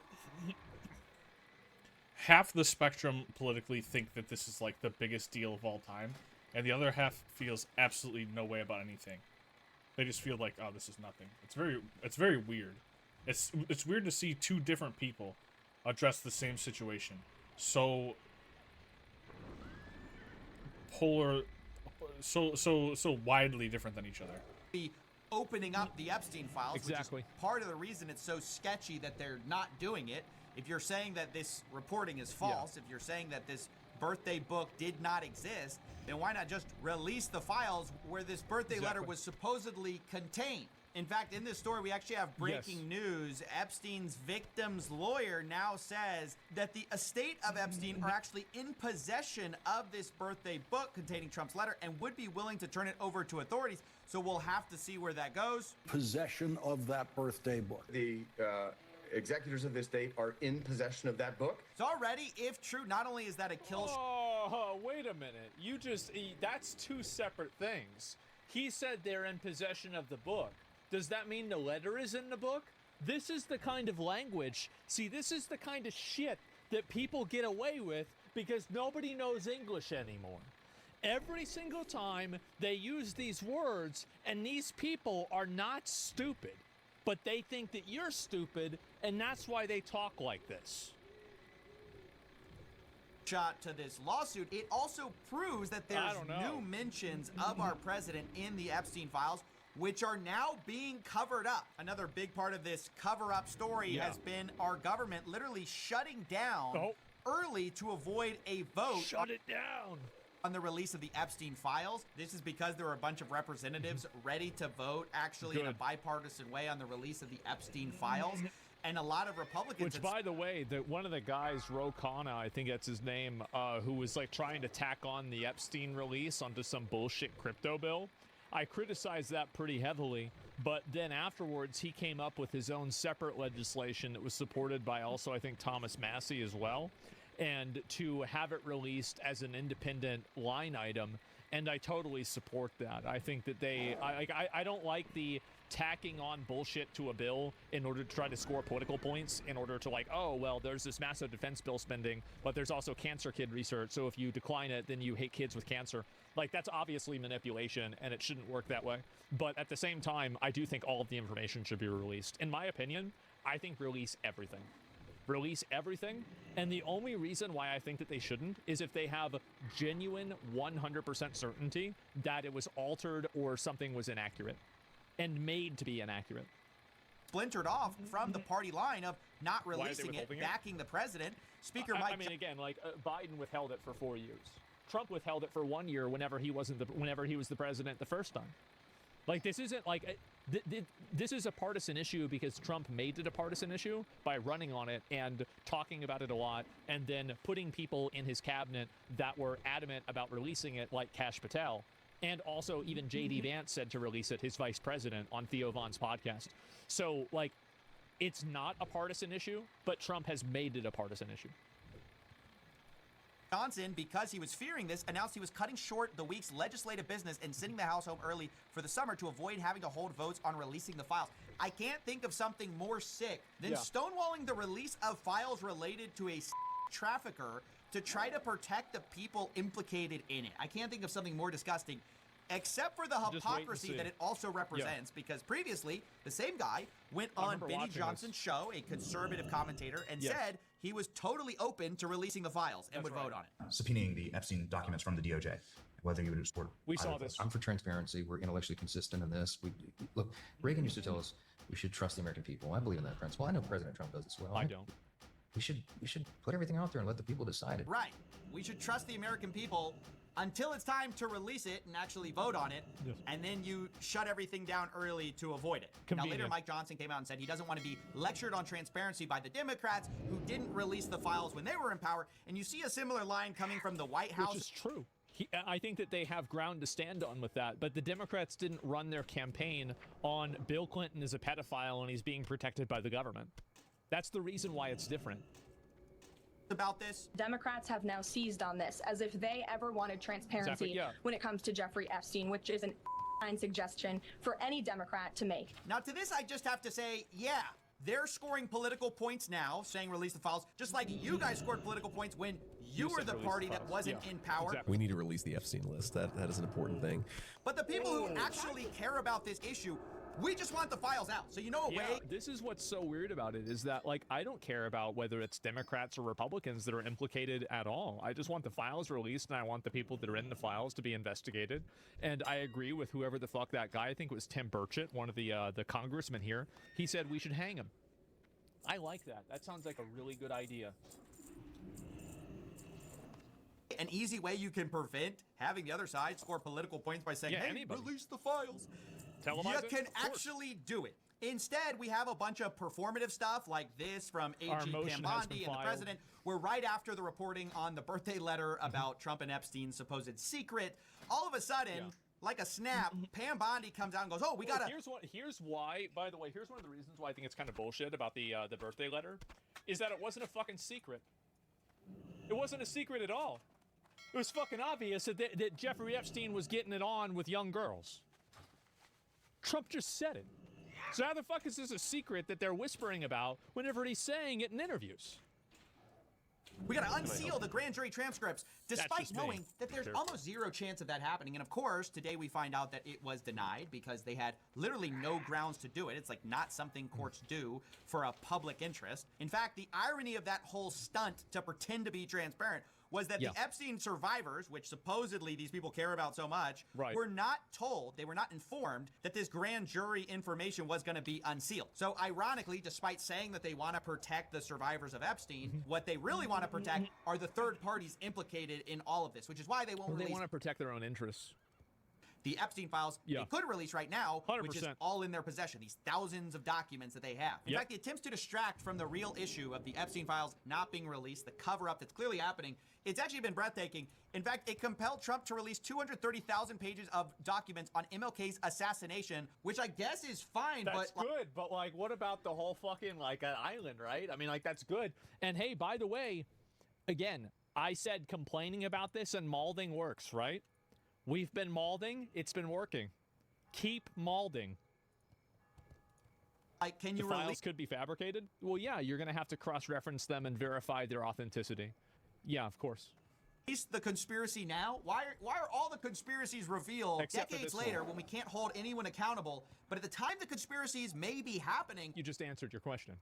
half the spectrum politically think that this is like the biggest deal of all time, and the other half feels absolutely no way about anything. They just feel like, oh, this is nothing. It's very weird. It's weird to see two different people address the same situation so polar, so widely different than each other. Be opening up the Epstein files, Exactly. which is part of the reason it's so sketchy that they're not doing it. If you're saying that this reporting is false, if you're saying that this birthday book did not exist, then why not just release the files where this birthday letter was supposedly contained? In fact, in this story, we actually have breaking news. Epstein's victim's lawyer now says that the estate of Epstein are actually in possession of this birthday book containing Trump's letter and would be willing to turn it over to authorities. So we'll have to see where that goes. Possession of that birthday book. The executors of this estate are in possession of that book. So already, if true, not only is that a kill... Oh, wait a minute. That's two separate things. He said they're in possession of the book. Does that mean the letter is in the book? This is the kind of language. See, this is the kind of shit that people get away with because nobody knows English anymore. Every single time they use these words, and these people are not stupid, but they think that you're stupid, and that's why they talk like this. Shot to this lawsuit, it also proves that there's new mentions of our president in the Epstein files, which are now being covered up. Another big part of this cover-up story has been our government literally shutting down early to avoid a vote. Shut it down! On the release of the Epstein files. This is because there were a bunch of representatives ready to vote actually in a bipartisan way on the release of the Epstein files. And a lot of Republicans... Which, by the way, one of the guys, Ro Khanna, I think that's his name, who was like trying to tack on the Epstein release onto some bullshit crypto bill. I criticized that pretty heavily, but then afterwards he came up with his own separate legislation that was supported by also, I think, Thomas Massey as well, and to have it released as an independent line item, and I totally support that. I think that I don't like the tacking on bullshit to a bill in order to try to score political points, in order to like, oh, well, there's this massive defense bill spending, but there's also cancer kid research, so if you decline it, then you hate kids with cancer. Like, that's obviously manipulation, and it shouldn't work that way. But at the same time, I do think all of the information should be released. In my opinion, I think release everything. Release everything, and the only reason why I think that they shouldn't is if they have genuine 100% certainty that it was altered or something was inaccurate and made to be inaccurate. Splintered off from the party line of not releasing it, backing the president. Speaker Mike... I mean, again, like, Biden withheld it for 4 years. Trump withheld it for 1 year whenever he was the president the first time. Like, this isn't like this is a partisan issue because Trump made it a partisan issue by running on it and talking about it a lot, and then putting people in his cabinet that were adamant about releasing it, like Kash Patel, and also even J.D. Vance said to release it, his vice president, on Theo Von's podcast. So, like, it's not a partisan issue, but Trump has made it a partisan issue. Johnson, because he was fearing this, announced he was cutting short the week's legislative business and sending the House home early for the summer to avoid having to hold votes on releasing the files. I can't think of something more sick than stonewalling the release of files related to a trafficker to try to protect the people implicated in it. I can't think of something more disgusting, except for the hypocrisy that it also represents, because previously, the same guy went on Benny Johnson's show, a conservative commentator, and said he was totally open to releasing the files and would vote on it. Subpoenaing the Epstein documents from the DOJ, whether you would support. We saw this. I'm for transparency. We're intellectually consistent in this. Look, Reagan used to tell us we should trust the American people. I believe in that principle. I know President Trump does as well. I don't. We should put everything out there and let the people decide it. Right. We should trust the American people until it's time to release it and actually vote on it, and then you shut everything down early to avoid it. Convenient. Now later, Mike Johnson came out and said he doesn't want to be lectured on transparency by the Democrats who didn't release the files when they were in power, and you see a similar line coming from the White House. Which is true. I think that they have ground to stand on with that, but the Democrats didn't run their campaign on Bill Clinton is a pedophile and he's being protected by the government. That's the reason why it's different. About this. Democrats have now seized on this as if they ever wanted transparency when it comes to Jeffrey Epstein, which is an suggestion for any Democrat to make. Now, to this, I just have to say, yeah, they're scoring political points now, saying release the files, just like you guys scored political points when you were the party that wasn't in power. We need to release the Epstein list. That is an important thing. But the people who actually care about this issue, we just want the files out. So you know a way. This is what's so weird about it, is that, like, I don't care about whether it's Democrats or Republicans that are implicated at all. I just want the files released, and I want the people that are in the files to be investigated. And I agree with whoever the fuck that guy, I think it was Tim Burchett, one of the congressmen here, he said we should hang him. I like that. That sounds like a really good idea. An easy way you can prevent having the other side score political points by saying, hey, release the files. Telemize you can actually do it. Instead, we have a bunch of performative stuff like this from AG Pam Bondi and the president, where right after the reporting on the birthday letter about Trump and Epstein's supposed secret, all of a sudden, like a snap, Pam Bondi comes out and goes, oh, we gotta... Here's why, by the way, here's one of the reasons why I think it's kind of bullshit about the birthday letter, is that it wasn't a fucking secret. It wasn't a secret at all. It was fucking obvious that Jeffrey Epstein was getting it on with young girls. Trump just said it. So how the fuck is this a secret that they're whispering about whenever he's saying it in interviews? We gotta unseal the grand jury transcripts, despite knowing that there's almost zero chance of that happening. And of course, today we find out that it was denied because they had literally no grounds to do it. It's like not something courts do for a public interest. In fact, the irony of that whole stunt to pretend to be transparent was that the Epstein survivors, which supposedly these people care about so much, were not told, they were not informed that this grand jury information was going to be unsealed. So ironically, despite saying that they want to protect the survivors of Epstein, what they really want to protect are the third parties implicated in all of this, which is why they won't release. They want to protect their own interests. The Epstein files they could release right now, 100%. which is all in their possession, these thousands of documents that they have. In fact, the attempts to distract from the real issue of the Epstein files not being released, the cover-up that's clearly happening, it's actually been breathtaking. In fact, it compelled Trump to release 230,000 pages of documents on MLK's assassination, which I guess is fine, that's good, but like, what about the whole fucking, like, island, right? I mean, like, that's good. And hey, by the way, again, I said complaining about this and maulding works, right? We've been maulding. It's been working. Keep maulding. Can you the files could be fabricated? Well, yeah, you're going to have to cross-reference them and verify their authenticity. Yeah, of course. The conspiracy now? Why are all the conspiracies revealed decades later when we can't hold anyone accountable? But at the time the conspiracies may be happening... You just answered your question.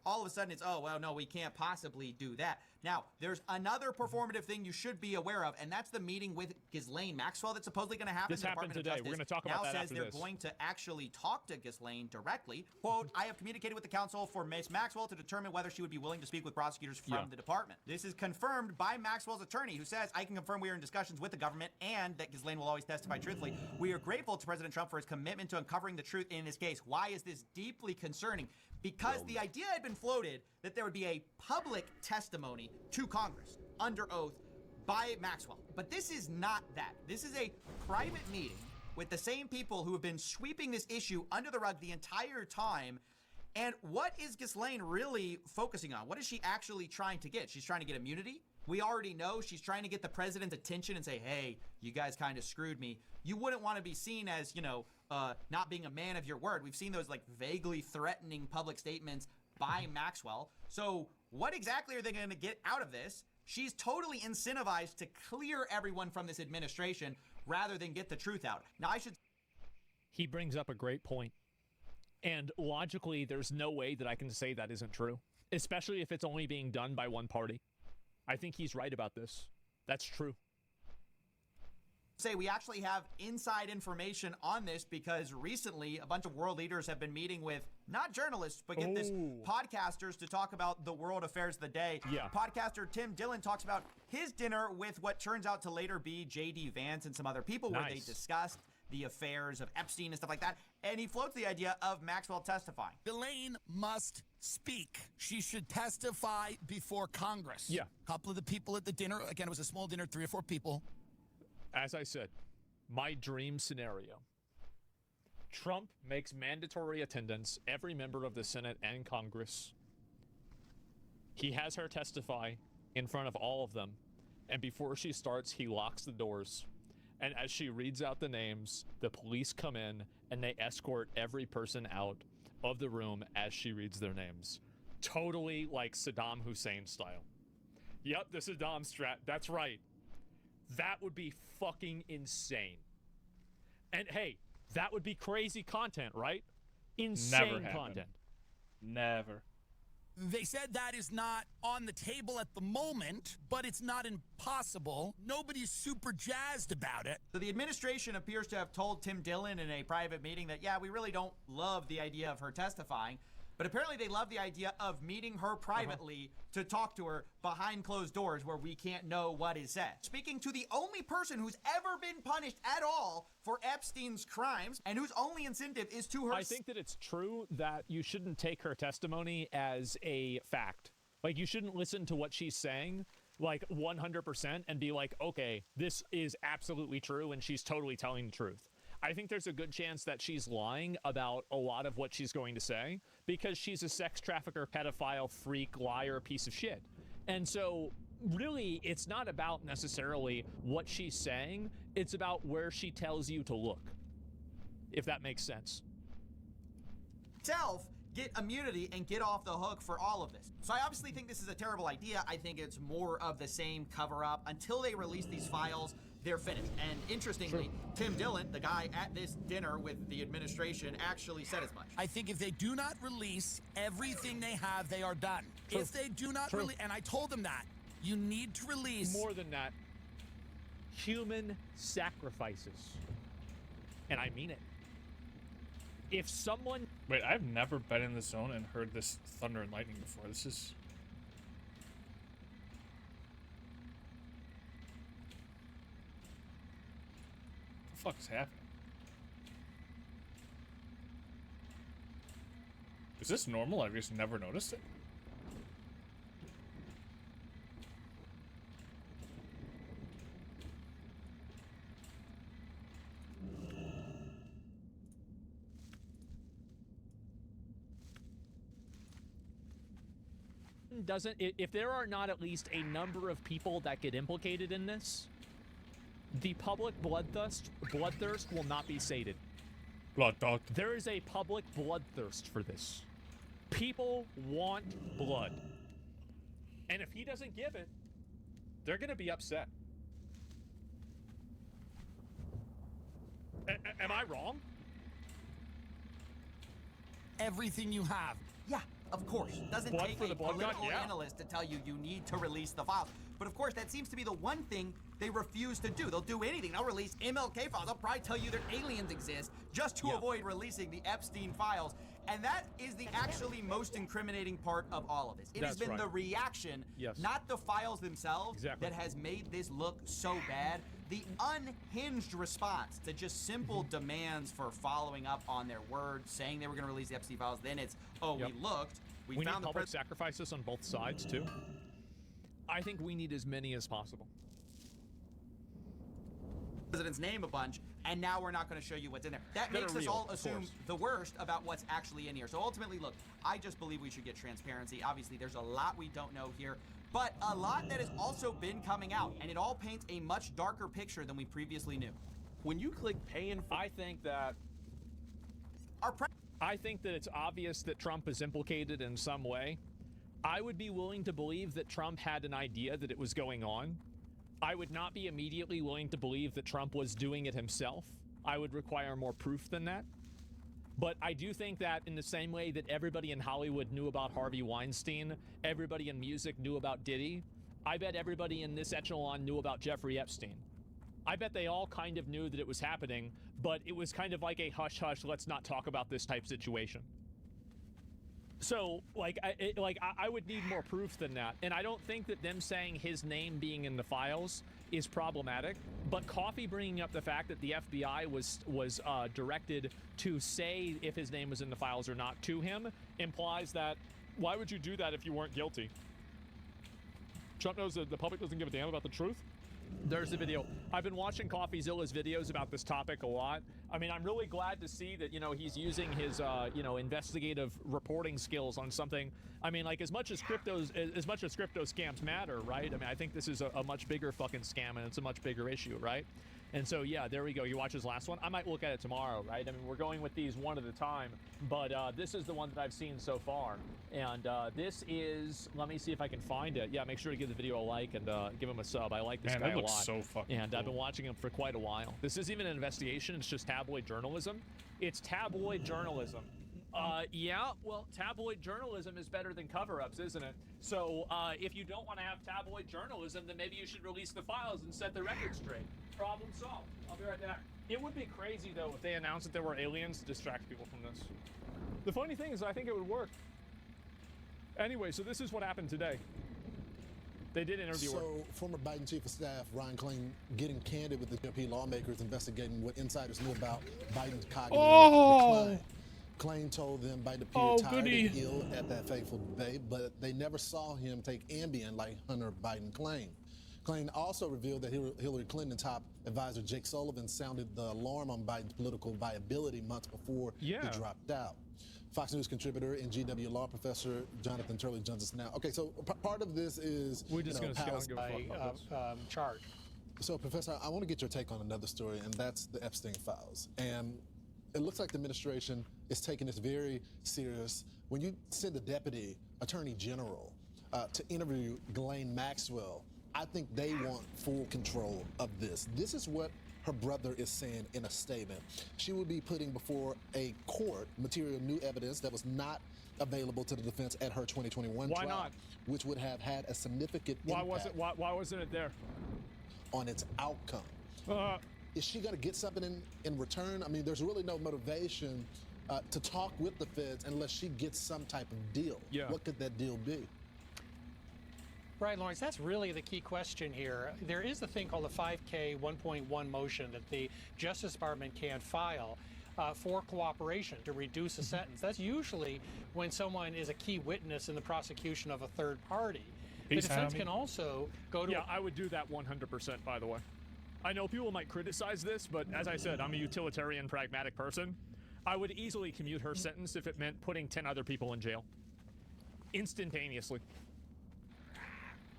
All of a sudden it's, oh, well, no, we can't possibly do that. Now, there's another performative thing you should be aware of, and that's the meeting with Ghislaine Maxwell that's supposedly going to happen. This happened today. We're going to talk about that after this. Now says they're going to actually talk to Ghislaine directly. Quote, I have communicated with the counsel for Ms. Maxwell to determine whether she would be willing to speak with prosecutors from the department. This is confirmed by Maxwell's attorney, who says, I can confirm we are in discussions with the government and that Ghislaine will always testify truthfully. We are grateful to President Trump for his commitment to uncovering the truth in this case. Why is this deeply concerning? Because the idea had been floated that there would be a public testimony to Congress under oath by Maxwell. But this is not that. This is a private meeting with the same people who have been sweeping this issue under the rug the entire time. And what is Ghislaine really focusing on? What is she actually trying to get? She's trying to get immunity. We already know she's trying to get the president's attention and say, hey, you guys kind of screwed me. You wouldn't want to be seen as, you know, not being a man of your word. We've seen those like vaguely threatening public statements by Maxwell. So what exactly are they going to get out of this? She's totally incentivized to clear everyone from this administration rather than get the truth out. Now, He brings up a great point. And logically, there's no way that I can say that isn't true, especially if it's only being done by one party. I think he's right about this. That's true. Say we actually have inside information on this because recently a bunch of world leaders have been meeting with not journalists but get this podcasters to talk about the world affairs of the day. Podcaster Tim Dillon talks about his dinner with what turns out to later be JD Vance and some other people where they discussed the affairs of Epstein and stuff like that, and he floats the idea of Maxwell testifying. Ghislaine must speak. She should testify before Congress. A couple of the people at the dinner, again, it was a small dinner, 3 or 4 people. As I said, my dream scenario. Trump makes mandatory attendance every member of the Senate and Congress He has her testify in front of all of them, and before she starts, he locks the doors. And as she reads out the names, the police come in and they escort every person out of the room as she reads their names. Totally like Saddam Hussein style. Yep, the Saddam strat. That's right. That would be fucking insane. And hey, that would be crazy content, right? Insane content. Never. They said that is not on the table at the moment, but it's not impossible. Nobody's super jazzed about it. So the administration appears to have told Tim Dillon in a private meeting that, yeah, we really don't love the idea of her testifying, but apparently they love the idea of meeting her privately to talk to her behind closed doors where we can't know what is said. Speaking to the only person who's ever been punished at all for Epstein's crimes and whose only incentive is to her... I think that it's true that you shouldn't take her testimony as a fact. Like, you shouldn't listen to what she's saying, like, 100% and be like, okay, this is absolutely true and she's totally telling the truth. I think there's a good chance that she's lying about a lot of what she's going to say because she's a sex trafficker, pedophile, freak, liar, piece of shit. And so really, it's not about necessarily what she's saying. It's about where she tells you to look, if that makes sense. Get immunity and get off the hook for all of this. So I obviously think this is a terrible idea. I think it's more of the same cover-up. Until they release these files, they're finished. And interestingly, Tim Dillon, the guy at this dinner with the administration, actually said as much. I think if they do not release everything they have, they are done. True. If they do not release, and I told them that, you need to release... More than that, human sacrifices. And I mean it. If someone... Wait, I've never been in the zone and heard this thunder and lightning before. This is... What the fuck is happening? Is this normal? I've just never noticed it. Doesn't, if there are not at least a number of people that get implicated in this, the public bloodthirst will not be sated. Bloodthirst. There is a public bloodthirst for this. People want blood. And if he doesn't give it, they're going to be upset. Am I wrong? Everything you have. Yeah, of course. Doesn't Blood take for a the blood god? political Yeah. analyst to tell you you need to release the files. But of course, that seems to be the one thing they refuse to do. They'll do anything. They'll release MLK files. They'll probably tell you that aliens exist just to avoid releasing the Epstein files. And that is the actually most incriminating part of all of this. It has been the reaction, not the files themselves, that has made this look so bad. The unhinged response to just simple demands for following up on their word, saying they were going to release the Epstein files. Then it's, oh, we looked. We need found the public sacrifices on both sides, too. I think we need as many as possible. President's name a bunch, and now we're not going to show you what's in there. That makes us all assume the worst about what's actually in here. So ultimately, look, I just believe we should get transparency. Obviously, there's a lot we don't know here, but a lot that has also been coming out, and it all paints a much darker picture than we previously knew. When you click pay in, I think that it's obvious that Trump is implicated in some way. I would be willing to believe that Trump had an idea that it was going on. I would not be immediately willing to believe that Trump was doing it himself. I would require more proof than that. But I do think that in the same way that everybody in Hollywood knew about Harvey Weinstein, everybody in music knew about Diddy, I bet everybody in this echelon knew about Jeffrey Epstein. I bet they all kind of knew that it was happening, but it was kind of like a hush-hush, let's not talk about this type situation. So, I would need more proof than that. And I don't think that them saying his name being in the files is problematic. But Coffee bringing up the fact that the FBI was directed to say if his name was in the files or not to him implies that, why would you do that if you weren't guilty? Trump knows that the public doesn't give a damn about the truth? There's the video. I've been watching CoffeeZilla's videos about this topic a lot. I mean, I'm really glad to see that, you know, he's using his, you know, investigative reporting skills on something. I mean, like, as much as crypto scams matter, right? I mean, I think this is a much bigger fucking scam, and it's a much bigger issue, right? And so, yeah, there we go. You watch his last one. I might look at it tomorrow, right? I mean, we're going with these one at a time, but this is the one that I've seen so far. And this is, let me see if I can find it. Yeah, make sure to give the video a like and give him a sub. I like this guy a lot. Looks so fucking And cool. I've been watching him for quite a while. This isn't even an investigation. It's just tabloid journalism. It's tabloid journalism. Yeah, well, tabloid journalism is better than cover-ups, isn't it? So, if you don't want to have tabloid journalism, then maybe you should release the files and set the record straight. Problem solved. I'll be right back. It would be crazy, though, if they announced that there were aliens to distract people from this. The funny thing is, I think it would work. Anyway, so this is what happened today. They did interview her. So, former Biden Chief of Staff Ryan Klain getting candid with the GOP lawmakers investigating what insiders knew about Biden's cognitive decline. Klain told them Biden appeared tired and ill at that fateful debate, but they never saw him take Ambien like Hunter Biden claimed. Klain also revealed that Hillary Clinton top advisor Jake Sullivan sounded the alarm on Biden's political viability months before he dropped out. Fox News contributor and GW law professor Jonathan Turley joins us now. Okay, so part of this is we're just going to give a chart. So, Professor, I want to get your take on another story, and that's the Epstein files. And it looks like the administration is taking this very serious. When you send the Deputy Attorney General to interview Ghislaine Maxwell, I think they want full control of this. This is what her brother is saying in a statement. She will be putting before a court material new evidence that was not available to the defense at her 2021 Why trial, not? which would have had a significant Why impact wasn't it there? on its outcome. Is she going to get something in return? I mean, there's really no motivation to talk with the feds unless she gets some type of deal. Yeah. What could that deal be? Right, Lawrence, that's really the key question here. There is a thing called a 5K 1.1 motion that the Justice Department can file for cooperation to reduce a sentence. That's usually when someone is a key witness in the prosecution of a third party. The defense can also go to... Yeah, I would do that 100%, by the way. I know people might criticize this, but as I said, I'm a utilitarian, pragmatic person. I would easily commute her sentence if it meant putting 10 other people in jail. Instantaneously.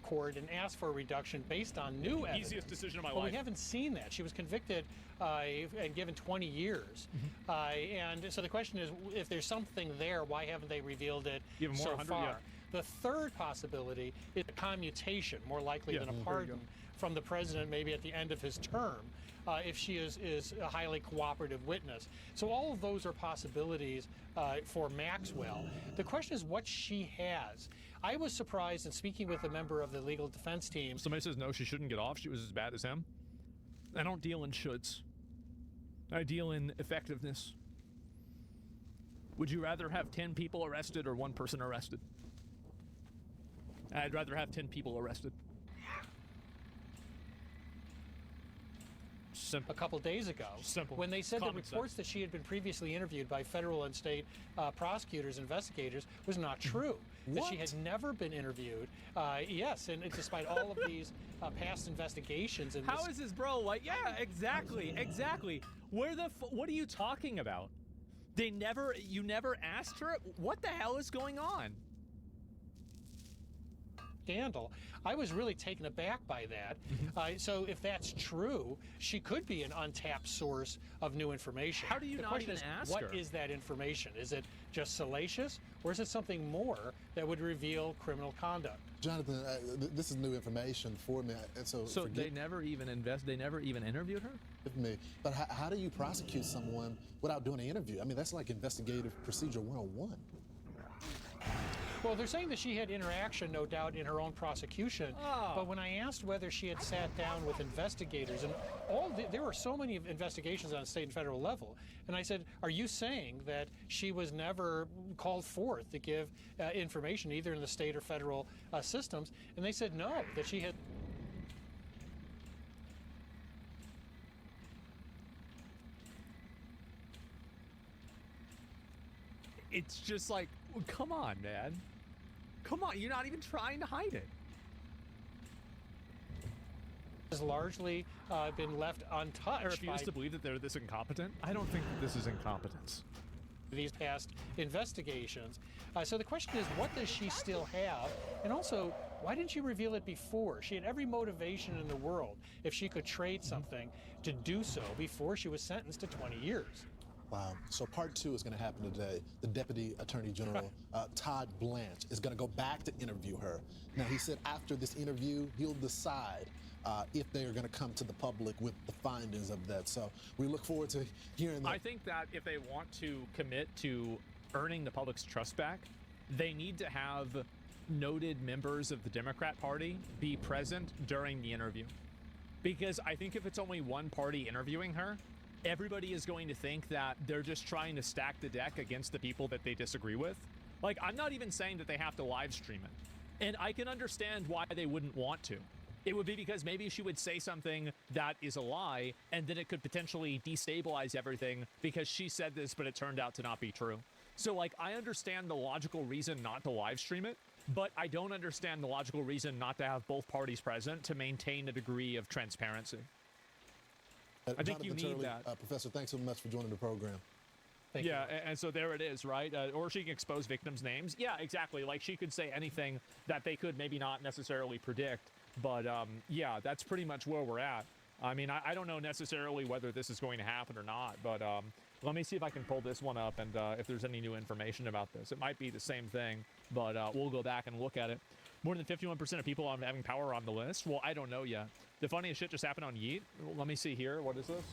Court and ask for a reduction based on new evidence. Easiest decision of my life. life. We haven't seen that. She was convicted and given 20 years. And so the question is, if there's something there, why haven't they revealed it Even more, so far? yeah. The third possibility is a commutation, more likely than a pardon from the president maybe at the end of his term, if she is a highly cooperative witness. So all of those are possibilities for Maxwell. The question is what she has. I was surprised in speaking with a member of the legal defense team. Somebody says no, she shouldn't get off. She was as bad as him. I don't deal in shoulds. I deal in effectiveness. Would you rather have 10 people arrested or one person arrested? I'd rather have 10 people arrested. Simple. A couple days ago, when they said the reports that she had been previously interviewed by federal and state prosecutors, investigators, was not true. That she had never been interviewed. Yes, and despite all of these past investigations. And how is this, bro? Like, yeah, exactly. What are you talking about? You never asked her? What the hell is going on? Scandal. I was really taken aback by that. So if that's true, she could be an untapped source of new information. How do you not even ask her? What is that information? Is it just salacious, or is it something more that would reveal criminal conduct? Jonathan, this is new information for me, and so they never even they never even interviewed her? With me, but how do you prosecute someone without doing an interview? I mean, that's like investigative procedure 101. Well, they're saying that she had interaction, no doubt, in her own prosecution. But when I asked whether she had sat down with investigators, and there were so many investigations on state and federal level, and I said, are you saying that she was never called forth to give information, either in the state or federal systems? And they said no, that she had... It's just like, come on, man. Come on, you're not even trying to hide it. largely been left untouched. I refuse to believe that they're this incompetent. I don't think that this is incompetence. These past investigations. So the question is, what does she still have? And also, why didn't she reveal it before? She had every motivation in the world, if she could trade something, to do so before she was sentenced to 20 years. Wow. So part 2 is going to happen today. The Deputy Attorney General, Todd Blanche, is going to go back to interview her. Now, he said after this interview, he'll decide if they are going to come to the public with the findings of that. So we look forward to hearing that. I think that if they want to commit to earning the public's trust back, they need to have noted members of the Democrat Party be present during the interview. Because I think if it's only one party interviewing her, everybody is going to think that they're just trying to stack the deck against the people that they disagree with. Like, I'm not even saying that they have to live stream it. And I can understand why they wouldn't want to. It would be because maybe she would say something that is a lie, and then it could potentially destabilize everything because she said this, but it turned out to not be true. So, like, I understand the logical reason not to live stream it, but I don't understand the logical reason not to have both parties present to maintain a degree of transparency. I think you need that. Professor, thanks so much for joining the program. Thank you. And so there it is, right? Or she can expose victims' names. Yeah, exactly. Like, she could say anything that they could maybe not necessarily predict. But, yeah, that's pretty much where we're at. I mean, I don't know necessarily whether this is going to happen or not, but let me see if I can pull this one up and if there's any new information about this. It might be the same thing, but we'll go back and look at it. More than 51% of people having power on the list? Well, I don't know yet. The funniest shit just happened on Yeet. Let me see here. What is this?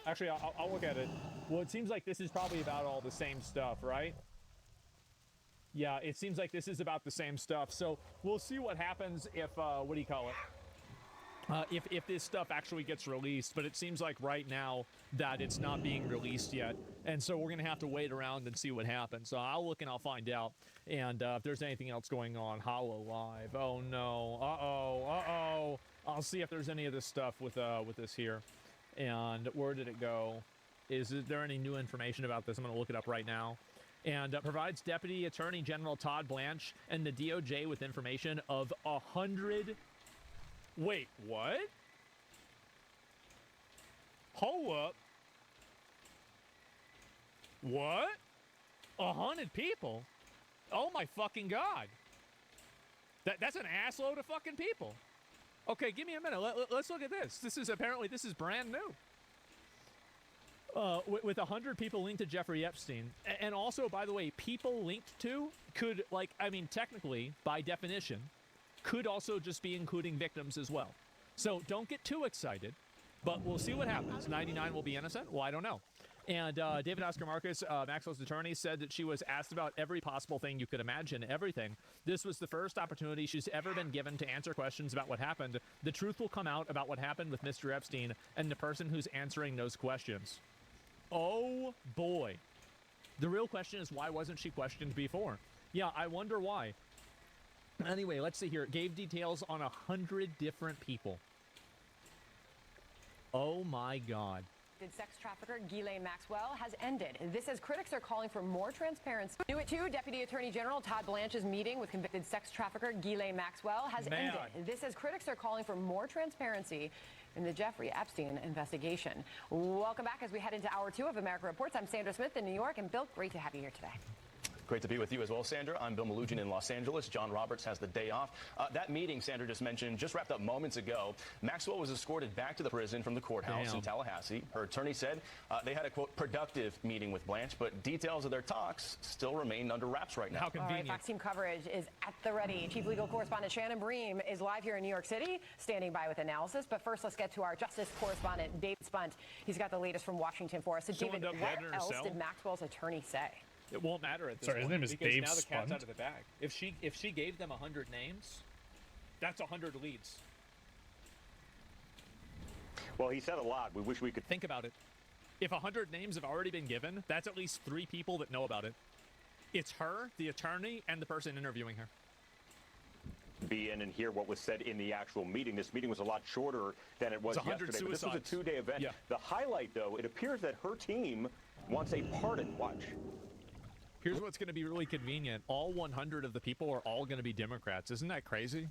Actually, I'll look at it. Well, it seems like this is probably about all the same stuff, right? Yeah, it seems like this is about the same stuff. So we'll see what happens if, what do you call it? If this stuff actually gets released, but it seems like right now that it's not being released yet. And so we're going to have to wait around and see what happens. So I'll look and I'll find out. And if there's anything else going on, Hollow Live. Oh, no. Uh-oh. I'll see if there's any of this stuff with this here. And where did it go? Is there any new information about this? I'm going to look it up right now. And provides Deputy Attorney General Todd Blanche and the DOJ with information of 100... Wait, what? Hold up. What? 100 people? Oh my fucking God. That's an assload of fucking people. Okay, give me a minute. Let's look at this. This is brand new. With 100 people linked to Jeffrey Epstein. And also, by the way, people linked to could, like, I mean, technically, by definition, could also just be including victims as well. So don't get too excited, but we'll see what happens. 99 will be innocent? Well, I don't know. And David Oscar Marcus, Maxwell's attorney, said that she was asked about every possible thing you could imagine, everything. This was the first opportunity she's ever been given to answer questions about what happened. The truth will come out about what happened with Mr. Epstein and the person who's answering those questions. Oh, boy. The real question is, why wasn't she questioned before? Yeah, I wonder why. Anyway, let's see here. It gave details on 100 different people. Oh, my God. Sex trafficker Ghislaine Maxwell has ended. This as critics are calling for more transparency. New at 2, Deputy Attorney General Todd Blanche's meeting with convicted sex trafficker Ghislaine Maxwell has ended. This as critics are calling for more transparency in the Jeffrey Epstein investigation. Welcome back as we head into hour 2 of America Reports. I'm Sandra Smith in New York, and Bill, great to have you here today. Great to be with you as well, Sandra. I'm Bill Malugin in Los Angeles. John Roberts has the day off. That meeting Sandra just mentioned just wrapped up moments ago. Maxwell was escorted back to the prison from the courthouse in Tallahassee. Her attorney said they had a, quote, productive meeting with Blanche, but details of their talks still remain under wraps right now. How convenient. All right, Fox Team coverage is at the ready. Chief legal correspondent Shannon Bream is live here in New York City, standing by with analysis. But first, let's get to our justice correspondent, David Spunt. He's got the latest from Washington for us. So, David, what else did Maxwell's attorney say? It won't matter at this point. His name is because Dave now the cat's Spunt. out of the bag. If she gave them 100 names, that's 100 leads. Well, he said a lot. We wish we could think about it. If 100 names have already been given, that's at least 3 people that know about it. It's her, the attorney, and the person interviewing her. be in and hear what was said in the actual meeting. This meeting was a lot shorter than it was yesterday. But this was a 2-day event. Yeah. The highlight, though, it appears that her team wants a pardon. Watch. Here's what's going to be really convenient. All 100 of the people are all going to be Democrats. Isn't that crazy?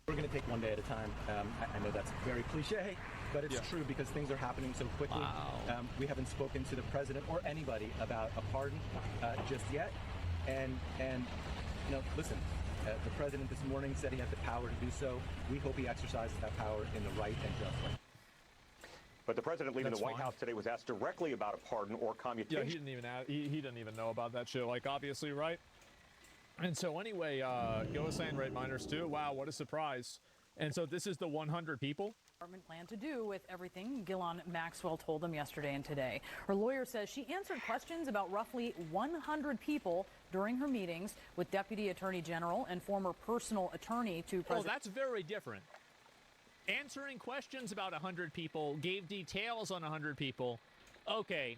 We're going to take one day at a time. I know that's very cliche, but it's true because things are happening so quickly. Wow. We haven't spoken to the president or anybody about a pardon just yet. And listen, the president this morning said he had the power to do so. We hope he exercises that power in the right and just way. But the president leaving the White House today was asked directly about a pardon or commutation. Yeah, he didn't even know about that shit. Like, obviously, right? And so anyway, Gil was saying rape minors too. Wow, what a surprise. And so this is the 100 people. Department plan to do with everything Ghislaine Maxwell told them yesterday and today. Her lawyer says she answered questions about roughly 100 people during her meetings with Deputy Attorney General and former personal attorney to President. Oh, that's very different. Answering questions about 100 people, gave details on 100 people. Okay.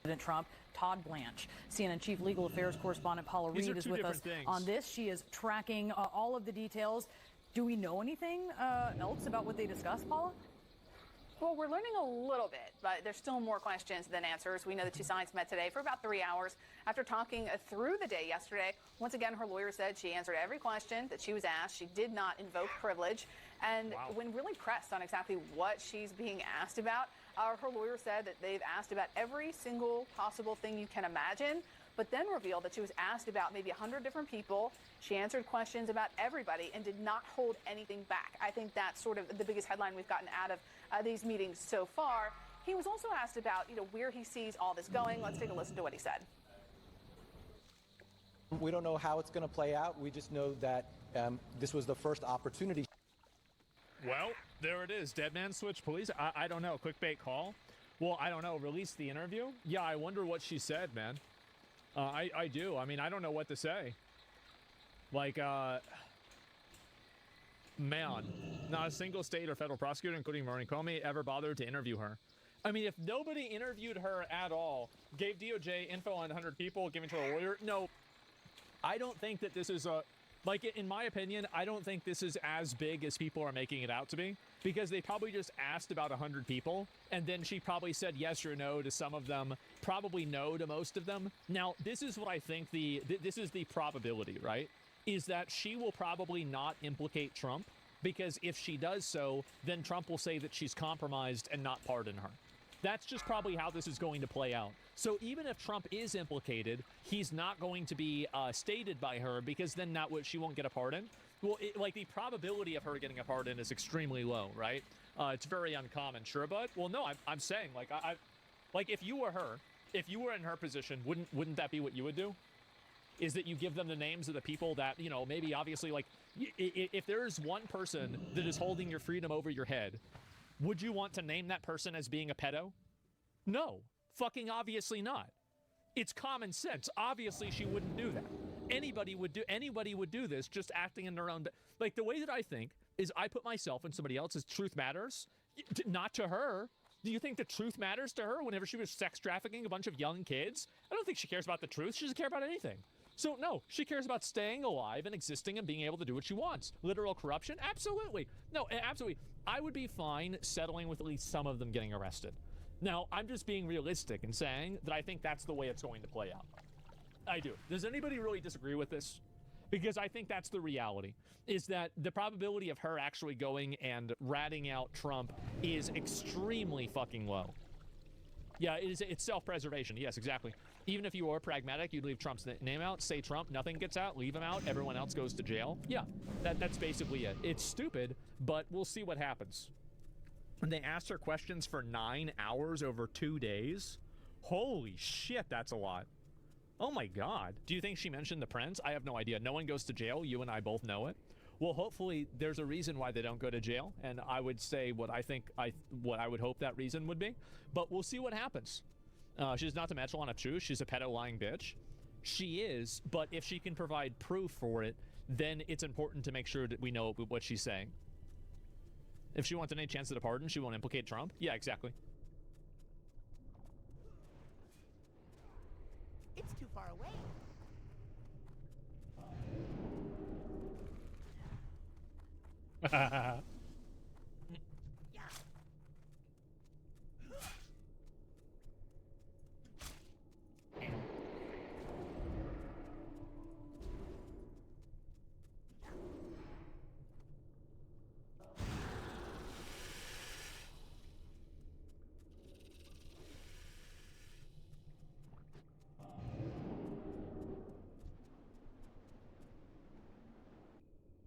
President Trump, Todd Blanche. CNN Chief Legal Affairs correspondent Paula Reed is with us on this. She is tracking all of the details. Do we know anything else about what they discussed, Paula? Well, we're learning a little bit, but there's still more questions than answers. We know the two sides met today for about 3 hours. After talking through the day yesterday, once again, her lawyer said she answered every question that she was asked. She did not invoke privilege. And when really pressed on exactly what she's being asked about, her lawyer said that they've asked about every single possible thing you can imagine, but then revealed that she was asked about maybe 100 different people. She answered questions about everybody and did not hold anything back. I think that's sort of the biggest headline we've gotten out of these meetings so far. He was also asked about, where he sees all this going. Let's take a listen to what he said. We don't know how it's going to play out. We just know that this was the first opportunity. Well, there it is. Dead man switch police. I don't know. Clickbait call. Well, I don't know. Release the interview. Yeah, I wonder what she said, man. I do. I mean, I don't know what to say. Like, man, not a single state or federal prosecutor, including Maureen Comey, ever bothered to interview her. I mean, if nobody interviewed her at all, gave DOJ info on 100 people, giving to a lawyer, no, I don't think that this is a... Like, in my opinion, I don't think this is as big as people are making it out to be, because they probably just asked about 100 people, and then she probably said yes or no to some of them, probably no to most of them. Now, this is what I think this is the probability, right? Is that she will probably not implicate Trump, because if she does so, then Trump will say that she's compromised and not pardon her. That's just probably how this is going to play out. So even if Trump is implicated, he's not going to be stated by her, because then she won't get a pardon. Well, like, the probability of her getting a pardon is extremely low, right? It's very uncommon, sure, but well, no, I'm saying, like, like, if you were her, if you were in her position, wouldn't that be what you would do? Is that you give them the names of the people that, maybe obviously, like, if there's one person that is holding your freedom over your head, would you want to name that person as being a pedo? No, fucking obviously not. It's common sense. Obviously, she wouldn't do that. Anybody would do this just acting in their own... Like, the way that I think is I put myself in somebody else's truth matters, not to her. Do you think the truth matters to her whenever she was sex trafficking a bunch of young kids? I don't think she cares about the truth. She doesn't care about anything. So, no, she cares about staying alive and existing and being able to do what she wants. Literal corruption? Absolutely. No, absolutely. I would be fine settling with at least some of them getting arrested. Now, I'm just being realistic and saying that I think that's the way it's going to play out. I do. Does anybody really disagree with this? Because I think that's the reality, is that the probability of her actually going and ratting out Trump is extremely fucking low. Yeah, it's self-preservation. Yes, exactly. Even if you are pragmatic, you'd leave Trump's name out, say Trump, nothing gets out, leave him out, everyone else goes to jail. Yeah, that's basically it. It's stupid, but we'll see what happens. And they asked her questions for 9 hours over 2 days? Holy shit, that's a lot. Oh my God. Do you think she mentioned the prince? I have no idea. No one goes to jail. You and I both know it. Well, hopefully there's a reason why they don't go to jail, and I would say what I would hope that reason would be, but we'll see what happens. She's not to mention on a truth. She's a pedo lying bitch. She is, but if she can provide proof for it, then it's important to make sure that we know what she's saying. If she wants any chance at a pardon, she won't implicate Trump. Yeah, exactly. It's too far away.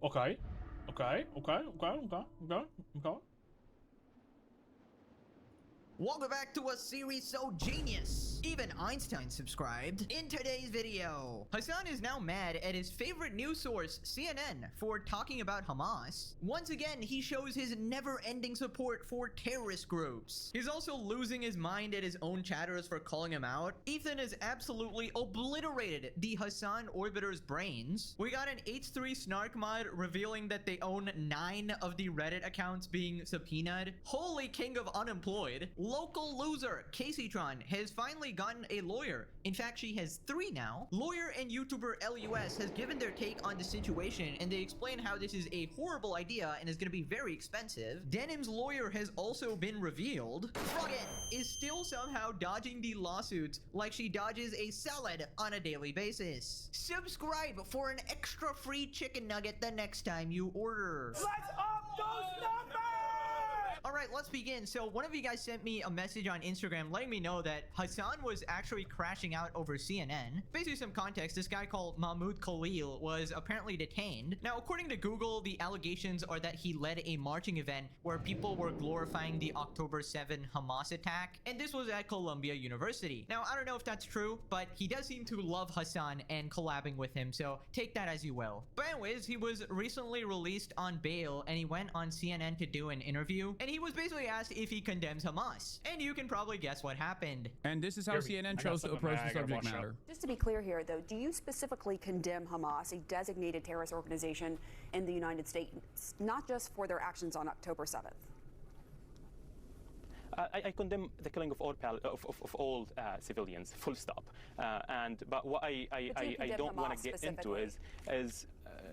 Okay. Welcome back to a series so genius, even Einstein subscribed. In today's video, Hassan is now mad at his favorite news source, CNN, for talking about Hamas. Once again, he shows his never-ending support for terrorist groups. He's also losing his mind at his own chatters for calling him out. Ethan has absolutely obliterated the Hassan orbiter's brains. We got an H3 snark mod revealing that they own 9 of the Reddit accounts being subpoenaed. Holy king of unemployed. Local loser Caseytron has finally gotten a lawyer. In fact, she has 3 now. Lawyer and YouTuber LUS has given their take on the situation, and they explain how this is a horrible idea and is going to be very expensive. Denim's lawyer has also been revealed. Froggen is still somehow dodging the lawsuits like she dodges a salad on a daily basis. Subscribe for an extra free chicken nugget the next time you order. Let's up those numbers! Alright, let's begin. So one of you guys sent me a message on Instagram letting me know that Hassan was actually crashing out over CNN. Basically some context, this guy called Mahmoud Khalil was apparently detained. Now, according to Google, the allegations are that he led a marching event where people were glorifying the October 7 Hamas attack, and this was at Columbia University. Now, I don't know if that's true, but he does seem to love Hassan and collabing with him, so take that as you will. But anyways, he was recently released on bail, and he went on CNN to do an interview, and he was basically asked if he condemns Hamas. And you can probably guess what happened. And this is how CNN chose to approach the subject matter. Just to be clear here, though, do you specifically condemn Hamas, a designated terrorist organization in the United States, not just for their actions on October 7th? I condemn the killing of all civilians, full stop. But what I don't want to get into is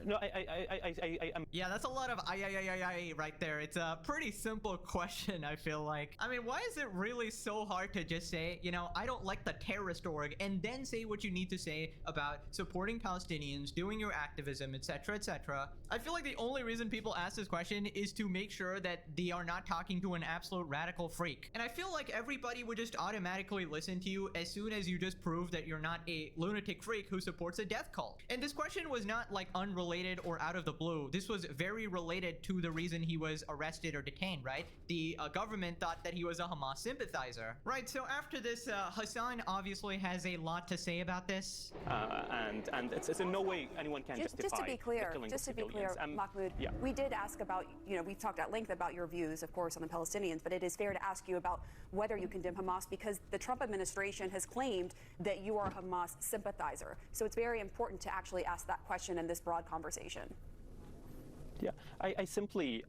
no, I'm... Yeah, that's a lot of I right there. It's a pretty simple question, I feel like. I mean, why is it really so hard to just say, you know, I don't like the terrorist org, and then say what you need to say about supporting Palestinians, doing your activism, etc., etc. I feel like the only reason people ask this question is to make sure that they are not talking to an absolute radical freak. And I feel like everybody would just automatically listen to you as soon as you just prove that you're not a lunatic freak who supports a death cult. And this question was not like unrelated or out of the blue. This was very related to the reason he was arrested or detained, right? The government thought that he was a Hamas sympathizer. Right, so after this, Hassan obviously has a lot to say about this. And it's in no way anyone can justify Just to be clear, civilians. Mahmoud, yeah. We did ask about, you know, we've talked at length about your views, of course, on the Palestinians, but it is fair to ask you about whether you condemn Hamas because the Trump administration has claimed that you are a Hamas sympathizer. So it's very important to actually ask that question in this broad conversation. Yeah, I simply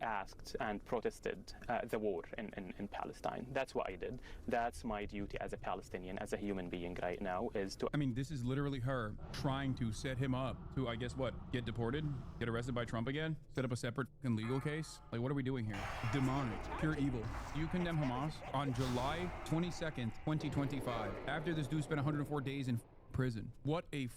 asked and protested the war in Palestine. That's what I did. That's my duty as a Palestinian, as a human being right now, is to... I mean, this is literally her trying to set him up to, I guess what, get deported? Get arrested by Trump again? Set up a separate legal case? Like, what are we doing here? Demonic, pure evil. You condemn Hamas on July 22nd, 2025, after this dude spent 104 days in prison. What a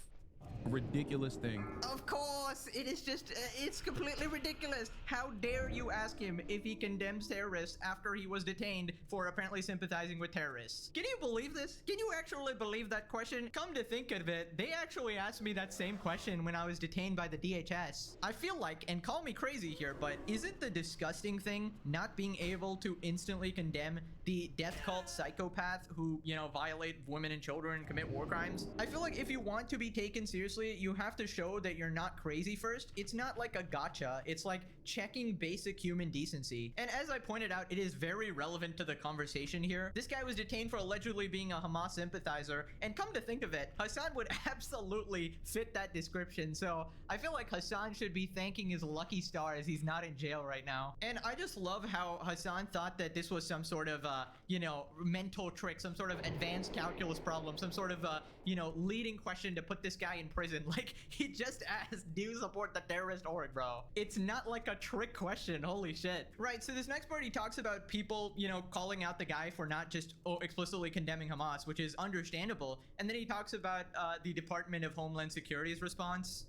ridiculous thing. Of course, it is just, it's completely ridiculous. How dare you ask him if he condemns terrorists after he was detained for apparently sympathizing with terrorists? Can you believe this? Can you actually believe that question? Come to think of it, they actually asked me that same question when I was detained by the DHS. I feel like, and call me crazy here, but isn't the disgusting thing not being able to instantly condemn the death cult psychopath who, you know, violate women and children and commit war crimes? I feel like if you want to be taken seriously, you have to show that you're not crazy first. It's not like a gotcha. It's like checking basic human decency. And as I pointed out, it is very relevant to the conversation here. This guy was detained for allegedly being a Hamas sympathizer, and come to think of it, Hassan would absolutely fit that description. So I feel like Hassan should be thanking his lucky stars he's not in jail right now. And I just love how Hassan thought that this was some sort of, you know, mental trick, some sort of advanced calculus problem, some sort of, you know, leading question to put this guy in prison. Like, he just asked, do you support the terrorist org, bro? It's not like a trick question. Holy shit. Right, so this next part, he talks about people, you know, calling out the guy for not just explicitly condemning Hamas, which is understandable. And then he talks about the Department of Homeland Security's response.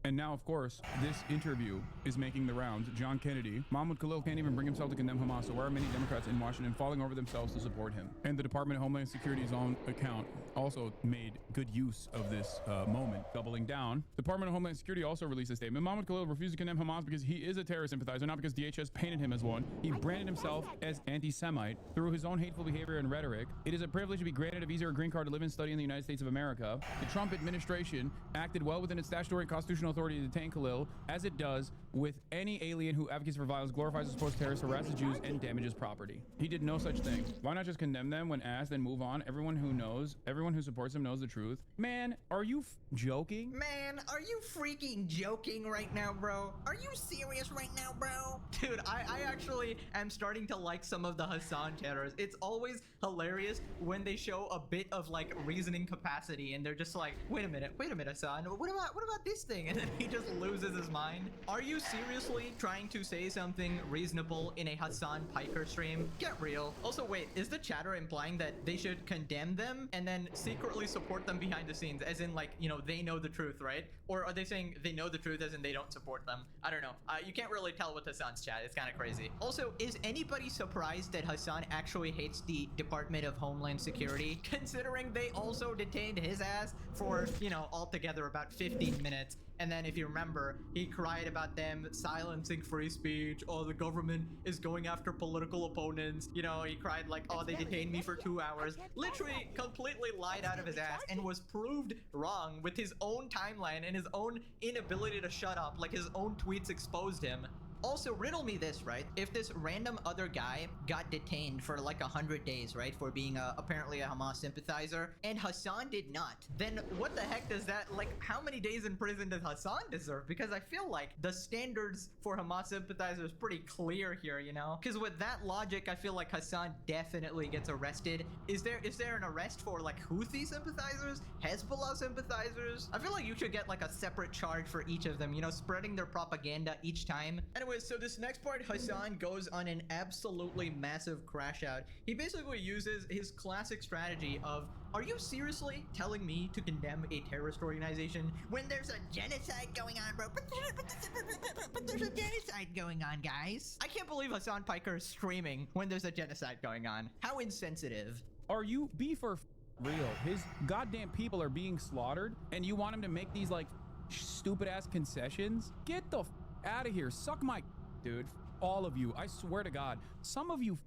And now, of course, this interview is making the rounds. John Kennedy, Mahmoud Khalil can't even bring himself to condemn Hamas, so why are many Democrats in Washington falling over themselves to support him? And the Department of Homeland Security's own account also made good use of this moment, doubling down. The Department of Homeland Security also released a statement. Mahmoud Khalil refused to condemn Hamas because he is a terrorist sympathizer, not because DHS painted him as one. He branded himself as anti-Semite through his own hateful behavior and rhetoric. It is a privilege to be granted a visa or green card to live and study in the United States of America. The Trump administration acted well within its statutory and constitutional authority to detain Khalil, as it does with any alien who advocates for violence, glorifies or supports terrorists, harasses Jews, and damages property. He did no such thing. Why not just condemn them when asked and move on? Everyone who knows, everyone who supports him knows the truth. Man, are you joking? Man, are you freaking joking right now, bro? Are you serious right now, bro? Dude, I actually am starting to like some of the Hassan chatters. It's always hilarious when they show a bit of like reasoning capacity and they're just like, wait a minute, Hassan, what about this thing? And then he just loses his mind. Are you seriously trying to say something reasonable in a Hassan Piker stream? Get real. Also, wait, is the chatter implying that they should condemn them and then secretly support them behind the scenes, as in like, you know, they know the truth, right? Or are they saying they know the truth as in they don't support them? I don't know. You can't really tell with Hassan's chat. It's kind of crazy. Also, is anybody surprised that Hassan actually hates the Department of Homeland Security, considering they also detained his ass for, you know, altogether about 15 minutes? And then if you remember, he cried about them silencing free speech. Oh, the government is going after political opponents. You know, he cried like, oh, they detained me for 2 hours. Literally completely lied out of his ass and was proved wrong with his own timeline and his own inability to shut up. Like his own tweets exposed him. Also, riddle me this, right? If this random other guy got detained for like 100 days, right, for being apparently a Hamas sympathizer, and Hassan did not, then what the heck does that, like, how many days in prison does Hassan deserve? Because I feel like the standards for Hamas sympathizers pretty clear here, you know? Because with that logic, I feel like Hassan definitely gets arrested. Is there an arrest for like Houthi sympathizers, Hezbollah sympathizers? I feel like you should get like a separate charge for each of them, you know, spreading their propaganda each time. Anyway, so this next part, Hassan goes on an absolutely massive crash out. He basically uses his classic strategy of, are you seriously telling me to condemn a terrorist organization when there's a genocide going on, bro? But there's a genocide going on, guys. I can't believe Hassan Piker is streaming when there's a genocide going on. How insensitive. Are you for real? His goddamn people are being slaughtered and you want him to make these like stupid ass concessions? Get the out of here. Suck my dude. All of you. I swear to God. Some of you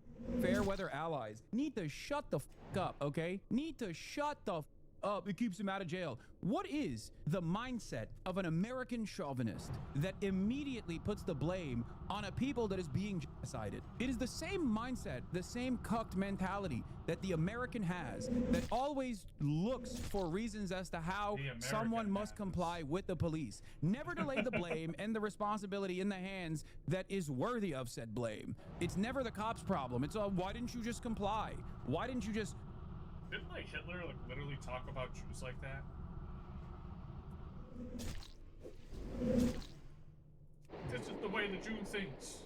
fair weather allies need to shut the up, okay? Need to shut the up. It keeps him out of jail. What is the mindset of an American chauvinist that immediately puts the blame on a people that is being genocided? It is the same mindset, the same cucked mentality that the American has, that always looks for reasons as to how someone must comply with the police. Never to lay the blame and the responsibility in the hands that is worthy of said blame. It's never the cops' problem. It's why didn't you just comply? Why didn't you just... Didn't like Hitler like literally talk about Jews like that? This is the way the Jew thinks.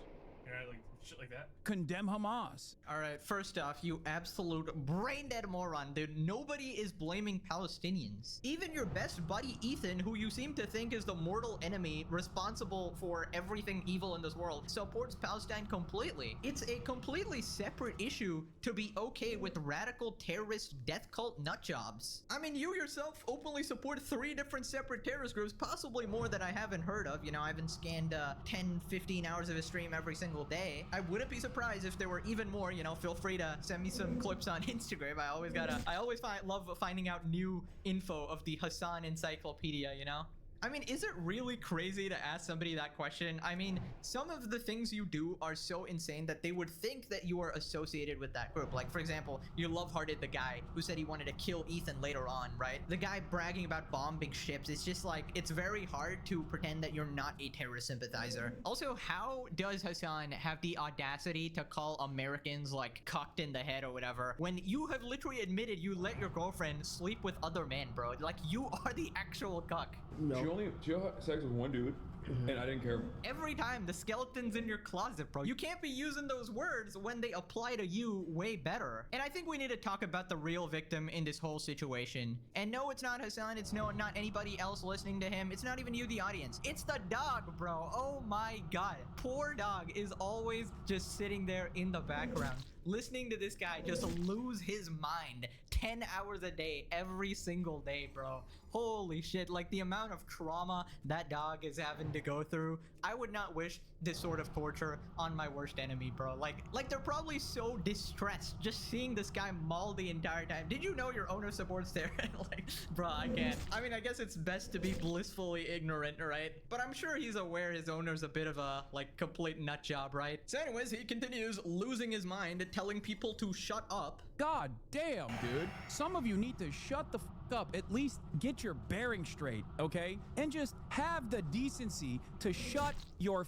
Yeah, like shit like that. Condemn Hamas. All right, first off, you absolute brain-dead moron, dude. Nobody is blaming Palestinians. Even your best buddy, Ethan, who you seem to think is the mortal enemy responsible for everything evil in this world, supports Palestine completely. It's a completely separate issue to be okay with radical terrorist death cult nutjobs. I mean, you yourself openly support 3 different separate terrorist groups, possibly more that I haven't heard of. You know, I haven't scanned 10, 15 hours of his stream every single day. I wouldn't be surprised if there were even more. You know, feel free to send me some clips on Instagram. I always love finding out new info of the Hassan encyclopedia, you know? I mean, is it really crazy to ask somebody that question? I mean, some of the things you do are so insane that they would think that you are associated with that group. Like, for example, you love-hearted the guy who said he wanted to kill Ethan later on, right? The guy bragging about bombing ships. It's just like, it's very hard to pretend that you're not a terrorist sympathizer. Also, how does Hassan have the audacity to call Americans like cocked in the head or whatever when you have literally admitted you let your girlfriend sleep with other men, bro? Like, you are the actual cuck. No. She had sex with one dude. and I didn't care. Every time, the skeleton's in your closet, bro. You can't be using those words when they apply to you way better. And I think we need to talk about the real victim in this whole situation. And no, it's not Hassan. It's not anybody else listening to him. It's not even you, the audience. It's the dog, bro. Oh my God. Poor dog is always just sitting there in the background, listening to this guy just lose his mind 10 hours a day, every single day, bro. Holy shit, like the amount of trauma that dog is having to go through. I would not wish this sort of torture on my worst enemy, bro. Like they're probably so distressed just seeing this guy maul the entire time. Did you know your owner supports there? Like, bro, I can't. I mean, I guess it's best to be blissfully ignorant, right? But I'm sure he's aware his owner's a bit of a, like, complete nut job, right? So anyways, he continues losing his mind, telling people to shut up. God damn, dude. Some of you need to shut the f up. At least get your bearing straight, okay? And just have the decency to shut your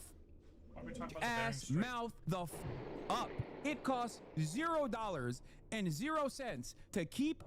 ass mouth the f up. It costs $0 and 0 cents to keep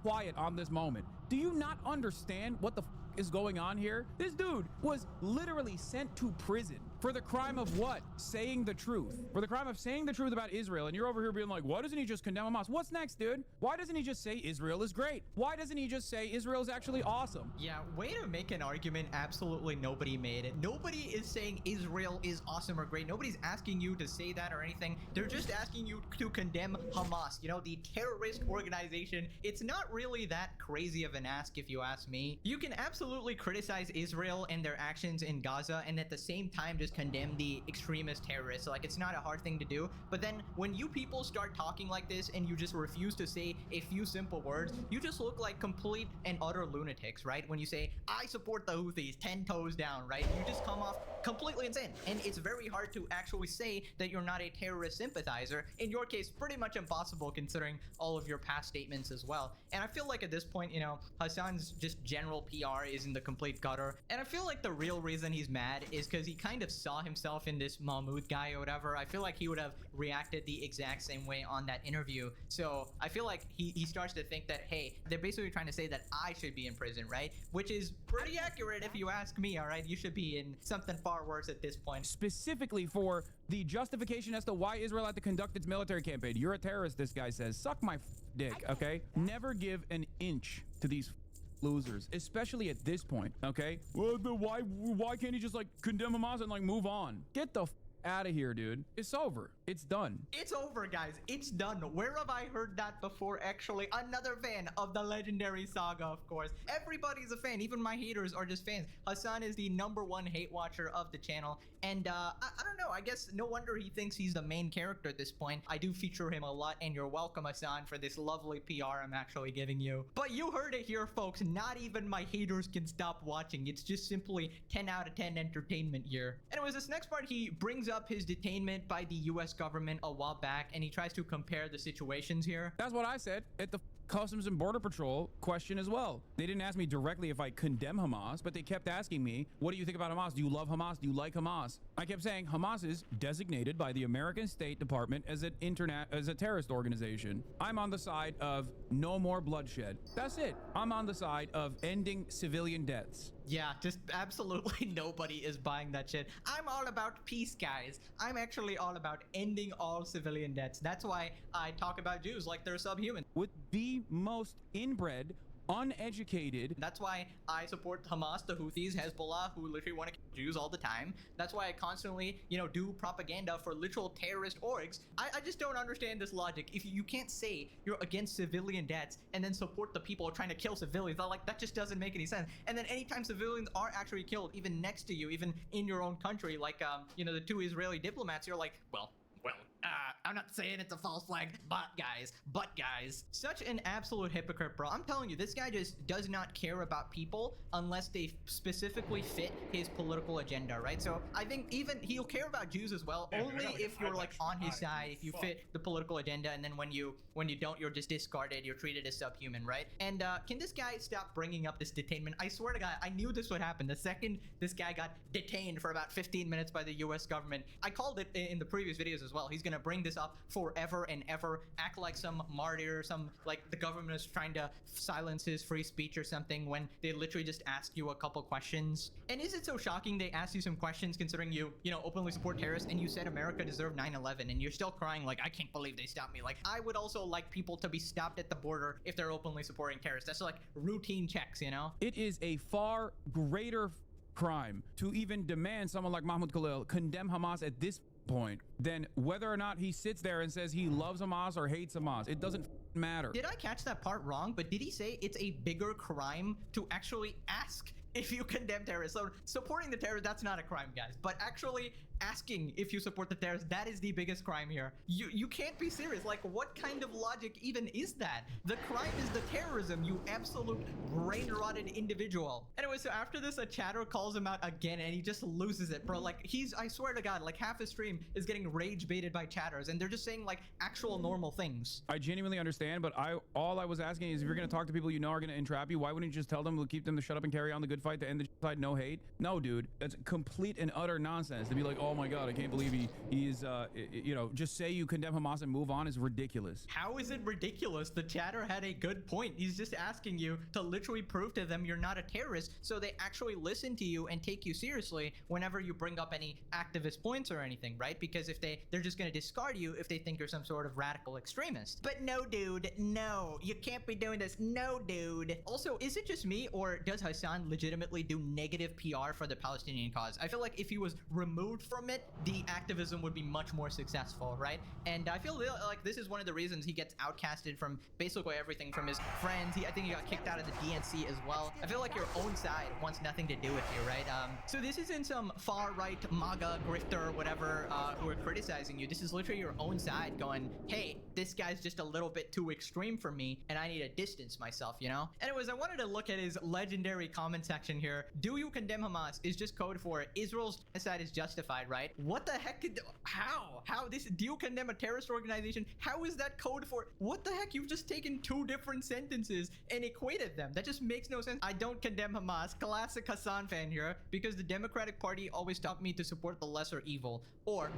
quiet on this moment. Do you not understand what the f is going on here? This dude was literally sent to prison for the crime of what? Saying the truth. For the crime of saying the truth about Israel. And you're over here being like, why doesn't he just condemn Hamas? What's next, dude? Why doesn't he just say Israel is great? Why doesn't he just say Israel is actually awesome? Yeah, way to make an argument absolutely nobody made it. Nobody is saying Israel is awesome or great. Nobody's asking you to say that or anything. They're just asking you to condemn Hamas, you know, the terrorist organization. It's not really that crazy of an ask if you ask me. You can absolutely criticize Israel and their actions in Gaza and at the same time just condemn the extremist terrorists. Like, it's not a hard thing to do. But then when you people start talking like this and you just refuse to say a few simple words, you just look like complete and utter lunatics, right? When you say, I support the Houthis, 10 toes down, right? You just come off completely insane. And it's very hard to actually say that you're not a terrorist sympathizer. In your case, pretty much impossible considering all of your past statements as well. And I feel like at this point, you know, Hassan's just general PR is in the complete gutter. And I feel like the real reason he's mad is because he kind of saw himself in this Mahmoud guy or whatever. I feel like he would have reacted the exact same way on that interview. So I feel like he starts to think that, hey, they're basically trying to say that I should be in prison, right? Which is pretty accurate if you ask me, all right? You should be in something far worse at this point. Specifically for the justification as to why Israel had to conduct its military campaign. You're a terrorist, this guy says. Suck my dick, okay? Never give an inch to these losers, especially at this point, okay? Well, why can't he just like condemn Hamas and like move on? Get the out of here, dude. It's over. It's done. It's over, guys. It's done. Where have I heard that before? Actually, another fan of the legendary saga, of course. Everybody's a fan. Even my haters are just fans. Hassan is the #1 hate watcher of the channel. And I don't know. I guess no wonder he thinks he's the main character at this point. I do feature him a lot, and you're welcome, Hassan, for this lovely PR I'm actually giving you. But you heard it here, folks. Not even my haters can stop watching. It's just simply 10 out of 10 entertainment here. Anyways, this next part, he brings up his detainment by the US government a while back, and he tries to compare the situations here. That's what I said at the Customs and Border Patrol question as well. They didn't ask me directly if I condemn Hamas, but they kept asking me, what do you think about Hamas? Do you love Hamas? Do you like Hamas? I kept saying Hamas is designated by the American State Department as a terrorist organization. I'm on the side of no more bloodshed. That's it. I'm on the side of ending civilian deaths. Yeah, just absolutely nobody is buying that shit. I'm all about peace, guys. I'm actually all about ending all civilian deaths. That's why I talk about Jews like they're subhuman. With the most inbred, uneducated. That's why I support Hamas, the Houthis, Hezbollah, who literally want to kill Jews all the time. That's why I constantly, you know, do propaganda for literal terrorist orgs. I just don't understand this logic. If you can't say you're against civilian deaths and then support the people trying to kill civilians, like that just doesn't make any sense. And then anytime civilians are actually killed, even next to you, even in your own country, like you know, the 2 Israeli diplomats, you're like, well, I'm not saying it's a false flag, but guys, such an absolute hypocrite, bro. I'm telling you, this guy just does not care about people unless they specifically fit his political agenda, right? So I think even he'll care about Jews as well, only if you're like on his side, if you fit the political agenda, and then when you don't, you're just discarded, you're treated as subhuman, right? And can this guy stop bringing up this detainment? I swear to God, I knew this would happen. The second this guy got detained for about 15 minutes by the US government, I called it in the previous videos as well. He's gonna bring this this up forever and ever, act like some martyr, some like the government is trying to silence his free speech or something when they literally just ask you a couple questions? And is it so shocking they asked you some questions considering you know, openly support terrorists and you said America deserved 9/11 and you're still crying like, I can't believe they stopped me. Like, I would also like people to be stopped at the border if they're openly supporting terrorists. That's like routine checks, you know? It is a far greater crime to even demand someone like Mahmoud Khalil condemn Hamas at this point than whether or not he sits there and says he loves Hamas or hates Hamas. It doesn't matter. Did I catch that part wrong? But did he say it's a bigger crime to actually ask if you condemn terrorists? So supporting the terrorists, that's not a crime, guys. But actually asking if you support the terrorists, that is the biggest crime here. You can't be serious. Like, what kind of logic even is that? The crime is the terrorism, you absolute brain-rotted individual. Anyway, so after this, a chatter calls him out again and he just loses it, bro. Like, I swear to God, like half his stream is getting rage baited by chatters and they're just saying like actual normal things. I genuinely understand, but all I was asking is, if you're going to talk to people you know are going to entrap you, why wouldn't you just tell them to keep them to shut up and carry on the good fight, to end the fight, no hate? No, dude, that's complete and utter nonsense. To be like, oh my God, I can't believe he's you know, just say you condemn Hamas and move on is ridiculous. How is it ridiculous? The chatter had a good point. He's just asking you to literally prove to them you're not a terrorist so they actually listen to you and take you seriously whenever you bring up any activist points or anything, right? Because if they're just going to discard you if they think you're some sort of radical extremist. But no, dude, no, you can't be doing this. No, dude. Also, is it just me or does Hassan legitimately do negative PR for the Palestinian cause? I feel like if he was removed from it, the activism would be much more successful, right? And I feel like this is one of the reasons he gets outcasted from basically everything, from his friends. I think he got kicked out of the DNC as well. I feel like your own side wants nothing to do with you, right? So this isn't some far-right MAGA grifter or whatever who are criticizing you. This is literally your own side going, hey, this guy's just a little bit too extreme for me and I need to distance myself, you know? Anyways, I wanted to look at his legendary comment section here. Do you condemn Hamas is just code for Israel's genocide is justified, right? What the heck? How this? Do you condemn a terrorist organization? How is that code for? What the heck? You've just taken two different sentences and equated them. That just makes no sense. I don't condemn Hamas. Classic Hassan fan here, because the Democratic Party always taught me to support the lesser evil. Or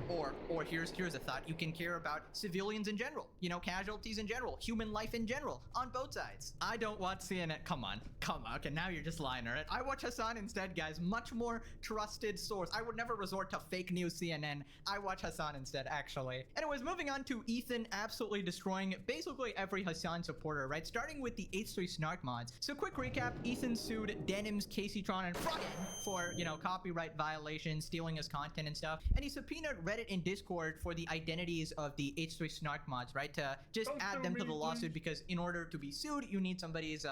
here's a thought. You can care about civilians in general. You know, casualties in general, human life in general, on both sides. I don't watch CNN. Come on. Okay, now you're just lying, all right? I watch Hassan instead, guys. Much more trusted source. I would never resort to fake news CNN. I watch Hassan instead, actually. Anyways, moving on to Ethan absolutely destroying basically every Hassan supporter, right? Starting with the H3 Snark mods. So quick recap, Ethan sued Denims, Caseytron, and Froggen for, you know, copyright violations, stealing his content and stuff. And he subpoenaed Reddit and Discord for the identities of the H3 Snark mods, right? To just add them to the lawsuit, because in order to be sued, you need somebody's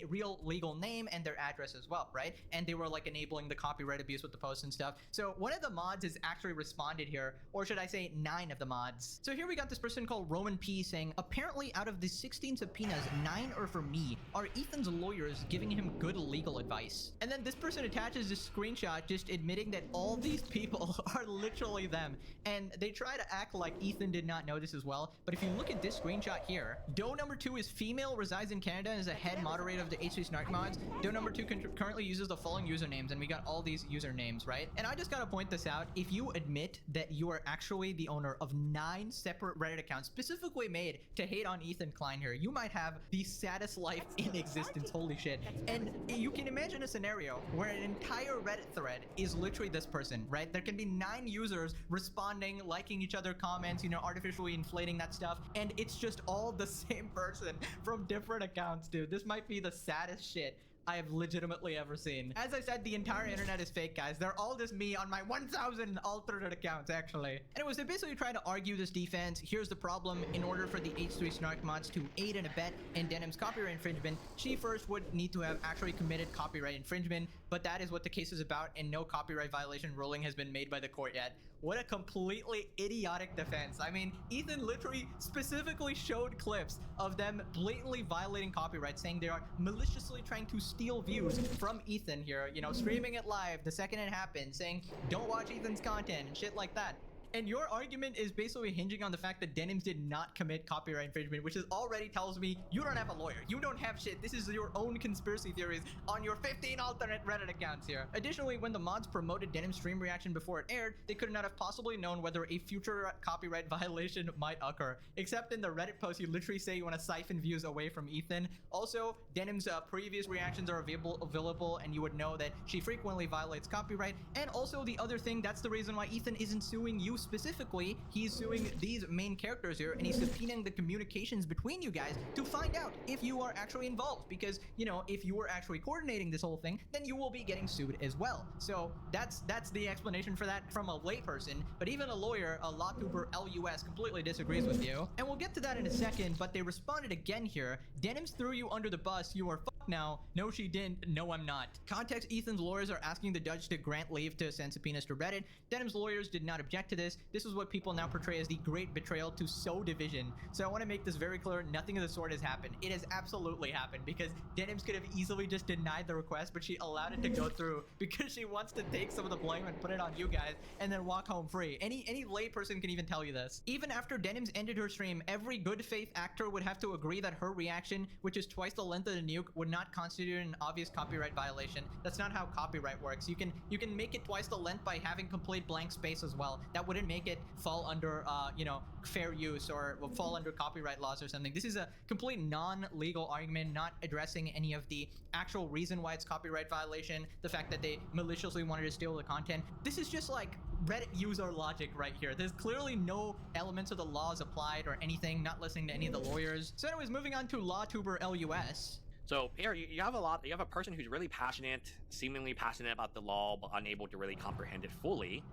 real legal name and their address as well, right? And they were like enabling the copyright abuse with the posts and stuff. So one of the mods has actually responded here, or should I say 9 of the mods. So here we got this person called Roman P saying, apparently out of the 16 subpoenas, 9 are for me. Are Ethan's lawyers giving him good legal advice? And then this person attaches this screenshot just admitting that all these people are literally them. And they try to act like Ethan did not know this as well. But if you look at this screenshot here, Doe number 2 is female, resides in Canada, and is a head moderator of the H3 Snark mods. Doe number 2 currently uses the following usernames, and we got all these usernames, right? And I just gotta point this out. If you admit that you are actually the owner of 9 separate Reddit accounts specifically made to hate on Ethan Klein here, you might have the saddest life in existence. Holy shit. And you can imagine a scenario where an entire Reddit thread is literally this person, right? There can be 9 users responding, liking each other comments, you know, artificially inflating that stuff, and it's just all the same person from different accounts, dude. This might be the saddest shit I have legitimately ever seen. As I said, the entire internet is fake, guys. They're all just me on my 1,000 alternate accounts, actually. Anyways, they basically try to argue this defense. Here's the problem. In order for the H3 Snark mods to aid and abet in Denim's copyright infringement, she first would need to have actually committed copyright infringement, but that is what the case is about, and no copyright violation ruling has been made by the court yet. What a completely idiotic defense. I mean, Ethan literally specifically showed clips of them blatantly violating copyright, saying they are maliciously trying to steal views from Ethan here, you know, streaming it live the second it happened, saying, don't watch Ethan's content and shit like that. And your argument is basically hinging on the fact that Denims did not commit copyright infringement, which is already tells me you don't have a lawyer. You don't have shit. This is your own conspiracy theories on your 15 alternate Reddit accounts here. Additionally, when the mods promoted Denim's stream reaction before it aired, they could not have possibly known whether a future copyright violation might occur. Except in the Reddit post, you literally say you want to siphon views away from Ethan. Also, Denim's previous reactions are available, and you would know that she frequently violates copyright. And also the other thing, that's the reason why Ethan isn't suing you specifically. He's suing these main characters here, and he's subpoenaing the communications between you guys to find out if you are actually involved. Because, you know, if you were actually coordinating this whole thing, then you will be getting sued as well. So that's the explanation for that from a layperson. But even a lawyer, a LawTuber LUS, completely disagrees with you. And we'll get to that in a second, but they responded again here. Denims threw you under the bus. You are fucked now. No, she didn't. No, I'm not. Context, Ethan's lawyers are asking the judge to grant leave to send subpoenas to Reddit. Denim's lawyers did not object to this. This is what people now portray as the great betrayal to sow division. So I want to make this very clear. Nothing of the sort has happened. It has absolutely happened because Denims could have easily just denied the request, but she allowed it to go through because she wants to take some of the blame and put it on you guys and then walk home free. Any layperson can even tell you this. Even after Denims ended her stream, every good faith actor would have to agree that her reaction, which is twice the length of the nuke, would not constitute an obvious copyright violation. That's not how copyright works. You can make it twice the length by having complete blank space as well. That wouldn't make it fall under you know, fair use or will fall under copyright laws or something. This is a complete non-legal argument, not addressing any of the actual reason why it's copyright violation, the fact that they maliciously wanted to steal the content. This is just like Reddit user logic right here. There's clearly no elements of the laws applied or anything, not listening to any of the lawyers. So anyways, moving on to LawTuber LUS. So here you have a person who's really passionate, seemingly passionate about the law, but unable to really comprehend it fully.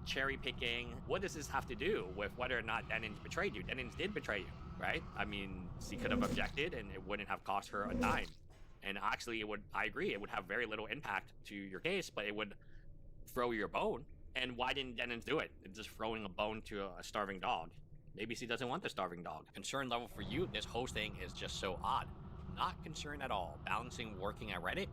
Cherry picking. What does this have to do with whether or not Denims betrayed you? Denims did betray you, right? I mean, she could have objected and it wouldn't have cost her a dime. And actually, I agree, it would have very little impact to your case, but it would throw your bone. And why didn't Denims do it? It's just throwing a bone to a starving dog. Maybe she doesn't want the starving dog. Concern level for you, this whole thing is just so odd. Not concerned at all. Balancing working at Reddit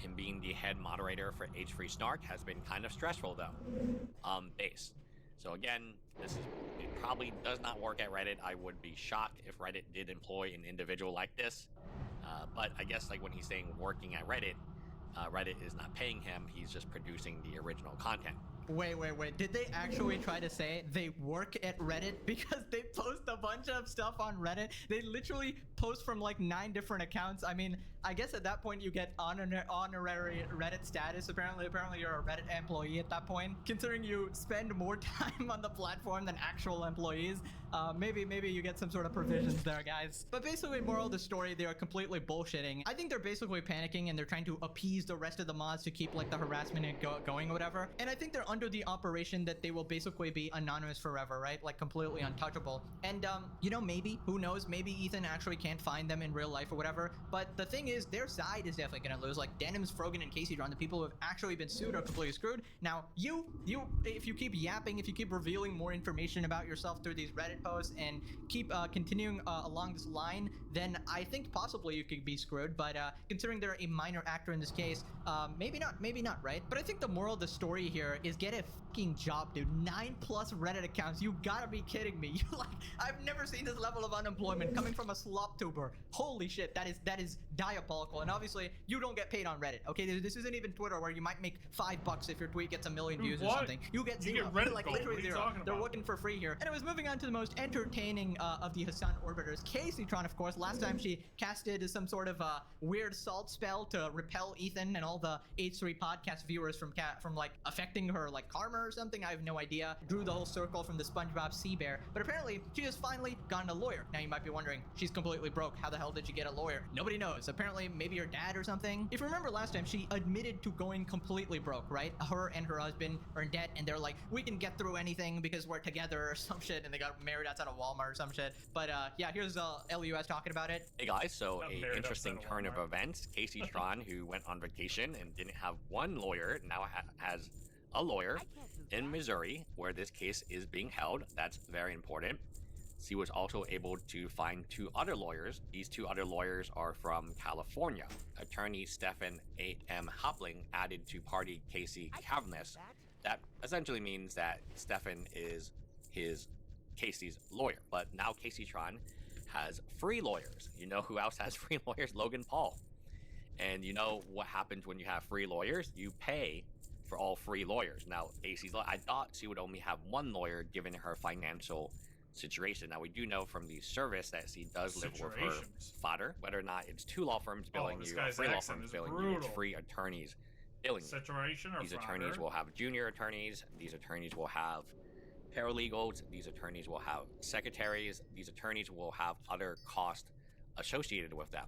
and being the head moderator for H3 Snark has been kind of stressful though. Base. So again, it probably does not work at Reddit. I would be shocked if Reddit did employ an individual like this. But I guess like when he's saying working at Reddit, Reddit is not paying him. He's just producing the original content. Wait. Did they actually try to say they work at Reddit? Because they post a bunch of stuff on Reddit. They literally post from like 9 different accounts. I mean, I guess at that point you get honorary Reddit status. Apparently you're a Reddit employee at that point. Considering you spend more time on the platform than actual employees, maybe you get some sort of provisions there, guys. But basically, moral of the story, they are completely bullshitting. I think they're basically panicking and they're trying to appease the rest of the mods to keep like the harassment going or whatever. And I think they're under the operation that they will basically be anonymous forever, right? Like completely untouchable. And you know, maybe, who knows, maybe Ethan actually can't find them in real life or whatever. But the thing is, their side is definitely gonna lose. Like Denims, Frogan, and Casey Dron, the people who have actually been sued, are completely screwed. Now, you, if you keep yapping, if you keep revealing more information about yourself through these Reddit posts and keep continuing along this line, then I think possibly you could be screwed. But considering they're a minor actor in this case, maybe not, right? But I think the moral of the story here is get a fucking job, dude. 9+ Reddit accounts. You gotta be kidding me. You like, I've never seen this level of unemployment coming from a slop tuber. Holy shit, that is diabolical. And obviously, you don't get paid on Reddit. Okay, this isn't even Twitter where you might make $5 if your tweet gets 1 million views or something. You get zero. You get Reddit like gold. literally zero. They're working for free here. Anyways, moving on to the most entertaining of the Hassan orbiters, Casey Tron, of course. Last time she casted some sort of weird salt spell to repel Ethan and all the H3 podcast viewers from like affecting her like karma or something. I have no idea. Drew the whole circle from the SpongeBob Sea Bear. But apparently, she has finally gotten a lawyer. Now you might be wondering, she's completely broke. How the hell did she get a lawyer? Nobody knows. Apparently, maybe her dad or something. If you remember last time, she admitted to going completely broke, right? Her and her husband are in debt, and they're like, we can get through anything because we're together or some shit, and they got married outside of Walmart or some shit. But yeah, here's LUS talking about it. Hey guys, so a interesting turn of events. Casey Tron, who went on vacation and didn't have one lawyer, now has a lawyer in Missouri where this case is being held. That's very important. She was also able to find 2 other lawyers. These 2 other lawyers are from California. Attorney Stephen A.M. Hopling added to party Casey Cavness. That essentially means that Stephen is Casey's lawyer. But now Casey Tron has free lawyers. You know who else has free lawyers? Logan Paul. And you know what happens when you have free lawyers? You pay for all free lawyers. Now, I thought she would only have one lawyer given her financial situation. Now, we do know from the service that she does live with her father. Whether or not it's 2 law firms billing you, or 3 law firms billing you, it's free attorneys billing you. These attorneys will have junior attorneys. These attorneys will have paralegals. These attorneys will have secretaries. These attorneys will have other costs associated with them.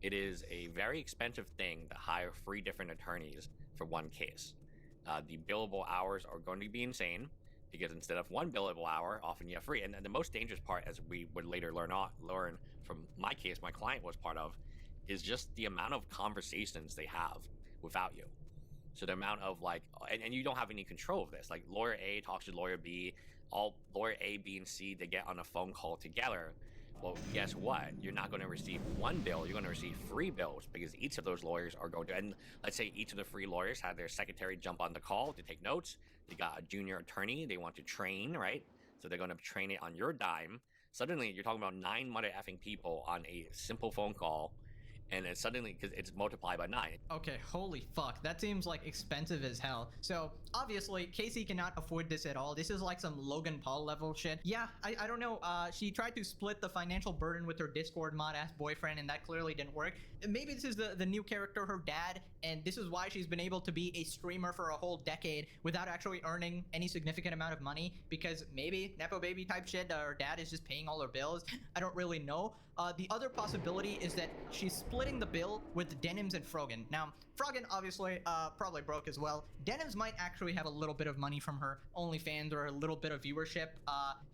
It is a very expensive thing to hire 3 different attorneys for one case. The billable hours are going to be insane because instead of 1 billable hour, often you have 3. And the most dangerous part, as we would later learn from my case, my client was part of, is just the amount of conversations they have without you. So the amount of and you don't have any control of this. Like lawyer A talks to lawyer B, all lawyer A, B, and C, they get on a phone call together. Well, guess what? You're not going to receive 1 bill. You're going to receive 3 bills because each of those lawyers are going to, and let's say each of the 3 lawyers had their secretary jump on the call to take notes. They got a junior attorney they want to train, right? So they're going to train it on your dime. Suddenly, you're talking about 9 mother effing people on a simple phone call. And it's suddenly, because it's multiplied by 9. Okay, holy fuck. That seems like expensive as hell. So, obviously, Casey cannot afford this at all. This is like some Logan Paul level shit. Yeah, I don't know. She tried to split the financial burden with her Discord mod-ass boyfriend, and that clearly didn't work. Maybe this is the new character, her dad, and this is why she's been able to be a streamer for a whole decade without actually earning any significant amount of money, because maybe Nepo baby type shit, her dad is just paying all her bills. I don't really know. The other possibility is that she's splitting the bill with Denims and Frogan. Now, Frogan obviously probably broke as well. Denims might actually have a little bit of money from her OnlyFans or a little bit of viewership.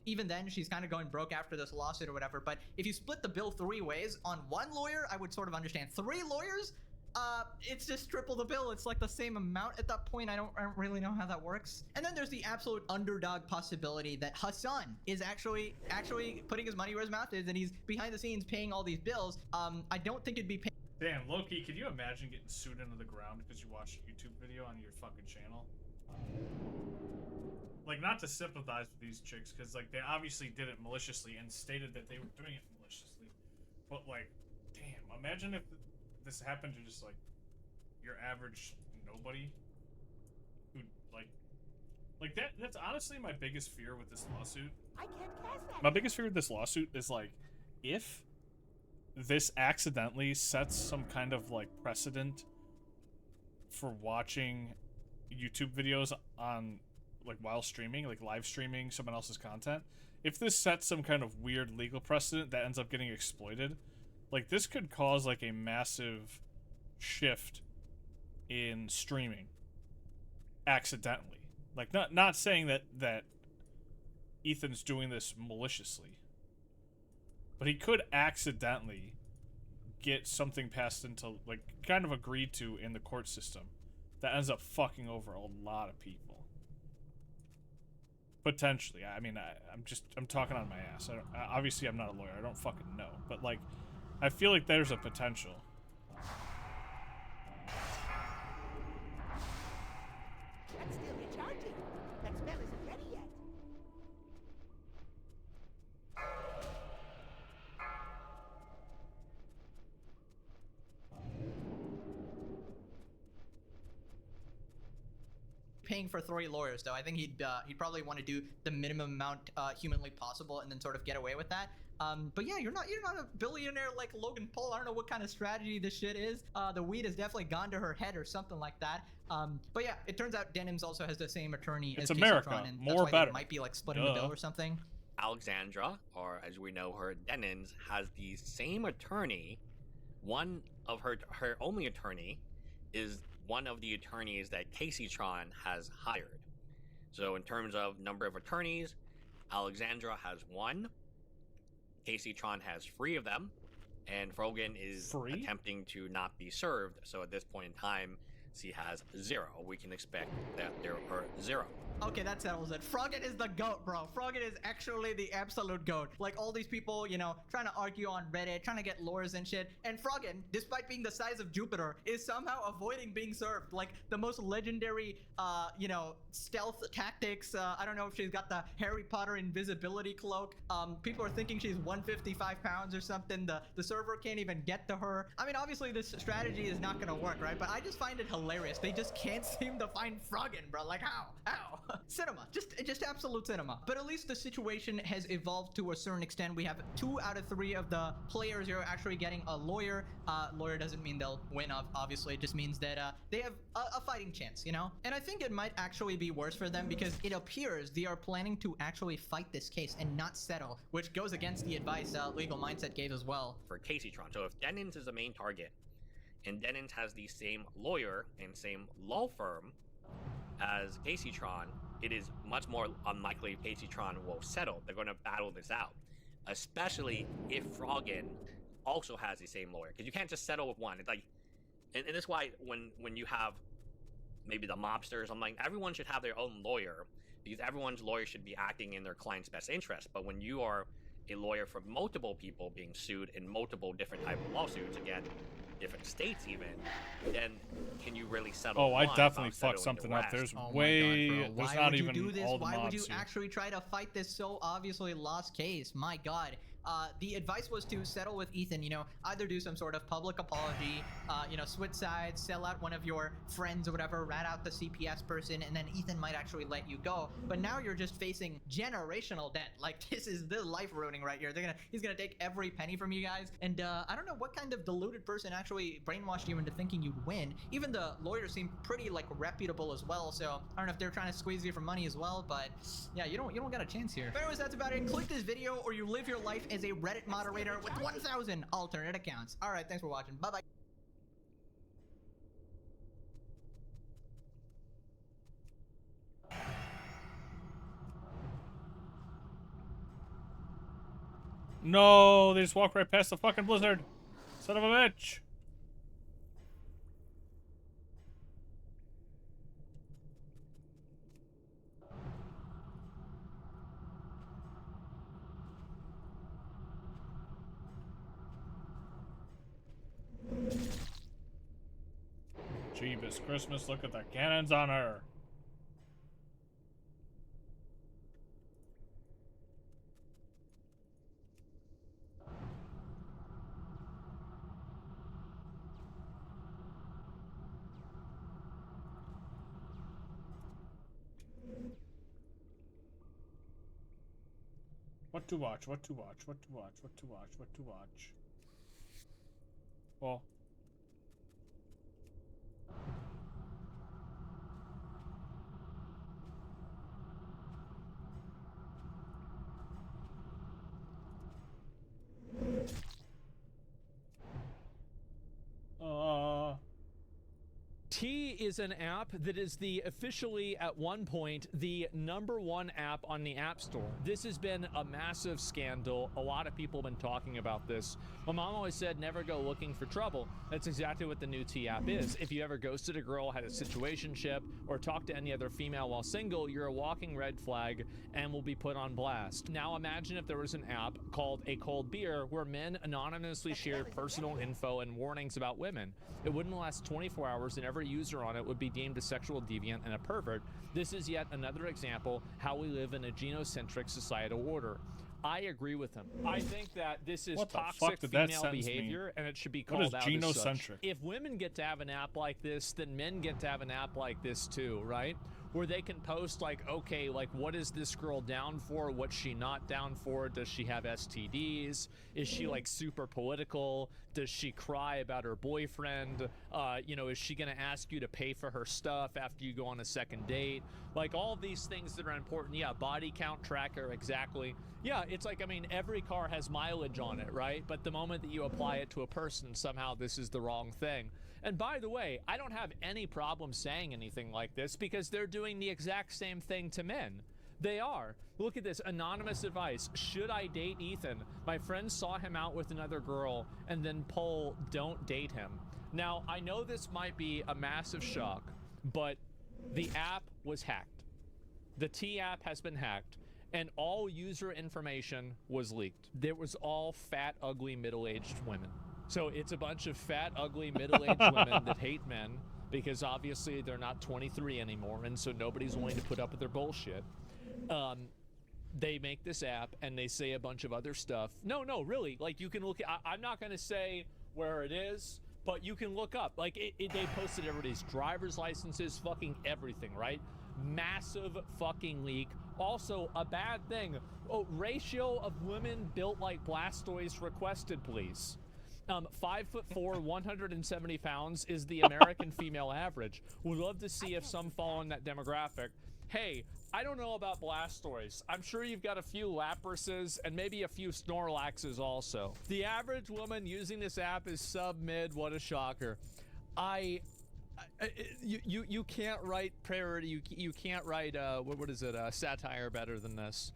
Even then, she's kind of going broke after this lawsuit or whatever. But if you split the bill 3 ways, on 1 lawyer, I would sort of understand. 3 lawyers? It's just triple the bill. It's like the same amount at that point. I don't really know how that works. And then there's the absolute underdog possibility that Hassan is actually putting his money where his mouth is, and he's behind the scenes paying all these bills. I don't think it'd be Damn, Loki, could you imagine getting sued into the ground because you watched a YouTube video on your fucking channel? Like, not to sympathize with these chicks, because, like, they obviously did it maliciously and stated that they were doing it maliciously. But, like, damn, imagine if this happened to just, like, your average nobody who, like that's honestly my biggest fear with this lawsuit. I can't cast that. My biggest fear with this lawsuit is, like, if this accidentally sets some kind of, like, precedent for watching YouTube videos on, like, while streaming, like live streaming someone else's content, if this sets some kind of weird legal precedent that ends up getting exploited, like, this could cause, like, a massive shift in streaming accidentally. Like, not saying that Ethan's doing this maliciously, but he could accidentally get something passed into, like, kind of agreed to in the court system that ends up fucking over a lot of people. Potentially. I mean, I'm talking on my ass. Obviously, I'm not a lawyer. I don't fucking know. But, like, I feel like there's a potential. That's still recharging. That spell isn't ready yet. Paying for 3 lawyers, though. I think he'd probably want to do the minimum amount humanly possible and then sort of get away with that. But yeah, you're not a billionaire like Logan Paul. I don't know what kind of strategy this shit is. The weed has definitely gone to her head or something like that. But yeah, it turns out Denims also has the same attorney as America. Casey Tron, and More that's why better. They might be like splitting the bill or something. Alexandra, or as we know her, Denims, has the same attorney. One of her only attorney is one of the attorneys that Casey Tron has hired. So in terms of number of attorneys, Alexandra has 1. Casey Tron has 3 of them, and Frogan is attempting to not be served. So at this point in time, she has 0. We can expect that there are 0. Okay, that settles it. Froggen is the GOAT, bro. Froggen is actually the absolute GOAT. Like, all these people, you know, trying to argue on Reddit, trying to get lures and shit. And Froggen, despite being the size of Jupiter, is somehow avoiding being served. Like, the most legendary, you know, stealth tactics. I don't know if she's got the Harry Potter invisibility cloak. People are thinking she's 155 pounds or something. The server can't even get to her. I mean, obviously, this strategy is not gonna work, right? But I just find it hilarious. They just can't seem to find Froggen, bro. Like, how? Cinema, just absolute cinema. But at least the situation has evolved to a certain extent. We have 2 out of 3 of the players who are actually getting a lawyer. Lawyer doesn't mean they'll win, obviously. It just means that they have a fighting chance, you know? And I think it might actually be worse for them because it appears they are planning to actually fight this case and not settle, which goes against the advice Legal Mindset gave as well. For Caseytron. So if Dennings is the main target, and Dennings has the same lawyer and same law firm as Caseytron, it is much more unlikely Caseytron will settle. They're going to battle this out, especially if Froggen also has the same lawyer, because you can't just settle with one. It's like, and that's why when you have maybe the mobsters, I'm like, everyone should have their own lawyer, because everyone's lawyer should be acting in their client's best interest. But when you are a lawyer for multiple people being sued in multiple different type of lawsuits, again, different states even, then can you really settle? Oh, I definitely fucked something up. There's there's not even all the mobs. Why would you here. actually try to fight this so obviously lost case? My God. The advice was to settle with Ethan, you know, either do some sort of public apology, you know, switch sides, sell out one of your friends or whatever, rat out the CPS person, and then Ethan might actually let you go. But now you're just facing generational debt. Like, this is the life ruining right here. He's gonna take every penny from you guys. And I don't know what kind of deluded person actually brainwashed you into thinking you'd win. Even the lawyers seem pretty like reputable as well. So I don't know if they're trying to squeeze you for money as well, but yeah, you don't got a chance here. But anyways, that's about it. Click this video or you live your life as a Reddit moderator with 1,000 alternate accounts. All right, thanks for watching. Bye-bye. No, they just walk right past the fucking blizzard. Son of a bitch. Jeebus Christmas, look at the cannons on her. What to watch, what to watch, what to watch, what to watch, what to watch. Well. T is an app that is officially at one point the #1 app on the App Store. This has been a massive scandal. A lot of people have been talking about this. My mom always said never go looking for trouble. That's exactly what the new T app is. If you ever ghosted a girl, had a situationship, or talked to any other female while single, you're a walking red flag and will be put on blast. Now imagine if there was an app called A Cold Beer where men anonymously shared personal info and warnings about women. It wouldn't last 24 hours and every user on it would be deemed a sexual deviant and a pervert. This is yet another example how we live in a genocentric societal order. I agree with him. I think that this is toxic female behavior and it should be called out as such. If women get to have an app like this, then men get to have an app like this too, right? Where they can post like, okay, like what is this girl down for? What's she not down for? Does she have STDs? Is she like super political? Does she cry about her boyfriend? You know, is she gonna ask you to pay for her stuff after you go on a second date? Like all these things that are important. Yeah, body count tracker, exactly. Yeah, it's like, I mean, every car has mileage on it, right? But the moment that you apply it to a person, somehow this is the wrong thing. And by the way, I don't have any problem saying anything like this because they're doing the exact same thing to men. They are. Look at this anonymous advice. Should I date Ethan? My friend saw him out with another girl and then poll, don't date him. Now, I know this might be a massive shock, but the app was hacked. The T app has been hacked, and all user information was leaked. There was all fat, ugly, middle-aged women. So it's a bunch of fat, ugly, middle-aged women that hate men because obviously they're not 23 anymore, and so nobody's willing to put up with their bullshit. They make this app and they say a bunch of other stuff. No, really. Like, you can look. I'm not going to say where it is, but you can look up. Like, they posted everybody's driver's licenses, fucking everything, right? Massive fucking leak. Also, a bad thing. Oh, ratio of women built like Blastoise requested, please. 5'4", 170 pounds is the American female average. Would love to see if some fall in that demographic. Hey, I don't know about Blastoise. I'm sure you've got a few Laprases and maybe a few Snorlaxes also. The average woman using this app is sub-mid. What a shocker. You can't write parody. You can't write what is it? Satire better than this.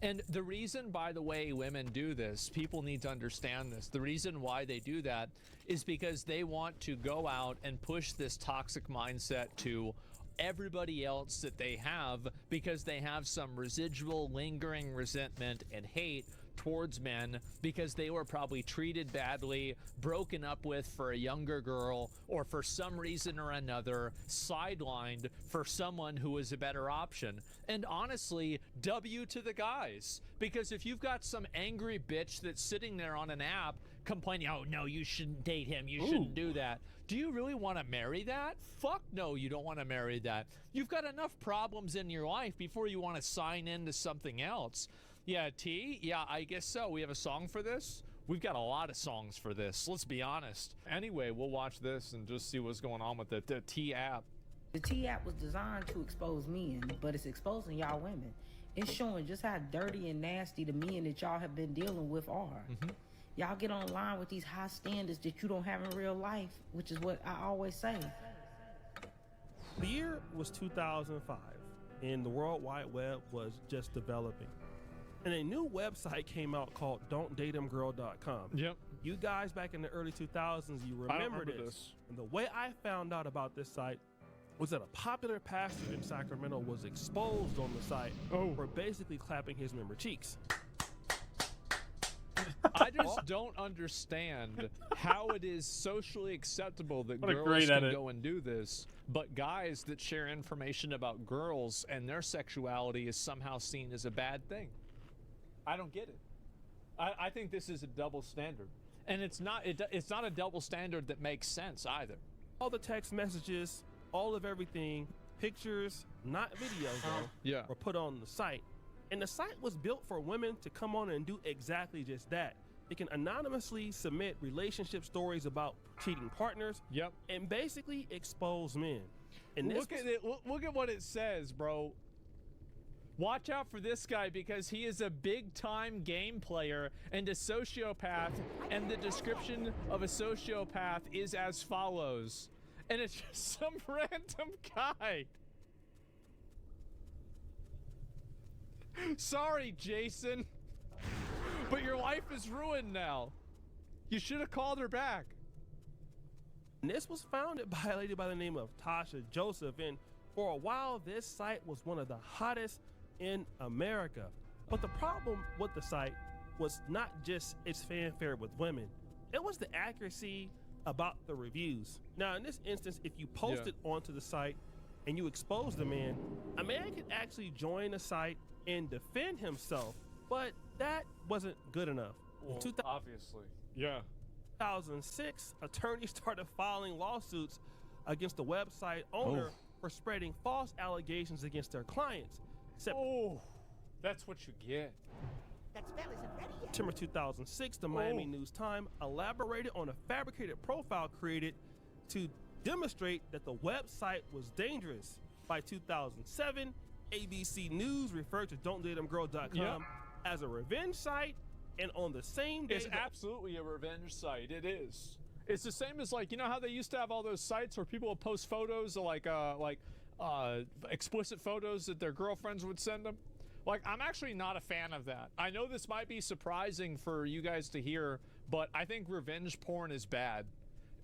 And the reason, by the way, women do this, people need to understand this. The reason why they do that is because they want to go out and push this toxic mindset to everybody else that they have, because they have some residual lingering resentment and hate towards men because they were probably treated badly, broken up with for a younger girl, or for some reason or another sidelined for someone who was a better option. And honestly, W to the guys, because if you've got some angry bitch that's sitting there on an app complaining, oh no, you shouldn't date him, you shouldn't do that. Do you really want to marry that? Fuck no, you don't want to marry that. You've got enough problems in your life before you want to sign into something else. Yeah, T? Yeah, I guess so. We have a song for this? We've got a lot of songs for this, let's be honest. Anyway, we'll watch this and just see what's going on with the T app. The T app was designed to expose men, but it's exposing y'all women. It's showing just how dirty and nasty the men that y'all have been dealing with are. Y'all get online with these high standards that you don't have in real life, which is what I always say. The year was 2005, and the World Wide Web was just developing. And a new website came out called Don'tDateHimGirl.com. Yep. You guys back in the early 2000s, you remember this. And the way I found out about this site was that a popular pastor in Sacramento was exposed on the site for basically clapping his member cheeks. I just don't understand how it is socially acceptable that What a girls great can edit. go and do this, but guys that share information about girls and their sexuality is somehow seen as a bad thing. I don't get it. I think this is a double standard, and it's not a double standard that makes sense either. All the text messages, all of everything, pictures, not videos though, were put on the site. And the site was built for women to come on and do exactly just that. They can anonymously submit relationship stories about cheating partners, and basically expose men. And Look at it. Look at what it says, bro. Watch out for this guy because he is a big-time game player and a sociopath, and the description of a sociopath is as follows. And it's just some random guy. Sorry, Jason, but your life is ruined now. You should have called her back. And this was founded by a lady by the name of Tasha Joseph, and for a while this site was one of the hottest in America. But the problem with the site was not just its fanfare with women, it was the accuracy about the reviews. Now in this instance, if you post it onto the site and you expose the man, a man could actually join the site and defend himself, but that wasn't good enough. Well, obviously. 2006, attorneys started filing lawsuits against the website owner for spreading false allegations against their clients. That's what you get. That spell isn't ready yet. September 2006, the Miami News-Times elaborated on a fabricated profile created to demonstrate that the website was dangerous. By 2007, ABC News referred to Don'tDateHimGirl.com as a revenge site, and on the same day, it's absolutely a revenge site. It is. It's the same as, like, you know how they used to have all those sites where people would post photos of like explicit photos that their girlfriends would send them? Like, I'm actually not a fan of that. I know this might be surprising for you guys to hear, but I think revenge porn is bad.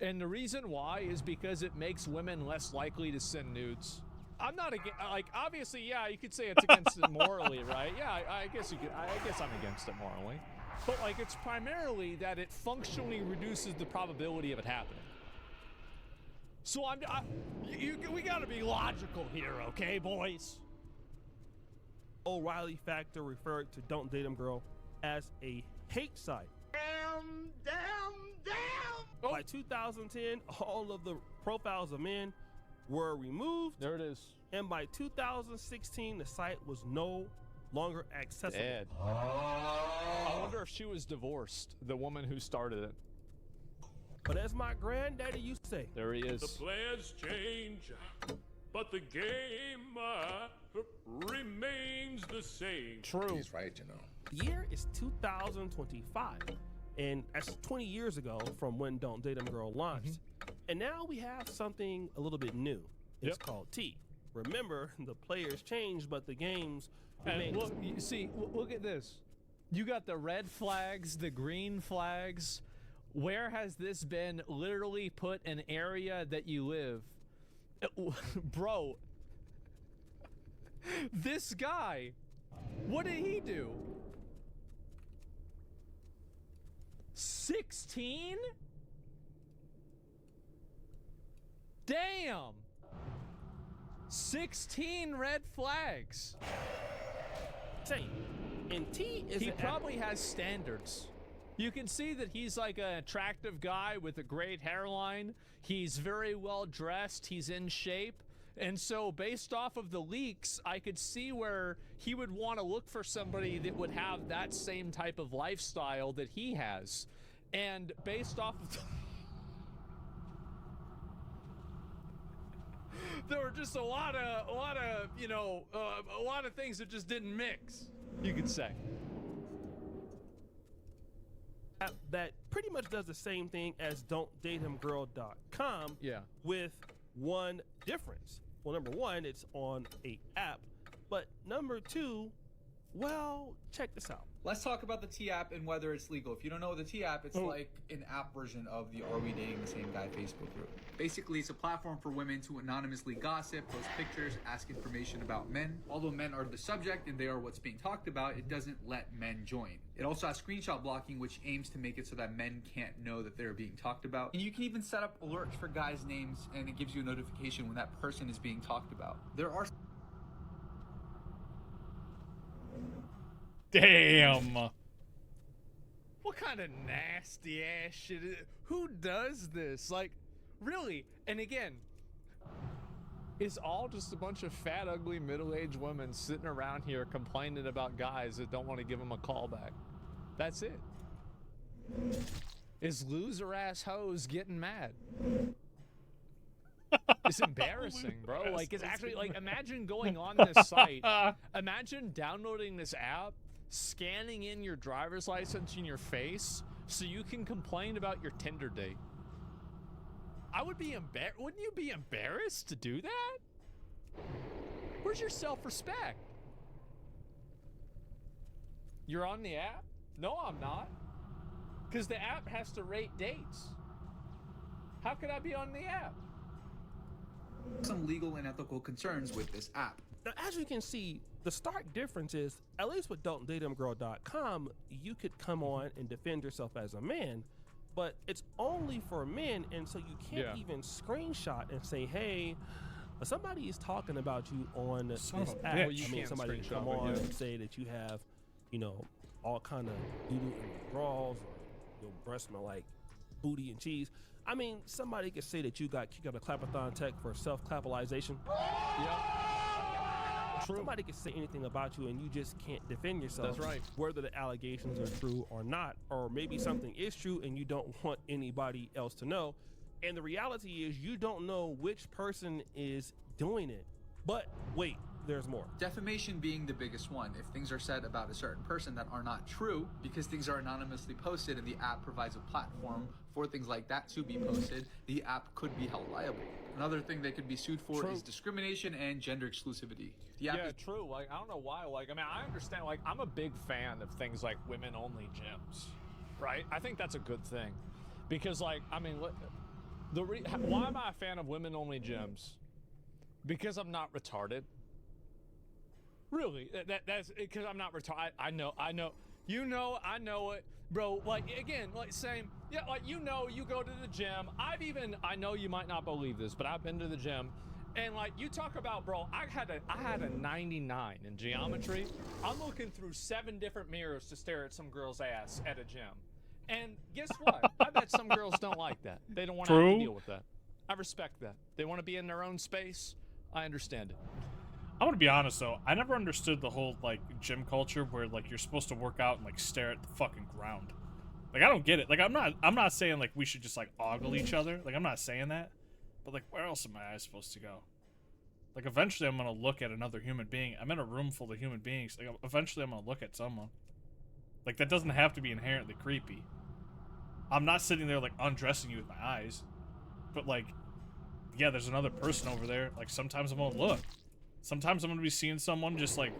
And the reason why is because it makes women less likely to send nudes. I'm not against, like, obviously, yeah, you could say it's against it morally, right? Yeah, I guess you could. I guess I'm against it morally, but like, it's primarily that it functionally reduces the probability of it happening. So we gotta be logical here, okay, boys? O'Reilly Factor referred to Don't Date 'Em Girl as a hate site. Damn! Oh. By 2010, all of the profiles of men were removed. There it is. And by 2016, the site was no longer accessible. Dead. I wonder if she was divorced, the woman who started it. But as my granddaddy used to say, there he is. The players change, but the game remains the same. True. He's right, you know. The year is 2025, and that's 20 years ago from when Don't Date 'Em Girl launched. And now we have something a little bit new. It's called T. Remember, the players changed, but the games remain. Look, you see, look at this. You got the red flags, the green flags. Where has this been literally put an area that you live? Bro, this guy, what did he do? 16? Damn! 16 red flags. Same. And T is he probably has standards. You can see that he's like an attractive guy with a great hairline. He's very well dressed. He's in shape. And so based off of the leaks, I could see where he would want to look for somebody that would have that same type of lifestyle that he has. And based off of there were just a lot of you know, a lot of things that just didn't mix, you could say. That pretty much does the same thing as Don'tDateHimGirl.com. Yeah. With one difference. Well, number one, it's on a app, but number two, well, check this out. Let's talk about the T app and whether it's legal. If you don't know the T app, it's like an app version of the Are We Dating the Same Guy Facebook group. Basically, it's a platform for women to anonymously gossip, post pictures, ask information about men. Although men are the subject and they are what's being talked about, it doesn't let men join. It also has screenshot blocking, which aims to make it so that men can't know that they're being talked about. And you can even set up alerts for guys' names, and it gives you a notification when that person is being talked about. There are... Damn. What kind of nasty ass shit is it? Who does this? Like, really? And again, it's all just a bunch of fat, ugly, middle-aged women sitting around here complaining about guys that don't want to give them a call back. That's it. Is loser ass hoes getting mad? It's embarrassing, bro. Like, it's actually, like, imagine going on this site. Imagine downloading this app, scanning in your driver's license in your face so you can complain about your Tinder date. I would be embarrassed. Wouldn't you be embarrassed to do that? Where's your self-respect? You're on the app? No, I'm not. Because the app has to rate dates. How could I be on the app? Some legal and ethical concerns with this app. Now, as you can see, the stark difference is, at least with Don'tDateHimGirl.com, you could come on and defend yourself as a man, but it's only for men, and so you can't even screenshot and say, hey, somebody is talking about you on this app. I mean, somebody can come on and say that you have, you know, all kind of doo-doo in your bras, or your breasts smell like booty and cheese. I mean, somebody could say that you got kicked out of Clapathon Tech for self-clapalization. True. Somebody could say anything about you and you just can't defend yourself. That's right. Whether the allegations are true or not, or maybe something is true and you don't want anybody else to know. And the reality is you don't know which person is doing it. But wait, there's more. Defamation being the biggest one. If things are said about a certain person that are not true, because things are anonymously posted and the app provides a platform for things like that to be posted, the app could be held liable. Another thing they could be sued for is discrimination and gender exclusivity. The app is true. Like, I don't know why. Like, I mean, I understand. Like, I'm a big fan of things like women-only gyms, right? I think that's a good thing, because, like, I mean, why am I a fan of women-only gyms? Because I'm not retarded. Really, that's because I'm not retarded. I know. You know, I know it, bro. Like, again, like saying, yeah, like, you know, you go to the gym. I know you might not believe this, but I've been to the gym, and like, you talk about, bro, I had a 99 in geometry. I'm looking through 7 different mirrors to stare at some girl's ass at a gym, and guess what? I bet some girls don't like that. They don't want to have to deal with that. I respect that. They want to be in their own space. I understand it. I'm gonna be honest though, I never understood the whole like gym culture where like you're supposed to work out and like stare at the fucking ground. Like, I don't get it. Like, I'm not saying like we should just like ogle each other. Like, I'm not saying that. But like, where else are my eyes supposed to go? Like, eventually I'm gonna look at another human being. I'm in a room full of human beings. Like, eventually I'm gonna look at someone. Like, that doesn't have to be inherently creepy. I'm not sitting there like undressing you with my eyes. But like, yeah, there's another person over there. Like, sometimes I'm gonna look. Sometimes I'm gonna be seeing someone just like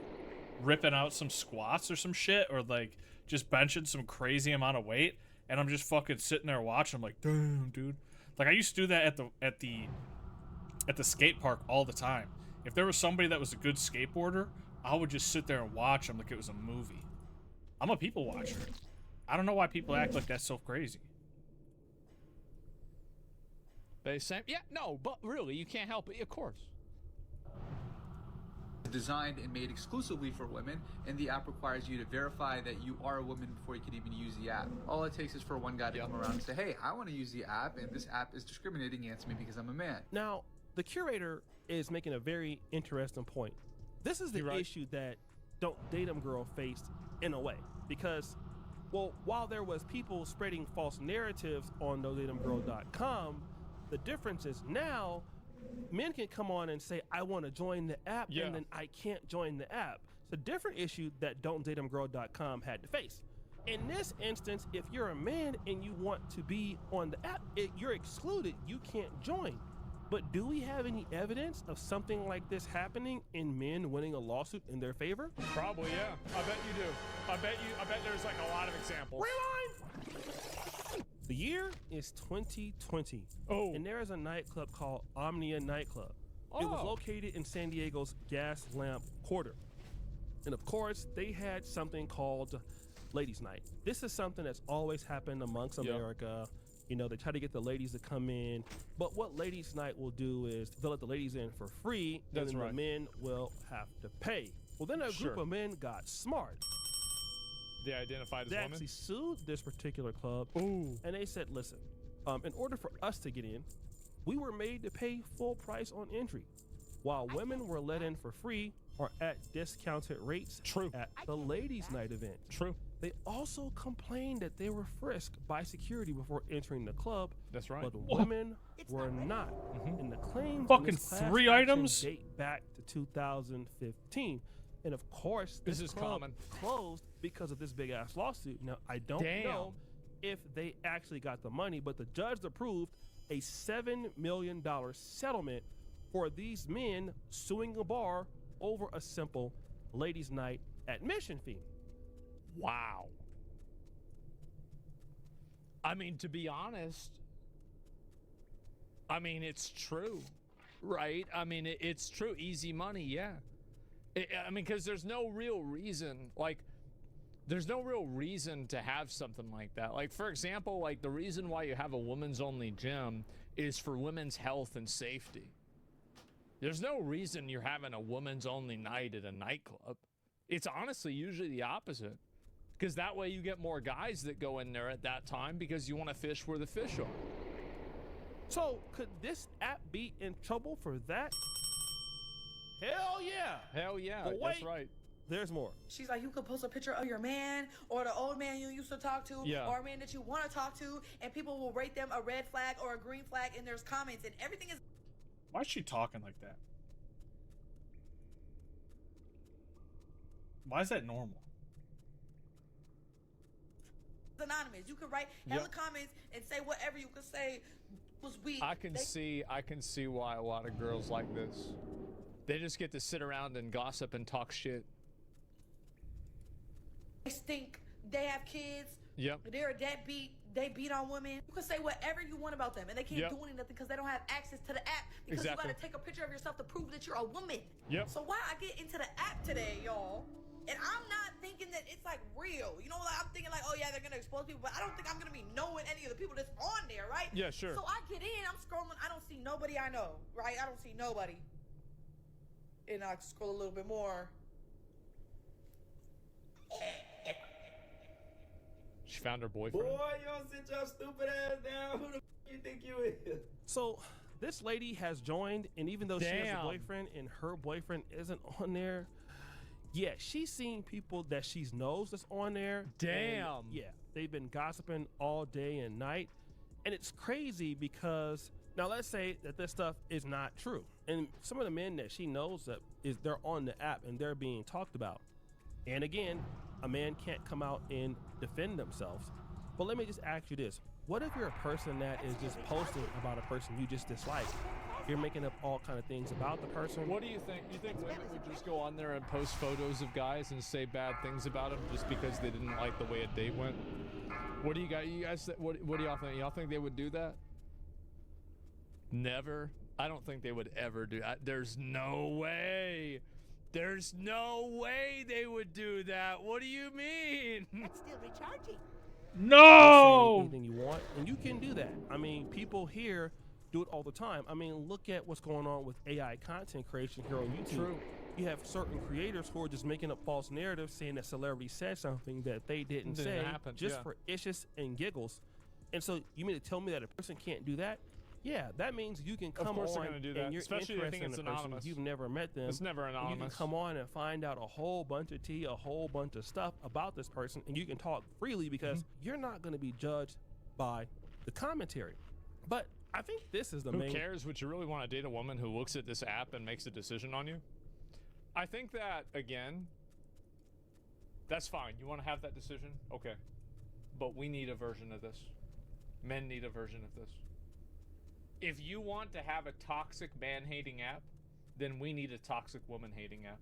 ripping out some squats or some shit, or like just benching some crazy amount of weight, and I'm just fucking sitting there watching. I'm like, damn, dude. Like, I used to do that at the skate park all the time. If there was somebody that was a good skateboarder, I would just sit there and watch them like it was a movie. I'm a people watcher. I don't know why people act like that's so crazy. They say, yeah, no, but really, you can't help it. Of course. Designed and made exclusively for women, and the app requires you to verify that you are a woman before you can even use the app. All it takes is for one guy to come around and say, hey, I want to use the app, and this app is discriminating against me because I'm a man. Now, the curator is making a very interesting point. This is the issue that Don't Date 'Em Girl faced in a way, because, well, while there was people spreading false narratives on Don'tDateEmGirl.com, the difference is now men can come on and say, I want to join the app, and then I can't join the app. It's a different issue that Don'tDateEmGirl.com had to face. In this instance, if you're a man and you want to be on the app, you're excluded. You can't join. But do we have any evidence of something like this happening in men winning a lawsuit in their favor? Probably, yeah. I bet you do. I bet there's like a lot of examples. Rewind! The year is 2020. Oh. And there is a nightclub called Omnia Nightclub. It was located in San Diego's Gas Lamp Quarter. And of course, they had something called Ladies Night. This is something that's always happened amongst America. You know, they try to get the ladies to come in. But what Ladies Night will do is they'll let the ladies in for free, and then the men will have to pay. Well, then a group of men got smart. They identified as They women? actually sued this particular club, and they said, listen, in order for us to get in, we were made to pay full price on entry, while women were let in for free or at discounted rates at the ladies' night event. They also complained that they were frisked by security before entering the club. That's right. But women were not. And the claims Fucking in this class 3 action items? date back to 2015. And of course, This this is club common. closed because of this big ass lawsuit. Now, I don't know if they actually got the money, but the judge approved a $7 million settlement for these men suing a bar over a simple ladies' night admission fee. Wow. I mean, to be honest, I mean, it's true, right? I mean, it's true. Easy money, yeah. I mean, because there's no real reason, like, there's no real reason to have something like that. Like, for example, like, the reason why you have a women's only gym is for women's health and safety. There's no reason you're having a women's only night at a nightclub. It's honestly usually the opposite. Because that way you get more guys that go in there at that time because you want to fish where the fish are. So, could this app be in trouble for that? Hell yeah! Hell yeah, But that's wait, right. There's more. She's like, you could post a picture of your man or the old man you used to talk to or a man that you want to talk to, and people will rate them a red flag or a green flag, and there's comments, and everything is... Why is she talking like that? Why is that normal? anonymous. You can write hella comments and say whatever you could say was weak. I can see why a lot of girls like this. They just get to sit around and gossip and talk shit. They stink. They have kids. Yep. They're a deadbeat. they beat on women. You can say whatever you want about them, and they can't do anything because they don't have access to the app because you got to take a picture of yourself to prove that you're a woman. So why I get into the app today, y'all, and I'm not thinking that it's like real. You know, like I'm thinking like, oh yeah, they're gonna expose people, but I don't think I'm gonna be knowing any of the people that's on there, right? Yeah, sure. So I get in, I'm scrolling, I don't see nobody I know, right? I don't see nobody. And I scroll a little bit more. She found her boyfriend. Boy, you don't sit your stupid ass down. Who the f you think you is? So this lady has joined, and even though she has a boyfriend and her boyfriend isn't on there, yeah, she's seen people that she knows that's on there. Damn. Yeah, they've been gossiping all day and night. And it's crazy because, now let's say that this stuff is not true. And some of the men that she knows that they're on the app and they're being talked about. And again, a man can't come out and defend themselves. But let me just ask you this. What if you're a person that is just posting about a person you just dislike? You're making up all kind of things about the person. What do you think? You think women would just go on there and post photos of guys and say bad things about them just because they didn't like the way a date went? What do you guys what do y'all think? Y'all think they would do that? Never. I don't think they would ever do that. There's no way. There's no way they would do that. What do you mean? That's still recharging. No! Say anything you want, and you can do that. I mean, people here do it all the time. I mean, look at what's going on with AI content creation here on YouTube. True. You have certain creators who are just making up false narratives, saying that celebrity said something that they didn't say, just for issues and giggles. And so you mean to tell me that a person can't do that? Yeah, that means you can come on they're gonna do that. and you're Especially interested if in it's a person, anonymous. you've never met them. It's never and you anonymous. can come on and find out a whole bunch of tea, a whole bunch of stuff about this person, and you can talk freely because you're not going to be judged by the commentary. But I think this is the main... Who cares? Would you really want to date a woman who looks at this app and makes a decision on you? I think that, again, that's fine. You want to have that decision? Okay. But we need a version of this. Men need a version of this. If you want to have a toxic man-hating app, then we need a toxic woman-hating app.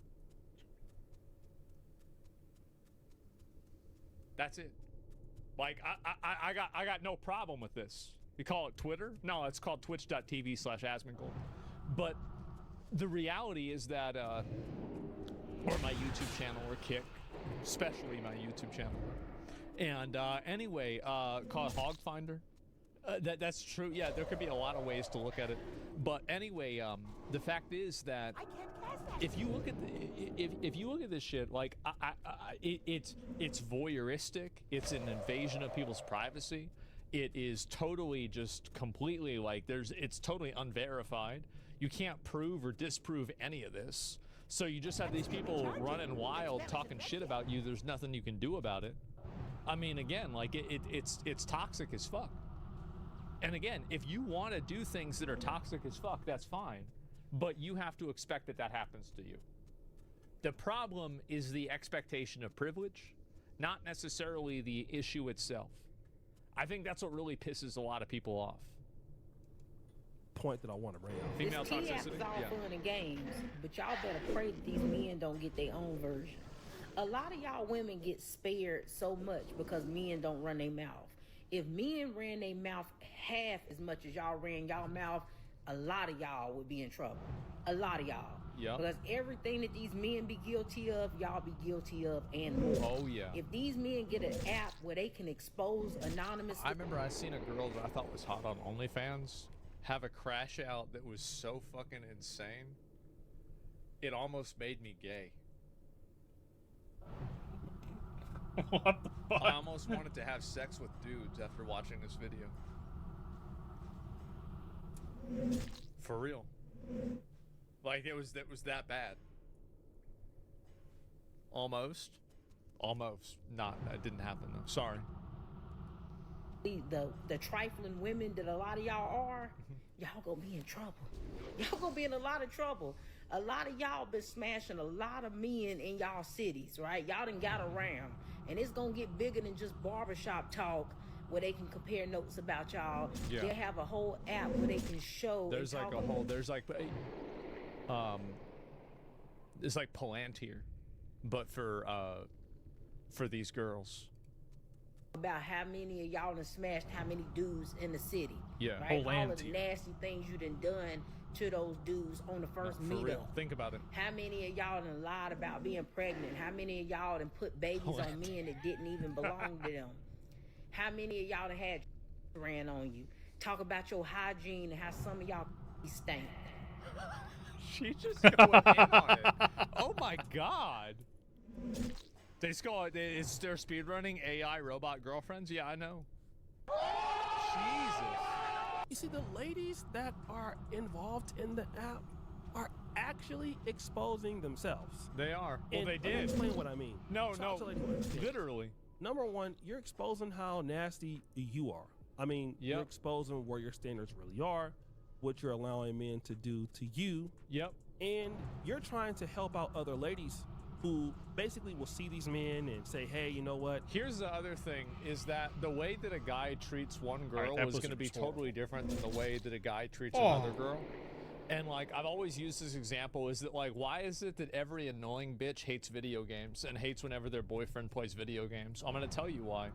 That's it. Like, I got no problem with this. You call it Twitter? No, it's called twitch.tv/Asmongold. But the reality is that, or my YouTube channel, or Kick, especially my YouTube channel. And anyway, called Hog Finder. That's true. Yeah, there could be a lot of ways to look at it. But anyway, the fact is that if you look at if you look at this shit, like it's voyeuristic. It's an invasion of people's privacy. It is totally just completely like it's totally unverified. You can't prove or disprove any of this. So you just have these people running wild, talking shit about you. There's nothing you can do about it. I mean, again, like it's toxic as fuck. And again, if you want to do things that are toxic as fuck, that's fine. But you have to expect that that happens to you. The problem is the expectation of privilege, not necessarily the issue itself. I think that's what really pisses a lot of people off. Point that I want to bring up. Female this toxicity. It's all fun and games, but y'all better pray that these men don't get their own version. A lot of y'all women get spared so much because men don't run their mouth. If men ran their mouth half as much as y'all ran y'all mouth, a lot of y'all would be in trouble. A lot of y'all. Yeah. Because everything that these men be guilty of, y'all be guilty of and more. Oh, yeah. If these men get an app where they can expose anonymously... I remember I seen a girl that I thought was hot on OnlyFans have a crash out that was so fucking insane. It almost made me gay. What the fuck? I almost wanted to have sex with dudes after watching this video. For real. Like it was that bad. Almost. Not. It didn't happen though. Sorry. The trifling women that a lot of y'all are, y'all gonna be in trouble. Y'all gonna be in a lot of trouble. A lot of y'all been smashing a lot of men in y'all cities, right? Y'all done got around. And it's gonna get bigger than just barbershop talk where they can compare notes about y'all. Yeah. They'll have a whole app where they can show. There's like a whole, it's like Palantir, but for these girls. about how many of y'all done smashed how many dudes in the city. Yeah, right? whole land All of the team. nasty things you done to those dudes on the first For meetup. real. Think about it. How many of y'all done lied about being pregnant? How many of y'all done put babies on men that didn't even belong to them? How many of y'all done had ran on you? Talk about your hygiene and how some of y'all stink. She just going in on it. Oh my god. They score. Is there speedrunning AI robot girlfriends? Yeah, I know. Jesus. You see, the ladies that are involved in the app are actually exposing themselves. They are. Well, And they let me did. explain what I mean. No, So I'll tell you what it is. literally. Number one, you're exposing how nasty you are. I mean, you're exposing where your standards really are, what you're allowing men to do to you. Yep. And you're trying to help out other ladies who basically will see these men and say, hey, you know what? Here's the other thing, is that the way that a guy treats one girl that is going to be was horrible. totally different than the way that a guy treats another girl. And like, I've always used this example, is that like, why is it that every annoying bitch hates video games and hates whenever their boyfriend plays video games? I'm going to tell you why.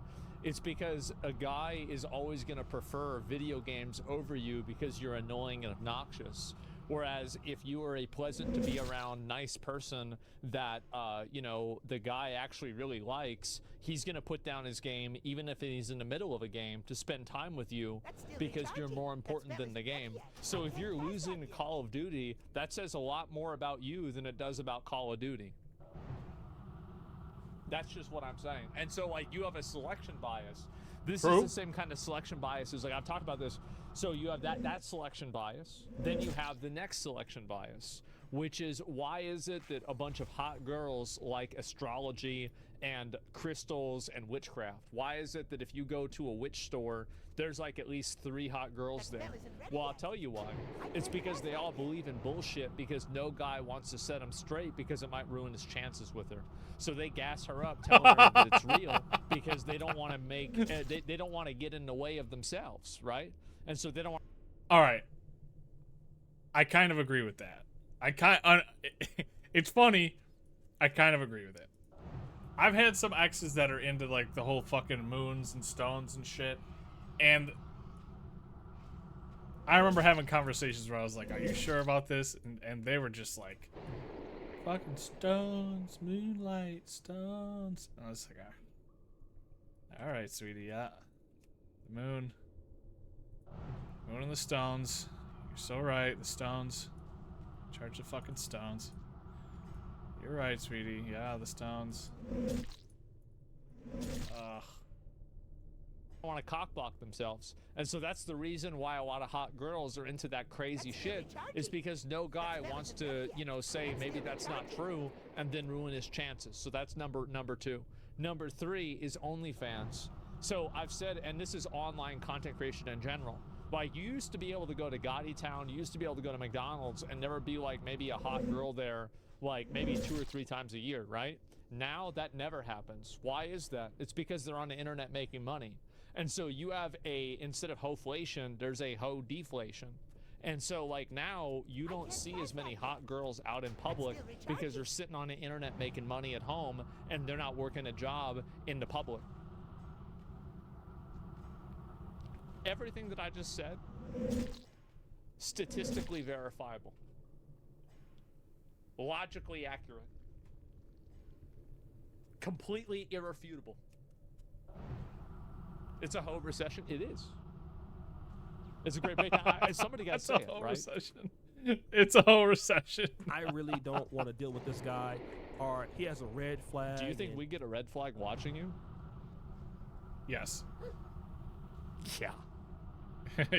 It's because a guy is always going to prefer video games over you because you're annoying and obnoxious. Whereas if you are a pleasant to be around nice person that, you know, the guy actually really likes, he's going to put down his game even if he's in the middle of a game to spend time with you because you're more important than the game. So if you're losing to Call of Duty, that says a lot more about you than it does about Call of Duty. That's just what I'm saying. And so like, you have a selection bias. This is the same kind of selection bias as like, I've talked about this. So you have that selection bias. Then you have the next selection bias, which is why is it that a bunch of hot girls like astrology and crystals and witchcraft? Why is it that if you go to a witch store, there's like at least 3 hot girls there? Well, I'll tell you why. It's because they all believe in bullshit because no guy wants to set them straight because it might ruin his chances with her. So they gas her up, telling her that it's real because they don't want to make, they don't want to get in the way of themselves, right? And so they don't want. All right. I kind of agree with that. It's funny. I kind of agree with it. I've had some exes that are into like the whole fucking moons and stones and shit. And I remember having conversations where I was like, are you sure about this? And they were just like, fucking stones, moonlight, stones. And I was like, all right, sweetie, yeah. The moon. Moon and the stones. You're so right, the stones. Charge the fucking stones. You're right, sweetie. Yeah, the stones. Ugh. Want to cockblock themselves. And so that's the reason why a lot of hot girls are into that crazy shit, is because no guy wants to, you know, say maybe that's not true and then ruin his chances. So that's number 2. Number 3 is OnlyFans. So I've said, and this is online content creation in general, like you used to be able to go to Gotti Town, you used to be able to go to McDonald's and never be like maybe a hot girl there like maybe 2 or 3 times a year, right? Now that never happens. Why is that? It's because they're on the internet making money. And so you have instead of hoflation, there's a ho deflation. And so like now you don't see as many hot girls out in public because they're sitting on the internet making money at home and they're not working a job in the public. Everything that I just said, statistically verifiable, logically accurate, completely irrefutable. It's a hoe recession. It is. It's a great break. Somebody got to say it, right? Recession. It's a whole recession. I really don't want to deal with this guy, or he has a red flag. Do you think we get a red flag watching you? Yes. Yeah.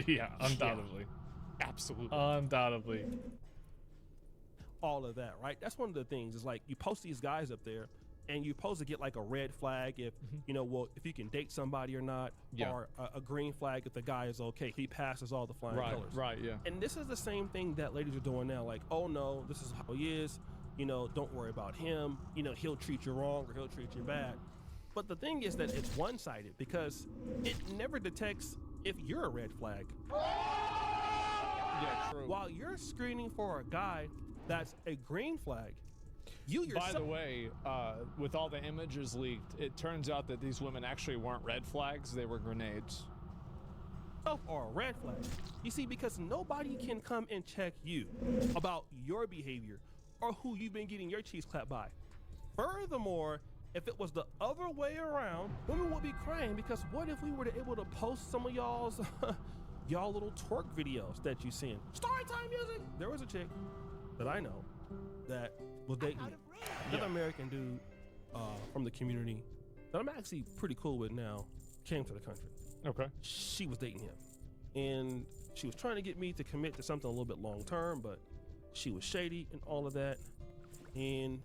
Yeah, undoubtedly. Yeah. Absolutely. Undoubtedly. All of that, right? That's one of the things. Is like you post these guys up there, and you're supposed to get like a red flag if you know, well, if you can date somebody or not, or a green flag if the guy is okay, he passes all the flying colors. Right, yeah. And this is the same thing that ladies are doing now. Like, oh no, this is how he is. You know, don't worry about him. You know, he'll treat you wrong or he'll treat you bad. But the thing is that it's one-sided because it never detects if you're a red flag. Yeah, true. While you're screening for a guy that's a green flag, You yourself. By the way, with all the images leaked, it turns out that these women actually weren't red flags; they were grenades. Or a red flag. You see, because nobody can come and check you about your behavior or who you've been getting your cheeks clapped by. Furthermore, if it was the other way around, women would be crying because what if we were able to post some of y'all's y'all little twerk videos that you seen? Storytime music. There was a chick that I know that was dating another American dude from the community that I'm actually pretty cool with now. Came to the country. Okay. She was dating him, and she was trying to get me to commit to something a little bit long term, but she was shady and all of that. And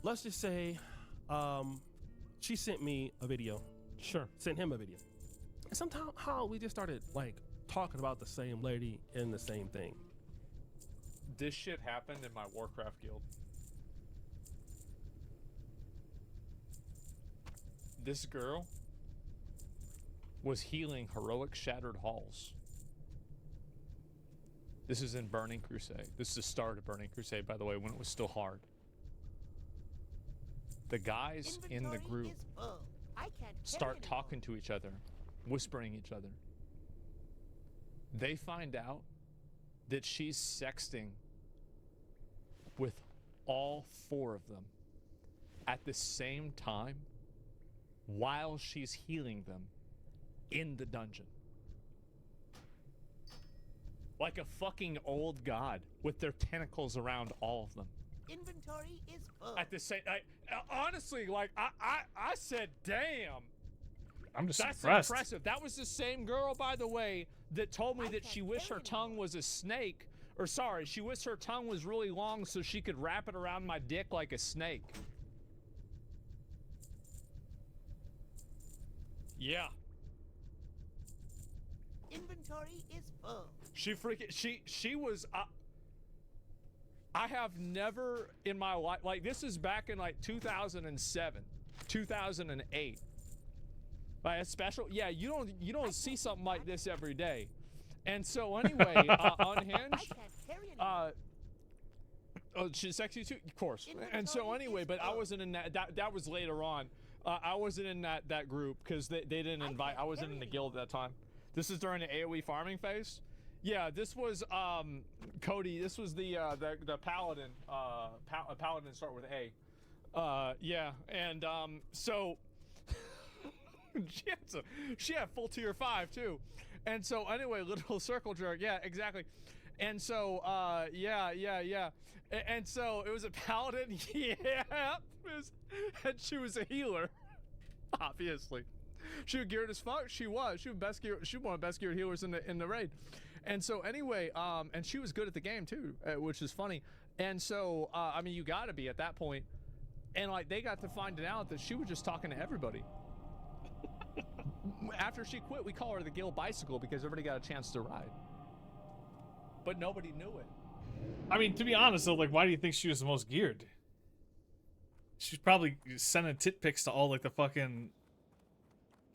let's just say, she sent me a video. Sure. Sent him a video. And somehow we just started like talking about the same lady and the same thing. This shit happened in my Warcraft guild. This girl was healing heroic shattered halls. This is in Burning Crusade. This is the start of Burning Crusade, by the way, when it was still hard. The guys in the group start talking to each other, whispering each other. They find out that she's sexting with all 4 of them at the same time while she's healing them in the dungeon. Like a fucking old god with their tentacles around all of them. Inventory is full. At the same, honestly, like I said, damn. I'm just That's impressed. impressive. That was the same girl, by the way, that told me that she wished her tongue was a snake. Or sorry, she wished her tongue was really long so she could wrap it around my dick like a snake. Yeah. Inventory is full. She freaking she was I have never in my life, like this is back in like 2007, 2008. Like a special, yeah, you don't see something like this every day. And so anyway, Unhinged, oh, she's sexy too, of course. And so anyway, but I wasn't in that was later on. I wasn't in that group because they didn't invite, I wasn't in the guild at that time. This is during the AoE farming phase. Yeah, this was Cody. This was the paladin. Paladin start with A. Yeah, and so she had full tier 5 too. And so anyway, little circle jerk. Yeah, exactly. And so yeah. And so it was a paladin. Yeah, and she was a healer. Obviously, she was geared as fuck. She was best geared. She was one of the best geared healers in the raid. And so anyway, and she was good at the game too, which is funny. And so I mean, you got to be at that point. And like they got to find out that she was just talking to everybody. After she quit, we call her the guild bicycle because everybody got a chance to ride. But nobody knew it. I mean, to be honest though, like, why do you think she was the most geared? She's probably sending tit pics to all like the fucking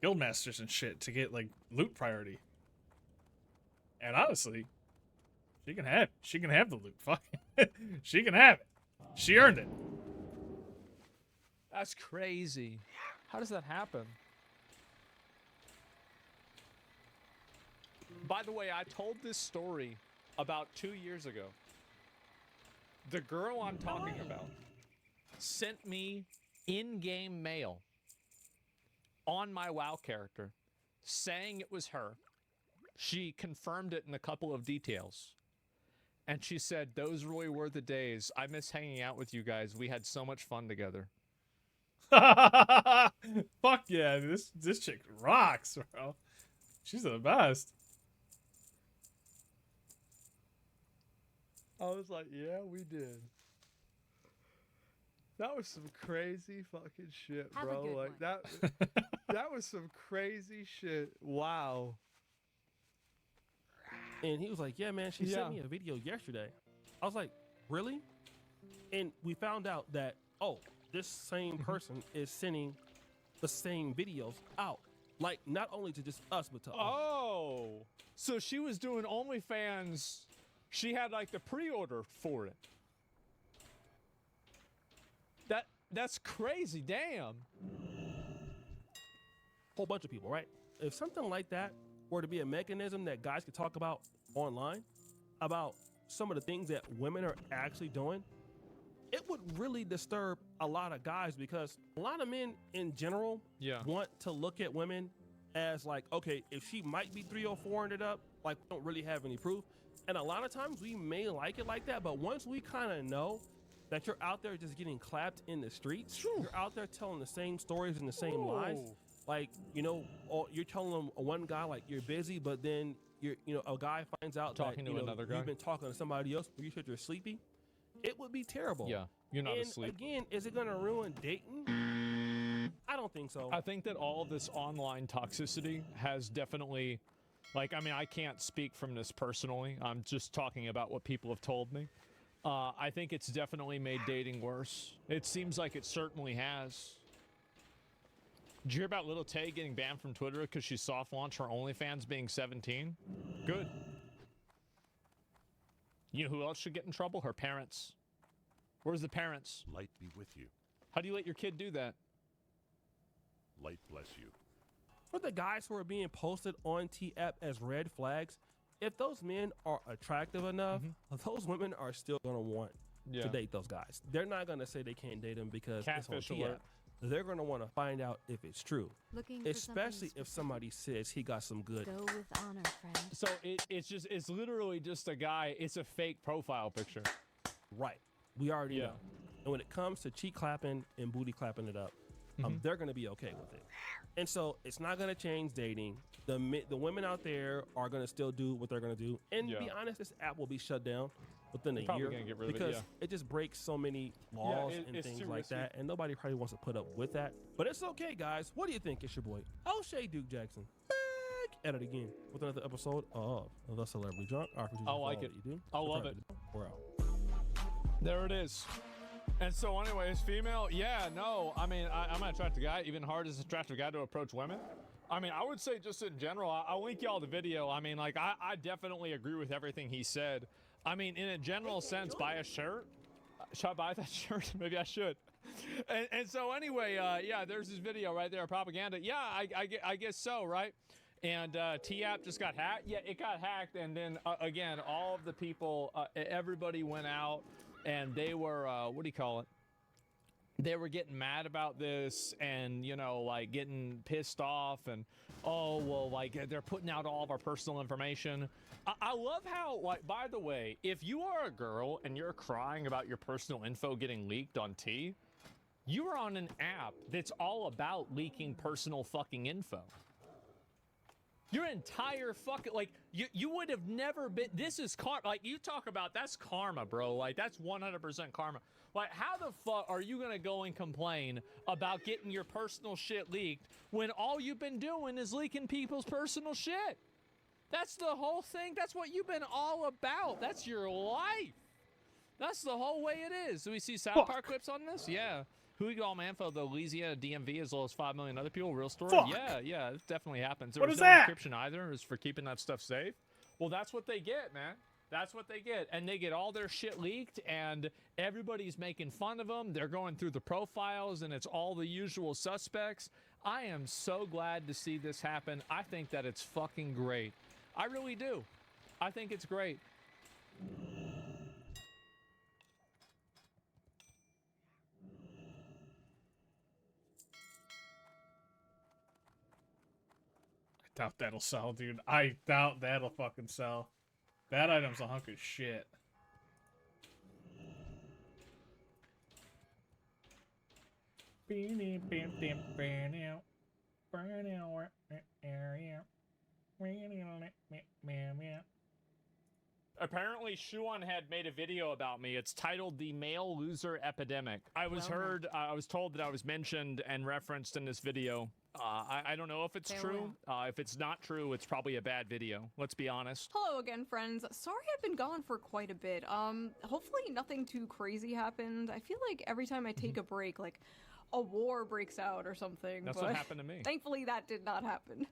guild masters and shit to get like loot priority. And honestly, she can have the loot. Fuck, she can have it. She earned it. That's crazy. How does that happen? By the way, I told this story about 2 years ago. The girl I'm talking about sent me in-game mail on my WoW character saying it was her. She confirmed it in a couple of details. And she said, those really were the days. I miss hanging out with you guys. We had so much fun together. Fuck yeah, this chick rocks, bro. She's the best. I was like, yeah, we did. That was some crazy fucking shit, bro. Like that was some crazy shit. Wow. And he was like, yeah, man, she sent me a video yesterday. I was like, really? And we found out that, oh, this same person is sending the same videos out. Like, not only to just us, but to Oh, so she was doing OnlyFans. She had like the pre-order for it. That's crazy. Damn. Whole bunch of people, right? If something like that were to be a mechanism that guys could talk about online, about some of the things that women are actually doing, it would really disturb a lot of guys, because a lot of men in general want to look at women as like, okay, if she might be 3 or 400 up, like, we don't really have any proof. And a lot of times we may like it like that, but once we kind of know that you're out there just getting clapped in the streets, you're out there telling the same stories and the same lies. Like, you know, you're telling them one guy like you're busy, but then a guy finds out Talking that to another guy. You've been talking to somebody else, but you said you're sleepy. It would be terrible. Yeah, you're not and asleep. Again, is it going to ruin dating? I don't think so. I think that all of this online toxicity has definitely, like, I mean, I can't speak from this personally. I'm just talking about what people have told me. I think it's definitely made dating worse. It seems like it certainly has. Did you hear about Little Tay getting banned from Twitter because she soft launched her OnlyFans being 17? Good. You know who else should get in trouble? Her parents. Where's the parents? Light be with you. How do you let your kid do that? Light bless you. For the guys who are being posted on T-App as red flags, if those men are attractive enough, those women are still going to want to date those guys. They're not going to say they can't date them because Catfish it's on alert. T-App. They're going to want to find out if it's true, Looking for especially something if somebody says he got some good. Go with honor, friend. So it's literally just a guy. It's a fake profile picture. Right. We already know. And when it comes to cheek clapping and booty clapping it up, they're going to be okay with it. And so it's not going to change dating. The women out there are going to still do what they're going to do. And to be honest, this app will be shut down within a year gonna get rid of it, because it just breaks so many laws and things like that. And nobody probably wants to put up with that. But it's okay, guys. What do you think? It's your boy, O'Shea Duke Jackson, back at it again with another episode of The Celebrity Drunk. I like it. I love it. We're out. There it is. And so anyways, female, I mean, I'm an attractive guy, even hard as an attractive guy to approach women. I mean, I would say just in general, I'll link y'all the video. I mean, like, I definitely agree with everything he said. I mean, in a general sense, buy a shirt. Should I buy that shirt? Maybe I should. And so anyway, there's this video right there, propaganda. Yeah, I guess so, right? And T-App just got hacked. Yeah, it got hacked. And then, again, all of the people, everybody went out. And they were, what do you call it? They were getting mad about this and, you know, like getting pissed off and, oh, well, like they're putting out all of our personal information. I love how, like, by the way, if you are a girl and you're crying about your personal info getting leaked on T, you are on an app that's all about leaking personal fucking info. Your entire fucking, like, you would have never been, this is karma, like, you talk about, that's karma, bro, like, that's 100% karma. Like, how the fuck are you gonna go and complain about getting your personal shit leaked when all you've been doing is leaking people's personal shit? That's the whole thing, that's what you've been all about, that's your life. That's the whole way it is. Do we see South Park clips on this? Yeah. Who got all man for the Louisiana DMV as well as 5 million other people? Real story? Fuck. Yeah, it definitely happens. There What was is no that? encryption either. It was for keeping that stuff safe. Well, that's what they get, man. That's what they get. And they get all their shit leaked, and everybody's making fun of them. They're going through the profiles, and it's all the usual suspects. I am so glad to see this happen. I think that it's fucking great. I really do. I think it's great. Doubt that'll sell, dude. I doubt that'll fucking sell. That item's a hunk of shit. Apparently, Shuan had made a video about me. It's titled "The Male Loser Epidemic." I was told that I was mentioned and referenced in this video. I don't know if it's true. If it's not true, it's probably a bad video. Let's be honest. Hello again, friends. Sorry I've been gone for quite a bit. Hopefully nothing too crazy happened. I feel like every time I take a break, like a war breaks out or something. That's but what happened to me. Thankfully that did not happen.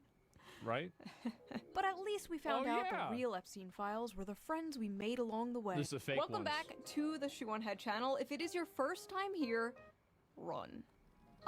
Right? But at least we found out yeah. the real Epstein files were the friends we made along the way. This is a fake Welcome ones. back to the Shoe on Head channel. If it is your first time here, run.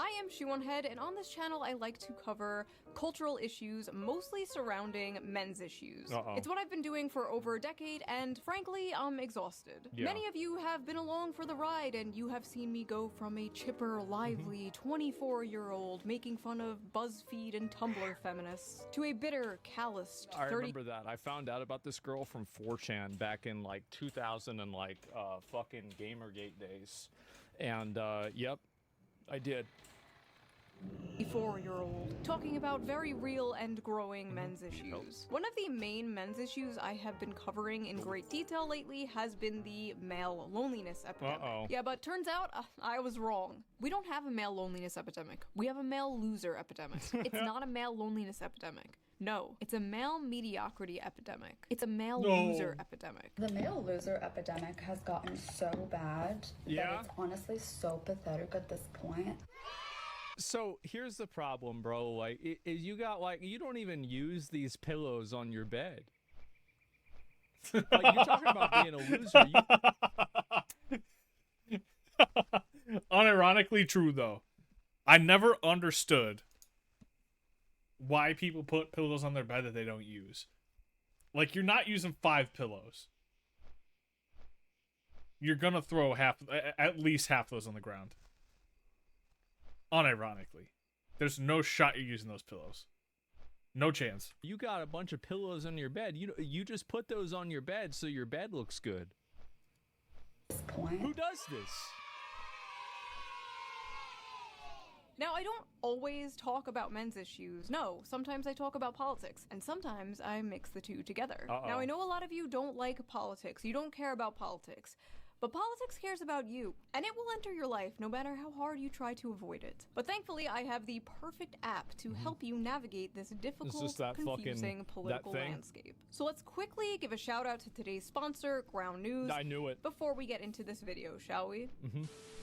I am Shoe1Head, and on this channel I like to cover cultural issues, mostly surrounding men's issues. It's what I've been doing for over a decade, and frankly, I'm exhausted. Yeah. Many of you have been along for the ride, and you have seen me go from a chipper, lively 24-year-old making fun of BuzzFeed and Tumblr feminists, to a bitter, calloused I remember that. I found out about this girl from 4chan back in like 2000 and like fucking Gamergate days. And yep, I did. 4-year-old, talking about very real and growing men's issues. One of the main men's issues I have been covering in great detail lately has been the male loneliness epidemic. Yeah, but turns out I was wrong. We don't have a male loneliness epidemic. We have a male loser epidemic. It's not a male loneliness epidemic. No, it's a male mediocrity epidemic. It's a male loser epidemic. The male loser epidemic has gotten so bad that it's honestly so pathetic at this point. So here's the problem, bro. Like, you got like, you don't even use these pillows on your bed. Like, you're talking about being a loser. Unironically true, though. I never understood why people put pillows on their bed that they don't use. Like, you're not using 5 pillows. You're gonna throw at least half those on the ground. Unironically. There's no shot you're using those pillows. No chance. You got a bunch of pillows on your bed. You just put those on your bed so your bed looks good. Who does this? Now, I don't always talk about men's issues. No, sometimes I talk about politics, and sometimes I mix the two together. Now, I know a lot of you don't like politics. You don't care about politics. But politics cares about you, and it will enter your life no matter how hard you try to avoid it. But thankfully, I have the perfect app to help you navigate this difficult, confusing political landscape. So let's quickly give a shout out to today's sponsor, Ground News. I knew it. Before we get into this video, shall we?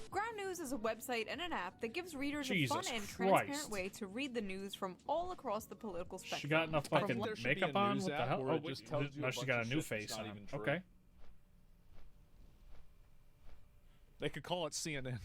Ground News is a website and an app that gives readers a fun and transparent way to read the news from all across the political spectrum. She got enough fucking makeup on? What the hell? Oh, now she got a new face on. Okay. They could call it CNN.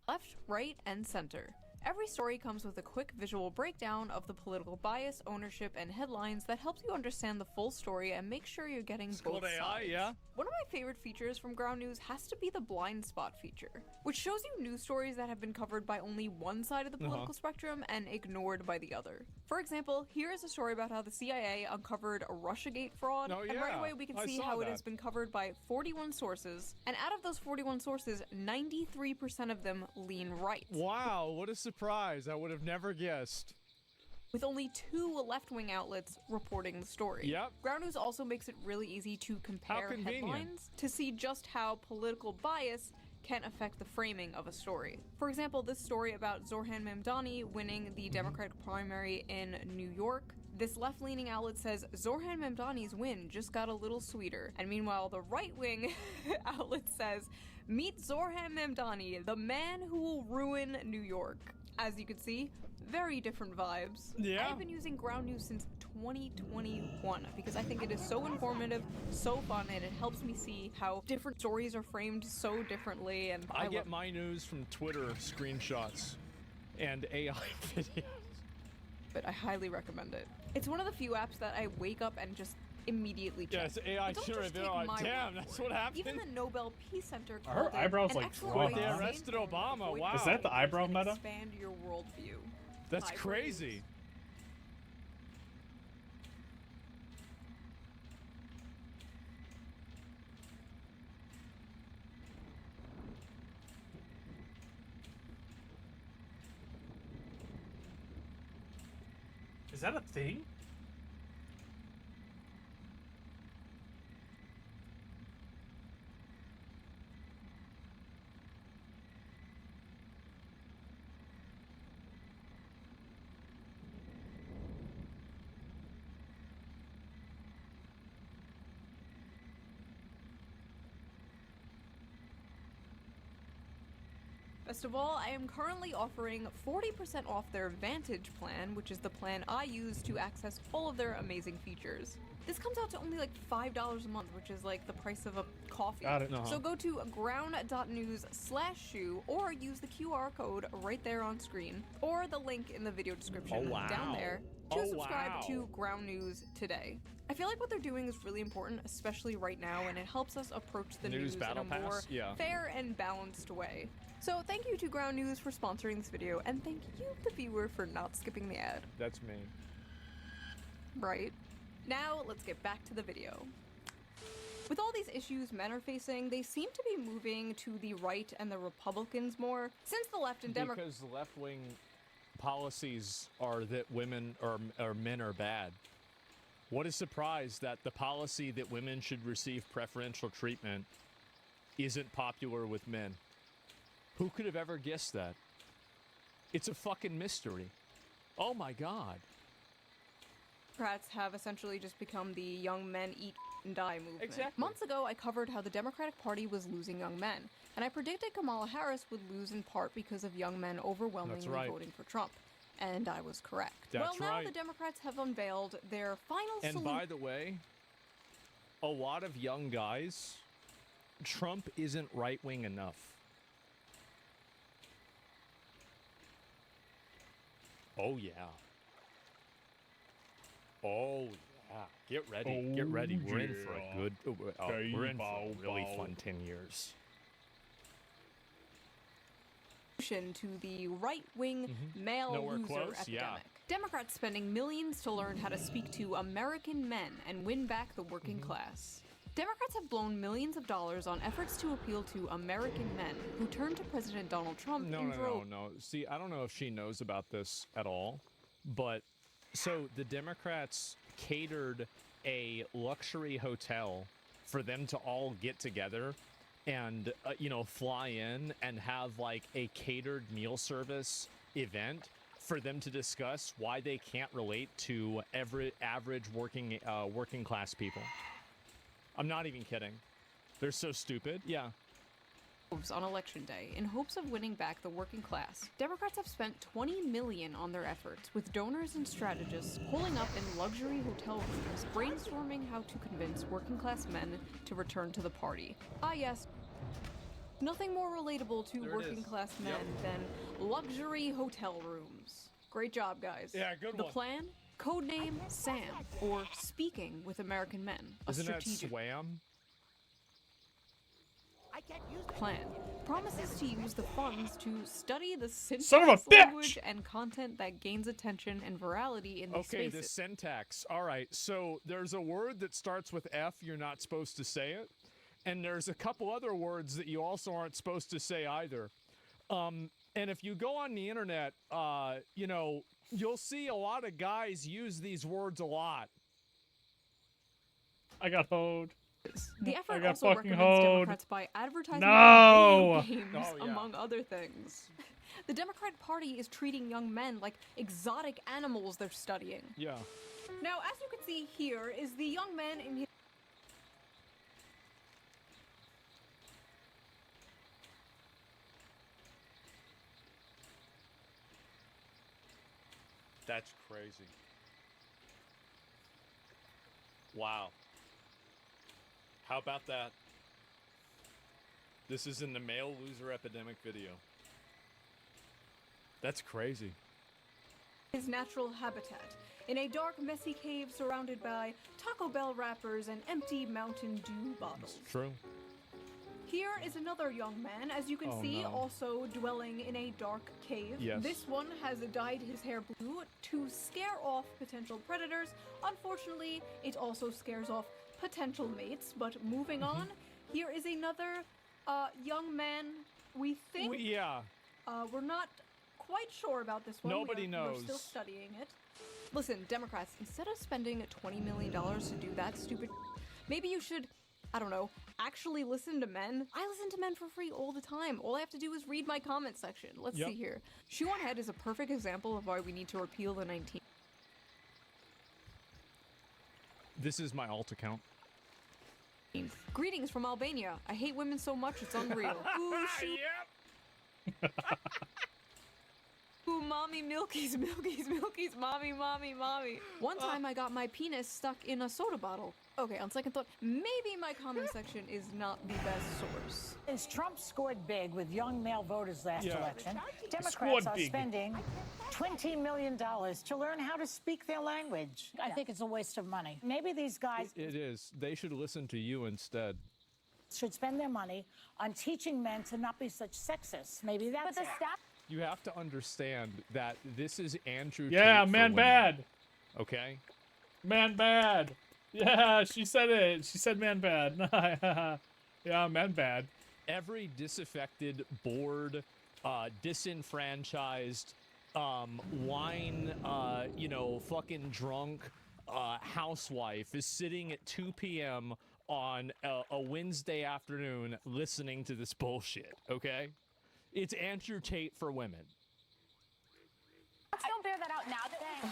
Left, right, and center. Every story comes with a quick visual breakdown of the political bias, ownership, and headlines that helps you understand the full story and make sure you're getting both sides. One of my favorite features from Ground News has to be the blind spot feature, which shows you news stories that have been covered by only one side of the political spectrum and ignored by the other. For example, here is a story about how the CIA uncovered a Russiagate fraud, and right away we can see how it has been covered by 41 sources, and out of those 41 sources, 93% of them lean right. Wow, what a surprise. I would have never guessed. With only 2 left-wing outlets reporting the story. Ground News also makes it really easy to compare headlines to see just how political bias can affect the framing of a story. For example, this story about Zohran Mamdani winning the Democratic primary in New York. This left-leaning outlet says Zohran Mamdani's win just got a little sweeter. And meanwhile, the right-wing outlet says, meet Zohran Mamdani, the man who will ruin New York. As you can see, very different vibes. I've been using Ground News since 2021 because I think it is so informative, so fun, and it helps me see how different stories are framed so differently. And I get my news from Twitter screenshots and AI videos. But I highly recommend it. It's one of the few apps that I wake up and just immediately check. Yes, AI generated. Damn, that's what happened. Even the Nobel Peace Center called her eyebrows it like excellent They arrested Obama. Wow. Is that the eyebrow meta? Expand your worldview. That's crazy. Is that a thing? Best of all, I am currently offering 40% off their Vantage plan, which is the plan I use to access all of their amazing features. This comes out to only like $5 a month, which is like the price of a coffee. Got it. So go to ground.news/shoe or use the QR code right there on screen or the link in the video description down there to subscribe to Ground News today. I feel like what they're doing is really important, especially right now, and it helps us approach the news in a more fair and balanced way. So thank you to Ground News for sponsoring this video, and thank you, the viewer, for not skipping the ad. That's me. Right. Now, let's get back to the video. With all these issues men are facing, they seem to be moving to the right and the Republicans more, since the left and Democrats... Because left-wing policies are that women or men are bad. What a surprise that the policy that women should receive preferential treatment isn't popular with men. Who could have ever guessed that? It's a fucking mystery. Oh my God. Democrats have essentially just become the young men eat and die movement. Exactly. Months ago, I covered how the Democratic Party was losing young men, and I predicted Kamala Harris would lose in part because of young men overwhelmingly voting for Trump. And I was correct. That's now the Democrats have unveiled their final solution. And by the way, a lot of young guys, Trump isn't right-wing enough. Oh, yeah. Oh, yeah. Get ready. Get ready. We're in for a good... we're in for a really fun 10 years. To the right-wing male loser epidemic. Democrats spending millions to learn how to speak to American men and win back the working class. Democrats have blown millions of dollars on efforts to appeal to American men who turned to President Donald Trump in droves. No. See, I don't know if she knows about this at all, but so the Democrats catered a luxury hotel for them to all get together and, fly in and have like a catered meal service event for them to discuss why they can't relate to average working class people. I'm not even kidding. They're so stupid. Yeah. On election day in hopes of winning back the working class. Democrats have spent $20 million on their efforts, with donors and strategists pulling up in luxury hotel rooms, brainstorming how to convince working class men to return to the party. Ah yes, nothing more relatable to working class men than luxury hotel rooms. Great job, guys. Yeah, good The one. plan? Codename Sam, or Speaking with American Men. Isn't that SWAM? Plan promises to use the funds to study the syntax, Son of a language, bitch! and content that gains attention and virality in these Okay, spaces. the syntax. All right, so there's a word that starts with F, you're not supposed to say it. And there's a couple other words that you also aren't supposed to say either. And if you go on the internet, you'll see a lot of guys use these words a lot. I got hoed. The effort I got also fucking recommends hoed. Democrats buy advertising No! video games, Oh, yeah. among other things. The Democrat Party is treating young men like exotic animals they're studying. Yeah. Now, as you can see here, is the young man in his... That's crazy. Wow. How about that? This is in the male loser epidemic video. That's crazy. his natural habitat, in a dark, messy cave surrounded by Taco Bell wrappers and empty Mountain Dew bottles. It's true. Here is another young man, as you can Oh, see, no. also dwelling in a dark cave. Yes. This one has dyed his hair blue to scare off potential predators. Unfortunately, it also scares off potential mates. But moving on, here is another young man. We think. We're not quite sure about this one. Nobody knows. We're still studying it. Listen, Democrats, instead of spending $20 million to do that stupid, maybe you should, I don't know, actually listen to men. I listen to men for free all the time. All I have to do is read my comment section. Let's see here. Shoe on Head is a perfect example of why we need to repeal the 19. This is my alt account. Greetings from Albania. I hate women so much it's unreal. Ooh, shoot. Ooh, mommy milkies, milkies, milkies, mommy, mommy, mommy. One time I got my penis stuck in a soda bottle. Okay, on second thought, maybe my comment section is not the best source. Since Trump scored big with young male voters last election, Democrats Scored are big. spending $20 million to learn how to speak their language. I think it's a waste of money. Maybe these guys It is. They should listen to you instead. should spend their money on teaching men to not be such sexists. Maybe that's it. You have to understand that this is Andrew Yeah, Tate for man women, bad. Okay? Man bad. Yeah, she said it. She said man bad. Yeah, man bad. Every disaffected, bored, disenfranchised, wine, fucking drunk housewife is sitting at 2 p.m. on a Wednesday afternoon listening to this bullshit, okay? It's Andrew Tate for women. Let's don't bear that out now.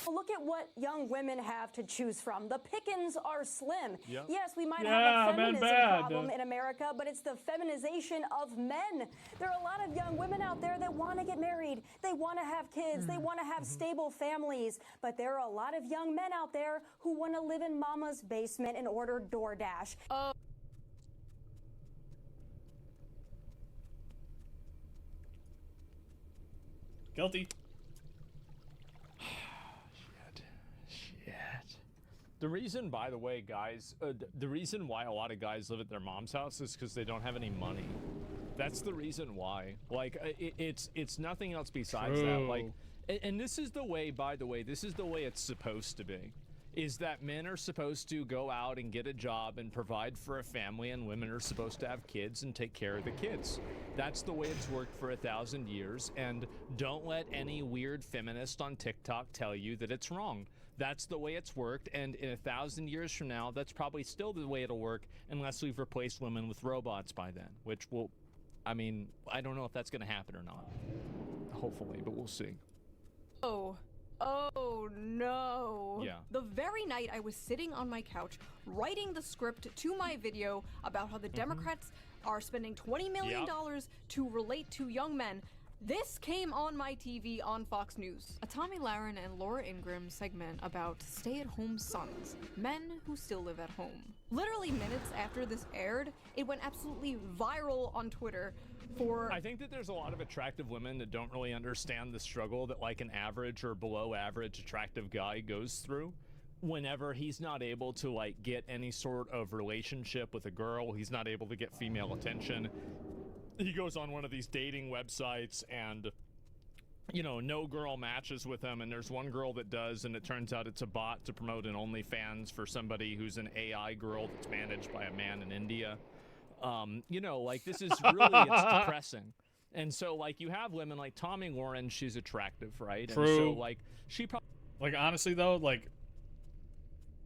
Look at what young women have to choose from. The pickings are slim. Yep. Yes, we might Yeah, have a man, feminism bad. problem in America, but it's the feminization of men. There are a lot of young women out there that want to get married. They want to have kids. They want to have stable families. But there are a lot of young men out there who want to live in mama's basement and order DoorDash. Guilty. The reason, by the way, guys, the reason why a lot of guys live at their mom's house is because they don't have any money. That's the reason why. Like, it's nothing else besides that. Like, and this is the way, by the way, this is the way it's supposed to be. Is that men are supposed to go out and get a job and provide for a family, and women are supposed to have kids and take care of the kids. That's the way it's worked for 1,000 years, and don't let any weird feminist on TikTok tell you that it's wrong. That's the way it's worked, and in 1,000 years from now, that's probably still the way it'll work unless we've replaced women with robots by then, which will, I mean, I don't know if that's going to happen or not. Hopefully, but we'll see. Oh no. Yeah. The very night I was sitting on my couch writing the script to my video about how the Democrats are spending $20 million to relate to young men, this came on my TV on Fox News. A Tommy Lahren and Laura Ingraham segment about stay-at-home sons, men who still live at home. Literally minutes after this aired, it went absolutely viral on Twitter for... I think that there's a lot of attractive women that don't really understand the struggle that like an average or below average attractive guy goes through whenever he's not able to like get any sort of relationship with a girl. He's not able to get female attention. He goes on one of these dating websites and, you know, no girl matches with him, and there's one girl that does, and it turns out it's a bot to promote an OnlyFans for somebody who's an AI girl that's managed by a man in India. You know, like, this is really, it's depressing. And so, like, you have women like Tommy Lauren, she's attractive, right? True. And so, like, she probably... Like, honestly, though, like,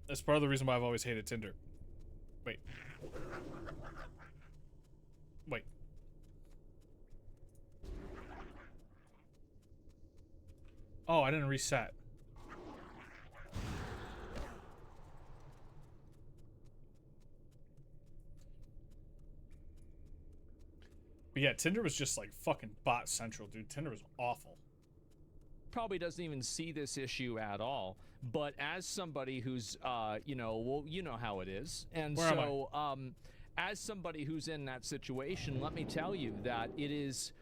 that's part of the reason why I've always hated Tinder. Wait. Oh, I didn't reset. But yeah, Tinder was just like fucking bot central, dude. Tinder was awful. Probably doesn't even see this issue at all. But as somebody who's, you know, well, you know how it is. And Where so, as somebody who's in that situation, let me tell you that it is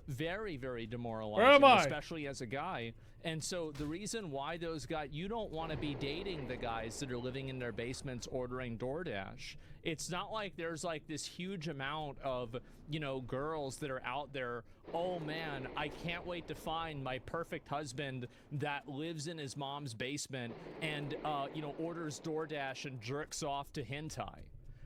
very, very demoralizing, especially as a guy. And so the reason why those guys, you don't want to be dating the guys that are living in their basements ordering DoorDash. It's not like there's like this huge amount of, you know, girls that are out there, oh man, I can't wait to find my perfect husband that lives in his mom's basement and, you know, orders DoorDash and jerks off to hentai.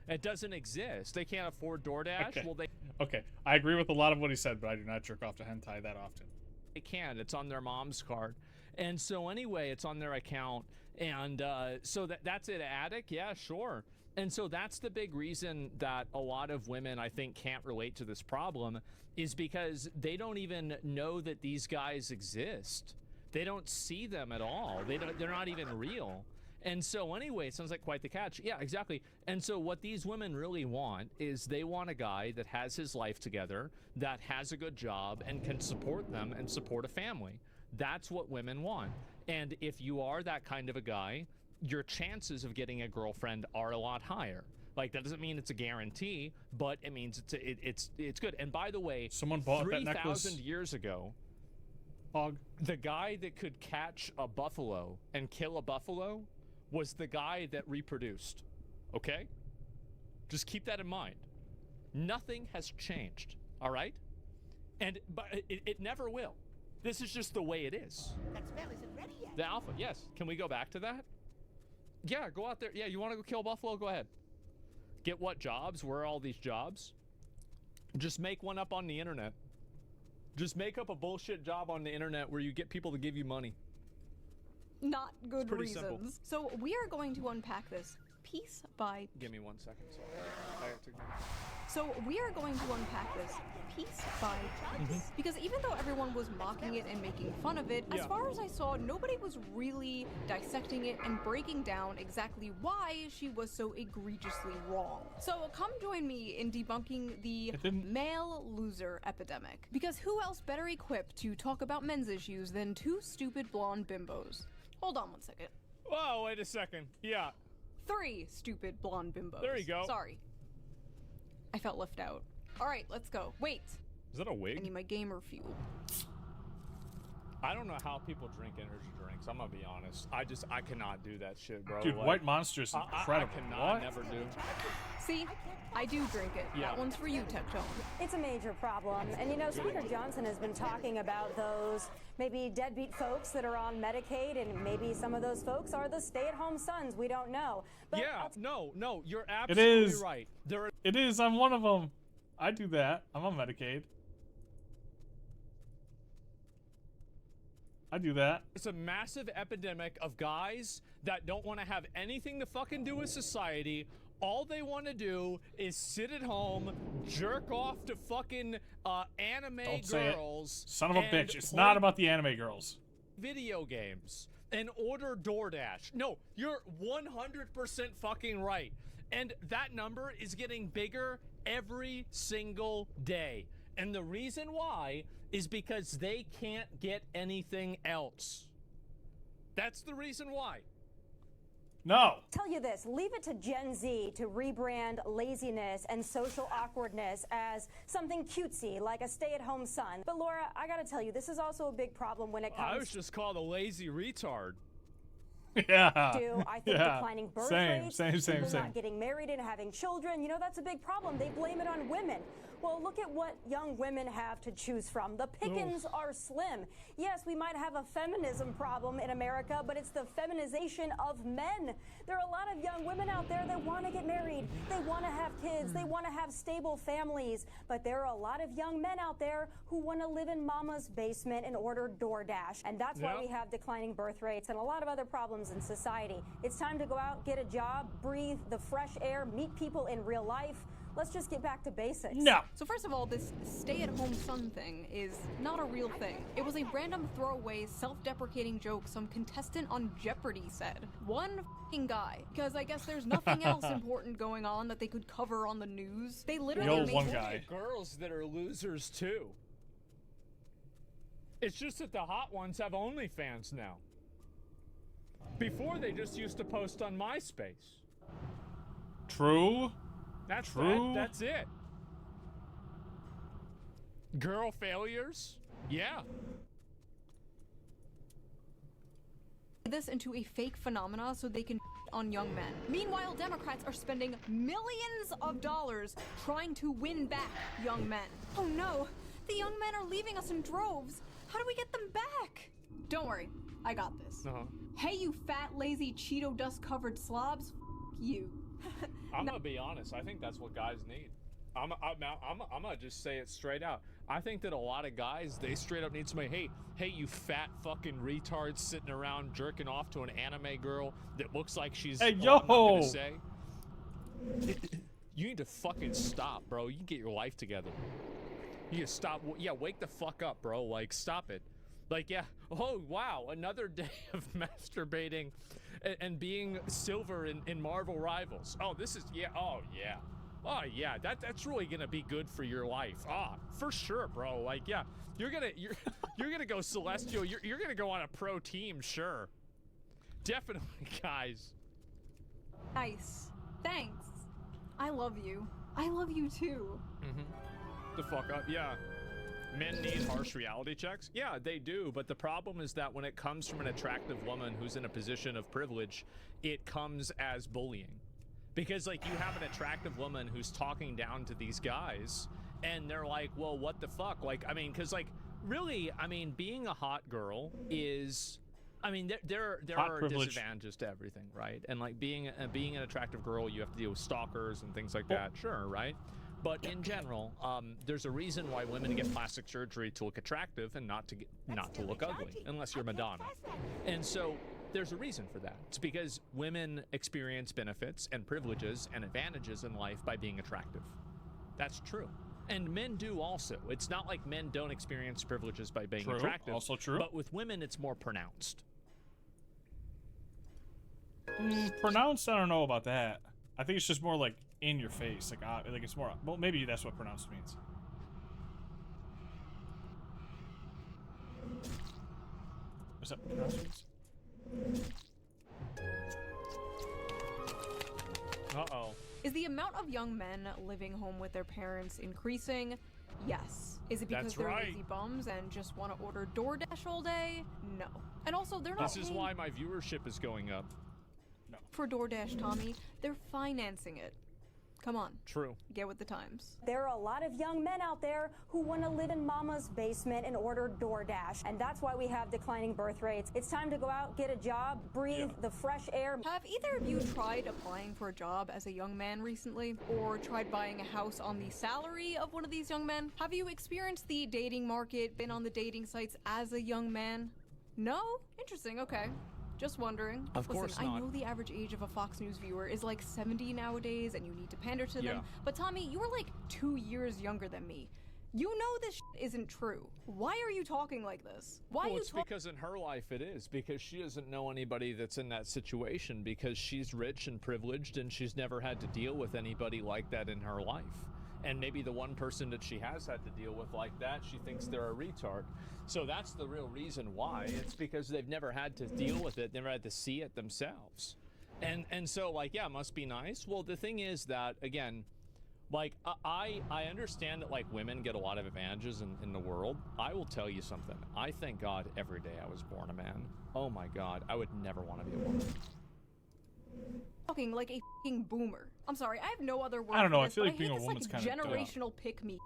It doesn't exist. They can't afford DoorDash. Okay. Well, Okay, I agree with a lot of what he said, but I do not jerk off to hentai that often. They can. It's on their mom's card. And so anyway, it's on their account. And so that's it, addict? Yeah, sure. And so that's the big reason that a lot of women, I think, can't relate to this problem, is because they don't even know that these guys exist. They don't see them at all. They're not even real. And so anyway, it sounds like quite the catch. Yeah, exactly. And so what these women really want is they want a guy that has his life together, that has a good job, and can support them and support a family. That's what women want. And if you are that kind of a guy, your chances of getting a girlfriend are a lot higher. Like, that doesn't mean it's a guarantee, but it means it's good. And by the way, someone bought that necklace 3,000 years ago, the guy that could catch a buffalo and kill a buffalo was the guy that reproduced. Okay? Just keep that in mind. Nothing has changed, all right? But it never will. This is just the way it is. That spell isn't ready yet. The alpha, yes. Can we go back to that? Yeah, go out there. Yeah, you want to go kill buffalo? Go ahead. Get what jobs? Where are all these jobs? Just make one up on the internet. Just make up a bullshit job on the internet where you get people to give you money. Not good pretty reasons. simple. So we are going to unpack this piece by... Give me 1 second. Sorry. I have to... So we are going to unpack this piece by piece. Because even though everyone was mocking it and making fun of it, as far as I saw, nobody was really dissecting it and breaking down exactly why she was so egregiously wrong. So come join me in debunking the male loser epidemic. Because who else better equipped to talk about men's issues than two stupid blonde bimbos? Hold on 1 second. Whoa, wait a second. Yeah. 3 stupid blonde bimbos. There you go. Sorry. I felt left out. All right, let's go. Wait. Is that a wig? I need my gamer fuel. I don't know how people drink energy drinks. I'm gonna be honest. I cannot do that shit, bro. Dude, like, White Monster's incredible. I cannot, what? never do. See? I do drink it. Yeah. That one's for you, Tech Tone. It's a major problem. And you know, Speaker Johnson has been talking about those maybe deadbeat folks that are on Medicaid, and maybe some of those folks are the stay-at-home sons. We don't know. But yeah, no, you're It absolutely is. right. It is. I'm one of them. I do that. I'm on Medicaid. I do that. It's a massive epidemic of guys that don't want to have anything to fucking do with society. All they want to do is sit at home, jerk off to fucking anime Don't say girls. it. Son of a and bitch. It's play not about the anime girls. video games and order DoorDash. No, you're 100% fucking right. And that number is getting bigger every single day. And the reason why is because they can't get anything else. That's the reason why. No. Tell you this, leave it to Gen Z to rebrand laziness and social awkwardness as something cutesy, like a stay-at-home son. But Laura, I gotta tell you, this is also a big problem when it comes I was just called a lazy retard. Yeah. I think declining birth rates, people same. not getting married and having children, you know, that's a big problem. They blame it on women. Well, look at what young women have to choose from. The pickings are slim. Yes, we might have a feminism problem in America, but it's the feminization of men. There are a lot of young women out there that want to get married. They want to have kids. They want to have stable families. But there are a lot of young men out there who want to live in mama's basement and order DoorDash. And that's why we have declining birth rates and a lot of other problems in society. It's time to go out, get a job, breathe the fresh air, meet people in real life. Let's just get back to basics. No. So first of all, this stay-at-home son thing is not a real thing. It was a random throwaway, self-deprecating joke some contestant on Jeopardy said. One f***ing guy. Because I guess there's nothing else important going on that they could cover on the news. They literally made one guy. Girls that are losers too. It's just that the hot ones have OnlyFans now. Before they just used to post on MySpace. True. That's True. That's it. Girl failures? Yeah. this into a fake phenomena so they can on young men. Meanwhile, Democrats are spending millions of dollars trying to win back young men. Oh no, the young men are leaving us in droves. How do we get them back? Don't worry, I got this. Hey, you fat, lazy, Cheeto dust-covered slobs, you. I'm gonna be honest, I think that's what guys need. I'm gonna just say it straight out. I think that a lot of guys, they straight up need somebody, hey, you fat fucking retards sitting around jerking off to an anime girl that looks like she's, hey, I'm yo! not gonna say. You need to fucking stop, bro. You can get your life together. You need to stop. Yeah, wake the fuck up, bro. Like, stop it. Like, yeah. Oh, wow. Another day of masturbating and being silver in Marvel Rivals. Oh, this is oh yeah, that's really gonna be good for your life. For sure, bro. Like, yeah, you're gonna go celestial. You're gonna go on a pro team, sure. Definitely, guys. Nice. Thanks. I love you. I love you too. The fuck up, yeah. Men need harsh reality checks? Yeah, they do, but the problem is that when it comes from an attractive woman who's in a position of privilege, it comes as bullying. Because, like, you have an attractive woman who's talking down to these guys, and they're like, well, what the fuck? Like, I mean, because, like, really, I mean, being a hot girl is... I mean, there are disadvantages to everything, right? And, like, being an attractive girl, you have to deal with stalkers and things like that, sure, right? But in general, there's a reason why women get plastic surgery to look attractive and not to look ugly, unless you're Madonna. And so there's a reason for that. It's because women experience benefits and privileges and advantages in life by being attractive. That's true. And men do also. It's not like men don't experience privileges by being attractive. Also true. But with women, it's more pronounced. Pronounced? I don't know about that. I think it's just more like in your face. Like it's more. Well, maybe that's what pronounced means. What's up, pronounced means? Uh-oh. Is the amount of young men living home with their parents increasing? Yes. Is it because they're lazy bums and just want to order DoorDash all day? No. And also, they're not. This is why my viewership is going up. For DoorDash, Tommy, they're financing it. Come on. True. Get with the times. There are a lot of young men out there who want to live in mama's basement and order DoorDash. And that's why we have declining birth rates. It's time to go out, get a job, breathe the fresh air. Have either of you tried applying for a job as a young man recently? Or tried buying a house on the salary of one of these young men? Have you experienced the dating market, been on the dating sites as a young man? No? Interesting, okay. Just wondering. Of course Listen, not. I know the average age of a Fox News viewer is like 70 nowadays, and you need to pander to them. But Tommy, you are like 2 years younger than me. You know this shit isn't true. Why are you talking like this? Why well, are you it's because in her life it is. Because she doesn't know anybody that's in that situation. Because she's rich and privileged, and she's never had to deal with anybody like that in her life. And maybe the one person that she has had to deal with like that, she thinks they're a retard. So that's the real reason why. It's because they've never had to deal with it, never had to see it themselves. And so, like, yeah, it must be nice. Well, the thing is that, again, like, I understand that, like, women get a lot of advantages in the world. I will tell you something. I thank God every day I was born a man. Oh, my God. I would never want to be a woman. Talking like a f***ing boomer. I'm sorry, I have no other word. I don't know. For I this, feel like but being a hate this, woman's like, kind of generational pick me.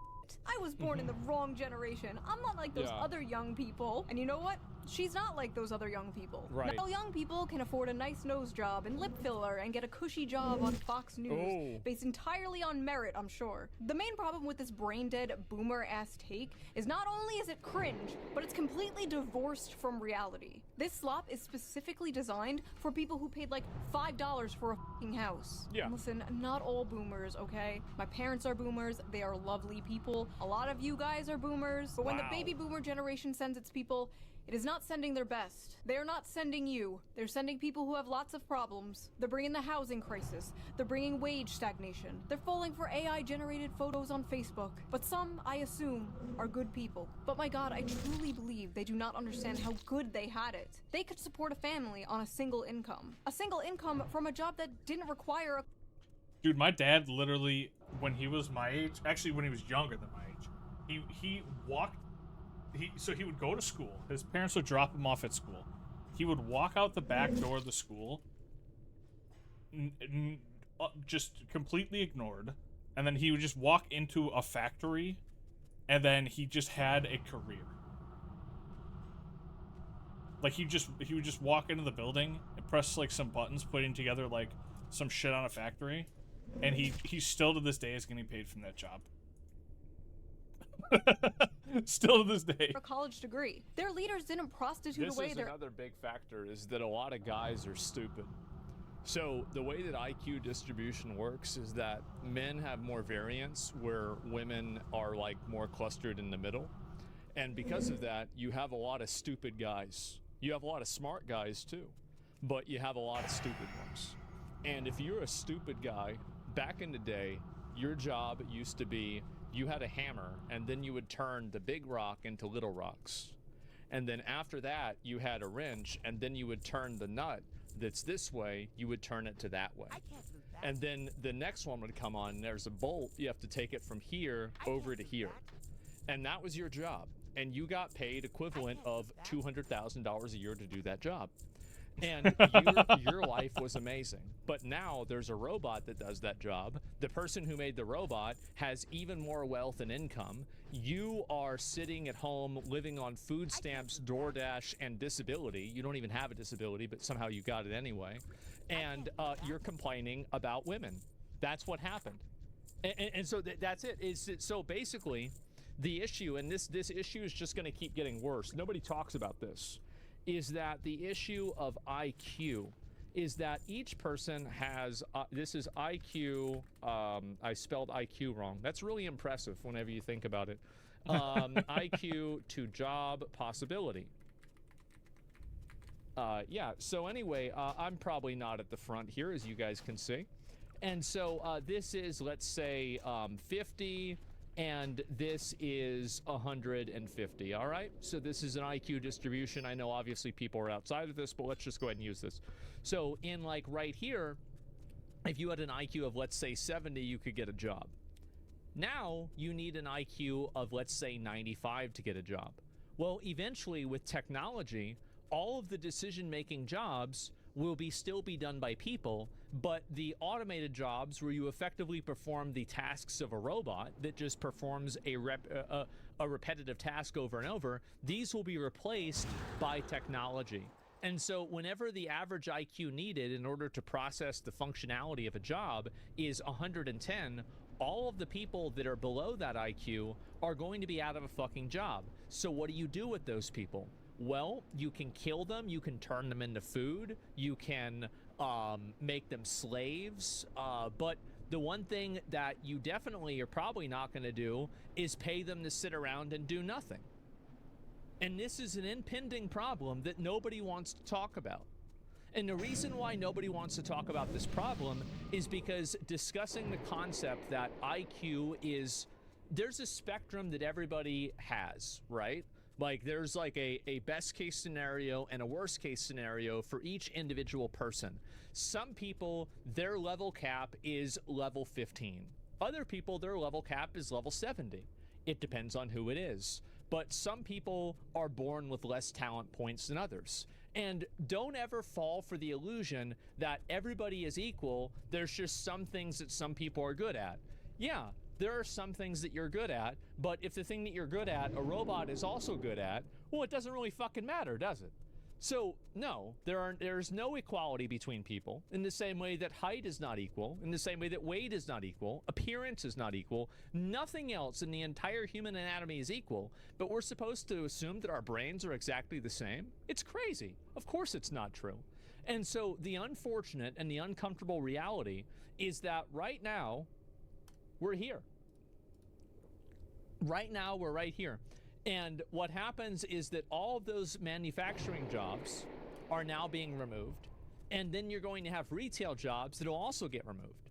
I was born in the wrong generation. I'm not like those other young people. And you know what? She's not like those other young people. Right. Not all young people can afford a nice nose job and lip filler and get a cushy job on Fox News based entirely on merit, I'm sure. The main problem with this brain-dead boomer-ass take is not only is it cringe, but it's completely divorced from reality. This slop is specifically designed for people who paid like $5 for a fucking house. Yeah. Listen, not all boomers, okay? My parents are boomers. They are lovely people. A lot of you guys are boomers. But when the baby boomer generation sends its people, it is not sending their best. They are not sending you. They're sending people who have lots of problems. They're bringing the housing crisis. They're bringing wage stagnation. They're falling for AI-generated photos on Facebook. But some, I assume, are good people. But my God, I truly believe they do not understand how good they had it. They could support a family on a single income. A single income from a job that didn't require a... Dude, my dad literally, when he was my age, actually when he was younger than my age, he walked. So he would go to school. His parents would drop him off at school. He would walk out the back door of the school, just completely ignored, and then he would just walk into a factory, and then he just had a career. Like he would just walk into the building and press like some buttons, putting together like some shit on a factory, and he still to this day is getting paid from that job. Still to this day. A college degree. Their leaders didn't prostitute This away is their... another big factor, is that a lot of guys are stupid. So the way that IQ distribution works is that men have more variance where women are like more clustered in the middle. And because of that, you have a lot of stupid guys. You have a lot of smart guys too. but you have a lot of stupid ones. And if you're a stupid guy, back in the day, your job used to be you had a hammer, and then you would turn the big rock into little rocks. And then after that, you had a wrench, and then you would turn the nut that's this way, you would turn it to that way. And then the next one would come on, and there's a bolt, you have to take it from here over to here. And that was your job. And you got paid equivalent of $200,000 a year to do that job. And your life was amazing. But now there's a robot that does that job. The person who made the robot has even more wealth and income. You are sitting at home living on food stamps, DoorDash, and disability. You don't even have a disability, but somehow you got it anyway. And you're complaining about women. That's what happened. And so that's it. So basically, the issue, and this issue is just going to keep getting worse. Nobody talks about this. Is that the issue of IQ, is that each person has, this is IQ, I spelled IQ wrong. That's really impressive whenever you think about it. IQ to job possibility. Yeah, so anyway, I'm probably not at the front here, as you guys can see. And so this is, let's say, 50, and this is 150, all right? So this is an IQ distribution. I know obviously people are outside of this, but let's just go ahead and use this. So in like right here, if you had an IQ of, let's say, 70, you could get a job. Now you need an IQ of, let's say, 95 to get a job. Well, eventually with technology, all of the decision-making jobs will still be done by people, but the automated jobs where you effectively perform the tasks of a robot that just performs a repetitive task over and over, these will be replaced by technology. And so whenever the average IQ needed in order to process the functionality of a job is 110, all of the people that are below that IQ are going to be out of a fucking job. So what do you do with those people? Well, you can kill them, you can turn them into food, you can make them slaves, but the one thing that you definitely are probably not going to do is pay them to sit around and do nothing. And this is an impending problem that nobody wants to talk about. And the reason why nobody wants to talk about this problem is because discussing the concept that IQ is, there's a spectrum that everybody has, right? Like there's like a best case scenario and a worst case scenario for each individual person. Some people, their level cap is level 15. Other people, their level cap is level 70. It depends on who it is. But some people are born with less talent points than others. And don't ever fall for the illusion that everybody is equal. There's just some things that some people are good at. Yeah. There are some things that you're good at, but if the thing that you're good at, a robot is also good at, well, it doesn't really fucking matter, does it? So, no, there's no equality between people, in the same way that height is not equal, in the same way that weight is not equal, appearance is not equal, nothing else in the entire human anatomy is equal, but we're supposed to assume that our brains are exactly the same? It's crazy. Of course it's not true. And so the unfortunate and the uncomfortable reality is that right now, we're here. Right now, we're right here. And what happens is that all of those manufacturing jobs are now being removed. And then you're going to have retail jobs that will also get removed.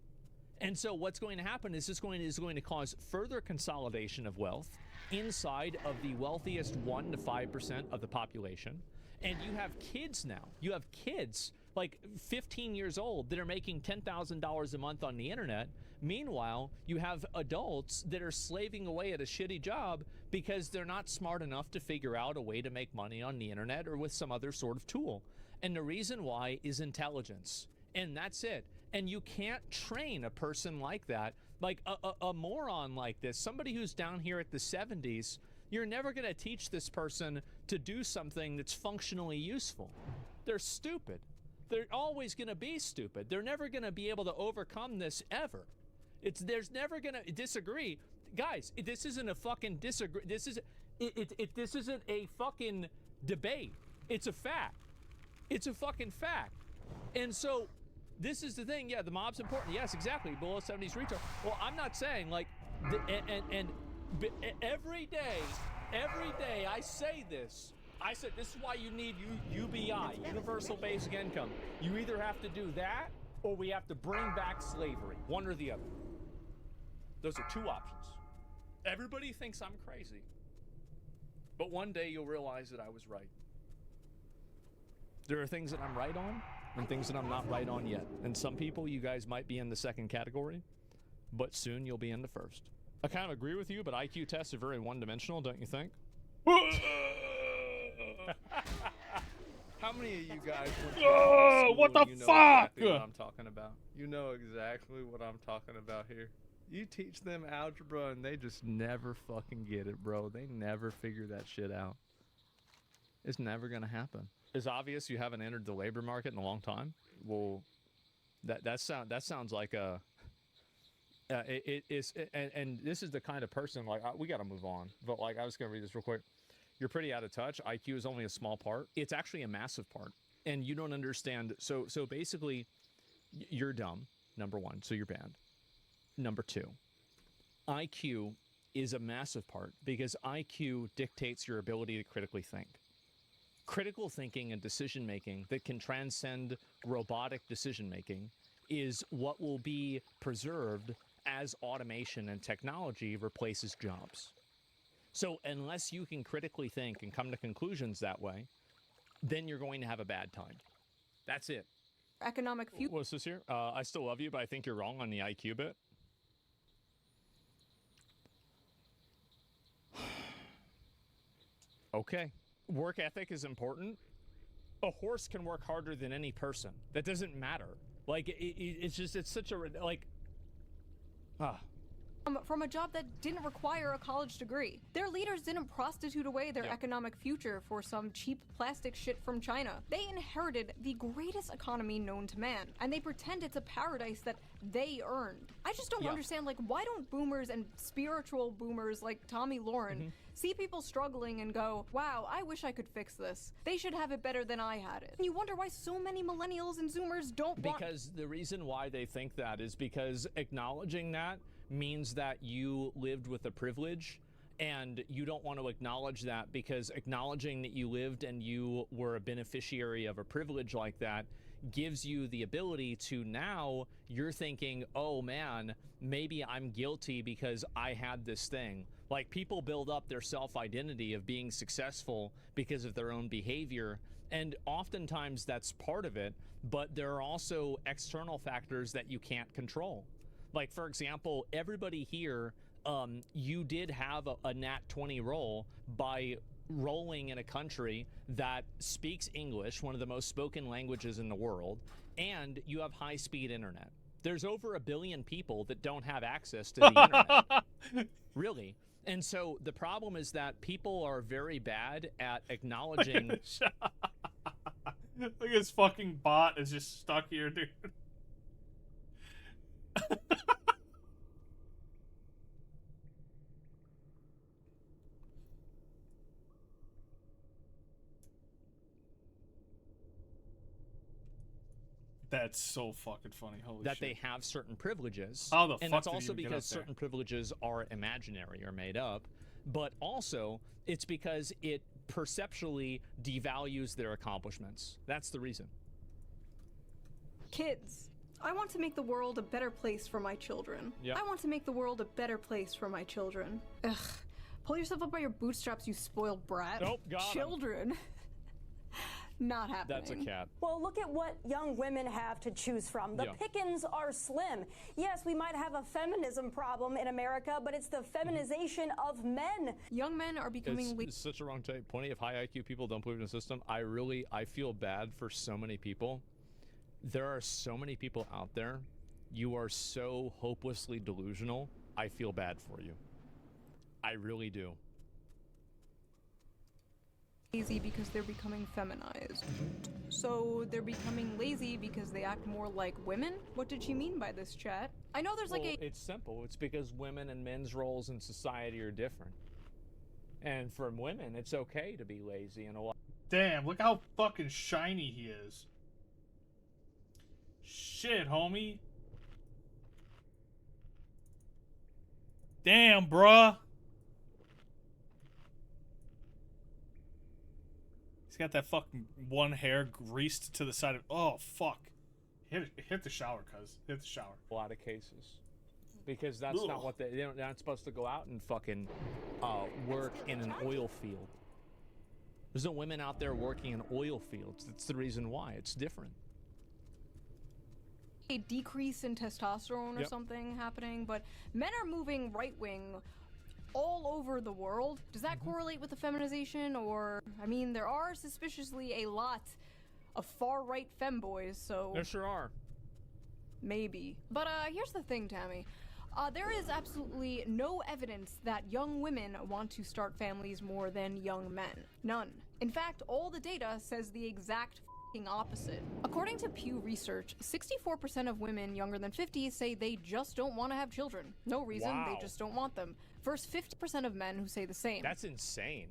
And so what's going to happen is this is going to cause further consolidation of wealth inside of the wealthiest 1 to 5% of the population. And you have kids now. You have kids like 15 years old that are making $10,000 a month on the internet. Meanwhile, you have adults that are slaving away at a shitty job because they're not smart enough to figure out a way to make money on the internet or with some other sort of tool. And the reason why is intelligence. And that's it. And you can't train a person like that, like a moron like this, somebody who's down here at the 70s. You're never going to teach this person to do something that's functionally useful. They're stupid. They're always going to be stupid. They're never going to be able to overcome this ever. There's never going to disagree. Guys, this isn't a fucking disagree. This isn't a fucking debate. It's a fact. It's a fucking fact. And so this is the thing. Yeah, the mob's important. Yes, exactly. Below 70s retail. Well, I'm not saying like, every day I say this. I said this is why you need UBI, Universal Basic Income. You either have to do that or we have to bring back slavery. One or the other. Those are two options. Everybody thinks I'm crazy. But one day you'll realize that I was right. There are things that I'm right on and things that I'm not right on yet. And some people, you guys might be in the second category, but soon you'll be in the first. I kind of agree with you, but IQ tests are very one-dimensional, don't you think? How many of you guys went to school what the and you know fuck? exactly what I'm talking about? You know exactly what I'm talking about here. You teach them algebra and they just never fucking get it, bro. They never figure that shit out. It's never gonna happen. It's obvious you haven't entered the labor market in a long time. Well, that sounds like a. And this is the kind of person like we got to move on. But like I was gonna read this real quick. You're pretty out of touch. IQ is only a small part. It's actually a massive part, and you don't understand. So basically, you're dumb. Number one, so you're bad. Number two, IQ is a massive part because IQ dictates your ability to critically think. Critical thinking and decision making that can transcend robotic decision making is what will be preserved as automation and technology replaces jobs. So unless you can critically think and come to conclusions that way, then you're going to have a bad time. That's it. Economic future. What's this here? I still love you, but I think you're wrong on the IQ bit. Okay. Work ethic is important. A horse can work harder than any person. That doesn't matter. Like, it's just, it's such a, like, From a job that didn't require a college degree. Their leaders didn't prostitute away their economic future for some cheap plastic shit from China. They inherited the greatest economy known to man, and they pretend it's a paradise that they earned. I just don't understand, like, why don't boomers and spiritual boomers like Tommy Lauren see people struggling and go, wow, I wish I could fix this. They should have it better than I had it. And you wonder why so many millennials and zoomers don't want— Because the reason why they think that is because acknowledging that means that you lived with a privilege, and you don't want to acknowledge that because acknowledging that you lived and you were a beneficiary of a privilege like that gives you the ability to, now you're thinking, oh man, maybe I'm guilty because I had this thing. Like, people build up their self-identity of being successful because of their own behavior, and oftentimes that's part of it, but there are also external factors that you can't control. Like, for example, everybody here, you did have a nat 20 roll by rolling in a country that speaks English, one of the most spoken languages in the world, and you have high-speed internet. There's over 1 billion people that don't have access to the internet. Really. And so the problem is that people are very bad at acknowledging... Look at this fucking bot is just stuck here, dude. That's so fucking funny. Holy that shit. they have certain privileges. How the and fuck that's did also you even get because up there? certain privileges are imaginary or made up, but also it's because it perceptually devalues their accomplishments. That's the reason. Kids. I want to make the world a better place for my children. Yep. I want to make the world a better place for my children. Ugh. Pull yourself up by your bootstraps, you spoiled brat. Nope, got him. Children. Not happening. That's a cat. Well, look at what young women have to choose from. The pickings are slim. Yes, we might have a feminism problem in America, but it's the feminization of men. Young men are becoming... It's such a wrong take. Plenty of high IQ people don't believe in the system. I feel bad for so many people. There are so many people out there. You are so hopelessly delusional. I feel bad for you. I really do. Lazy because they're becoming feminized. So they're becoming lazy because they act more like women? What did she mean by this, chat? I know there's like It's simple. It's because women and men's roles in society are different. And for women, it's okay to be lazy and a lot. Damn, look how fucking shiny he is. Shit, homie. Damn, bruh. got that fucking one hair greased to the side of. Oh fuck! Hit the shower, cuz. Hit the shower. A lot of cases, because that's not what they're not supposed to go out and fucking work in an oil field. There's no women out there working in oil fields. That's the reason why. It's different. A decrease in testosterone or something happening, but men are moving right wing all over the world. Does that correlate with the feminization? Or, I mean, there are suspiciously a lot of far right femboys, so There sure are. maybe. But here's the thing, Tammy. There is absolutely no evidence that young women want to start families more than young men. None. In fact, all the data says the exact f***ing opposite. According to Pew Research, 64% of women younger than 50 say they just don't want to have children. No reason, they just don't want them. Versus 50% of men who say the same. That's insane.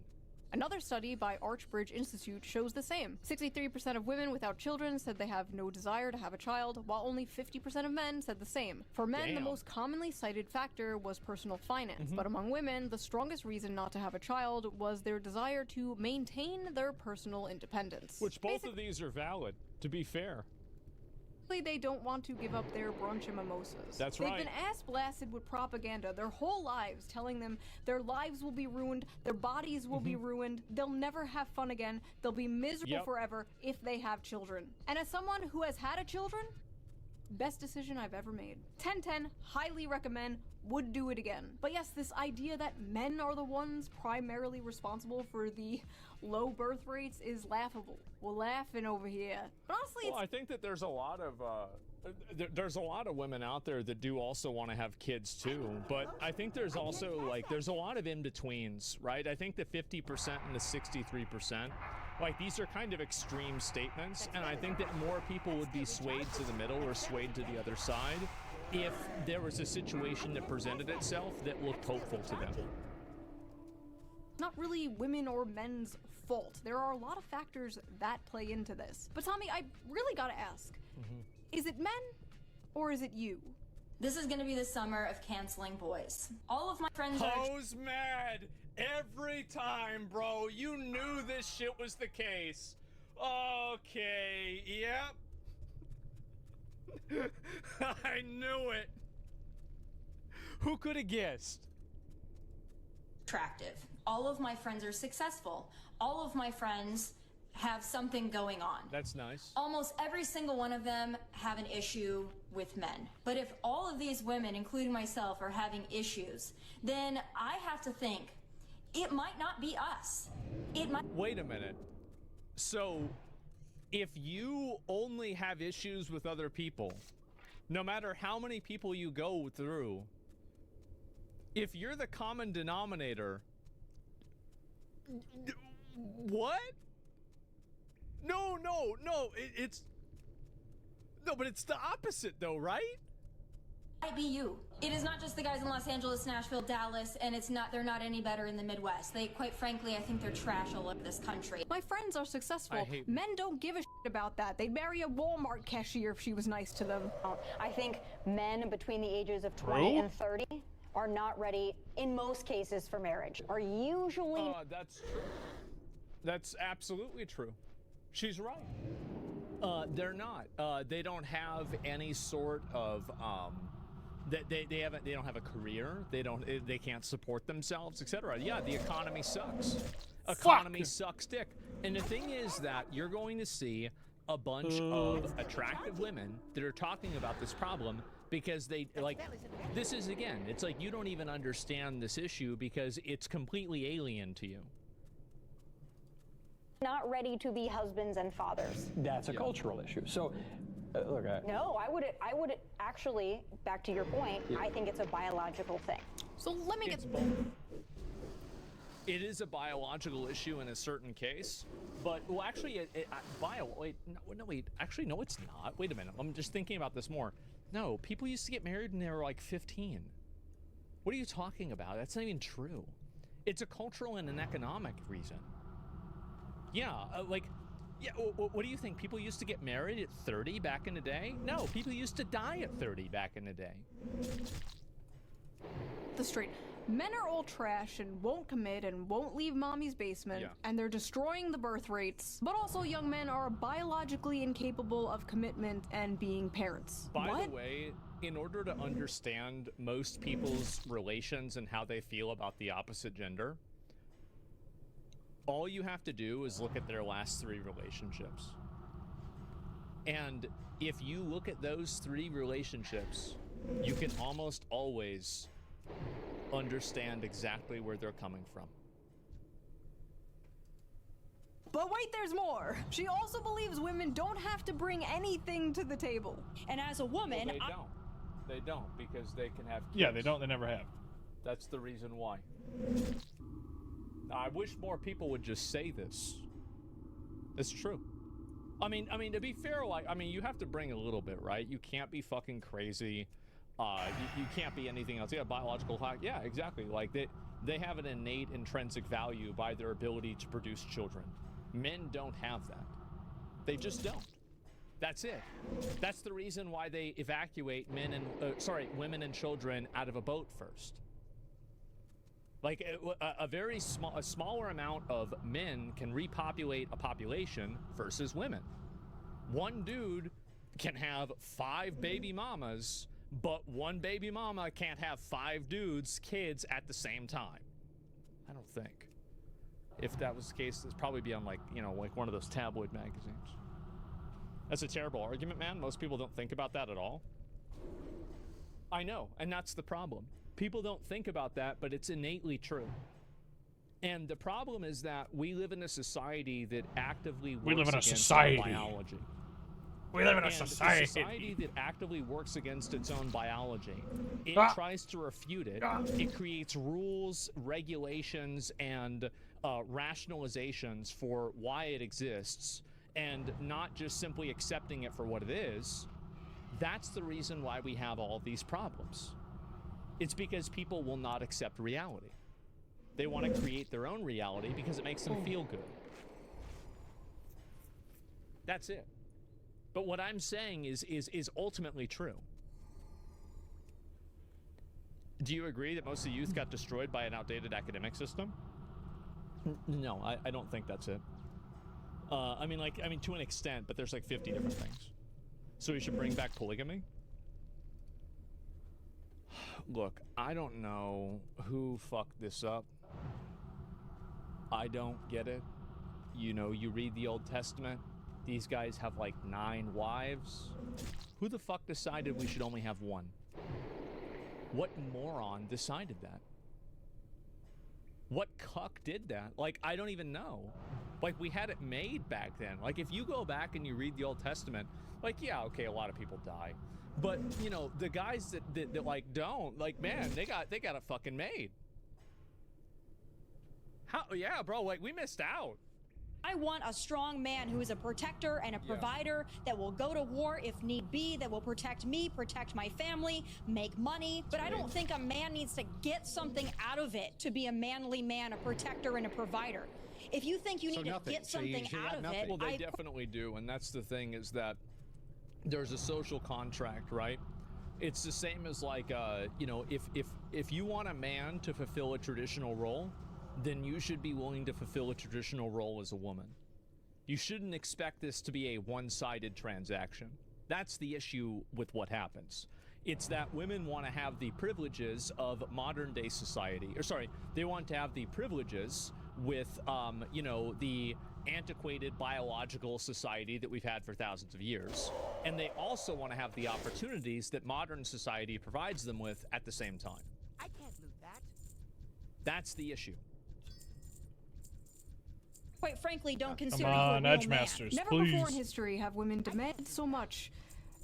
Another study by Archbridge Institute shows the same. 63% of women without children said they have no desire to have a child, while only 50% of men said the same. For men, the most commonly cited factor was personal finance, but among women, the strongest reason not to have a child was their desire to maintain their personal independence. Which both of these are valid, to be fair. They don't want to give up their brunch and mimosas. That's right. They've been ass blasted with propaganda their whole lives, telling them their lives will be ruined, their bodies will be ruined, they'll never have fun again, they'll be miserable forever if they have children. And as someone who has had a children, best decision I've ever made. 10/10, highly recommend, would do it again. But yes, this idea that men are the ones primarily responsible for the low birth rates is laughable. We're laughing over here. But honestly, I think that there's a lot of there's a lot of women out there that do also want to have kids too, but I think there's also there's a lot of in-betweens, right? I think the 50% and the 63%, these are kind of extreme statements, and I think that more people would be swayed to the middle or swayed to the other side if there was a situation that presented itself that looked hopeful to them. not really women or men's fault. There are a lot of factors that play into this. But Tommy, I really gotta ask, is it men or is it you? This is gonna be the summer of canceling boys. All of my friends are- Ho's mad every time, bro. You knew this shit was the case. Okay, yep. I knew it. Who could have guessed? Attractive. All of my friends are successful. All of my friends have something going on. That's nice. Almost every single one of them have an issue with men. But if all of these women, including myself, are having issues, then I have to think, it might not be us. It might- Wait a minute. So, if you only have issues with other people, no matter how many people you go through, if you're the common denominator, what? No, it's no, but it's the opposite though, right? Might be you. It is not just the guys in Los Angeles, Nashville, Dallas, and they're not any better in the Midwest. They, quite frankly, I think they're trash all over this country. My friends are successful. Men don't give a shit about that. They'd marry a Walmart cashier if she was nice to them. I think men between the ages of 20 and 30 are not ready, in most cases, for marriage. Are usually... That's true. That's absolutely true. She's right. They're not. They don't have any sort of... They don't have a career. They can't support themselves, etc. Yeah, the economy sucks. Economy sucks dick. And the thing is that you're going to see a bunch of attractive women that are talking about this problem because they this is, again, it's like you don't even understand this issue because it's completely alien to you. Not ready to be husbands and fathers. That's a cultural issue. So, look, No, I would actually, back to your point, I think it's a biological thing. So let me get... It is a biological issue in a certain case, but, well, actually, actually, no, it's not. Wait a minute, I'm just thinking about this more. No, people used to get married when they were like 15. What are you talking about? That's not even true. It's a cultural and an economic reason. Yeah, what do you think? People used to get married at 30 back in the day? No, people used to die at 30 back in the day. this straight. Men are all trash and won't commit and won't leave mommy's basement, and they're destroying the birth rates. But also young men are biologically incapable of commitment and being parents. By the way, in order to understand most people's relations and how they feel about the opposite gender, all you have to do is look at their last 3 relationships. And if you look at those 3 relationships, you can almost always understand exactly where they're coming from. But wait, there's more. She also believes women don't have to bring anything to the table. And as a woman, well, they don't because they can have kids. Yeah, they don't. They never have. That's the reason why. I wish more people would just say this. It's true. I mean, to be fair, like, I mean, you have to bring a little bit, right? You can't be fucking crazy. You can't be anything else. Yeah, biological clock. Yeah, exactly. Like they have an innate intrinsic value by their ability to produce children. Men don't have that. They just don't. That's it. That's the reason why they evacuate women and children out of a boat first. Like a smaller amount of men can repopulate a population versus women. One dude can have 5 baby mamas, but one baby mama can't have 5 kids at the same time. I don't think. If that was the case, it'd probably be on like one of those tabloid magazines. That's a terrible argument, man. Most people don't think about that at all. I know, and that's the problem. People don't think about that, but it's innately true. And the problem is that we live in a society that actively works against our biology. We live in a society. A society that actively works against its own biology. It tries to refute it. It creates rules, regulations, and rationalizations for why it exists, and not just simply accepting it for what it is. That's the reason why we have all these problems. It's because people will not accept reality. They want to create their own reality because it makes them feel good. That's it. But what I'm saying is ultimately true. Do you agree that most of the youth got destroyed by an outdated academic system? No, I don't think that's it. I mean to an extent, but there's like 50 different things. So we should bring back polygamy? Look, I don't know who fucked this up. I don't get it. You read the Old Testament, these guys have like 9 wives. Who the fuck decided we should only have 1? What moron decided that? What cuck did that? Like, I don't even know. Like, we had it made back then. Like, if you go back and you read the Old Testament, like, yeah, okay, a lot of people die. But, the guys that like don't, like, man, they got it fucking made. How? Yeah, bro, like, we missed out. I want a strong man who is a protector and a provider that will go to war if need be, that will protect me, protect my family, make money. But I don't think a man needs to get something out of it to be a manly man, a protector and a provider. If you think you need to get something out of it, well, they definitely do, and that's the thing, is that there's a social contract, right? It's the same as like, if you want a man to fulfill a traditional role, then you should be willing to fulfill a traditional role as a woman. You shouldn't expect this to be a one-sided transaction. That's the issue with what happens. It's that women want to have the privileges of modern-day society. Or sorry, they want to have the privileges with, the antiquated biological society that we've had for thousands of years. And they also want to have the opportunities that modern society provides them with at the same time. I can't lose that. That's the issue. quite frankly, don't consider Come you a on, real Edge man. Masters, Never please. before in history have women demanded so much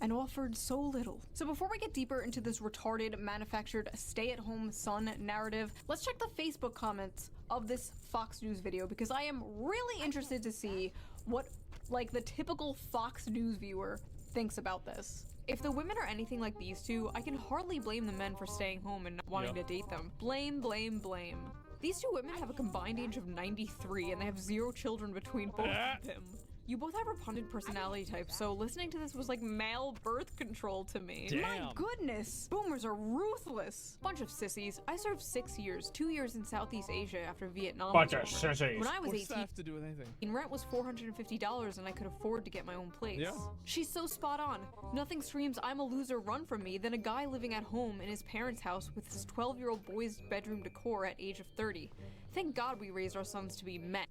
and offered so little. So before we get deeper into this retarded, manufactured, stay-at-home son narrative, let's check the Facebook comments of this Fox News video, because I am really interested to see what, like, the typical Fox News viewer thinks about this. If the women are anything like these two, I can hardly blame the men for staying home and not wanting to date them. Blame, blame, blame. These two women have a combined age of 93 and they have 0 children between both of them. You both have repugnant personality types, so listening to this was like male birth control to me. Damn. My goodness! Boomers are ruthless! Bunch of sissies. I served 6 years, 2 years in Southeast Asia after Vietnam. Bunch was of over. sissies. When I was What's that 18, have to do with anything? rent was $450 and I could afford to get my own place. Yeah. She's so spot on. Nothing screams I'm a loser run from me than a guy living at home in his parents' house with his 12-year-old boy's bedroom decor at age of 30. Thank God we raised our sons to be men.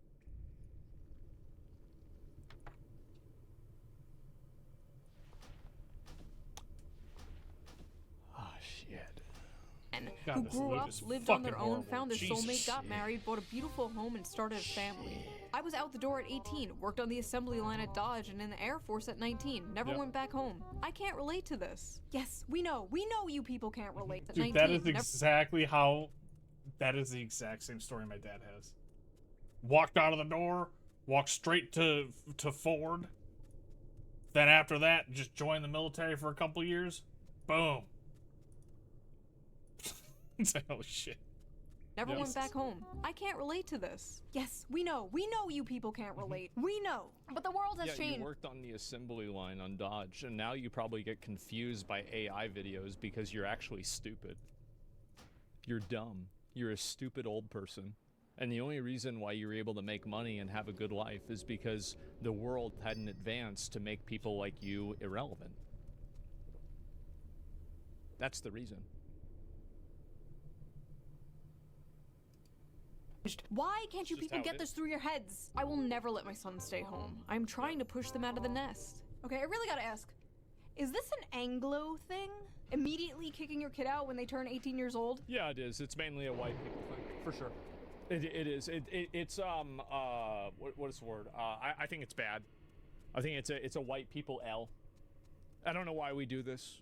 God, who this grew loot up, is lived on fucking their own, horrible. found their Jesus. soulmate, got married, bought a beautiful home, and started a family. I was out the door at 18, worked on the assembly line at Dodge and in the Air Force at 19, never Yep. went back home. I can't relate to this. Yes, we know you people can't relate. At Dude, 19, that is never- exactly how. That is the exact same story my dad has. Walked out of the door, walked straight to Ford. Then after that, just joined the military for a couple years. Boom. It's like, oh shit. Never Yes. went back home. I can't relate to this. Yes, we know you people can't relate. We know. But the world has Yeah, changed. you worked on the assembly line on Dodge, and now you probably get confused by AI videos because you're actually stupid. You're dumb. You're a stupid old person. And the only reason why you're able to make money and have a good life is because the world hadn't advanced to make people like you irrelevant. That's the reason. Why can't you It's just people how get it this through your heads? I will never let my son stay home. I'm trying to push them out of the nest. Okay, I really gotta ask, is this an Anglo thing? Immediately kicking your kid out when they turn 18 years old? Yeah, it is. It's mainly a white people thing, for sure. It is. It's what is the word? I think it's bad. I think it's a white people L. I don't know why we do this.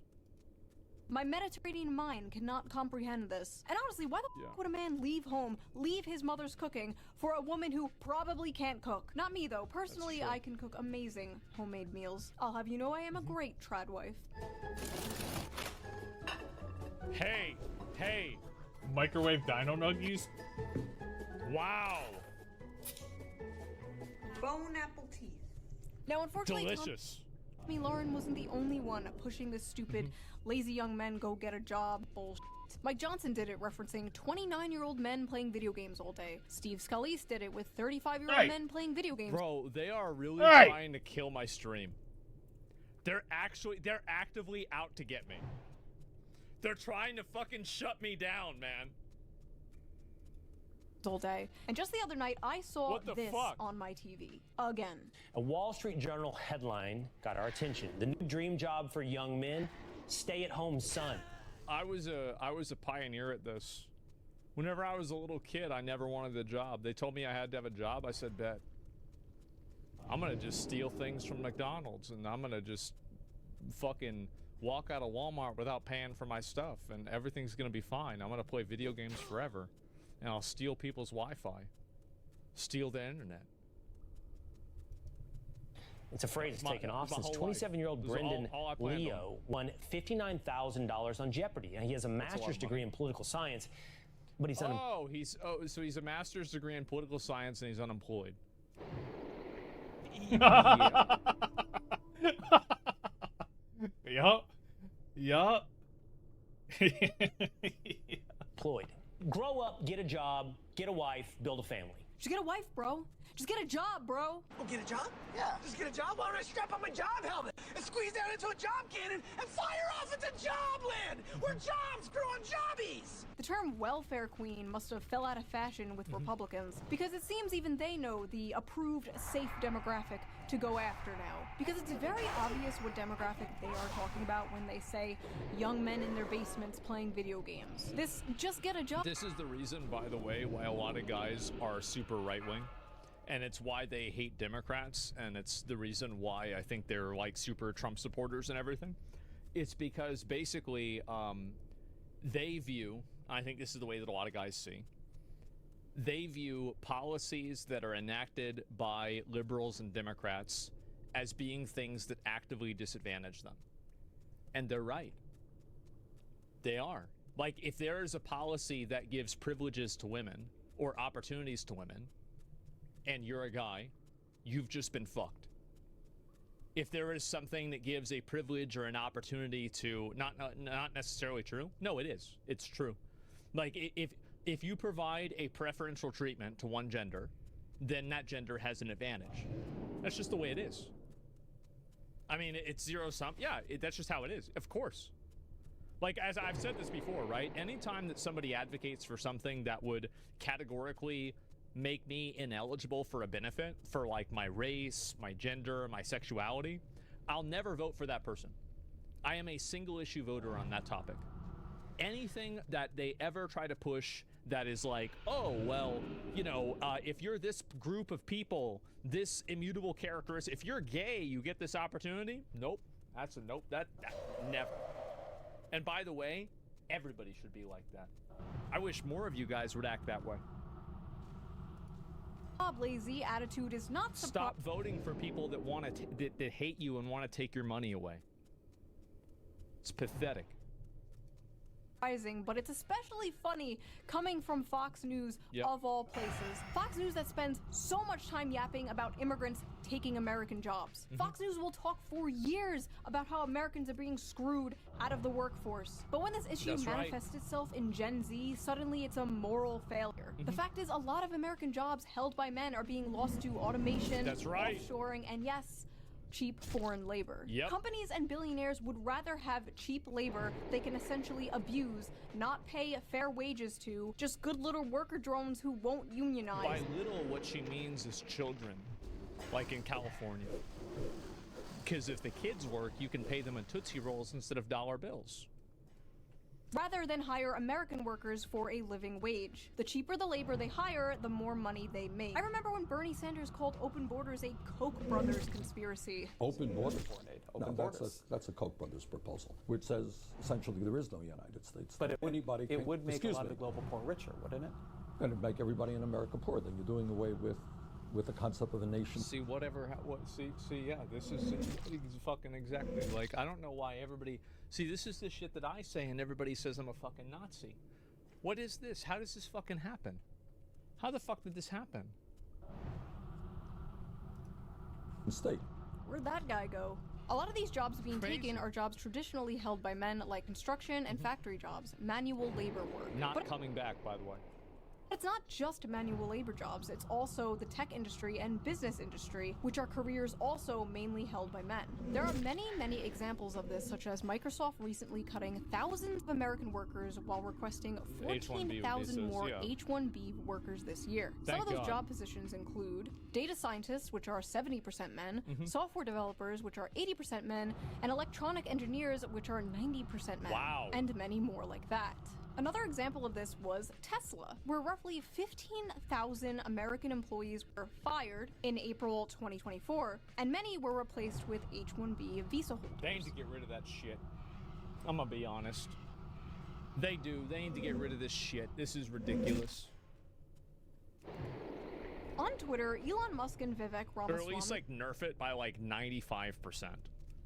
My Mediterranean mind cannot comprehend this. And honestly, why the fuck would a man leave home, leave his mother's cooking, for a woman who probably can't cook? Not me, though. Personally, I can cook amazing homemade meals. I'll have you know I am a great trad wife. Hey! Microwave dino nuggies? Wow! Bone apple teeth. Now, unfortunately, Delicious. Tommy Lauren wasn't the only one pushing this stupid, lazy young men go get a job bullshit. Mike Johnson did it referencing 29-year-old men playing video games all day. Steve Scalise did it with 35-year-old men playing video games. Bro, they are really trying to kill my stream. They're actively out to get me. They're trying to fucking shut me down, man. All day. And just the other night, I saw What the this fuck? on my TV. Again. A Wall Street Journal headline got our attention. The new dream job for young men, stay-at-home son. I was a pioneer at this. Whenever I was a little kid, I never wanted a job. They told me I had to have a job. I said, bet. I'm gonna just steal things from McDonald's, and I'm gonna just fucking walk out of Walmart without paying for my stuff, and everything's gonna be fine. I'm gonna play video games forever, and I'll steal people's Wi-Fi, steal the internet. It's a phrase that's taken off since my whole life. 27-year-old This is Brendan all I planned Leo won $59,000 on Jeopardy, and he has a That's a lot of master's degree in political science, but he's so he's a master's degree in political science and he's unemployed. Yup. employed. Grow up, get a job, get a wife, build a family. Just get a wife, bro. Just get a job, bro. Oh, get a job? Yeah. Just get a job? Why don't I strap on my job helmet and squeeze down into a job cannon and fire off into jobland where jobs grow on jobbies? The term welfare queen must have fell out of fashion with Republicans, because it seems even they know the approved safe demographic to go after now. Because it's very obvious what demographic they are talking about when they say young men in their basements playing video games. This just get a job. This is the reason, by the way, why a lot of guys are super right-wing. And it's why they hate Democrats, and it's the reason why I think they're like super Trump supporters and everything. It's because basically they view, I think this is the way that a lot of guys see, they view policies that are enacted by liberals and Democrats as being things that actively disadvantage them. And they're right. They are. Like, if there is a policy that gives privileges to women or opportunities to women, and you're a guy, you've just been fucked. if there is something that gives a privilege or an opportunity to not necessarily true. No, it is. It's true. Like if you provide a preferential treatment to one gender, then that gender has an advantage. That's just the way it is. I mean, it's zero sum. Yeah, that's just how it is. Of course. Like, as I've said this before, right? Anytime that somebody advocates for something that would categorically make me ineligible for a benefit for, like, my race, my gender, my sexuality, I'll never vote for that person. I am a single issue voter on that topic. Anything that they ever try to push that is like, oh, well, you know, if you're this group of people, this immutable characteristic, if you're gay, you get this opportunity. Nope. That's a nope. That never. And by the way, everybody should be like that. I wish more of you guys would act that way. Lazy attitude is not Stop voting for people that want to that hate you and want to take your money away. It's pathetic. But it's especially funny coming from Fox News, of all places. Fox News that spends so much time yapping about immigrants taking American jobs. Fox News will talk for years about how Americans are being screwed out of the workforce. But when this issue manifests itself in Gen Z, suddenly it's a moral failure. The fact is, a lot of American jobs held by men are being lost to automation, offshoring, and yes, cheap foreign labor. Companies and billionaires would rather have cheap labor they can essentially abuse, not pay fair wages to, just good little worker drones who won't unionize. By little, what she means is children, like in California. Because if the kids work, you can pay them in Tootsie Rolls instead of dollar bills. Rather than hire American workers for a living wage. The cheaper the labor they hire, the more money they make. I remember when Bernie Sanders called open borders a Koch brothers conspiracy. Open borders? That's a Koch brothers proposal, which says essentially there is no United States. But it would make a lot of the global poor richer, wouldn't it? And it'd make everybody in America poor. Then you're doing away with the concept of a nation. See, yeah, this is fucking exactly, like, I don't know why everybody, see, this is the shit that I say and everybody says I'm a fucking Nazi. What is this? How does this fucking happen? How the fuck did this happen? Mistake. Where'd that guy go? A lot of these jobs being taken are jobs traditionally held by men, like construction and factory jobs, manual labor work. Not coming back, by the way. It's not just manual labor jobs, it's also the tech industry and business industry, which are careers also mainly held by men. There are many, many examples of this, such as Microsoft recently cutting thousands of American workers while requesting 14,000 more H-1B workers this year. Some of those job positions include data scientists, which are 70% men, software developers, which are 80% men, and electronic engineers, which are 90% men. Wow. And many more like that. Another example of this was Tesla, where roughly 15,000 American employees were fired in April 2024, and many were replaced with H-1B visa holders. They need to get rid of that shit. I'm gonna be honest. They do. They need to get rid of this shit. This is ridiculous. On Twitter, Elon Musk and Vivek Ramaswamy... Or at least, like, nerf it by, like, 95%.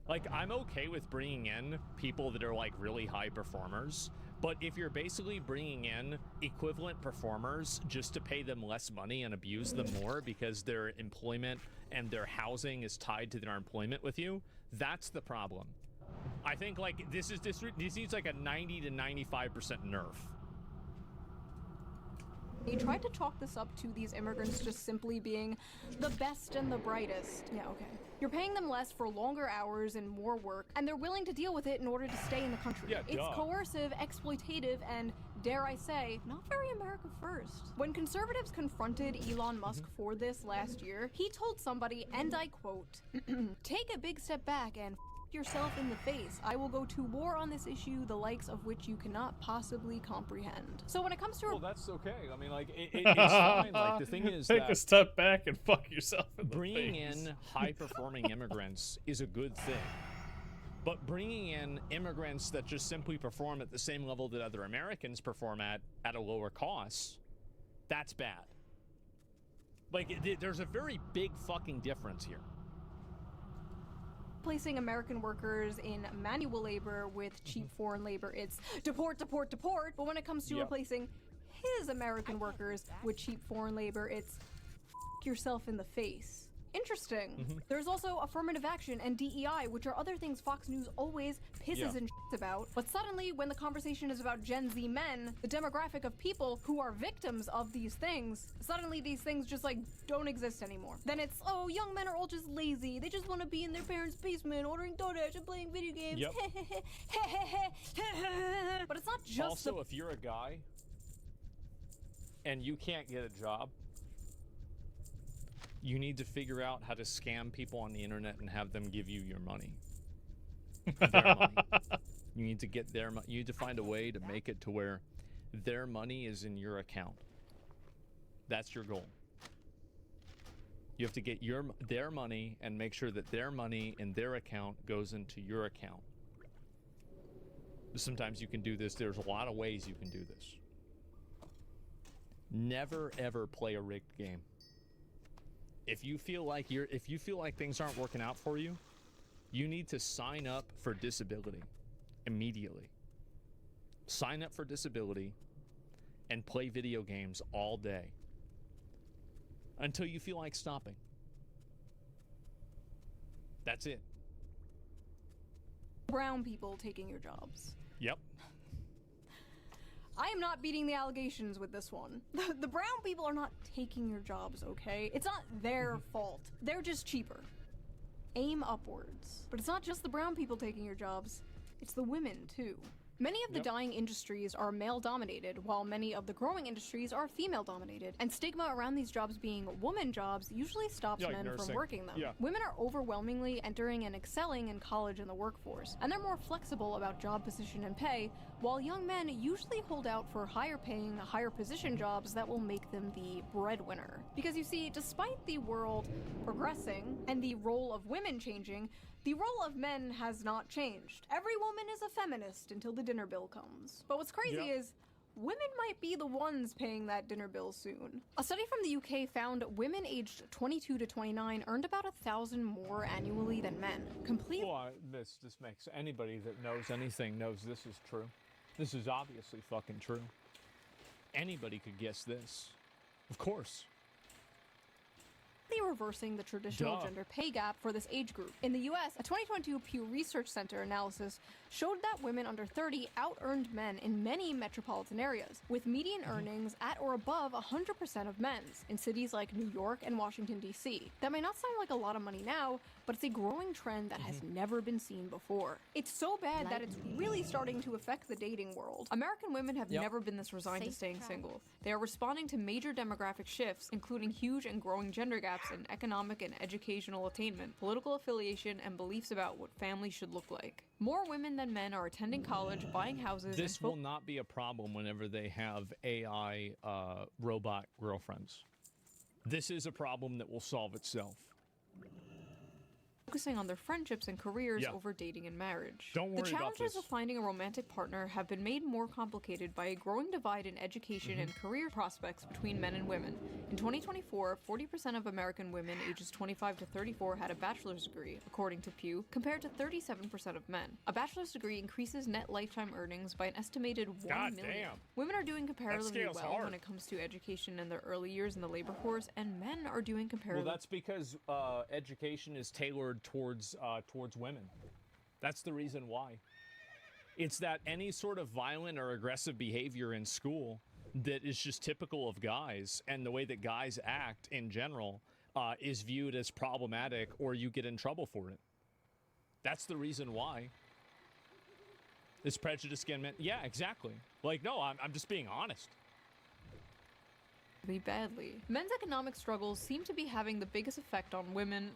Like, I'm okay with bringing in people that are, like, really high performers, but if you're basically bringing in equivalent performers just to pay them less money and abuse them more because their employment and their housing is tied to their employment with you, that's the problem. I think, like, this needs like a 90 to 95% nerf. He tried to chalk this up to these immigrants just simply being the best and the brightest. Yeah, okay. You're paying them less for longer hours and more work, and they're willing to deal with it in order to stay in the country. Yeah, it's coercive, exploitative, and, dare I say, not very America first. When conservatives confronted Elon Musk for this last year, he told somebody, and I quote, "Take a big step back and yourself in the face. I will go to war on this issue, the likes of which you cannot possibly comprehend." So when it comes to... Well, that's okay. I mean, like, it's fine. Like, the thing is Take a step back and fuck yourself in the face. Bringing in high-performing immigrants is a good thing. But bringing in immigrants that just simply perform at the same level that other Americans perform at a lower cost, that's bad. Like, there's a very big fucking difference here. Placing American workers in manual labor with cheap foreign labor, it's deport, deport, deport. But when it comes to replacing his American workers with cheap foreign labor, it's yourself in the face. Interesting. There's also affirmative action and DEI, which are other things Fox News always pisses and shits about. But suddenly, when the conversation is about Gen Z men, the demographic of people who are victims of these things, suddenly these things just like don't exist anymore. Then it's, oh, young men are all just lazy. They just want to be in their parents' basement ordering DoorDash and playing video games. Yep. But it's not just also, if you're a guy and you can't get a job, you need to figure out how to scam people on the internet and have them give you your money. Their money. You need to get their money. You need to find a way to make it to where their money is in your account. That's your goal. You have to get their money and make sure that their money in their account goes into your account. Sometimes you can do this. There's a lot of ways you can do this. Never ever play a rigged game. If you feel like things aren't working out for you, you need to sign up for disability immediately. Sign up for disability and play video games all day until you feel like stopping. That's it. brown people taking your jobs. Yep. I am not beating the allegations with this one. The brown people are not taking your jobs, okay? It's not their fault. They're just cheaper. Aim upwards. But it's not just the brown people taking your jobs. It's the women, too. Many of the dying industries are male-dominated, while many of the growing industries are female-dominated. And stigma around these jobs being woman jobs usually stops men from working them. Women are overwhelmingly entering and excelling in college and the workforce, and they're more flexible about job position and pay, while young men usually hold out for higher-paying, higher-position jobs that will make them the breadwinner. Because you see, despite the world progressing and the role of women changing, the role of men has not changed. Every woman is a feminist until the dinner bill comes. But what's crazy is, women might be the ones paying that dinner bill soon. A study from the UK found women aged 22 to 29 earned about 1,000 more annually than men. Well, this makes anybody that knows anything knows this is true. This is obviously fucking true. Anybody could guess this. Of course. Reversing the traditional gender pay gap for this age group. In the US, a 2022 Pew Research Center analysis showed that women under 30 out-earned men in many metropolitan areas, with median earnings at or above 100% of men's in cities like New York and Washington, D.C. That may not sound like a lot of money now, but it's a growing trend that has never been seen before. It's so bad that it's really starting to affect the dating world. American women have never been this resigned to staying single. They are responding to major demographic shifts, including huge and growing gender gaps in economic and educational attainment, political affiliation, and beliefs about what family should look like. More women than men are attending college, buying houses. This will not be a problem whenever they have AI robot girlfriends. This is a problem that will solve itself. Focusing on their friendships and careers over dating and marriage. Don't worry about this. The challenges of finding a romantic partner have been made more complicated by a growing divide in education and career prospects between men and women. In 2024, 40% of American women ages 25 to 34 had a bachelor's degree, according to Pew, compared to 37% of men. A bachelor's degree increases net lifetime earnings by an estimated $1 million. Women are doing comparatively well when it comes to education in their early years in the labor force, and men are doing comparatively well. That's because education is tailored towards women. That's the reason why. It's that any sort of violent or aggressive behavior in school that is just typical of guys, and the way that guys act in general is viewed as problematic, or you get in trouble for it. That's the reason why. It's prejudice against men. Yeah, exactly. Like, no, I'm just being honest. Badly. Men's economic struggles seem to be having the biggest effect on women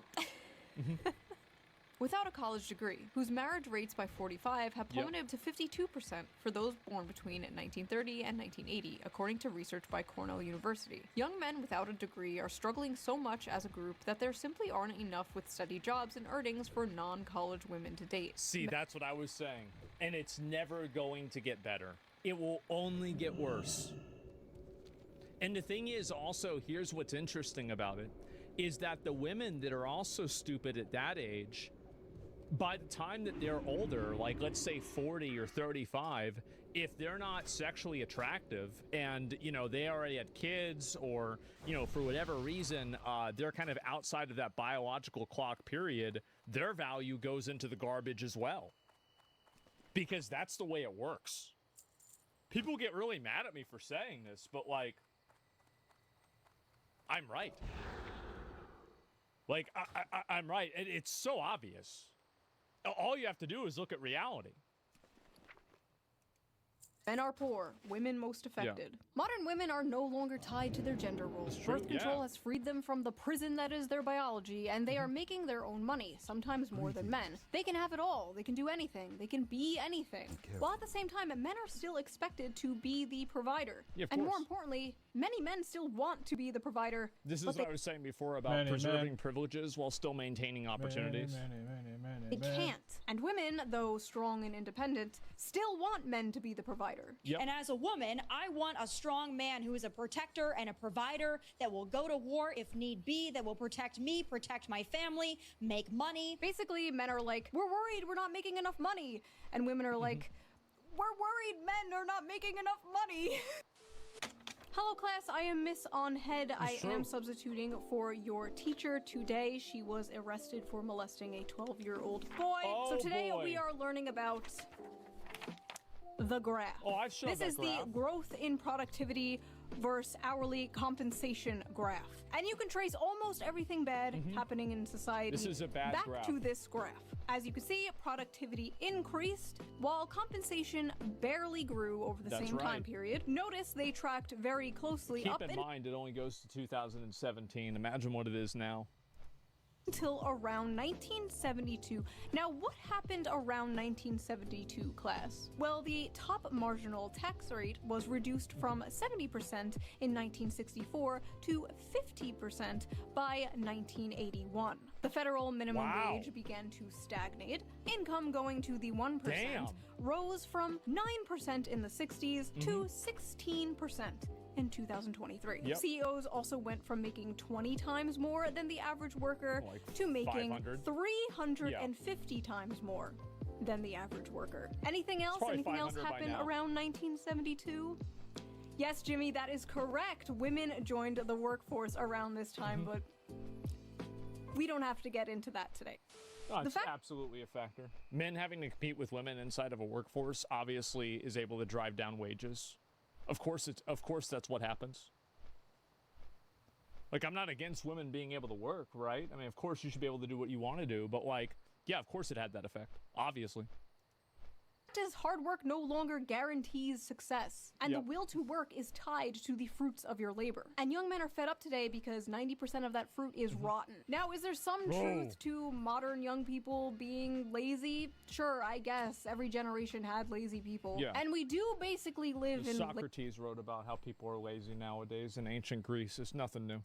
without a college degree, whose marriage rates by 45 have plummeted to 52% for those born between 1930 and 1980, according to research by Cornell University. Young men without a degree are struggling so much as a group that there simply aren't enough with steady jobs and earnings for non-college women to date. See, that's what I was saying. And it's never going to get better. It will only get worse. And the thing is also, here's what's interesting about it, is that the women that are also stupid at that age, by the time that they're older, like let's say 40 or 35, if they're not sexually attractive and, you know, they already had kids or, you know, for whatever reason, they're kind of outside of that biological clock period, their value goes into the garbage as well. Because that's the way it works. People get really mad at me for saying this, but, like, I'm right. Like, I'm right. It's so obvious. All you have to do is look at reality. Men are poor, women most affected. Modern women are no longer tied to their gender roles. Birth control has freed them from the prison that is their biology, and they are making their own money, sometimes more than men. They can have it all. They can do anything. They can be anything. While at the same time, men are still expected to be the provider. Yeah, of and course. More importantly, many men still want to be the provider. This is what I was saying before about preserving privileges while still maintaining opportunities. They can't. And women, though strong and independent, still want men to be the provider. And as a woman, I want a strong man who is a protector and a provider that will go to war if need be, that will protect me, protect my family, make money. Basically, men are like, we're worried we're not making enough money. And women are like, we're worried men are not making enough money. Hello class, I am Miss Onhead. I am substituting for your teacher today. She was arrested for molesting a 12-year-old boy. So today we are learning about the graph. Oh, I've shown This that is graph. the growth in productivity versus hourly compensation graph. And you can trace almost everything bad happening in society This is a bad back graph. to this graph. As you can see, productivity increased while compensation barely grew over the That's same time right. period. Notice they tracked very closely Keep up in mind, it only goes to 2017. Imagine what it is now. until around 1972. Now, what happened around 1972, class? Well, the top marginal tax rate was reduced from 70% in 1964 to 50% by 1981. The federal minimum wage began to stagnate. Income going to the 1% rose from 9% in the 60s to 16% in 2023. Yep. CEOs also went from making 20 times more than the average worker to making 500. 350 times more than the average worker. Anything else? probably Anything else 500 by happen now. around 1972? Yes, Jimmy, that is correct. Women joined the workforce around this time, but we don't have to get into that today. No, it's absolutely a factor. Men having to compete with women inside of a workforce obviously is able to drive down wages. Of course that's what happens. Like, I'm not against women being able to work, right? I mean, of course you should be able to do what you want to do, but like, yeah, of course it had that effect, obviously. Is hard work no longer guarantees success, and the will to work is tied to the fruits of your labor. And young men are fed up today because 90% of that fruit is rotten. Now, is there some truth to modern young people being lazy? Sure, I guess every generation had lazy people. Yeah. And we do basically live in Socrates wrote about how people are lazy nowadays in ancient Greece. It's nothing new.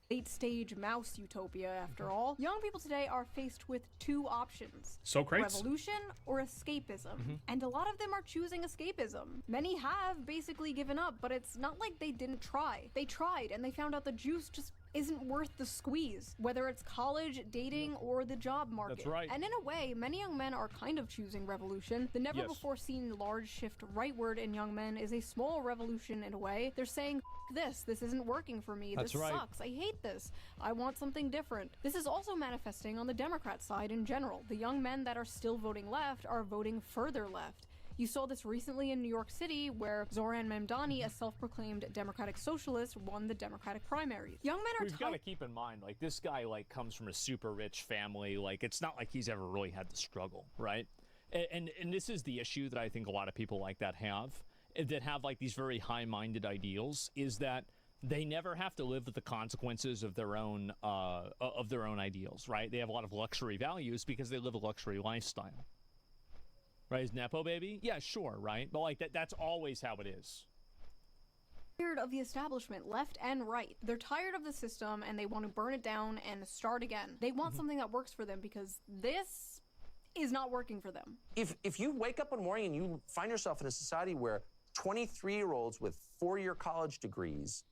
late-stage mouse utopia, after all. Young people today are faced with two options. Socrates? Revolution or escapism. And a lot of them are choosing escapism. Many have basically given up, but it's not like they didn't try. They tried, and they found out the juice just isn't worth the squeeze, whether it's college, dating, or the job market. That's right. And in a way, many young men are kind of choosing revolution. The never-before-seen large shift rightward in young men is a small revolution in a way. They're saying, this isn't working for me, That's this right. sucks, I hate this, I want something different. This is also manifesting on the Democrat side in general. The young men that are still voting left are voting further left. You saw this recently in New York City, where Zoran Memdani, a self-proclaimed Democratic socialist, won the Democratic primaries. Young men are We've got to keep in mind, like, this guy, like, comes from a super rich family. Like, it's not like he's ever really had the struggle, right? And this is the issue that I think a lot of people like that have like these very high-minded ideals, is that they never have to live with the consequences of their own ideals, right? They have a lot of luxury values because they live a luxury lifestyle. Right, is Nepo baby? Yeah, sure, right? But like that's always how it is. Tired of the establishment, left and right. They're tired of the system and they want to burn it down and start again. They want something that works for them because this is not working for them. If you wake up one morning and you find yourself in a society where 23-year-olds with 4-year college degrees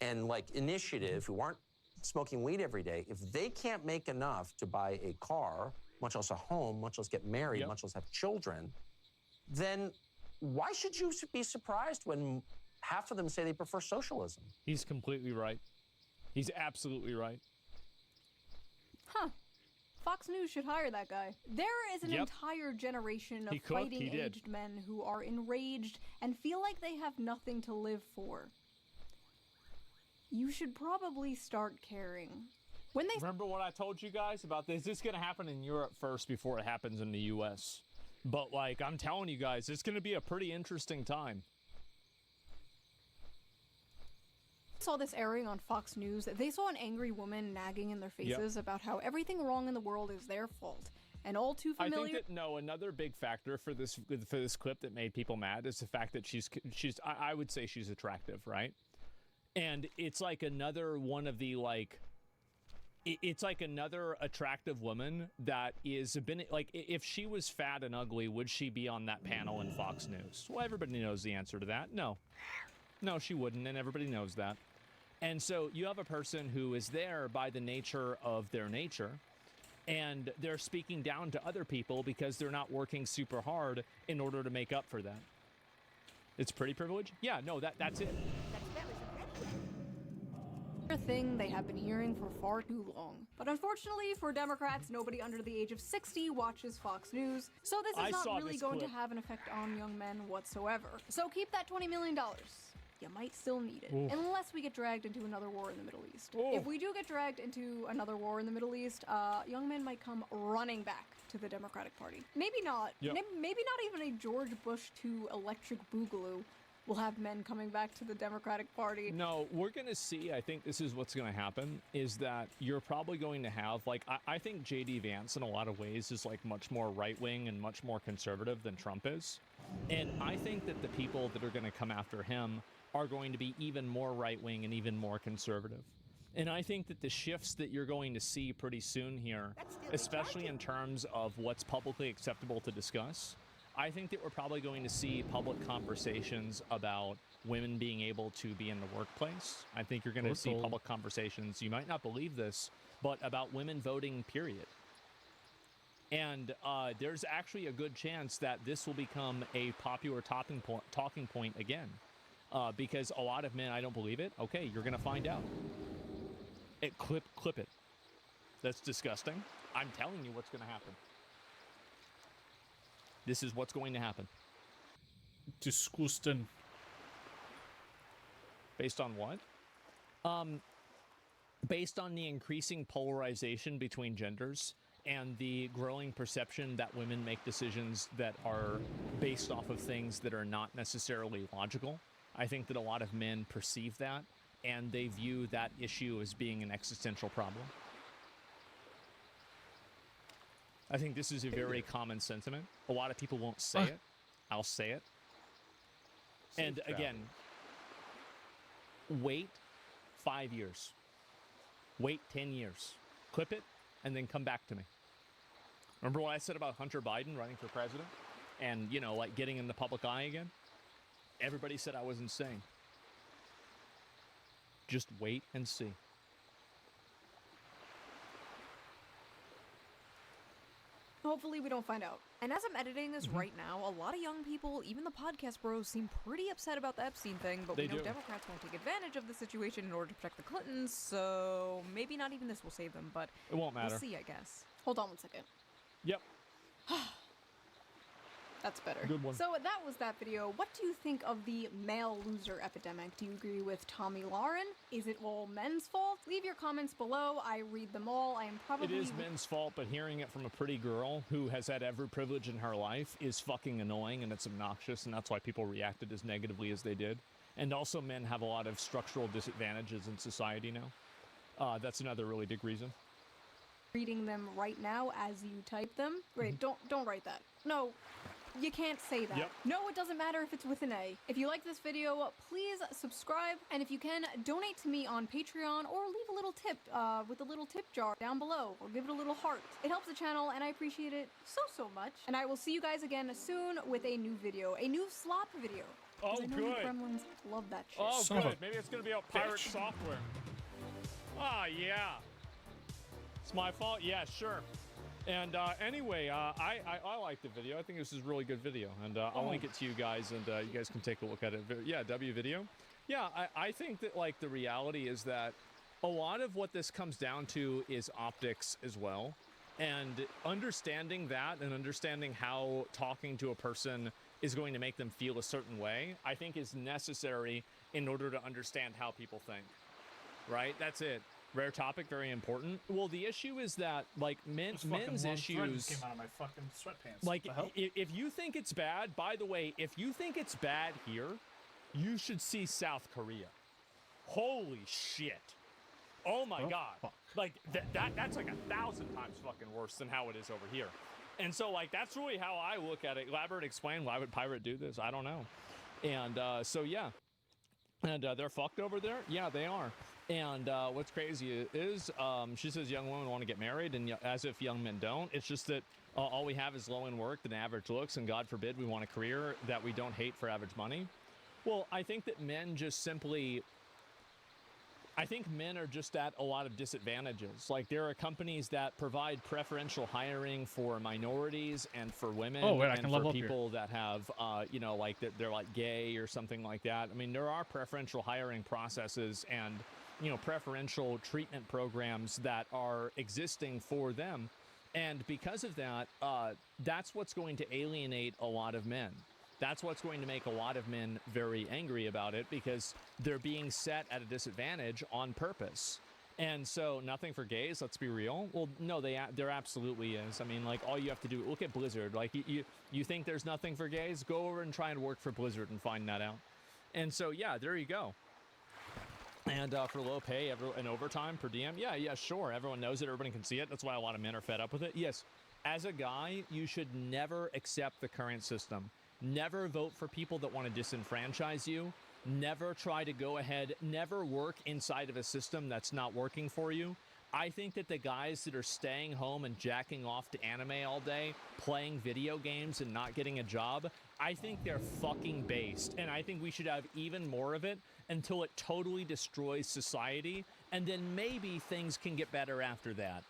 and like initiative who aren't smoking weed every day, if they can't make enough to buy a car, much less a home, much less get married, much less have children, then why should you be surprised when half of them say they prefer socialism? He's completely right. He's absolutely right. Huh. Fox News should hire that guy. There is an entire generation of fighting-aged men who are enraged and feel like they have nothing to live for. You should probably start caring. When they remember what I told you guys about this? This is going to happen in Europe first before it happens in the U.S. But, like, I'm telling you guys, it's going to be a pretty interesting time. Saw this airing on Fox News. They saw an angry woman nagging in their faces about how everything wrong in the world is their fault. And all too familiar. I think that another big factor for this clip that made people mad is the fact that she's I would say she's attractive, right? And it's like another one of the it's like another attractive woman that is been like, if she was fat and ugly, would she be on that panel in Fox News? Well, everybody knows the answer to that. No, she wouldn't, and everybody knows that. And so you have a person who is there by the nature of their nature, and they're speaking down to other people because they're not working super hard in order to make up for that. It's pretty privilege? Yeah, no, that's it. Thing they have been hearing for far too long. But unfortunately for Democrats, nobody under the age of 60 watches Fox News, so this is not really going to have an effect on young men whatsoever. So keep that $20 million. You might still need it, unless we get dragged into another war in the Middle East. If we do get dragged into another war in the Middle East, young men might come running back to the Democratic Party. Maybe not. Maybe not even a George Bush 2 electric boogaloo will have men coming back to the Democratic Party. No, we're going to see, I think this is what's going to happen, is that you're probably going to have, like, I think J.D. Vance in a lot of ways is, like, much more right-wing and much more conservative than Trump is. And I think that the people that are going to come after him are going to be even more right-wing and even more conservative. And I think that the shifts that you're going to see pretty soon here, especially in terms of what's publicly acceptable to discuss, I think that we're probably going to see public conversations about women being able to be in the workplace. I think you're going to see public conversations, you might not believe this, but about women voting, period. And there's actually a good chance that this will become a popular talking point again. Because a lot of men, I don't believe it. Okay, you're going to find out. Clip it. That's disgusting. I'm telling you what's going to happen. This is what's going to happen. Disgusting. Based on what? Based on the increasing polarization between genders and the growing perception that women make decisions that are based off of things that are not necessarily logical. I think that a lot of men perceive that, and they view that issue as being an existential problem. I think this is a very common sentiment. A lot of people won't say it. I'll say it. And again, wait 5 years. Wait 10 years. Clip it, and then come back to me. Remember what I said about Hunter Biden running for president? And, you know, like getting in the public eye again? Everybody said I was insane. Just wait and see. Hopefully we don't find out. And as I'm editing this right now, a lot of young people, even the podcast bros, seem pretty upset about the Epstein thing, but we know Democrats won't take advantage of the situation in order to protect the Clintons, so maybe not even this will save them, but it won't matter. We'll see, I guess. Hold on one second. Yep. That's better. Good one. So that was that video. What do you think of the male loser epidemic? Do you agree with Tommy Lauren? Is it all men's fault? Leave your comments below. I read them all. I am probably... It is men's fault, but hearing it from a pretty girl who has had every privilege in her life is fucking annoying, and it's obnoxious, and that's why people reacted as negatively as they did. And also men have a lot of structural disadvantages in society now. That's another really big reason. Reading them right now as you type them. Wait, don't write that. No. You can't say that. Yep. No, it doesn't matter if it's with an A. If you like this video, please subscribe, and if you can, donate to me on Patreon, or leave a little tip with a little tip jar down below, or give it a little heart. It helps the channel, and I appreciate it so much. And I will see you guys again soon with a new video, a new slop video. Oh, I know good. The Gremlins love that shit. Oh, good. Maybe it's gonna be about pirate software. Ah, yeah. It's my fault? Yeah, sure. And anyway, I like the video. I think this is a really good video, and I'll link it to you guys, and you guys can take a look at it. Yeah, W video. Yeah, I think that like the reality is that a lot of what this comes down to is optics as well, and understanding that and understanding how talking to a person is going to make them feel a certain way, I think is necessary in order to understand how people think. Right? That's it. Rare topic, very important. Well, the issue is that, like, men's issues came out of my fucking sweatpants. like, if you think it's bad, by the way, if you think it's bad here, you should see South Korea. Holy shit. Oh my God. Fuck. Like, that's like 1,000 times fucking worse than how it is over here. And so, like, that's really how I look at it. Elaborate, explain, why would Pirate do this? I don't know. And so, yeah. And they're fucked over there? Yeah, they are. And what's crazy is she says young women want to get married, and as if young men don't. It's just that all we have is low-end work and average looks, and God forbid we want a career that we don't hate for average money. Well, I think that men just simply... I think men are just at a lot of disadvantages. Like, there are companies that provide preferential hiring for minorities and for women and for people that have, you know, like they're like gay or something like that. I mean, there are preferential hiring processes and, you know, preferential treatment programs that are existing for them. And because of that, that's what's going to alienate a lot of men. That's what's going to make a lot of men very angry about it, because they're being set at a disadvantage on purpose. And so, nothing for gays, let's be real. Well, no, there absolutely is. I mean, like, all you have to do, look at Blizzard. Like, you think there's nothing for gays? Go over and try and work for Blizzard and find that out. And so, yeah, there you go. And for low pay and overtime per diem, yeah, sure. Everyone knows it. Everybody can see it. That's why a lot of men are fed up with it. Yes, as a guy, you should never accept the current system. Never vote for people that want to disenfranchise you. Never try to go ahead. Never work inside of a system that's not working for you. I think that the guys that are staying home and jacking off to anime all day, playing video games and not getting a job, I think they're fucking based. And I think we should have even more of it until it totally destroys society. And then maybe things can get better after that.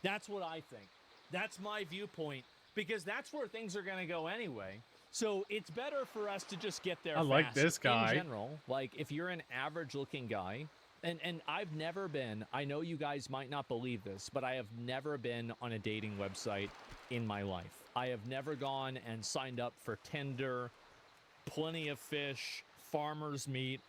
That's what I think. That's my viewpoint. Because that's where things are going to go anyway. So it's better for us to just get there fast. I like this guy. In general, like, if you're an average-looking guy, and I've never been, I know you guys might not believe this, but I have never been on a dating website in my life. I have never gone and signed up for Tinder, Plenty of Fish, Farmer's Meat,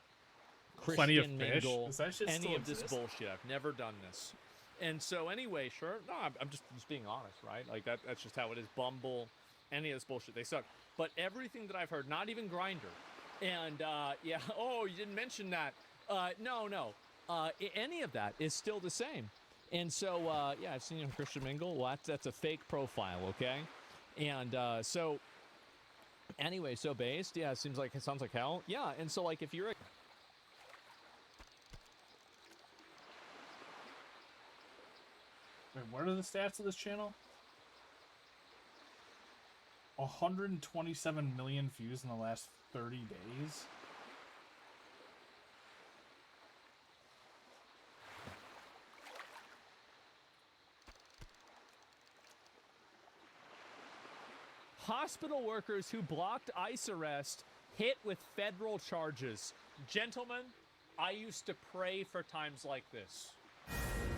Christian Mingle, any of this bullshit. I've never done this. And so anyway, sure. No, I'm just being honest, right? Like, that's just how it is. Bumble, any of this bullshit, they suck. But everything that I've heard, not even Grindr. And, yeah, oh, you didn't mention that. No. Any of that is still the same. And so, yeah, I've seen you on Christian Mingle. Well, that's a fake profile, okay? And so, anyway, so based, yeah, it sounds like hell. Yeah, and so, like, if you're a... Wait, what are the stats of this channel? 127 million views in the last 30 days? Hospital workers who blocked ICE arrest hit with federal charges. Gentlemen, I used to pray for times like this.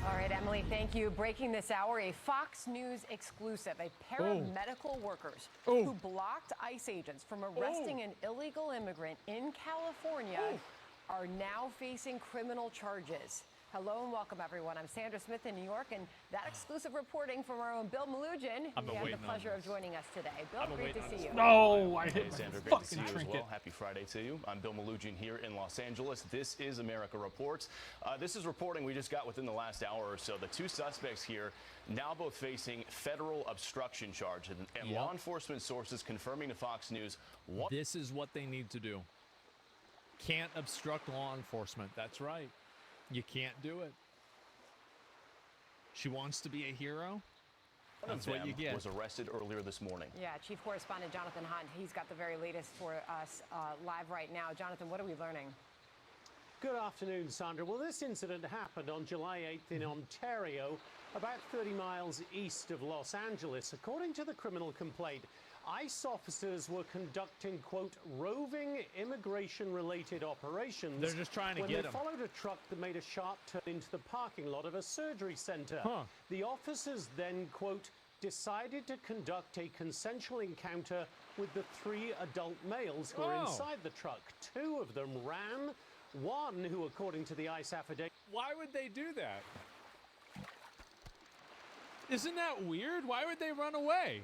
All right, Emily, thank you. Breaking this hour, a Fox News exclusive. A pair of medical workers who blocked ICE agents from arresting an illegal immigrant in California are now facing criminal charges. Hello and welcome, everyone. I'm Sandra Smith in New York, and that exclusive reporting from our own Bill Malugin. We have the pleasure of joining us today. Bill, great to see you. No, I hit Sandra, great to see you as well. Happy Friday to you. I'm Bill Malugin here in Los Angeles. This is America Reports. This is reporting we just got within the last hour or so. The two suspects here now both facing federal obstruction charges, and law enforcement sources confirming to Fox News this is what they need to do. Can't obstruct law enforcement. That's right. You can't do it. She wants to be a hero. That's what you get. Was arrested earlier this morning. Yeah, Chief Correspondent Jonathan Hunt. He's got the very latest for us live right now. Jonathan, what are we learning? Good afternoon, Sandra. Well, this incident happened on July 8th in Ontario, about 30 miles east of Los Angeles. According to the criminal complaint, ICE officers were conducting, quote, roving immigration-related operations. They're just trying to get when they them. followed a truck that made a sharp turn into the parking lot of a surgery center. The officers then, quote, decided to conduct a consensual encounter with the 3 adult males who were inside the truck. 2 of them ran. One who, according to the ICE affidavit... Why would they do that? Isn't that weird? Why would they run away?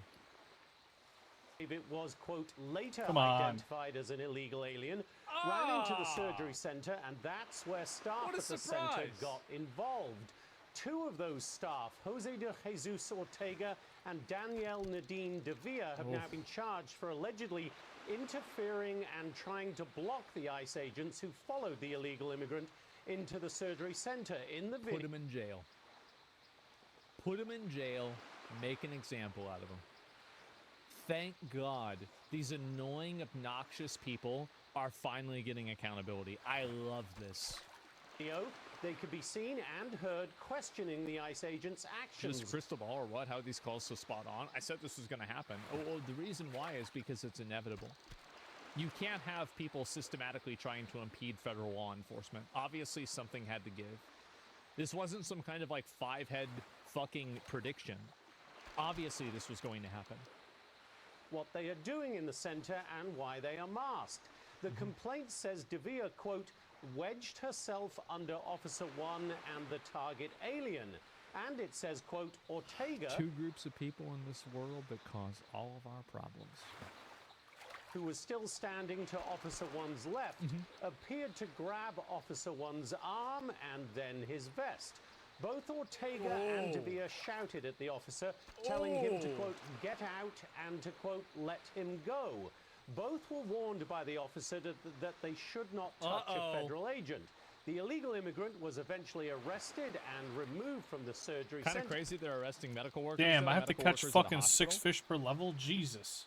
It was, quote, later Come on. identified as an illegal alien, ran into the surgery center, and that's where staff What a at the surprise. center got involved. 2 of those staff, Jose de Jesus Ortega and Danielle Nadine de Villa, have now been charged for allegedly interfering and trying to block the ICE agents who followed the illegal immigrant into the surgery center. In the video, Put him in jail. Put him in jail. Make an example out of him. Thank God these annoying, obnoxious people are finally getting accountability. I love this. They could be seen and heard questioning the ICE agents' actions. Just crystal ball or what? How are these calls so spot on? I said this was going to happen. Oh, the reason why is because it's inevitable. You can't have people systematically trying to impede federal law enforcement. Obviously, something had to give. This wasn't some kind of like 5-head fucking prediction. Obviously, this was going to happen. What they are doing in the center and why they are masked. The complaint says De Villa, quote, wedged herself under Officer 1 and the target alien. And it says, quote, Ortega... 2 groups of people in this world that cause all of our problems. Who was still standing to Officer 1's left, appeared to grab Officer 1's arm and then his vest. Both Ortega and De Villa shouted at the officer, telling him to, quote, get out and to, quote, let him go. Both were warned by the officer that they should not touch a federal agent. The illegal immigrant was eventually arrested and removed from the surgery center. Kind of crazy they're arresting medical workers. Damn, I have to medical catch workers at a fucking 6 hospital. fish per level? Jesus.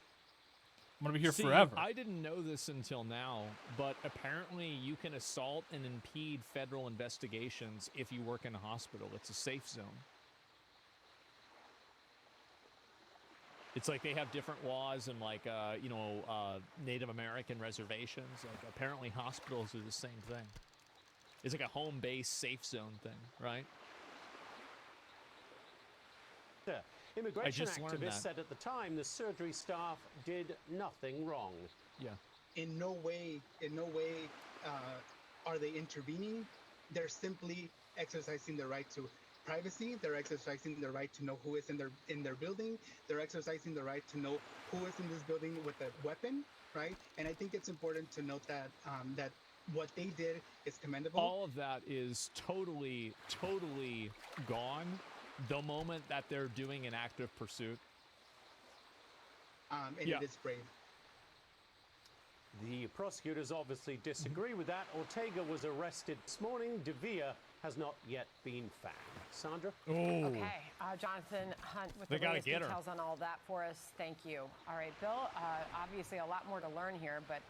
I'm gonna be here See, forever. I didn't know this until now, but apparently you can assault and impede federal investigations if you work in a hospital. It's a safe zone. It's like they have different laws in like, Native American reservations. Like apparently hospitals are the same thing. It's like a home-based safe zone thing, right? Immigration just learned activists that. said at the time the surgery staff did nothing wrong. Yeah. In no way are they intervening. They're simply exercising their right to privacy. They're exercising their right to know who is in their building. They're exercising the right to know who is in this building with a weapon, right? And I think it's important to note that that what they did is commendable. All of that is totally gone the moment that they're doing an active pursuit. And it is brave. The prosecutors obviously disagree with that. Ortega was arrested this morning. De Villa has not yet been found. Sandra? Okay, Jonathan Hunt with They the gotta latest get her. details on all that for us. Thank you. All right, Bill, obviously a lot more to learn here, but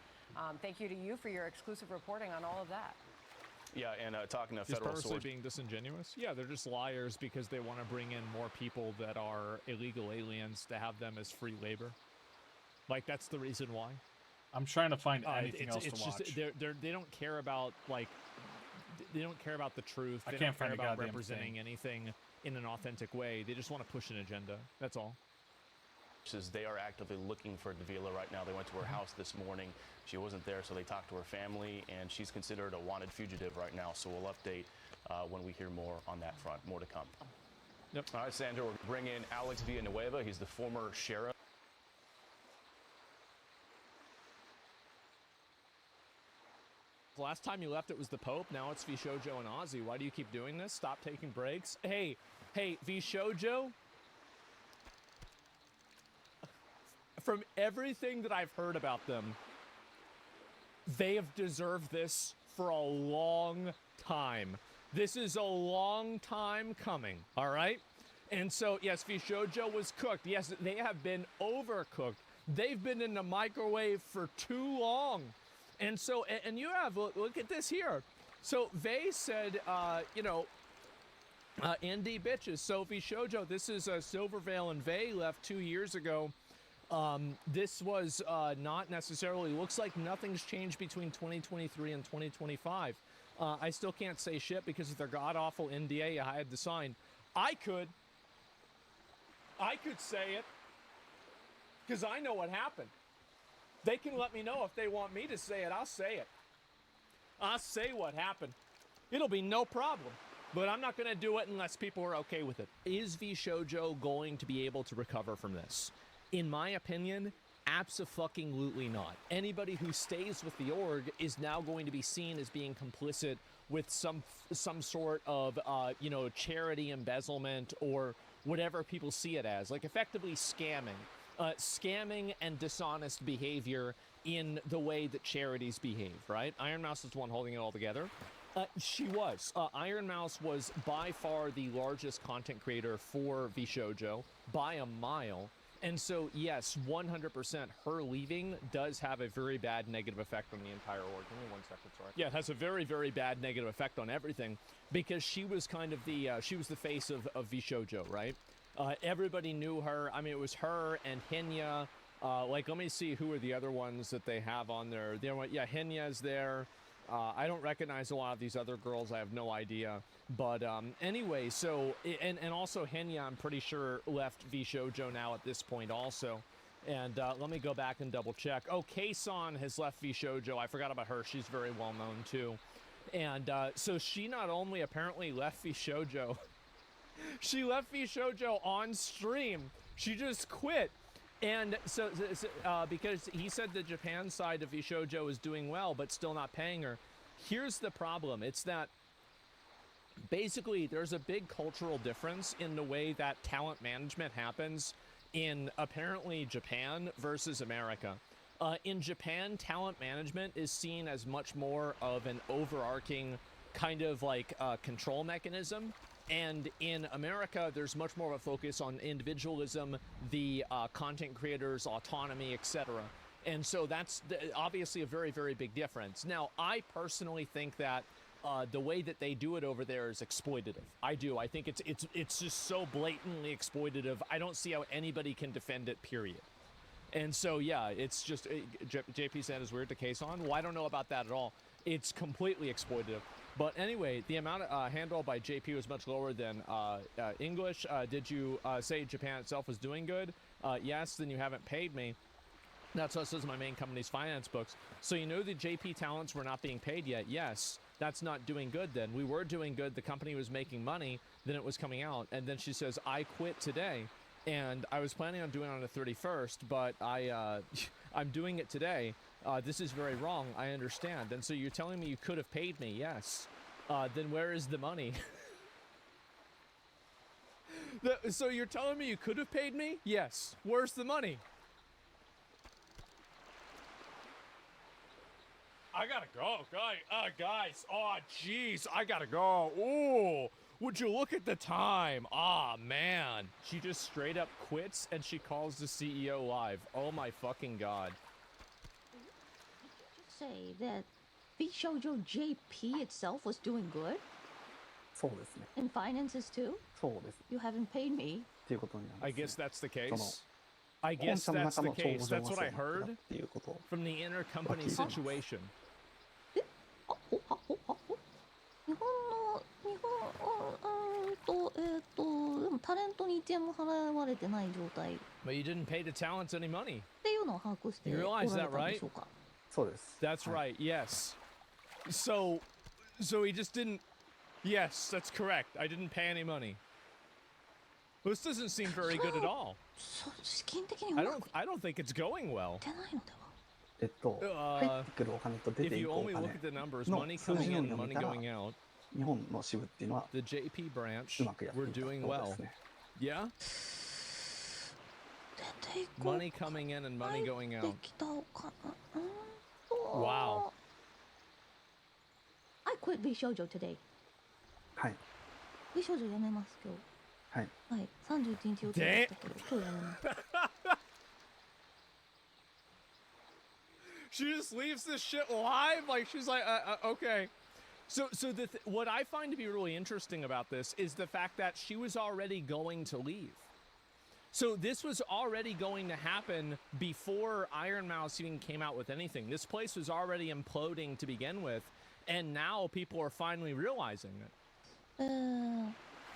thank you to you for your exclusive reporting on all of that. Yeah, and talking to Is federal purposely sources. being disingenuous? Yeah, they're just liars because they want to bring in more people that are illegal aliens to have them as free labor. Like, that's the reason why. I'm trying to find anything else to watch. They don't care about, like, they don't care about the truth. I They can't don't care find a about goddamn representing thing. anything in an authentic way. They just want to push an agenda. That's all. They are actively looking for De Villa right now. They went to her house this morning. She wasn't there, so they talked to her family, and she's considered a wanted fugitive right now. So we'll update when we hear more on that front. More to come. Yep. All right, Sandra, we're bringing in Alex Villanueva. He's the former sheriff. The last time you left, it was the Pope. Now it's Vishojo and Ozzy. Why do you keep doing this? Stop taking breaks. Hey, Vishojo. From everything that I've heard about them, they have deserved this for a long time. This is a long time coming, all right? And so, yes, Vishojo was cooked. Yes, they have been overcooked. They've been in the microwave for too long. And so, and you have, look at this here. So Vey said, indie bitches, Sophie Shoujo. This is Silvervale and Vey left 2 years ago. This was not necessarily, looks like nothing's changed between 2023 and 2025. I still can't say shit because of their god-awful NDA I had to sign. I could say it because I know what happened. They can let me know if they want me to say it. I'll say it. I'll say what happened. It'll be no problem. But I'm not going to do it unless people are okay with it. Is VShojo going to be able to recover from this? In my opinion, abso-fucking-lutely not. Anybody who stays with the org is now going to be seen as being complicit with some sort of, charity embezzlement or whatever people see it as. Like, effectively scamming. Scamming and dishonest behavior in the way that charities behave, right? Iron Mouse is the one holding it all together. She was. Iron Mouse was by far the largest content creator for VShojo by a mile. And so, yes, 100% her leaving does have a very bad negative effect on the entire org. Give me 1 second, sorry. Yeah, it has a very, very bad negative effect on everything because she was kind of the, she was the face of VShojo, right? Everybody knew her. I mean, it was her and Hinya. Let me see who are the other ones that they have on there. Hinya's there. I don't recognize a lot of these other girls. I have no idea. But anyway, so, and also Hinya, I'm pretty sure, left VShojo now at this point also. And let me go back and double check. Oh, Kei-san has left VShojo. I forgot about her. She's very well known too. And so she not only apparently left VShojo, she left VShojo on stream. She just quit. And so because he said the Japan side of VShojo is doing well, but still not paying her. Here's the problem. It's that basically there's a big cultural difference in the way that talent management happens in apparently Japan versus America. In Japan, talent management is seen as much more of an overarching kind of like control mechanism. And in America, there's much more of a focus on individualism, the content creators' autonomy, etc. And so that's obviously a very, very big difference. Now, I personally think that the way that they do it over there is exploitative. I do. I think it's just so blatantly exploitative. I don't see how anybody can defend it, period. And so, yeah, it's just, JP said is weird to case on. Well, I don't know about that at all. It's completely exploitative. But anyway, the amount of handle by JP was much lower than English. Did you say Japan itself was doing good? Yes, then you haven't paid me. That's what says in my main company's finance books. So you know the JP talents were not being paid yet? Yes, that's not doing good then. We were doing good. The company was making money. Then it was coming out. And then she says, I quit today. And I was planning on doing it on the 31st, but I'm doing it today. This is very wrong. I understand. And so you're telling me you could have paid me? Yes. Then where is the money? So you're telling me you could have paid me? Yes. Where's the money? I gotta go, guys. Oh, jeez, I gotta go. Ooh, would you look at the time? Ah, man. She just straight up quits and she calls the CEO live. Oh my fucking god. Say that VShojo JP itself was doing good? In finances too? You haven't paid me. I guess that's the case. I guess that's the case. That's what I heard from the intercompany situation. でもタレントに1円も払われてない状態。But you didn't pay the talents any money. っていうのを把握してお You られ realize た that, んで right? しょうか。 That's right. Yes. So he just didn't. Yes, that's correct. I didn't pay any money. This doesn't seem very good at all. 資金的にうまく I don't think it's going well. いってないのでは。 If you only look at the numbers, money coming in, money going out. 日本の支部っていうのは The JP branch, うまくやって we're いた doing そうで well. すね。 Yeah? 出ていこう Money coming in and money going で out. きたお金。Wow. I quit 美少女 today. はい。美少女やめます今はい。日。はい。31日予定だったけど今日やめます。 She just leaves this shit live? Like, she's like, okay. So what I find to be really interesting about this is the fact that she was already going to leave. So this was already going to happen before Iron Mouse even came out with anything. This place was already imploding to begin with, and now people are finally realizing it.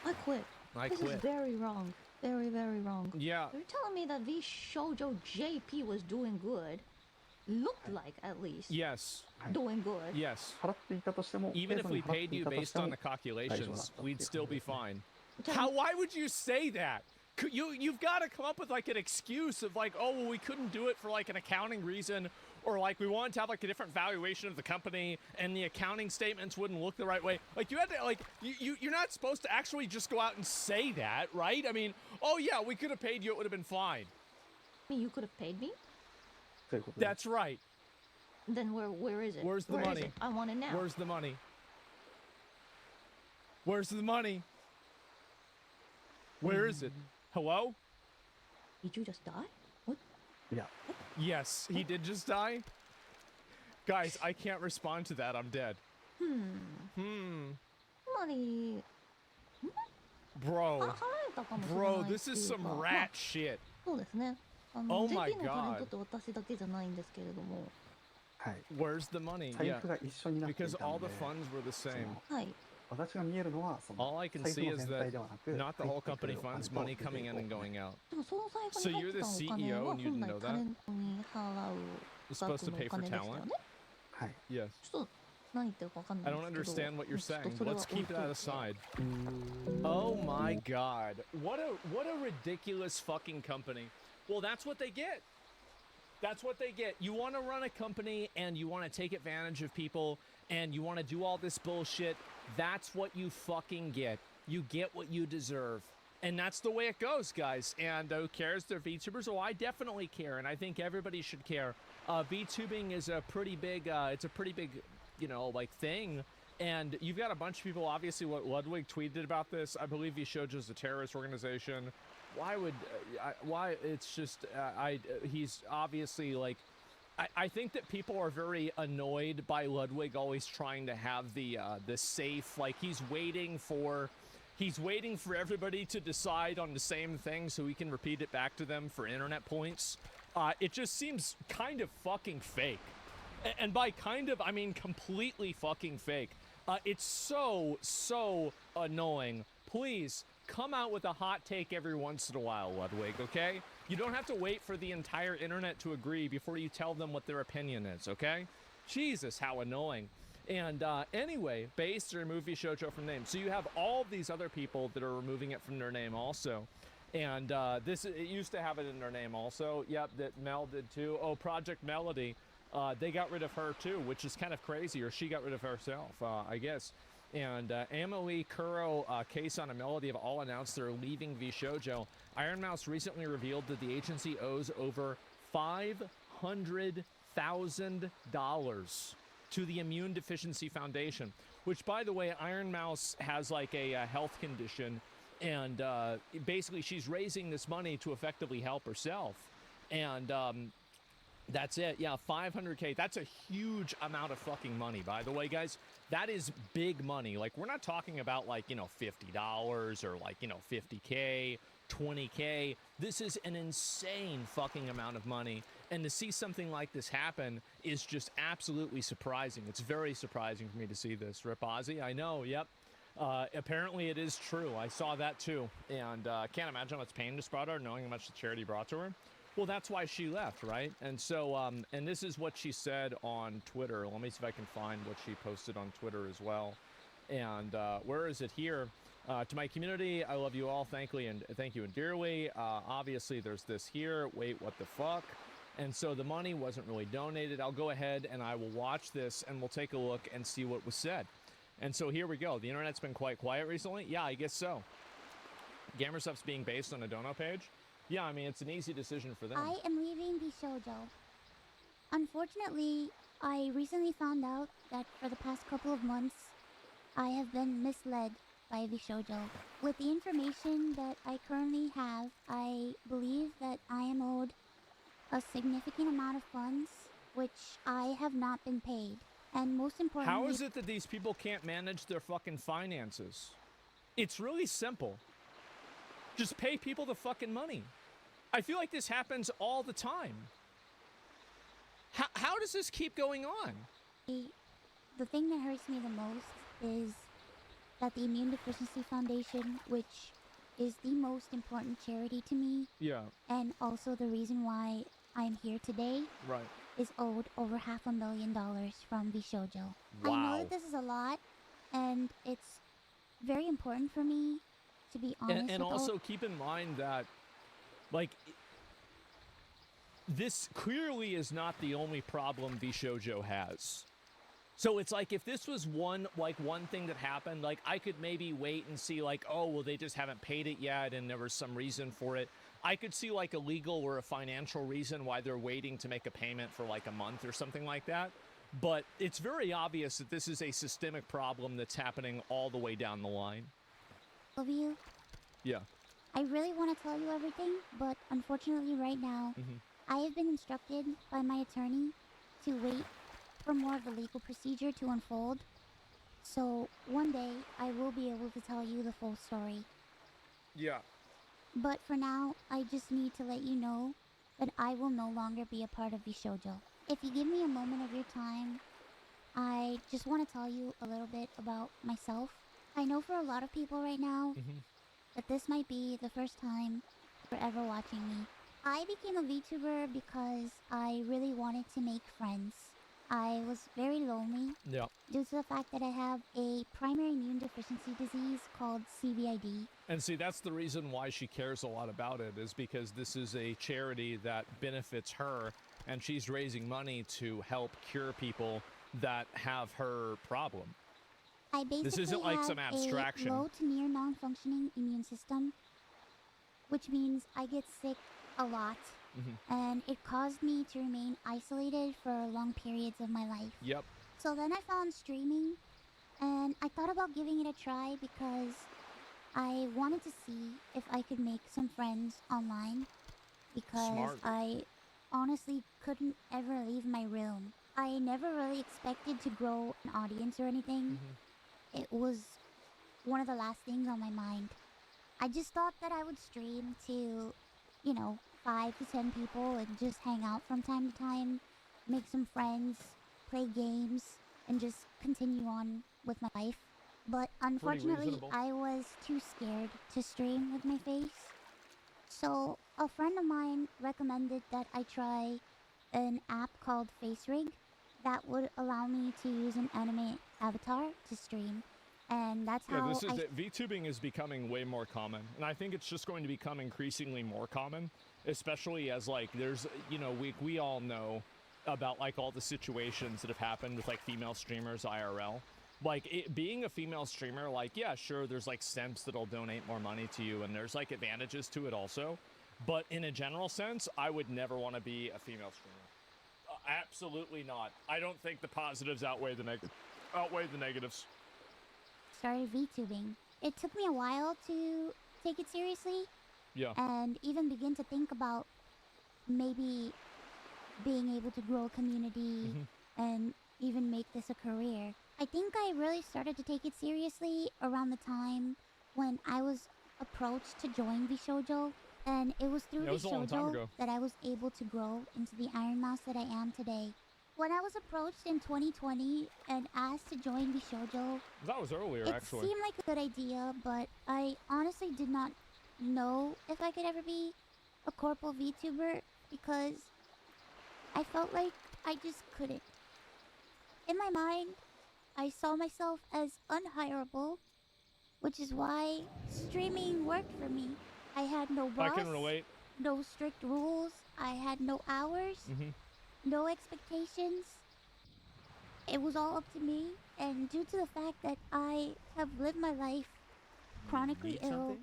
I quit. This is very wrong. Very, very wrong. Yeah. You're telling me that VShojo JP was doing good. Looked like, at least. Yes. Doing good. Yes. Even if we paid you based on the calculations, we'd still be fine. Why would you say that? You've got to come up with like an excuse of like, oh, well, we couldn't do it for like an accounting reason, or like we wanted to have like a different valuation of the company and the accounting statements wouldn't look the right way. Like you had to like, you're not supposed to actually just go out and say that, right? I mean, oh yeah, we could have paid you, it would have been fine. I mean, you could have paid me? That's right. Then where is it? Where's the money? I want it now. Where's the money? Where's the money? Where is it? Hello? Did you just die? What? Yeah. Yes, he did just die. Guys, I can't respond to that. I'm dead. Money. Bro, this is some rat shit. そうですね。Oh my JP のタレントって私だけじゃないんですけれども。はい。 Where's the money? 財 Yeah, 布が一緒になってい because たの all で the funds were the same. はい。私が見えるのはその All I can 財布 see の is 全 that 体ではなく not the 入 whole ってく company るお金 funds と money 出て coming い in く and お金 going out. でもその財布 So に入 you're って the たお CEO 金は and you 本 didn't 来 know タ that? レントに払う It's supposed to 額 pay のお for 金でしたよ talent? ね。はい Yes. ちょっと何言ってるかわかんな I い don't んですけど。 understand what you're ちょっ saying. とそれは Let's 置い keep とい that て。 aside. Oh my god. What a ridiculous fucking company. Well, that's what they get. That's what they get. You want to run a company and you want to take advantage of people and you want to do all this bullshit. That's what you fucking get. You get what you deserve. And that's the way it goes, guys. And who cares? They're VTubers. Oh, I definitely care. And I think everybody should care. VTubing is a pretty big, you know, like thing. And you've got a bunch of people, obviously, what Ludwig tweeted about this. I believe VShojo's a terrorist organization. Why would, why, it's just, he's obviously, like, I think that people are very annoyed by Ludwig always trying to have the safe, like, he's waiting for everybody to decide on the same thing so he can repeat it back to them for internet points. It just seems kind of fucking fake. And by kind of, I mean completely fucking fake. It's so annoying. Please, come out with a hot take every once in a while, Ludwig, okay? You don't have to wait for the entire internet to agree before you tell them what their opinion is, okay? Jesus, how annoying. And anyway, Base removed VShojo from name. So you have all of these other people that are removing it from their name also. And it used to have it in their name also. Yep, that Mel did too. Oh, Project Melody. They got rid of her too, which is kind of crazy, or she got rid of herself, I guess. And Amelie, Kuro, Keisan, and Melody have all announced they're leaving VShojo. Iron Mouse recently revealed that the agency owes over $500,000 to the Immune Deficiency Foundation, which, by the way, Iron Mouse has like a health condition, and basically she's raising this money to effectively help herself. And that's it. Yeah, $500K. That's a huge amount of fucking money, by the way, guys. That is big money. Like, we're not talking about, like, you know, $50 or, like, you know, $50K, $20K. This is an insane fucking amount of money. And to see something like this happen is just absolutely surprising. It's very surprising for me to see this. Rip Ozzy, I know, yep. Apparently it is true. I saw that too. And can't imagine how much pain this brought her, knowing how much the charity brought to her. Well, that's why she left, right? And so, and this is what she said on Twitter. Let me see if I can find what she posted on Twitter as well. And where is it here? To my community, I love you all, thank you and dearly. Obviously, there's this here. Wait, what the fuck? And so the money wasn't really donated. I'll go ahead and I will watch this and we'll take a look and see what was said. And so here we go. The internet's been quite quiet recently. Yeah, I guess so. GarboZarbo's being based on a dono page. Yeah, I mean, it's an easy decision for them. I am leaving VShojo. Unfortunately, I recently found out that for the past couple of months, I have been misled by VShojo. With the information that I currently have, I believe that I am owed a significant amount of funds, which I have not been paid. And most importantly... How is it that these people can't manage their fucking finances? It's really simple. Just pay people the fucking money. I feel like this happens all the time. How does this keep going on? The thing that hurts me the most is that the Immune Deficiency Foundation, which is the most important charity to me, and also the reason why I'm here today, is owed over $500,000 from VShojo. Wow. I know that this is a lot, and it's very important for me to be honest. And also keep in mind that, like, this clearly is not the only problem VShojo has. So it's like, if this was one thing that happened, like, I could maybe wait and see, like, oh, well, they just haven't paid it yet and there was some reason for it. I could see, like, a legal or a financial reason why they're waiting to make a payment for, like, a month or something like that. But it's very obvious that this is a systemic problem that's happening all the way down the line. Love you. Yeah. I really want to tell you everything, but unfortunately right now, I have been instructed by my attorney to wait for more of the legal procedure to unfold. So one day I will be able to tell you the full story. Yeah. But for now, I just need to let you know that I will no longer be a part of VShojo. If you give me a moment of your time, I just want to tell you a little bit about myself. I know for a lot of people right now that this might be the first time you're ever watching me. I became a VTuber because I really wanted to make friends. I was very lonely due to the fact that I have a primary immune deficiency disease called CVID. And see, that's the reason why she cares a lot about it, is because this is a charity that benefits her, and she's raising money to help cure people that have her problem. I basically this isn't like have some abstraction. A low to near non-functioning immune system, which means I get sick a lot. And it caused me to remain isolated for long periods of my life. Yep. So then I found streaming, and I thought about giving it a try because I wanted to see if I could make some friends online, because I honestly couldn't ever leave my room. I never really expected to grow an audience or anything. It was one of the last things on my mind. I just thought that I would stream to, 5 to 10 people and just hang out from time to time, make some friends, play games, and just continue on with my life. But unfortunately, I was too scared to stream with my face. So a friend of mine recommended that I try an app called FaceRig that would allow me to use an anime avatar to stream. And that's how VTubing is becoming way more common. And I think it's just going to become increasingly more common, especially as, like, there's, we all know about, like, all the situations that have happened with, like, female streamers IRL. Like, being a female streamer, like, yeah, sure, there's, like, simps that'll donate more money to you, and there's, like, advantages to it also. But in a general sense, I would never want to be a female streamer. Absolutely not. I don't think the positives outweigh the negatives. Started VTubing. It took me a while to take it seriously. Yeah. And even begin to think about maybe being able to grow a community and even make this a career. I think I really started to take it seriously around the time when I was approached to join VShojo, and it was through VShojo that I was able to grow into the Iron Mouse that I am today. When I was approached in 2020 and asked to join VShojo, that was earlier, actually. It seemed like a good idea, but I honestly did not know if I could ever be a corporal VTuber because I felt like I just couldn't. In my mind, I saw myself as unhireable, which is why streaming worked for me. I had no boss, I can relate. No strict rules, I had no hours, no expectations. It was all up to me, and due to the fact that I have lived my life chronically ill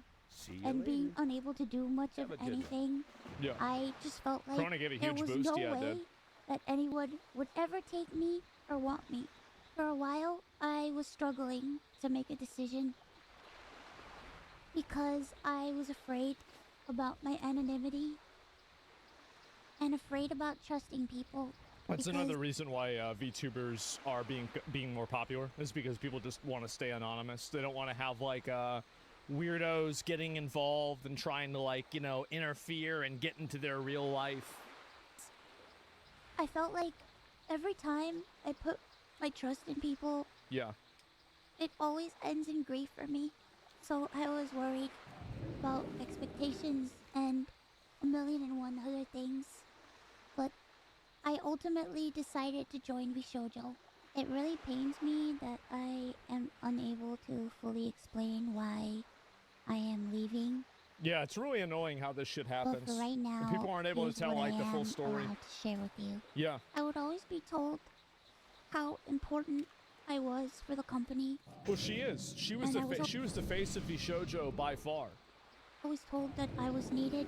and being unable to do much of anything, I just felt like there was no way that anyone would ever take me or want me. For a while, I was struggling to make a decision because I was afraid about my anonymity and afraid about trusting people That's another reason why VTubers are being more popular, is because people just want to stay anonymous. They don't want to have like weirdos getting involved and trying to like, you know, interfere and get into their real life. I felt like every time I put my trust in people, yeah, it always ends in grief for me. So I was worried about expectations and 1,000,001 other things. But I ultimately decided to join VShojo. It really pains me that I am unable to fully explain why I am leaving. Yeah, it's really annoying how this shit happens. But for right now, and people aren't able to tell like the full story. To share with you. Yeah. I would always be told how important I was for the company. Well, she is. She was the face of VShojo by far. I was told that I was needed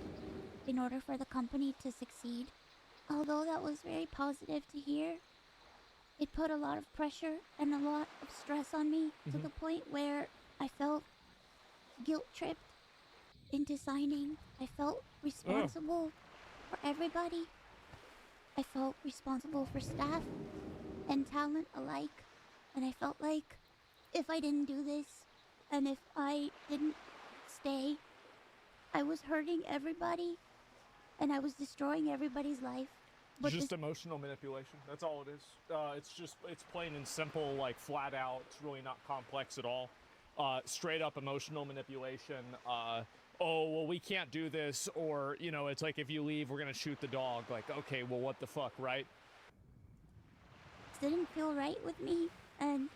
in order for the company to succeed. Although that was very positive to hear, it put a lot of pressure and a lot of stress on me to the point where I felt guilt-tripped into signing. I felt responsible for everybody. I felt responsible for staff and talent alike. And I felt like if I didn't do this and if I didn't stay, I was hurting everybody and I was destroying everybody's life. But Just emotional manipulation. That's all it is. It's plain and simple, like flat out. It's really not complex at all. Straight up emotional manipulation. Oh, well, we can't do this. Or, you know, it's like if you leave, we're going to shoot the dog. Like, okay, well, what the fuck, right? It didn't feel right with me. And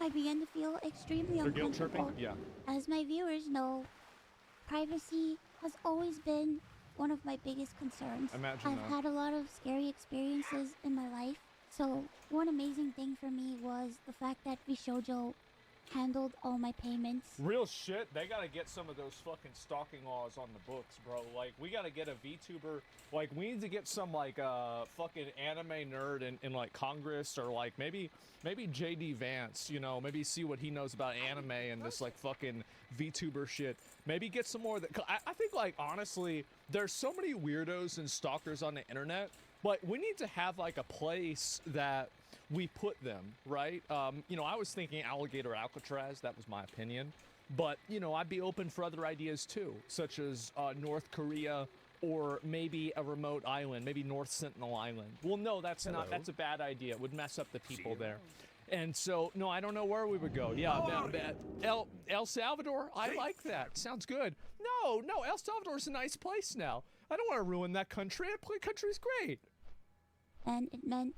I began to feel extremely uncomfortable. Guilt tripping? Yeah. As my viewers know, privacy has always been one of my biggest concerns. Imagine I've had a lot of scary experiences in my life. So one amazing thing for me was the fact that VShojo handled all my payments. Real shit. They gotta get some of those fucking stalking laws on the books, bro. Like, we gotta get a VTuber. Like, we need to get some, like, fucking anime nerd in like, Congress, or, like, maybe JD Vance, you know, maybe see what he knows about anime and this, like, fucking VTuber shit. Maybe get some more of that. I think, like, honestly, there's so many weirdos and stalkers on the internet, but we need to have, like, a place that we put them, right? You know, I was thinking Alligator Alcatraz. That was my opinion. But, you know, I'd be open for other ideas, too, such as North Korea, or maybe a remote island, maybe North Sentinel Island. Well, no, that's not. That's a bad idea. It would mess up the people there. And so, no, I don't know where we would go. Yeah, El Salvador, I like that. Sounds good. No, El Salvador's a nice place now. I don't want to ruin that country. That country's great. And it meant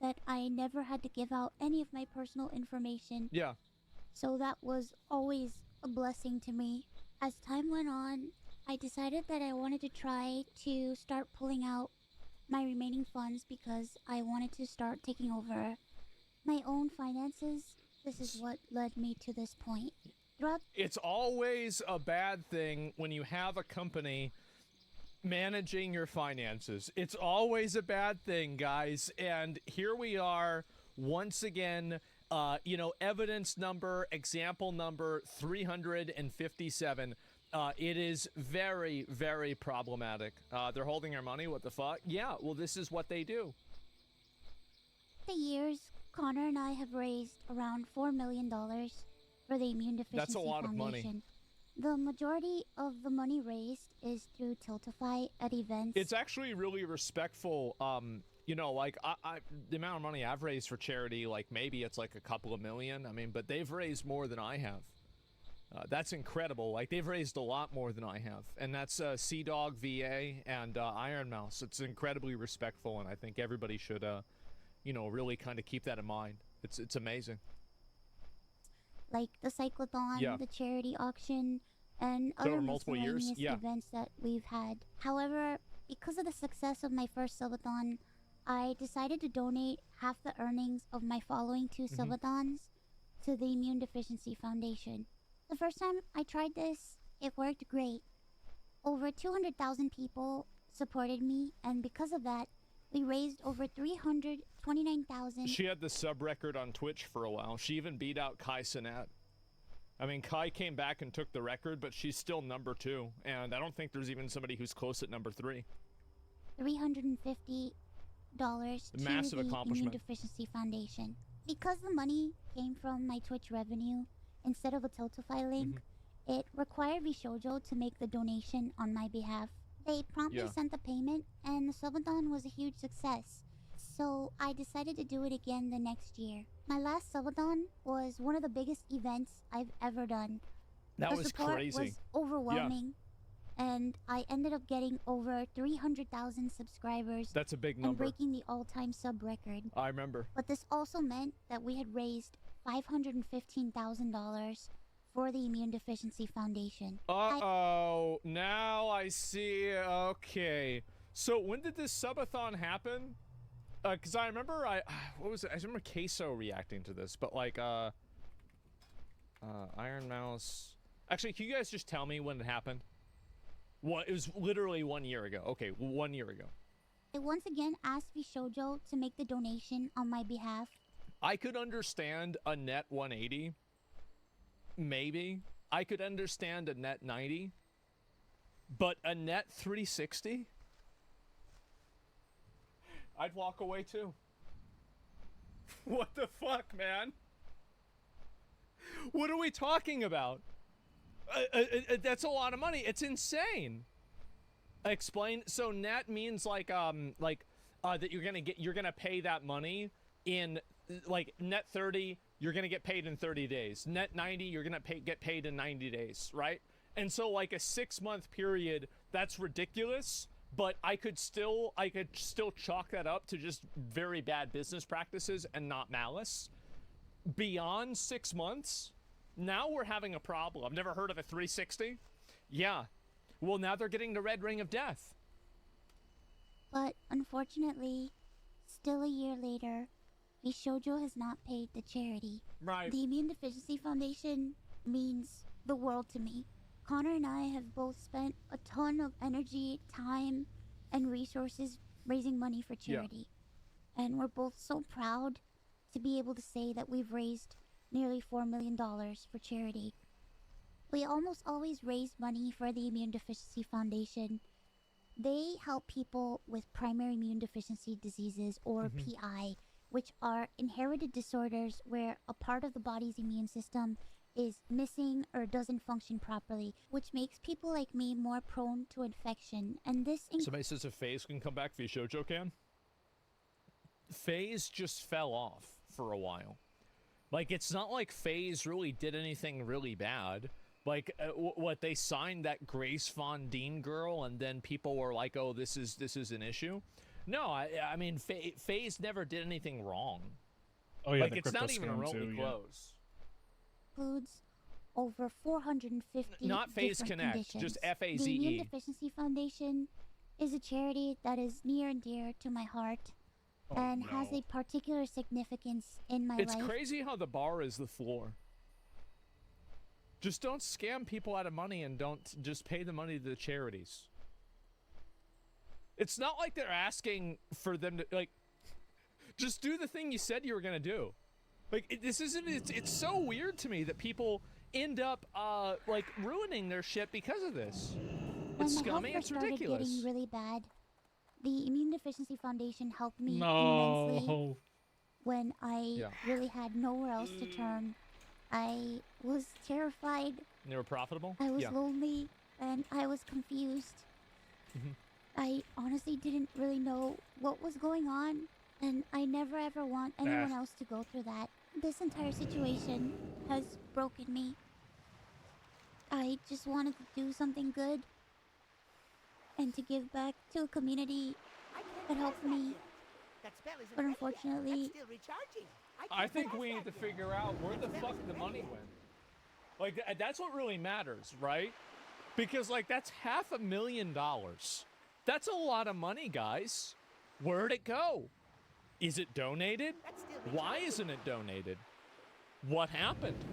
that I never had to give out any of my personal information. Yeah. So that was always a blessing to me. As time went on, I decided that I wanted to try to start pulling out my remaining funds because I wanted to start taking over my own finances. This is what led me to this point. It's always a bad thing when you have a company managing your finances. It's always a bad thing, guys. And here we are once again, you know, evidence number, example number 357. It is very, very problematic. They're holding our money. What the fuck? Yeah, well, this is what they do. The years, Connor and I have raised around $4 million for the Immune Deficiency That's a lot Foundation. of money. The majority of the money raised is through Tiltify at events. It's actually really respectful. You know, like the amount of money I've raised for charity, like maybe it's like a couple of million. I mean, but they've raised more than I have. That's incredible. Like, they've raised a lot more than I have. And that's Sea Dog VA and Iron Mouse. It's incredibly respectful, and I think everybody should, you know, really kind of keep that in mind. It's amazing. Like the cyclothon, Yeah. the charity auction, and So other multiple years? miscellaneous Yeah. events that we've had. However, because of the success of my first subathon, I decided to donate half the earnings of my following two subathons to the Immune Deficiency Foundation. The first time I tried this, it worked great. Over 200,000 people supported me, and because of that, we raised over 329,000. She had the sub record on Twitch for a while. She even beat out Kai Cenat. I mean, Kai came back and took the record, but she's still number 2. And I don't think there's even somebody who's close at number 3. 350 to Massive the accomplishment. Immune Deficiency Foundation. Because the money came from my Twitch revenue instead of a Tiltify link, it required VShojo to make the donation on my behalf. They promptly sent the payment, and the subathon was a huge success. So I decided to do it again the next year. My last subathon was one of the biggest events I've ever done. That the was support crazy. Was overwhelming, and I ended up getting over 300,000 subscribers. That's a big and number. breaking the all-time sub record. I remember. But this also meant that we had raised $515,000 for the Immune Deficiency Foundation. Uh-oh, now I see. Okay. So when did this subathon happen? Because I remember what was it? I remember Queso reacting to this, but like, Iron Mouse. Actually, can you guys just tell me when it happened? What? It was literally 1 year ago. Okay, 1 year ago. I once again asked VShojo to make the donation on my behalf. I could understand a net 180. Maybe. I could understand a net 90. But a net 360? I'd walk away too. What the fuck, man? What are we talking about? That's a lot of money. It's insane. Explain. So net means like that you're gonna pay that money in like net 30. You're gonna get paid in 30 days. Net 90. You're gonna get paid in 90 days, right? And so like a 6-month period. That's ridiculous. But I could still chalk that up to just very bad business practices and not malice. Beyond 6 months, now we're having a problem. I've never heard of a 360. Yeah. Well, now they're getting the red ring of death. But unfortunately, still a year later, VShojo has not paid the charity. Right. The Immune Deficiency Foundation means the world to me. Connor and I have both spent a ton of energy, time, and resources raising money for charity. Yeah. And we're both so proud to be able to say that we've raised nearly $4 million for charity. We almost always raise money for the Immune Deficiency Foundation. They help people with primary immune deficiency diseases, or PI, which are inherited disorders where a part of the body's immune system is missing or doesn't function properly, which makes people like me more prone to infection. And this somebody says if FaZe can come back, VShojo can. FaZe just fell off for a while. Like, it's not like FaZe really did anything really bad. Like, what, they signed that Grace Von Deen girl, and then people were like, oh, this is an issue? No, I mean, FaZe never did anything wrong. Oh yeah, like, it's not even remotely close. Includes over 450 not FaZe Connect, conditions. just FAZE. The Immune Deficiency Foundation is a charity that is near and dear to my heart and has a particular significance in my life. It's crazy how the bar is the floor. Just don't scam people out of money and don't just pay the money to the charities. It's not like they're asking for them to, like, just do the thing you said you were going to do. Like, this isn't, it's so weird to me that people end up, like, ruining their shit because of this. It's scummy, it's ridiculous. When my health started getting really bad, the Immune Deficiency Foundation helped me immensely when I really had nowhere else to turn. I was terrified. They were profitable? I was lonely, and I was confused. I honestly didn't really know what was going on, and I never ever want anyone else to go through that. This entire situation has broken me. I just wanted to do something good and to give back to a community that helped me. But unfortunately, I think we need to figure out where the fuck the money went. Like, that's what really matters, right? Because, like, that's $500,000. That's a lot of money, guys. Where'd it go? Is it donated? Why isn't it donated? What happened?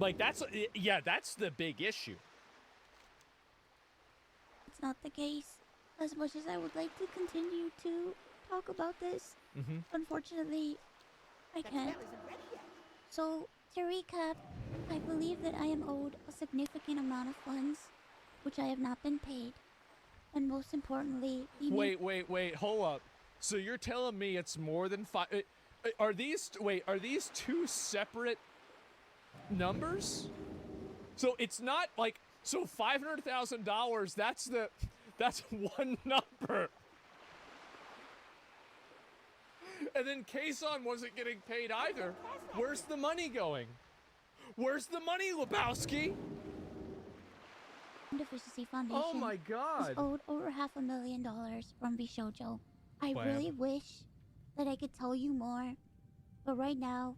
Like, that's the big issue. It's not the case. As much as I would like to continue to talk about this, unfortunately, I can't. So, to recap, I believe that I am owed a significant amount of funds, which I have not been paid. And most importantly, Wait, hold up. So you're telling me it's more than 5? Are these two separate numbers? So it's not like, so $500,000, that's one number. And then Kason wasn't getting paid either. Where's the money going? Where's the money, Lebowski? Deficiency Foundation. Oh my God. Was owed over $500,000 from VShojo. I really wish that I could tell you more, but right now,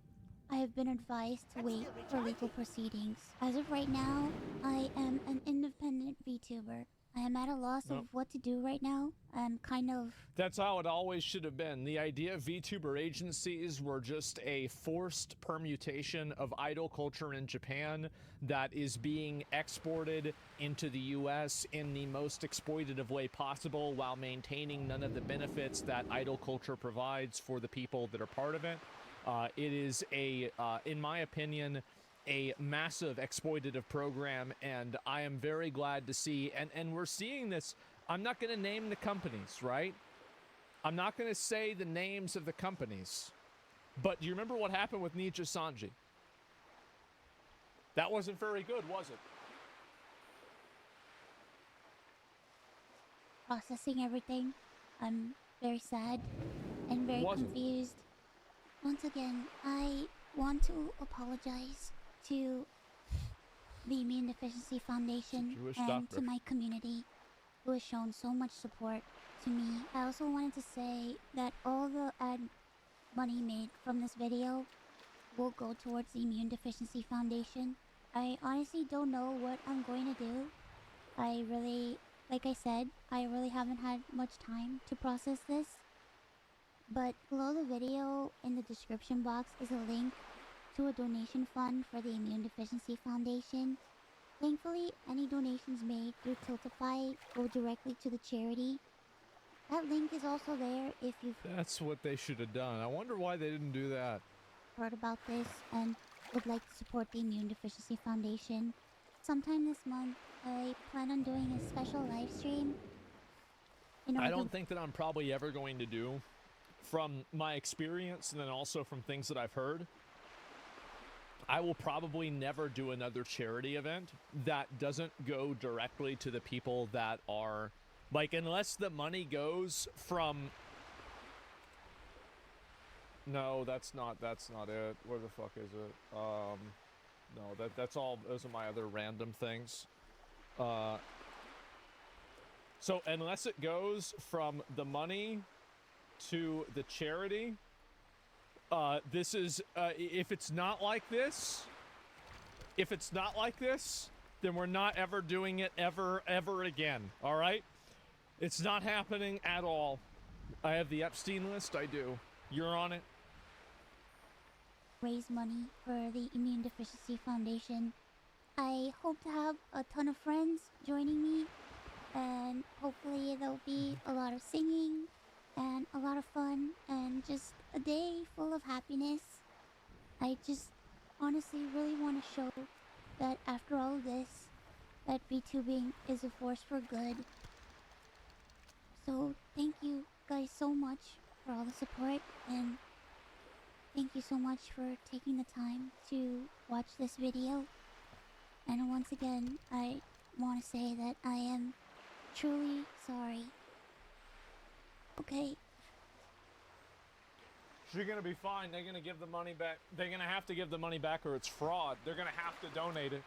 I have been advised to wait for legal proceedings. As of right now, I am an independent VTuber. I am at a loss of what to do right now. I'm kind of... That's how it always should have been. The idea of VTuber agencies were just a forced permutation of idol culture in Japan that is being exported into the US in the most exploitative way possible while maintaining none of the benefits that idol culture provides for the people that are part of it. It is in my opinion, a massive exploitative program, and I am very glad to see, and we're seeing this. I'm not going to name the companies, right? I'm not going to say the names of the companies, but do you remember what happened with Nija Sanji? That wasn't very good, was it? Processing everything. I'm very sad and very confused. Once again, I want to apologize to the Immune Deficiency Foundation and to my community who has shown so much support to me. I also wanted to say that all the ad money made from this video will go towards the Immune Deficiency Foundation. I honestly don't know what I'm going to do. Like I said, I really haven't had much time to process this. But below the video in the description box is a link to a donation fund for the Immune Deficiency Foundation. Thankfully, any donations made through Tiltify go directly to the charity. That link is also there if you've... That's what they should have done. I wonder why they didn't do that. ...heard about this and would like to support the Immune Deficiency Foundation. Sometime this month, I plan on doing a special live stream. I don't think that I'm probably ever going to do, from my experience and then also from things that I've heard. I will probably never do another charity event that doesn't go directly to the people that are, like, unless the money goes from... No, that's not it. Where the fuck is it? No, that's all, those are my other random things. So unless it goes from the money to the charity, this is, if it's not like this, then we're not ever doing it ever again, all right? It's not happening at all. I have the Epstein list, I do. You're on it. Raise money for the Immune Deficiency Foundation. I hope to have a ton of friends joining me, and hopefully there'll be a lot of singing and a lot of fun and just a day full of happiness. I just honestly really want to show that after all of this, that VTubing is a force for good. So thank you guys so much for all the support, and thank you so much for taking the time to watch this video. And once again, I want to say that I am truly sorry. Okay. You're gonna be fine. They're gonna give the money back. They're gonna have to give the money back, or it's fraud. They're gonna have to donate it.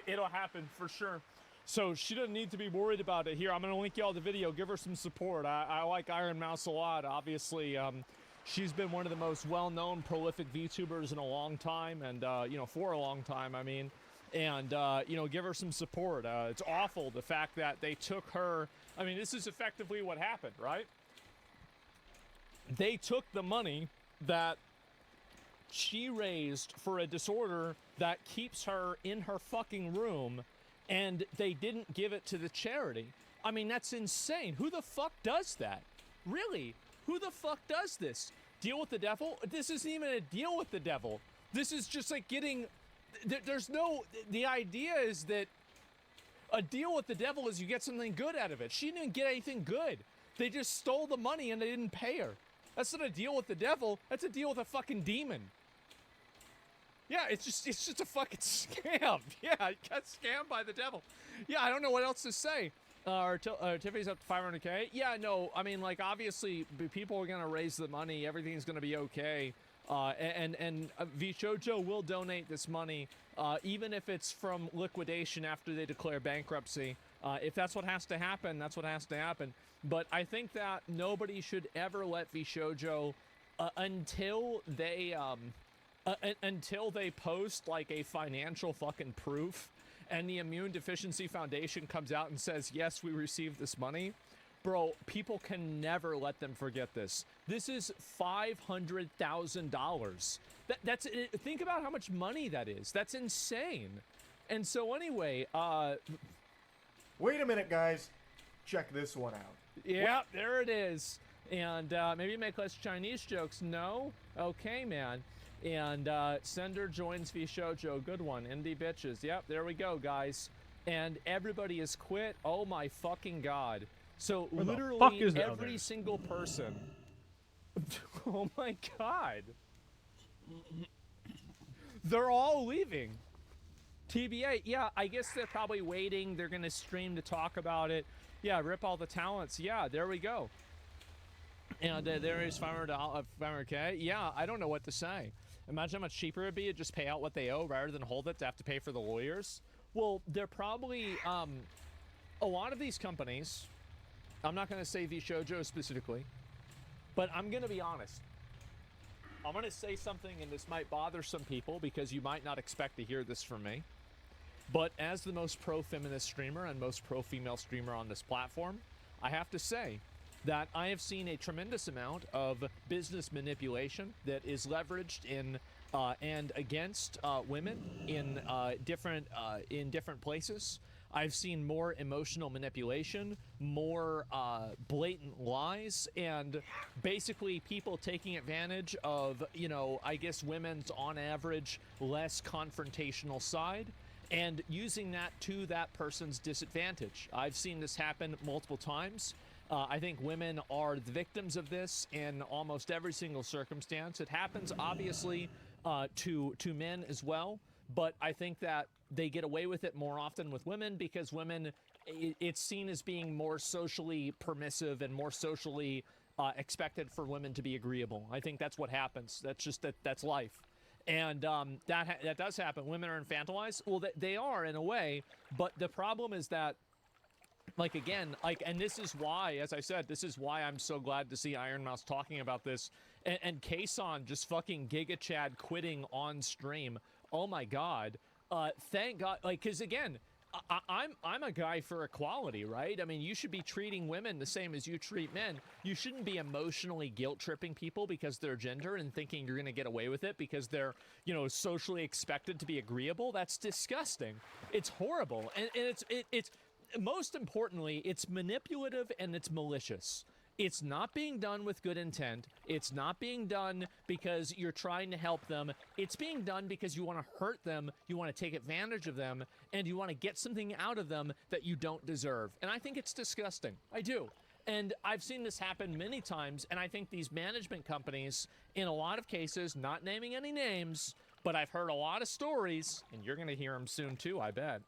It'll happen for sure. So she doesn't need to be worried about it. Here, I'm gonna link y'all the video. Give her some support. I like Iron Mouse a lot. Obviously, she's been one of the most well-known, prolific VTubers in a long time, and you know, for a long time, I mean. And you know, give her some support. It's awful the fact that they took her. I mean, this is effectively what happened, right? They took the money that she raised for a disorder that keeps her in her fucking room, and they didn't give it to the charity. I mean, that's insane. Who the fuck does that? Really? Who the fuck does this? Deal with the devil? This isn't even a deal with the devil. This is just like getting... There's no... The idea is that a deal with the devil is you get something good out of it. She didn't get anything good. They just stole the money and they didn't pay her. That's not a deal with the devil. That's a deal with a fucking demon. Yeah, it's just a fucking scam. Yeah, I got scammed by the devil. Yeah, I don't know what else to say. Tiffany's up to 500K. Yeah, no, I mean, like, obviously, people are going to raise the money. Everything's going to be okay. And VShojo will donate this money, even if it's from liquidation after they declare bankruptcy. If that's what has to happen, that's what has to happen. But I think that nobody should ever let VShojo until they post like a financial fucking proof, and the Immune Deficiency Foundation comes out and says, yes, we received this money. Bro, people can never let them forget this. This is $500,000. That's think about how much money that is. That's insane. And so anyway, wait a minute, guys. Check this one out. Yeah, there it is. And maybe make less Chinese jokes. No? Okay, man. And Sender joins VShojo. Good one. Indie bitches. Yep, there we go, guys. And everybody has quit. Oh my fucking god. So Where literally every single person. Oh my god. They're all leaving. TBA, yeah, I guess they're probably waiting. They're going to stream to talk about it. Yeah, rip all the talents. Yeah, there we go. And there is $500K. Yeah, I don't know what to say. Imagine how much cheaper it'd be to just pay out what they owe rather than hold it to have to pay for the lawyers. Well, they're probably, a lot of these companies, I'm not going to say VShojo specifically, but I'm going to be honest. I'm going to say something, and this might bother some people because you might not expect to hear this from me. But as the most pro-feminist streamer and most pro-female streamer on this platform, I have to say that I have seen a tremendous amount of business manipulation that is leveraged in and against women in different places. I've seen more emotional manipulation, more blatant lies, and basically people taking advantage of, you know, I guess women's on average less confrontational side and using that to that person's disadvantage. I've seen this happen multiple times. I think women are the victims of this in almost every single circumstance. It happens obviously to men as well, but I think that they get away with it more often with women because women, it's seen as being more socially permissive and more socially expected for women to be agreeable. I think that's what happens. That's just that's life. And that does happen. Women are infantilized. Well, they are in a way, but the problem is that, like, again, like, and this is why, as I said, this is why I'm so glad to see Iron Mouse talking about this, and Kason just fucking Giga Chad quitting on stream. Oh my god. Thank God, like, because again, I'm a guy for equality, right? I mean, you should be treating women the same as you treat men. You shouldn't be emotionally guilt-tripping people because they're gender and thinking you're going to get away with it because they're, you know, socially expected to be agreeable. That's disgusting. It's horrible, and it's most importantly, it's manipulative and it's malicious. It's not being done with good intent. It's not being done because you're trying to help them. It's being done because you want to hurt them, you want to take advantage of them, and you want to get something out of them that you don't deserve. And I think it's disgusting. I do. And I've seen this happen many times, and I think these management companies, in a lot of cases, not naming any names, but I've heard a lot of stories, and you're going to hear them soon too, I bet,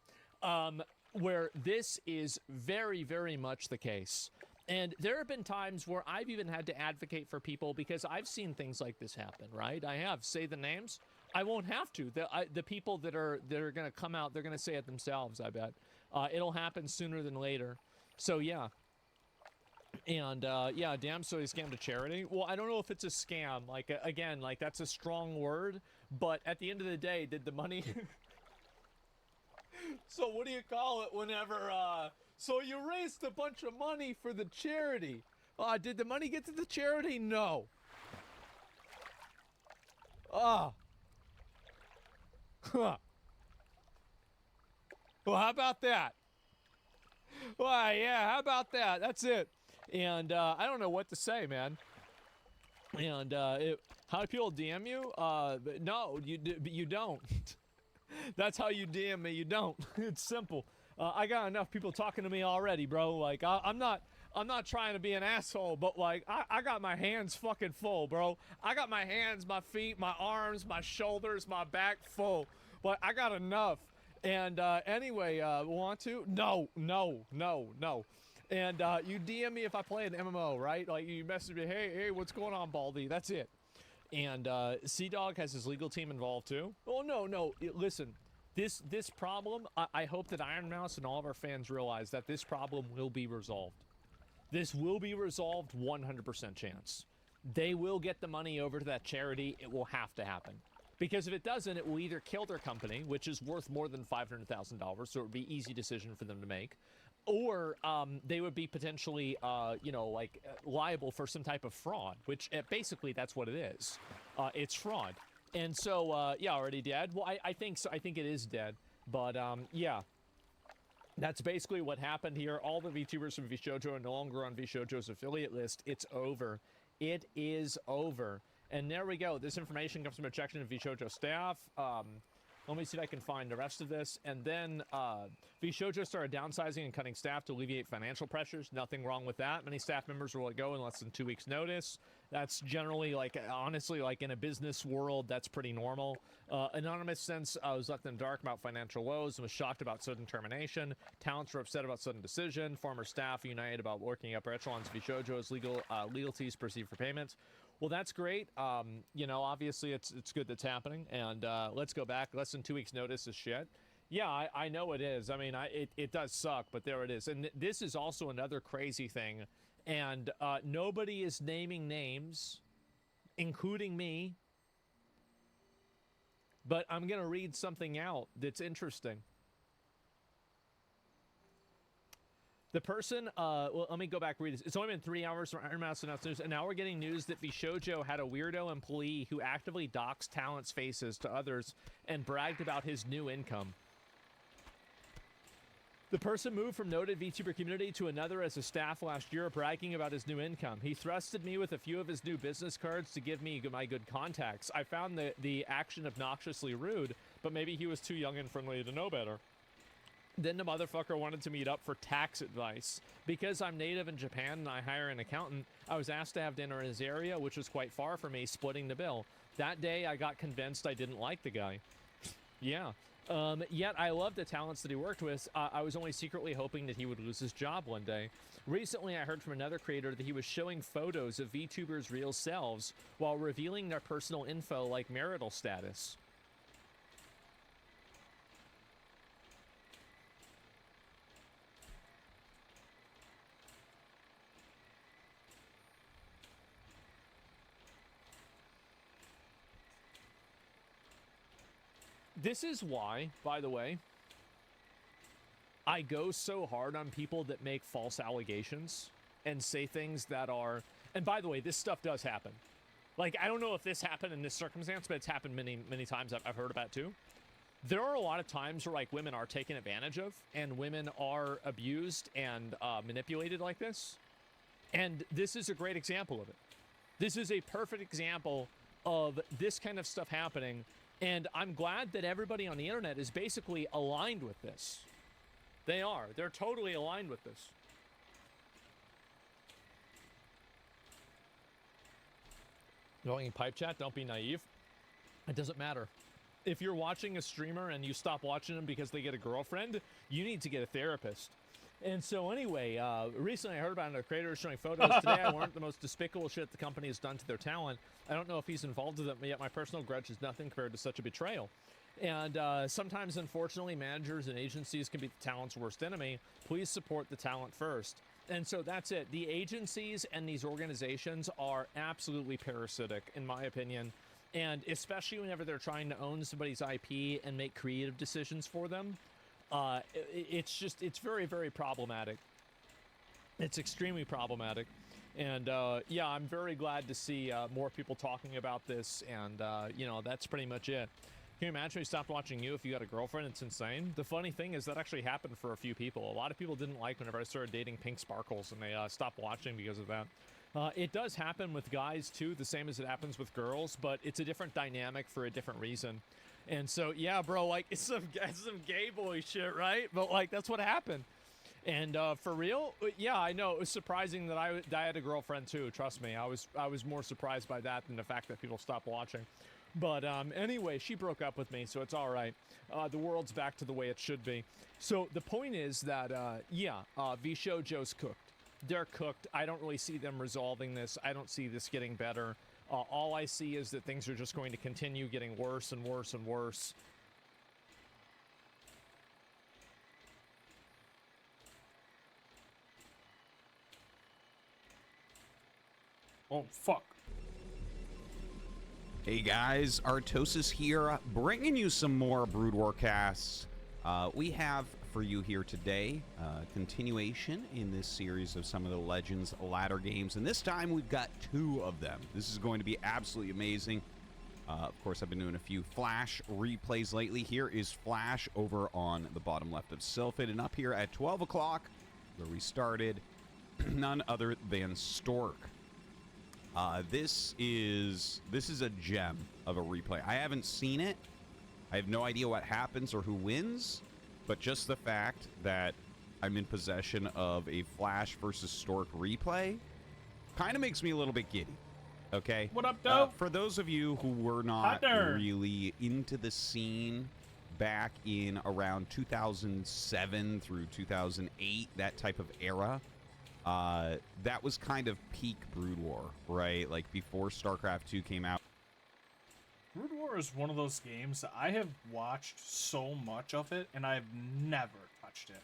where this is very, very much the case. And there have been times where I've even had to advocate for people because I've seen things like this happen, right? I have. Say the names. I won't have to. The people that are going to come out, they're going to say it themselves, I bet. It'll happen sooner than later. So, yeah. And, yeah, damn, so he scammed a charity. Well, I don't know if it's a scam. Like, again, like, that's a strong word. But at the end of the day, did the money... So what do you call it whenever, so you raised a bunch of money for the charity. Did the money get to the charity? No. Huh. Well, how about that? Well, yeah, how about that? That's it. And, I don't know what to say, man. And, how do people DM you? No, you don't. That's how you DM me. You don't. It's simple. I got enough people talking to me already, bro. Like, I'm not I'm not trying to be an asshole, but like, I got my hands fucking full, bro. I got my hands, my feet, my arms, my shoulders, my back full. But I got enough. And anyway, want to? No. And you DM me if I play an MMO, right? Like, you message me, hey, what's going on, Baldy? That's it. And Sea-Dog has his legal team involved too. Oh, no. Listen, this problem, I hope that Iron Mouse and all of our fans realize that this problem will be resolved. This will be resolved 100% chance. They will get the money over to that charity. It will have to happen. Because if it doesn't, it will either kill their company, which is worth more than $500,000, so it would be an easy decision for them to make, or they would be potentially, liable for some type of fraud, which basically that's what it is. It's fraud. And so, yeah, already dead? Well, I think so. I think it is dead. But, yeah. That's basically what happened here. All the VTubers from VShojo are no longer on VShojo's affiliate list. It's over. It is over. And there we go. This information comes from a section of VShojo staff. Let me see if I can find the rest of this. And then VShojo started downsizing and cutting staff to alleviate financial pressures. Nothing wrong with that. Many staff members will let go in less than 2 weeks' notice. That's generally, like, honestly, like in a business world, that's pretty normal. Anonymous since I was left in the dark about financial woes and was shocked about sudden termination. Talents were upset about sudden decision. Former staff united about working upper echelons of VShojo's legalties perceived for payments. Well, that's great. Obviously it's good that's happening. And let's go back. Less than 2 weeks notice is shit. Yeah, I know it is. I mean, it does suck, but there it is. And this is also another crazy thing. And nobody is naming names, including me. But I'm going to read something out that's interesting. The person, well, let me go back and read this. It's only been 3 hours from Iron Mouse announced news, and now we're getting news that VShojo had a weirdo employee who actively doxed talents' faces to others and bragged about his new income. The person moved from noted VTuber community to another as a staff last year, bragging about his new income. He thrusted me with a few of his new business cards to give me my good contacts. I found the action obnoxiously rude, but maybe he was too young and friendly to know better. Then the motherfucker wanted to meet up for tax advice. Because I'm native in Japan and I hire an accountant, I was asked to have dinner in his area, which was quite far from me, splitting the bill. That day, I got convinced I didn't like the guy. Yeah. Yet I loved the talents that he worked with. I was only secretly hoping that he would lose his job one day. Recently, I heard from another creator that he was showing photos of VTubers' real selves while revealing their personal info like marital status. This is why, by the way, I go so hard on people that make false allegations and say things that are... And by the way, this stuff does happen. Like, I don't know if this happened in this circumstance, but it's happened many, many times. I've heard about it too. There are a lot of times where, like, women are taken advantage of and women are abused and manipulated like this. And this is a great example of it. This is a perfect example of this kind of stuff happening. And I'm glad that everybody on the internet is basically aligned with this. They are. They're totally aligned with this. Going in pipe chat, don't be naive. It doesn't matter. If you're watching a streamer and you stop watching them because they get a girlfriend, you need to get a therapist. And so anyway, recently I heard about another creator showing photos. Today I learned the most despicable shit the company has done to their talent. I don't know if he's involved with it, but yet my personal grudge is nothing compared to such a betrayal. And sometimes, unfortunately, managers and agencies can be the talent's worst enemy. Please support the talent first. And so that's it. The agencies and these organizations are absolutely parasitic, in my opinion. And especially whenever they're trying to own somebody's IP and make creative decisions for them. It's very, very problematic. It's extremely problematic. And, yeah, I'm very glad to see more people talking about this. And, that's pretty much it. Can you imagine we stopped watching you if you got a girlfriend? It's insane. The funny thing is that actually happened for a few people. A lot of people didn't like whenever I started dating Pink Sparkles, and they stopped watching because of that. It does happen with guys, too, the same as it happens with girls, but it's a different dynamic for a different reason. And so, yeah, bro, like, it's some gay boy shit, right? But, like, that's what happened. And for real, yeah, I know. It was surprising that I had a girlfriend too. Trust me, I was more surprised by that than the fact that people stopped watching. But anyway, she broke up with me, so it's all right. The world's back to the way it should be. So the point is that, VShojo's cooked. They're cooked. I don't really see them resolving this. I don't see this getting better. All I see is that things are just going to continue getting worse and worse and worse. Oh, fuck. Hey guys, Artosis here, bringing you some more Brood War casts. We have for you here today continuation in this series of some of the Legends ladder games, and this time we've got 2 of them. This is going to be absolutely amazing. Of course, I've been doing a few Flash replays lately. Here is Flash over on the bottom left of Sylphid, and up here at 12 o'clock, where we started, none other than Stork. This is a gem of a replay. I haven't seen it. I have no idea what happens or who wins, but just the fact that I'm in possession of a Flash versus Stork replay kind of makes me a little bit giddy. Okay? What up, dope? For those of you who were not really into the scene back in around 2007 through 2008, that type of era, that was kind of peak Brood War, right? Like before StarCraft 2 came out. Brood War is one of those games that I have watched so much of it, and I've never touched it.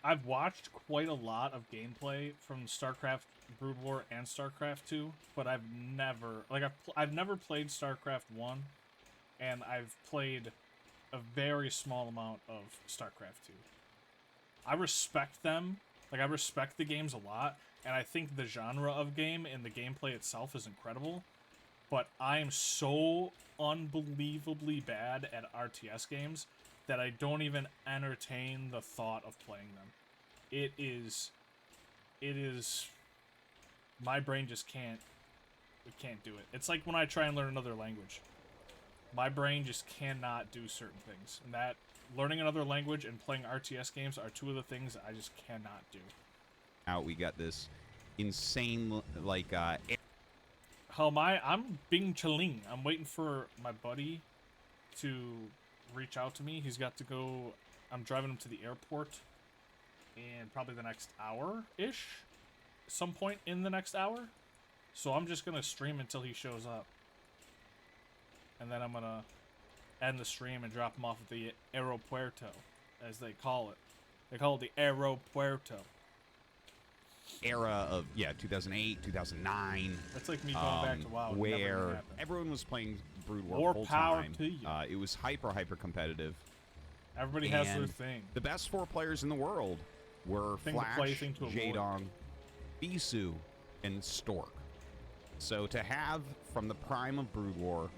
I've watched quite a lot of gameplay from StarCraft Brood War and StarCraft 2, but I've never, like, I've never played StarCraft 1, and I've played a very small amount of StarCraft 2. I respect them. Like, I respect the games a lot, and I think the genre of game and the gameplay itself is incredible, but I am so unbelievably bad at RTS games that I don't even entertain the thought of playing them. It is, my brain just can't do it. It's like when I try and learn another language. My brain just cannot do certain things, and that learning another language and playing RTS games are 2 of the things that I just cannot do. Out, we got this insane, like, Hell, I'm Bing Chaling. I'm waiting for my buddy to reach out to me. He's got to go, I'm driving him to the airport in probably the next hour-ish, some point in the next hour. So I'm just going to stream until he shows up. And then I'm going to end the stream and drop him off at the Aeropuerto, as they call it. They call it the Aeropuerto. Era of 2008, 2009. That's like me going back to WoW. Where everyone was playing Brood War full time. It was hyper competitive. Everybody has their thing. The best 4 players in the world were Flash, Jaedong, Bisu, and Stork. So to have from the prime of Brood War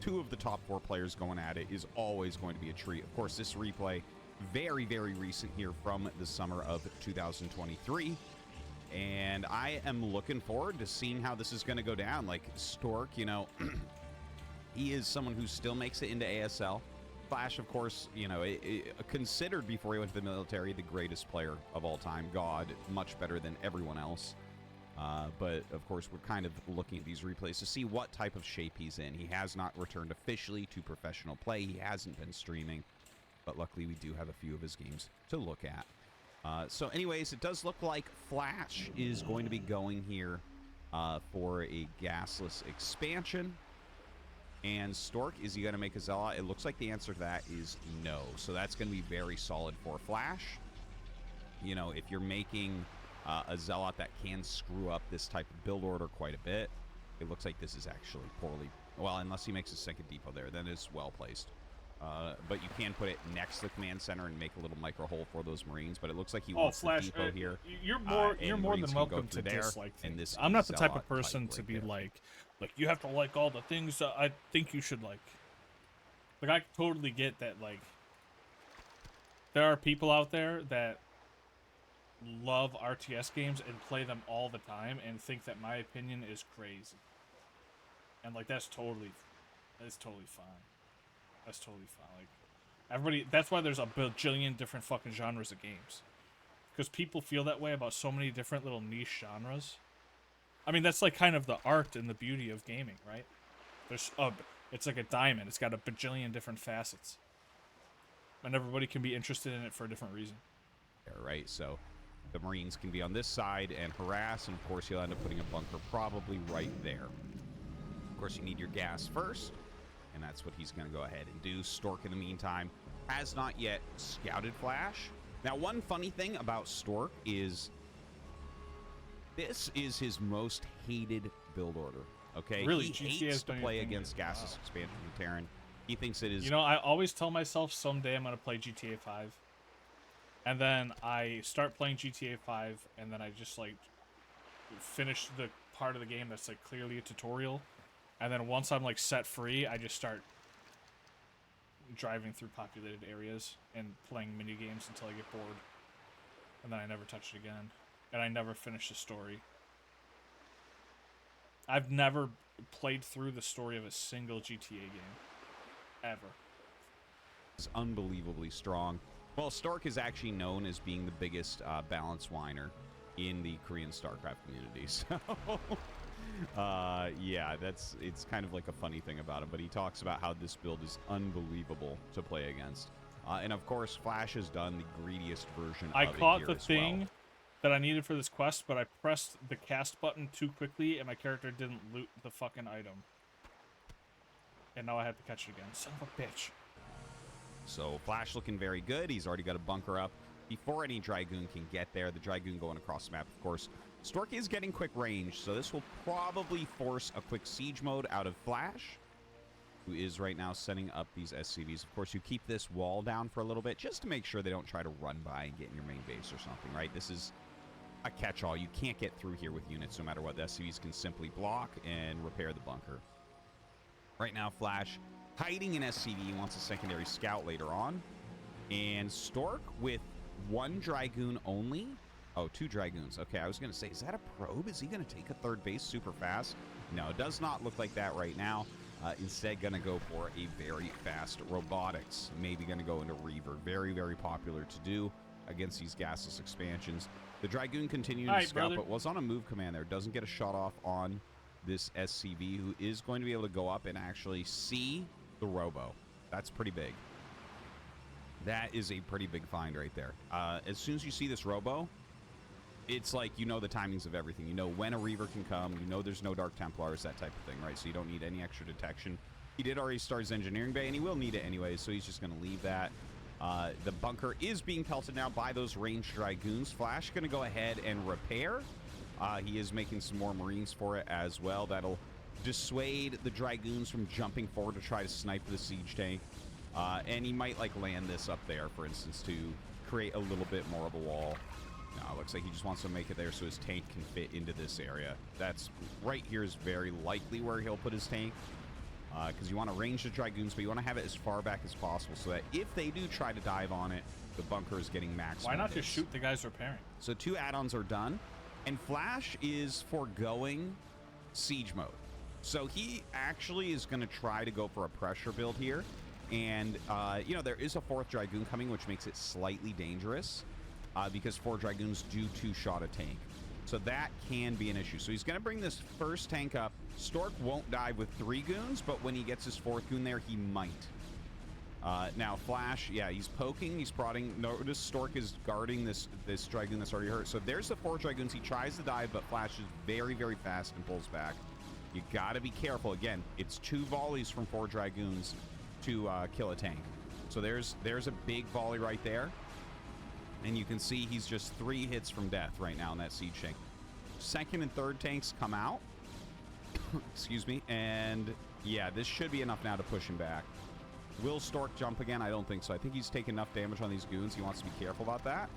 2 of the top 4 players going at it is always going to be a treat. Of course, this replay, very, very recent here from the summer of 2023. And I am looking forward to seeing how this is going to go down. Like, Stork, you know, he is someone who still makes it into ASL. Flash, of course, you know, considered before he went to the military the greatest player of all time. God, much better than everyone else. But, of course, we're kind of looking at these replays to see what type of shape he's in. He has not returned officially to professional play. He hasn't been streaming. But luckily, we do have a few of his games to look at. So anyways, it does look like Flash is going to be going here for a gasless expansion. And Stork, is he going to make a Zealot? It looks like the answer to that is no. So that's going to be very solid for Flash. You know, if you're making a Zealot that can screw up this type of build order quite a bit, it looks like this is actually poorly... Well, unless he makes a second depot there, then it's well placed. But you can put it next to the command center and make a little micro hole for those Marines. But it looks like he wants Flash, the depot here. You're more than welcome to dislike things. I'm not the type of person to be like you have to like all the things that I think you should like. Like, I totally get that. Like, there are people out there that love RTS games and play them all the time and think that my opinion is crazy. And like, that's totally fine. That's totally fine. Like, Everybody, that's why there's a bajillion different fucking genres of games. Because people feel that way about so many different little niche genres. I mean, that's like kind of the art and the beauty of gaming, right? It's like a diamond. It's got a bajillion different facets. And everybody can be interested in it for a different reason. Yeah, right, so the Marines can be on this side and harass, and of course you'll end up putting a bunker probably right there. Of course, you need your gas first, and that's what he's going to go ahead and do. Stork, in the meantime, has not yet scouted Flash. Now, one funny thing about Stork is this is his most hated build order, okay? Really? He hates to play against gaseous expansion from Terran. He thinks it is... You know, I always tell myself someday I'm going to play GTA 5. And then I start playing GTA 5, and then I just, like, finish the part of the game that's, like, clearly a tutorial. And then once I'm, like, set free, I just start driving through populated areas and playing mini games until I get bored. And then I never touch it again. And I never finish the story. I've never played through the story of a single GTA game. Ever. It's unbelievably strong. Well, Stork is actually known as being the biggest balance whiner in the Korean StarCraft community. So, yeah, it's kind of like a funny thing about him. But he talks about how this build is unbelievable to play against. And of course, Flash has done the greediest version of it. I caught here the as thing well. that I needed for this quest, but I pressed the cast button too quickly, and my character didn't loot the fucking item. And now I have to catch it again. Son of a bitch. So Flash looking very good. He's already got a bunker up before any Dragoon can get there. The Dragoon going across the map, of course. Stork is getting quick range, so this will probably force a quick siege mode out of Flash, who is right now setting up these SCVs. Of course, you keep this wall down for a little bit just to make sure they don't try to run by and get in your main base or something, right? This is a catch-all. You can't get through here with units no matter what. The SCVs can simply block and repair the bunker. Right now, Flash hiding in SCV. He wants a secondary scout later on. And Stork with one Dragoon only. Oh, 2 Dragoons. Okay, I was going to say, is that a probe? Is he going to take a third base super fast? No, it does not look like that right now. Instead, going to go for a very fast robotics. Maybe going to go into Reaver. Very, very popular to do against these gasless expansions. The Dragoon continues to scout, but was on a move command there. Doesn't get a shot off on this SCV, who is going to be able to go up and actually see the Robo. That's pretty big. That is a pretty big find right there. As soon as you see this Robo, it's like you know the timings of everything. You know when a Reaver can come. You know there's no Dark Templars, that type of thing, right? So you don't need any extra detection. He did already start his engineering bay, and he will need it anyway, so he's just going to leave that. The bunker is being pelted now by those ranged Dragoons. Flash going to go ahead and repair. He is making some more Marines for it as well. That'll dissuade the Dragoons from jumping forward to try to snipe the siege tank. And he might, like, land this up there, for instance, to create a little bit more of a wall. No, it looks like he just wants to make it there so his tank can fit into this area. That's right here is very likely where he'll put his tank. Because you want to range the Dragoons, but you want to have it as far back as possible so that if they do try to dive on it, the bunker is getting maximum. Why not just shoot the guys repairing? So 2 add-ons are done, and Flash is foregoing siege mode. So he actually is going to try to go for a pressure build here. And, you know, there is a 4th Dragoon coming, which makes it slightly dangerous because 4 Dragoons do 2-shot a tank. So that can be an issue. So he's going to bring this first tank up. Stork won't dive with 3 goons, but when he gets his 4th goon there, he might. Now, Flash, yeah, he's poking, he's prodding. Notice Stork is guarding this Dragoon that's already hurt. So there's the 4 Dragoons. He tries to dive, but Flash is very, very fast and pulls back. You got to be careful. Again, it's 2 volleys from 4 Dragoons to kill a tank. So there's a big volley right there. And you can see he's just 3 hits from death right now in that siege tank. 2nd and 3rd tanks come out. Excuse me. And yeah, this should be enough now to push him back. Will Stork jump again? I don't think so. I think he's taken enough damage on these goons. He wants to be careful about that.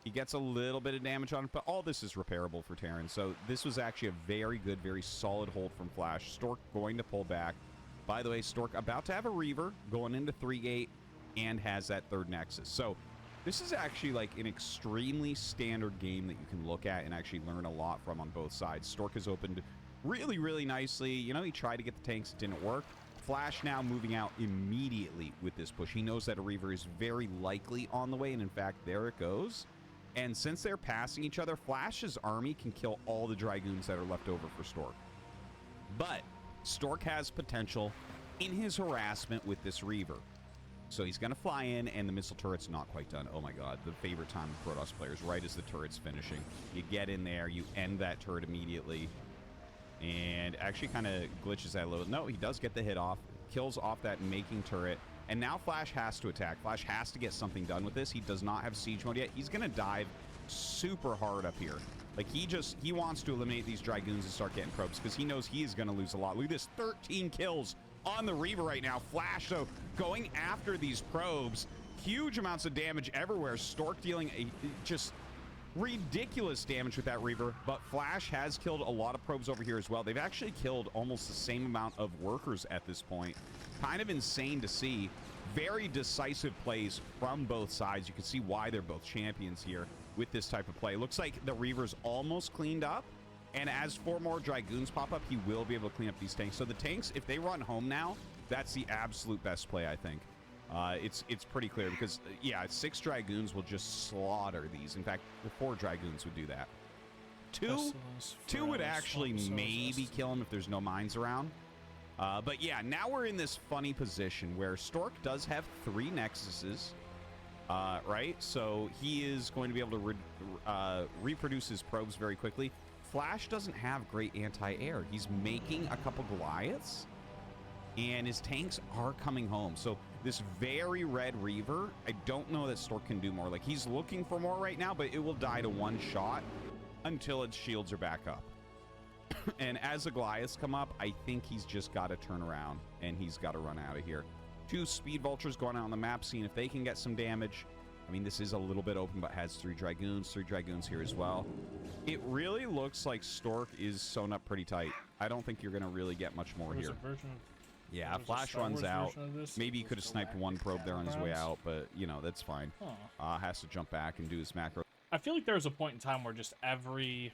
He gets a little bit of damage on it, but all this is repairable for Terran. So this was actually a very good, very solid hold from Flash. Stork going to pull back. By the way, Stork about to have a Reaver going into 3-gate and has that 3rd Nexus. So this is actually like an extremely standard game that you can look at and actually learn a lot from on both sides. Stork has opened really, really nicely. You know, he tried to get the tanks. It didn't work. Flash now moving out immediately with this push. He knows that a Reaver is very likely on the way, and in fact, there it goes. And since they're passing each other, Flash's army can kill all the Dragoons that are left over for Stork. But Stork has potential in his harassment with this Reaver. So he's going to fly in, and the missile turret's not quite done. Oh my god, the favorite time of Protoss players, right as the turret's finishing. You get in there, you end that turret immediately, and actually kind of glitches that a little. No, he does get the hit off, kills off that making turret, and now Flash has to attack. Flash has to get something done with this. He does not have siege mode yet. He's going to dive super hard up here. Like, he wants to eliminate these Dragoons and start getting probes because he knows he is going to lose a lot. Look at this, 13 kills on the Reaver right now. Flash, though, going after these probes. Huge amounts of damage everywhere. Stork dealing just ridiculous damage with that Reaver, but Flash has killed a lot of probes over here as well. They've actually killed almost the same amount of workers at this point. Kind of insane to see. Very decisive plays from both sides. You can see why they're both champions here with this type of play. Looks like the Reaver's almost cleaned up, and as 4 more Dragoons pop up, he will be able to clean up these tanks. So the tanks, if they run home now, that's the absolute best play, I think. It's pretty clear because, yeah, 6 Dragoons will just slaughter these. In fact, the 4 Dragoons would do that. Two would actually maybe kill him if there's no mines around. But yeah, now we're in this funny position where Stork does have 3 Nexuses, right? So he is going to be able to reproduce his probes very quickly. Flash doesn't have great anti-air. He's making a couple Goliaths, and his tanks are coming home. So this very red Reaver, I don't know that Stork can do more. Like, he's looking for more right now, but it will die to 1 shot until its shields are back up. And as the Goliaths come up, I think he's just got to turn around, and he's got to run out of here. 2 Speed Vultures going out on the map, seeing if they can get some damage. I mean, this is a little bit open, but has 3 Dragoons here as well. It really looks like Stork is sewn up pretty tight. I don't think you're going to really get much more here. Yeah, Flash runs out. Maybe he could have sniped 1 probe there on his way out, but, you know, that's fine. Has to jump back and do his macro. I feel like there was a point in time where just every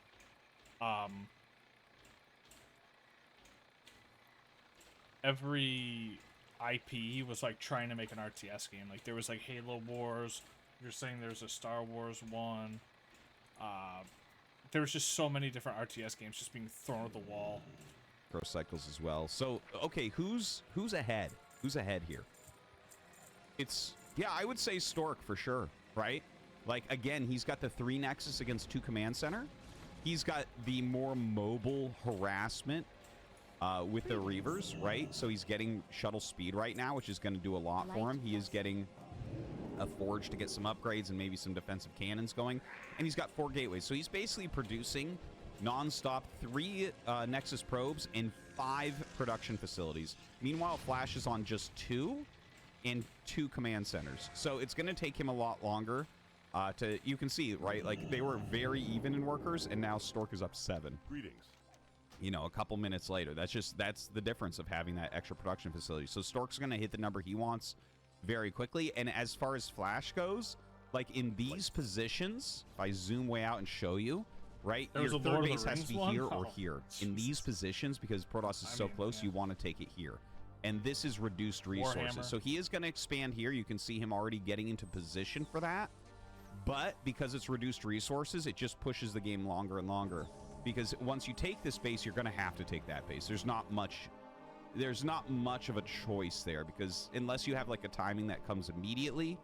IP was like trying to make an RTS game. Like, there was like Halo Wars. You're saying there's a Star Wars one. There was just so many different RTS games just being thrown at the wall. Pro cycles as well. So, okay, who's ahead? Who's ahead here? It's, yeah, I would say Stork for sure, right? Like, again, he's got the 3 Nexus against 2 Command Center. He's got the more mobile harassment with the Reavers, right? So he's getting shuttle speed right now, which is going to do a lot for him. He is getting a forge to get some upgrades and maybe some defensive cannons going. And he's got 4 gateways. So he's basically producing non-stop 3 Nexus probes and 5 production facilities. Meanwhile, Flash is on just 2 and 2 command centers. So it's going to take him a lot longer to, you can see, right? Like, they were very even in workers, and now Stork is up 7. Greetings. You know, a couple minutes later. That's the difference of having that extra production facility. So Stork's going to hit the number he wants very quickly. And as far as Flash goes, like, in these positions, if I zoom way out and show you, right, your third base has to be here or here. In these positions, because Protoss is so close, you want to take it here. And this is reduced resources. So he is going to expand here. You can see him already getting into position for that. But because it's reduced resources, it just pushes the game longer and longer. Because once you take this base, you're going to have to take that base. There's not much of a choice there, because unless you have like a timing that comes immediately,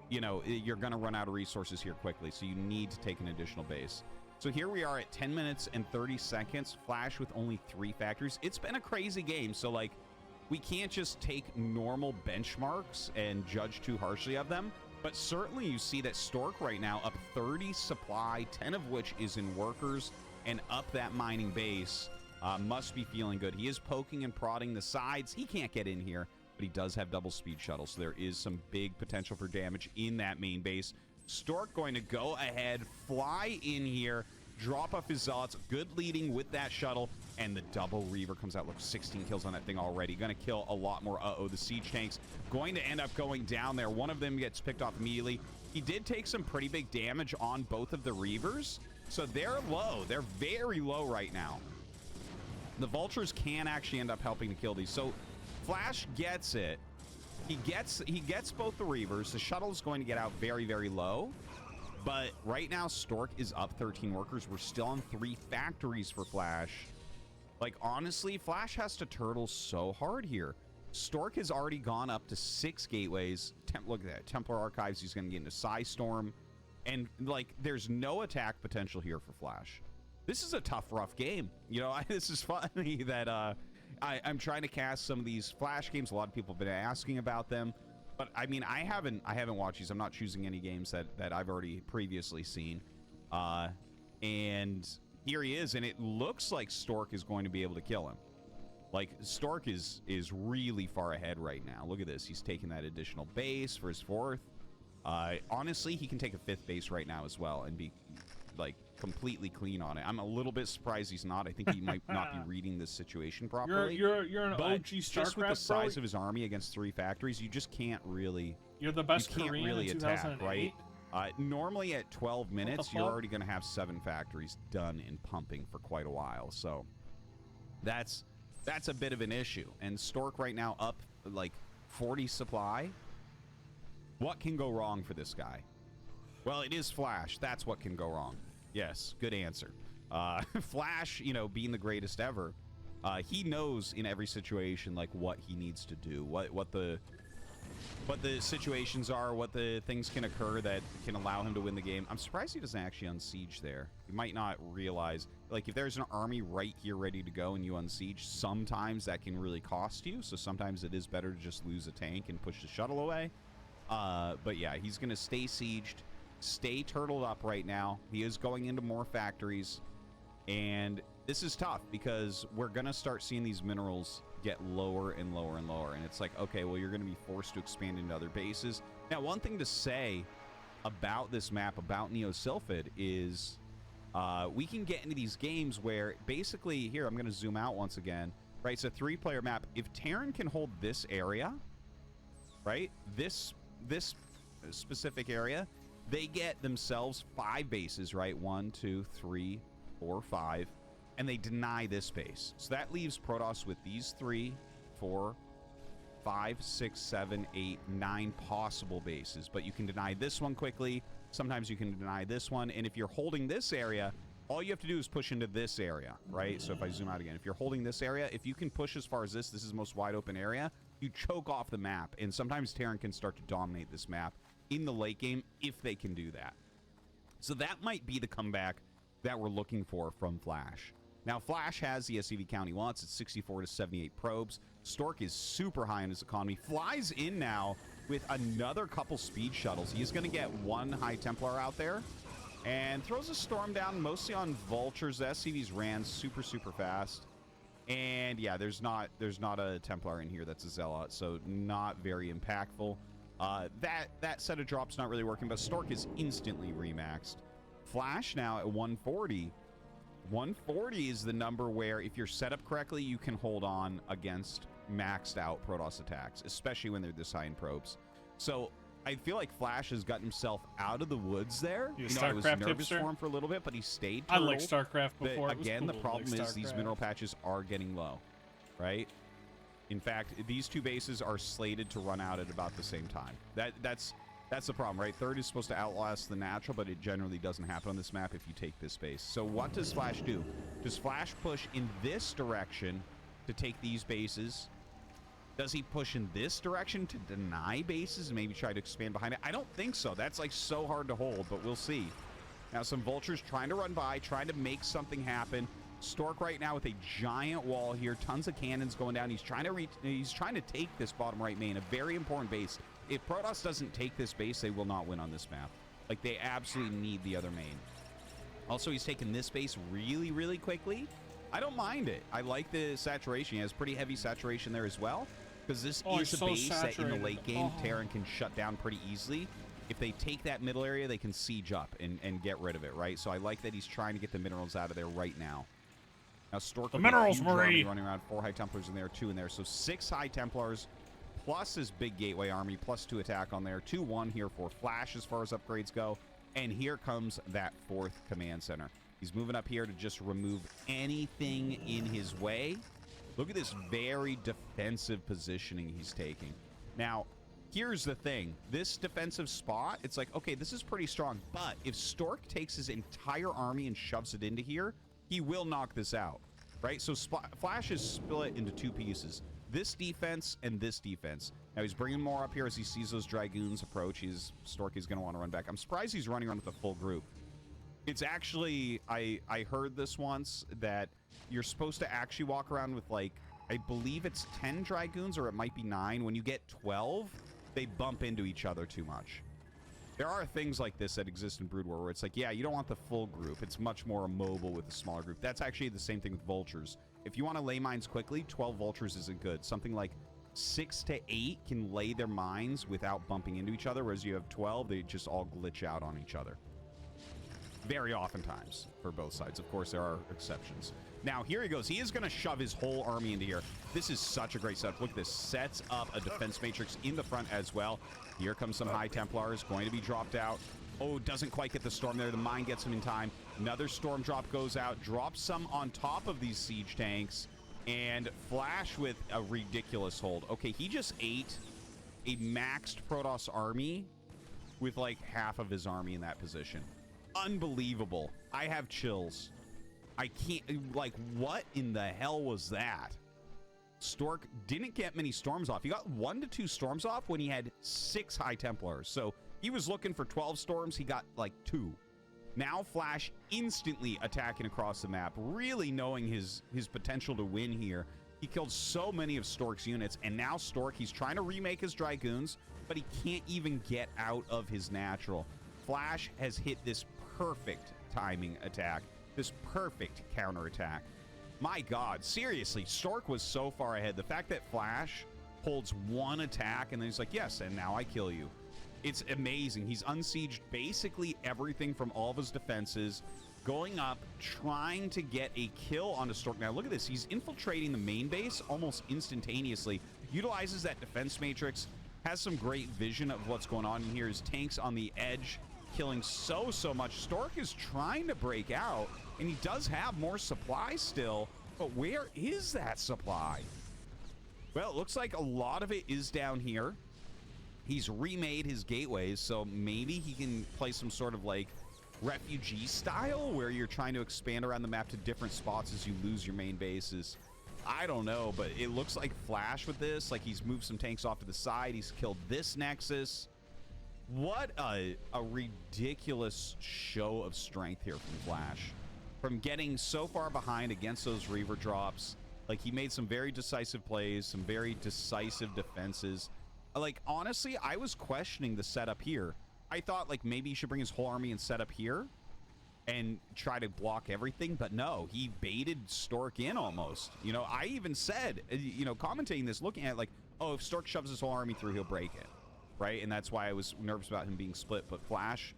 you know, you're going to run out of resources here quickly. So you need to take an additional base. So here we are at 10 minutes and 30 seconds. Flash with only 3 factories. It's been a crazy game. So, like, we can't just take normal benchmarks and judge too harshly of them. But certainly you see that Stork right now up 30 supply, 10 of which is in workers, and up that mining base. Must be feeling good. He is poking and prodding the sides. He can't get in here, but he does have double speed shuttles. So there is some big potential for damage in that main base. Stork going to go ahead, fly in here, drop off his Zealots. Good leading with that shuttle, and the double Reaver comes out. Look, 16 kills on that thing already. Going to kill a lot more. Uh-oh, the siege tanks going to end up going down there. One of them gets picked off immediately. He did take some pretty big damage on both of the Reavers, so they're low. They're very low right now. The Vultures can actually end up helping to kill these. So Flash gets it. He gets both the Reavers. The shuttle is going to get out very, very low. But right now, Stork is up 13 workers. We're still on 3 factories for Flash. Like, honestly, Flash has to turtle so hard here. Stork has already gone up to 6 gateways. Look at that. Templar Archives, he's going to get into Psystorm. And, like, there's no attack potential here for Flash. This is a tough, rough game. You know, this is funny that I'm trying to cast some of these Flash games. A lot of people have been asking about them. But, I mean, I haven't watched these. I'm not choosing any games that I've already previously seen. And here he is, and it looks like Stork is going to be able to kill him. Like, Stork is really far ahead right now. Look at this. He's taking that additional base for his 4th. Honestly, he can take a 5th base right now as well and be, like, completely clean on it. I'm a little bit surprised he's not. I think he might not be reading this situation properly. You're an OG StarCraft, just with the size of his army against 3 factories, you just can't really... You're the best you can't Korean really in attack, 2008? right? Normally at 12 minutes, you're already going to have 7 factories done and pumping for quite a while. So that's a bit of an issue. And Stork right now up like 40 supply. What can go wrong for this guy? Well, it is Flash. That's what can go wrong. Yes, good answer. Flash, you know, being the greatest ever, he knows in every situation like what he needs to do, what the situations are, what the things can occur that can allow him to win the game. I'm surprised he doesn't actually unsiege there. You might not realize, like, if there's an army right here ready to go and you unsiege, sometimes that can really cost you. So sometimes it is better to just lose a tank and push the shuttle away. But yeah, he's going to stay sieged, stay turtled up right now. He is going into more factories. And this is tough because we're going to start seeing these minerals get lower and lower and lower. And it's like, okay, well, you're going to be forced to expand into other bases. Now, one thing to say about this map, about Neo-Sylphid, is we can get into these games where basically, here, I'm going to zoom out once again, right? It's a 3-player map. If Terran can hold this area, right, this specific area, they get themselves 5 bases, right? 1, 2, 3, 4, 5. And they deny this base. So that leaves Protoss with these 3, 4, 5, 6, 7, 8, 9 possible bases. But you can deny this one quickly. Sometimes you can deny this one. And if you're holding this area, all you have to do is push into this area, right? So if I zoom out again, if you're holding this area, if you can push as far as this is the most wide open area, you choke off the map. And sometimes Terran can start to dominate this map in the late game if they can do that. So that might be the comeback that we're looking for from Flash. Now, Flash has the SCV count he wants. It's 64 to 78 probes. Stork is super high in his economy. Flies in now with another couple speed shuttles. He's going to get 1 High Templar out there and throws a storm down mostly on vultures. The SCVs ran super, super fast. And yeah, there's not a Templar in here that's a Zealot, so not very impactful. That set of drops not really working, but Stork is instantly remaxed. Flash now at 140. 140 is the number where, if you're set up correctly, you can hold on against maxed out Protoss attacks, especially when they're this high in probes. So I feel like Flash has gotten himself out of the woods there. You know, I was nervous for him for a little bit, but he stayed turtled. I liked StarCraft before. But again, the problem is these mineral patches are getting low, right? In fact, these 2 bases are slated to run out at about the same time. That's the problem, right? 3rd is supposed to outlast the natural, but it generally doesn't happen on this map if you take this base. So what does Flash do? Does Flash push in this direction to take these bases? Does he push in this direction to deny bases and maybe try to expand behind it? I don't think so. That's like so hard to hold, but we'll see. Now some vultures trying to run by, trying to make something happen. Stork right now with a giant wall here, tons of cannons going down. He's trying to take this bottom right main, a very important base. If Protoss doesn't take this base, they will not win on this map. Like, they absolutely need the other main. Also, he's taken this base really, really quickly. I don't mind it. I like the saturation. He has pretty heavy saturation there as well, because this is a base that in the late game, Terran can shut down pretty easily. If they take that middle area, they can siege up and get rid of it, right? So I like that he's trying to get the minerals out of there right now. Now, Stork, the minerals, Marie, running around 4 High Templars in there, 2 in there. So 6 High Templars, plus his big gateway army, plus 2 attack on there. 2-1 here for Flash as far as upgrades go. And here comes that 4th command center. He's moving up here to just remove anything in his way. Look at this very defensive positioning he's taking. Now, here's the thing. This defensive spot, it's like, okay, this is pretty strong. But if Stork takes his entire army and shoves it into here, he will knock this out, right? So Flash is split into two pieces. This defense and this defense. Now, he's bringing more up here as he sees those Dragoons approach. Stork is going to want to run back. I'm surprised he's running around with a full group. It's actually, I heard this once, that you're supposed to actually walk around with, like, I believe it's 10 Dragoons, or it might be 9. When you get 12, they bump into each other too much. There are things like this that exist in Brood War where it's like, yeah, you don't want the full group. It's much more mobile with a smaller group. That's actually the same thing with Vultures. If you want to lay mines quickly, 12 Vultures isn't good. Something like 6 to 8 can lay their mines without bumping into each other, whereas you have 12, they just all glitch out on each other. Very oftentimes for both sides. Of course, there are exceptions. Now, here he goes. He is going to shove his whole army into here. This is such a great setup. Look at this. Sets up a defense matrix in the front as well. Here comes some High Templars going to be dropped out. Oh, doesn't quite get the storm there. The mine gets him in time. Another storm drop goes out. Drops some on top of these siege tanks. And Flash with a ridiculous hold. Okay, he just ate a maxed Protoss army with like half of his army in that position. Unbelievable. I have chills. I can't, like, what in the hell was that? Stork didn't get many storms off. He got 1 to 2 storms off when he had 6 High Templars. So he was looking for 12 storms. He got like 2. Now Flash instantly attacking across the map, really knowing his potential to win here. He killed so many of Stork's units, and now Stork, he's trying to remake his Dragoons, but he can't even get out of his natural. Flash has hit this perfect timing attack. This perfect counterattack. My God, seriously, Stork was so far ahead. The fact that Flash holds 1 attack and then he's like, yes, and now I kill you. It's amazing. He's unsieged basically everything from all of his defenses, going up, trying to get a kill onto Stork. Now, look at this. He's infiltrating the main base almost instantaneously, utilizes that defense matrix, has some great vision of what's going on in here. His tank's on the edge, killing so much. Stork is trying to break out, and he does have more supply still, but where is that supply? Well, it looks like a lot of it is down here. He's remade his gateways, so maybe he can play some sort of like refugee style where you're trying to expand around the map to different spots as you lose your main bases. I don't know, but it looks like Flash with this. Like, he's moved some tanks off to the side. He's killed this Nexus. What a ridiculous show of strength here from Flash. From getting so far behind against those Reaver drops, like, he made some very decisive plays, some very decisive defenses. Like, honestly, I was questioning the setup here. I thought, like, maybe he should bring his whole army and set up here and try to block everything, but no, he baited Stork in almost. You know, I even said, you know, commentating this, looking at, like, oh, if Stork shoves his whole army through, he'll break it. Right? And that's why I was nervous about him being split. But Flash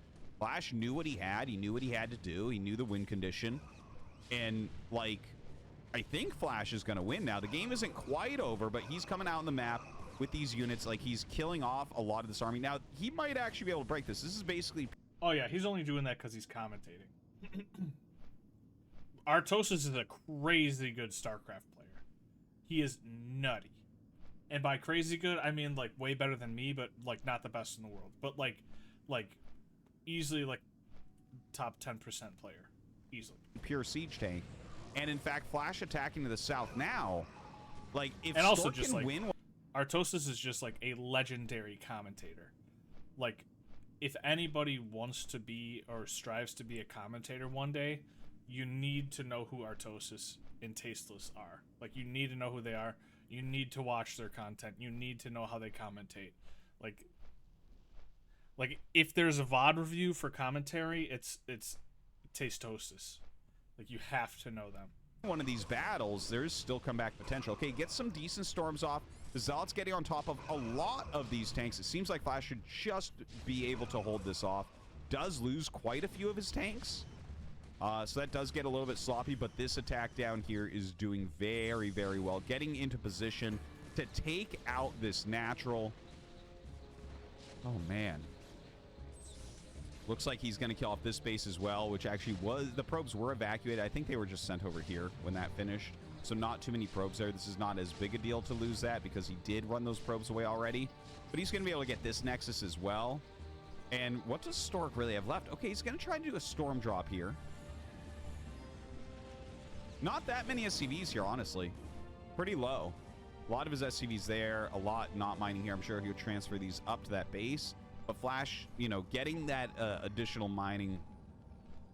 knew what he had. He knew what he had to do. He knew the win condition. And, like, I think Flash is going to win now. The game isn't quite over, but he's coming out on the map with these units. Like, he's killing off a lot of this army. Now, he might actually be able to break this. This is basically... Oh, yeah. He's only doing that because he's commentating. Artosis is a crazy good StarCraft player. He is nutty. And by crazy good, I mean, like, way better than me, but, like, not the best in the world. But, like easily, like, top 10% player. Easily. Pure siege tank. And, in fact, Flash attacking to the south now, like, if and also Stork just, can like, win... Artosis is just, like, a legendary commentator. Like, if anybody wants to be or strives to be a commentator one day, you need to know who Artosis and Tasteless are. Like, you need to know who they are. You need to watch their content. You need to know how they commentate. Like if there's a VoD review for commentary, it's Tastosis. Like, you have to know them. One of these battles, there's still comeback potential. Okay, get some decent storms off. The Zealot's getting on top of a lot of these tanks. It seems like Flash should just be able to hold this off. Does lose quite a few of his tanks. So that does get a little bit sloppy, but this attack down here is doing very, very well. Getting into position to take out this natural. Oh, man. Looks like he's going to kill off this base as well, which actually was... The probes were evacuated. I think they were just sent over here when that finished. so not too many probes there. This is not as big a deal to lose that because he did run those probes away already. But he's going to be able to get this Nexus as well. And what does Stork really have left? Okay, he's going to try to do a Storm drop here. Not that many SCVs here, honestly. Pretty low. A lot of his SCVs there, a lot not mining here. I'm sure he would transfer these up to that base. But Flash, you know, getting that additional mining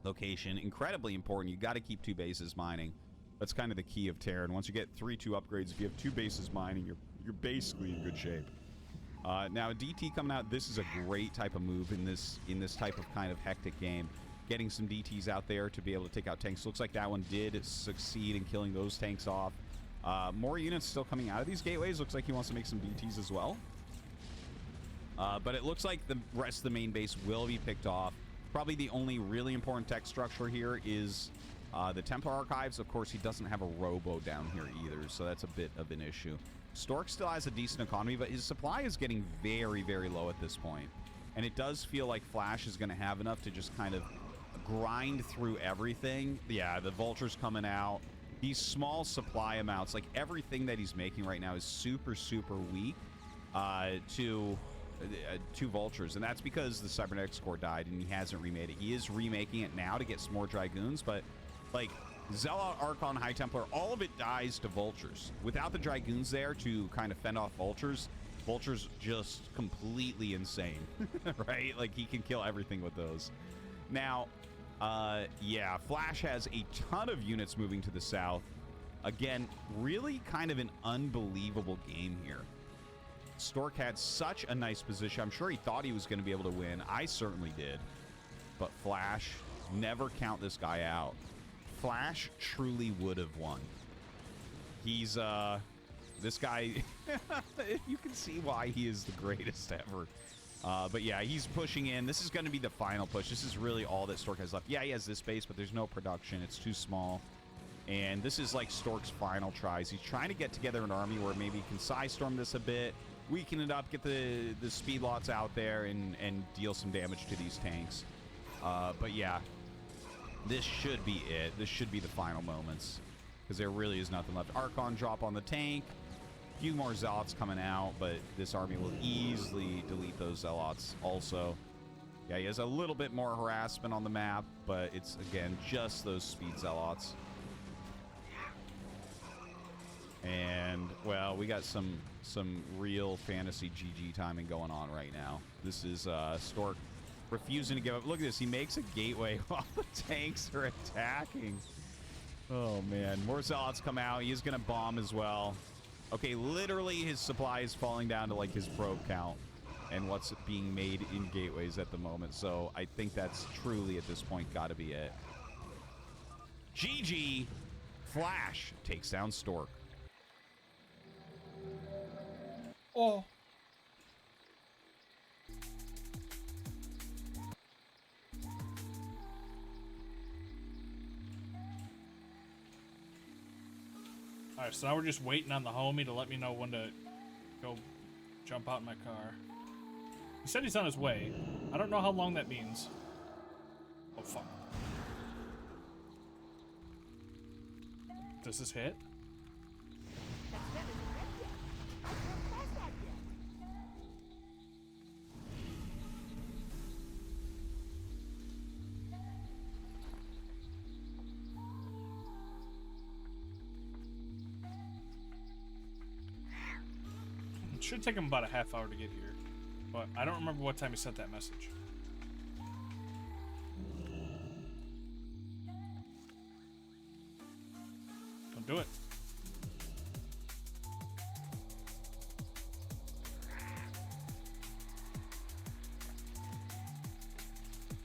location, incredibly important. You got to keep 2 bases mining. That's kind of the key of Terran. Once you get 3-2 upgrades, if you have 2 bases mining, you're basically in good shape. Now, DT coming out, this is a great type of move in this type of kind of hectic game. Getting some DTs out there to be able to take out tanks. Looks like that one did succeed in killing those tanks off. More units still coming out of these gateways. Looks like he wants to make some DTs as well. But it looks like the rest of the main base will be picked off. Probably the only really important tech structure here is the Templar Archives. Of course, he doesn't have a robo down here either, so that's a bit of an issue. Stork still has a decent economy, but his supply is getting very, very low at this point. And it does feel like Flash is going to have enough to just kind of grind through everything. Yeah, the Vulture's coming out. These small supply amounts, like everything that he's making right now is super, super weak to Vultures. And that's because the Cybernetics Core died and he hasn't remade it. He is remaking it now to get some more Dragoons, but like Zealot, Archon, High Templar, all of it dies to Vultures. Without the Dragoons there to kind of fend off Vultures, Vulture's just completely insane, right? Like he can kill everything with those. Now, yeah, Flash has a ton of units moving to the south. Again, really kind of an unbelievable game here. Stork had such a nice position. I'm sure he thought he was going to be able to win. I certainly did. But Flash, never count this guy out. Flash truly would have won. He's, this guy, you can see why he is the greatest ever. But yeah, he's pushing in. This is going to be the final push. This is really all that Stork has left. Yeah, he has this base, but there's no production. It's too small. And this is like Stork's final tries. He's trying to get together an army where maybe he can Psystorm this a bit, weaken it up, get the speed lots out there, and deal some damage to these tanks. But yeah, this should be it. This should be the final moments, because there really is nothing left. Archon drop on the tank. A few more Zealots coming out, but this army will easily delete those Zealots also. Yeah, he has a little bit more harassment on the map, but it's, again, just those speed Zealots. And, well, we got some real fantasy GG timing going on right now. This is Stork refusing to give up. Look at this. He makes a gateway while the tanks are attacking. Oh, man. More Zealots come out. He is going to bomb as well. Okay, literally his supply is falling down to, like, his probe count and what's being made in gateways at the moment. So I think that's truly, at this point, got to be it. GG. Flash takes down Stork. Oh. Alright, so now we're just waiting on the homie to let me know when to go jump out in my car. He said he's on his way. I don't know how long that means. Oh, fuck. Does this hit? It should take him about a half hour to get here, but I don't remember what time he sent that message. Don't do it.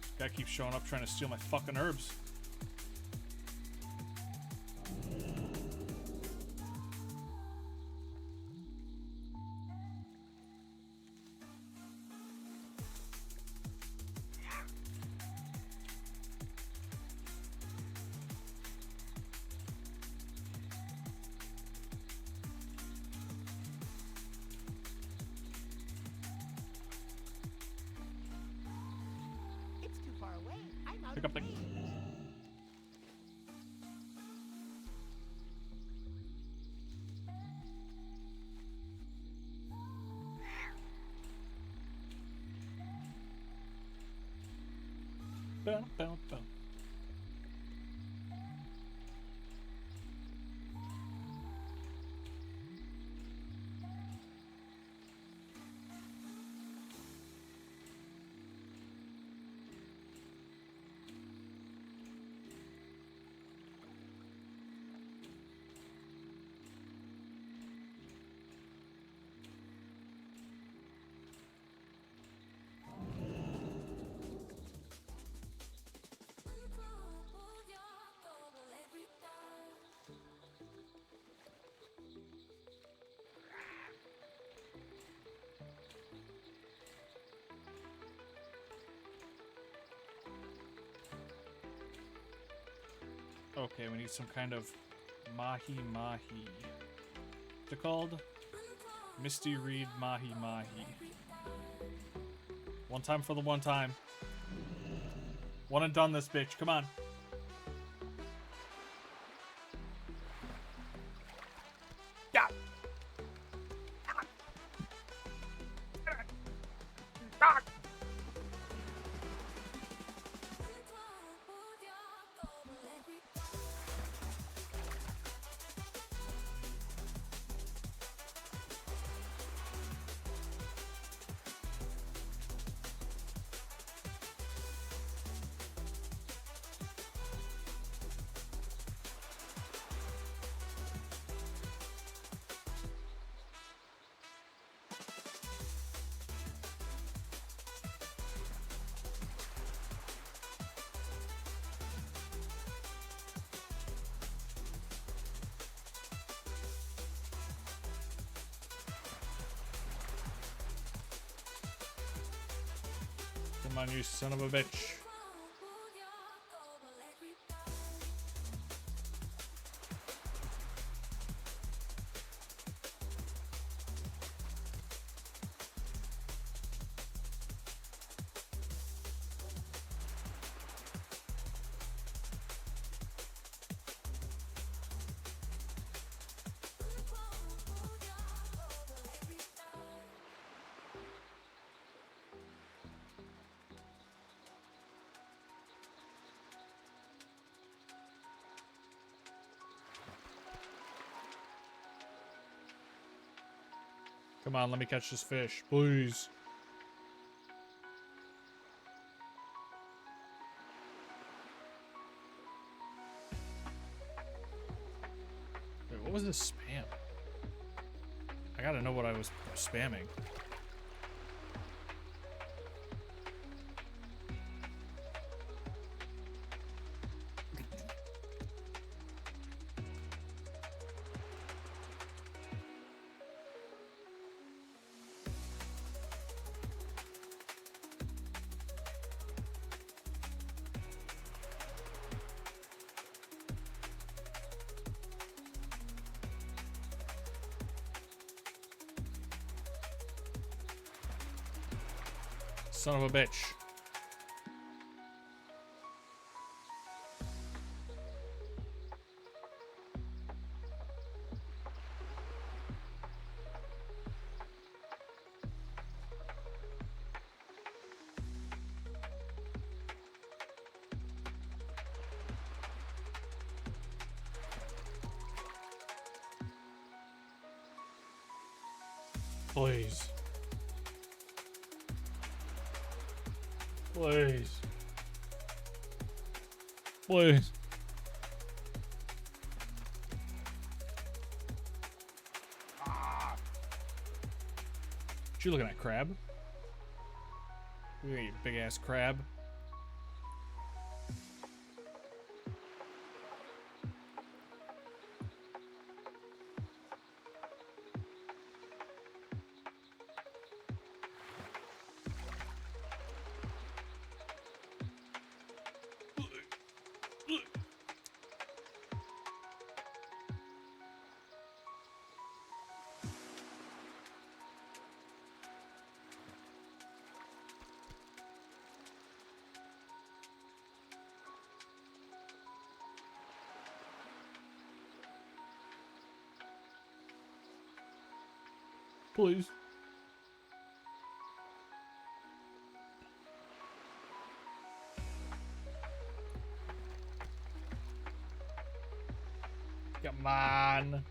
This guy keeps showing up trying to steal my fucking herbs. Pick up the... Okay, we need some kind of mahi. What's it called? Misty Reed mahi. One time for the one time. One and done this bitch. Come on. Yeah. Come on, you son of a bitch. Come on, let me catch this fish, please. Wait, what was this spam? I gotta know what I was spamming. Son of a bitch. Please. Please. Please. Ah. What you looking at, crab? Look at you, big ass crab. Please. Come on.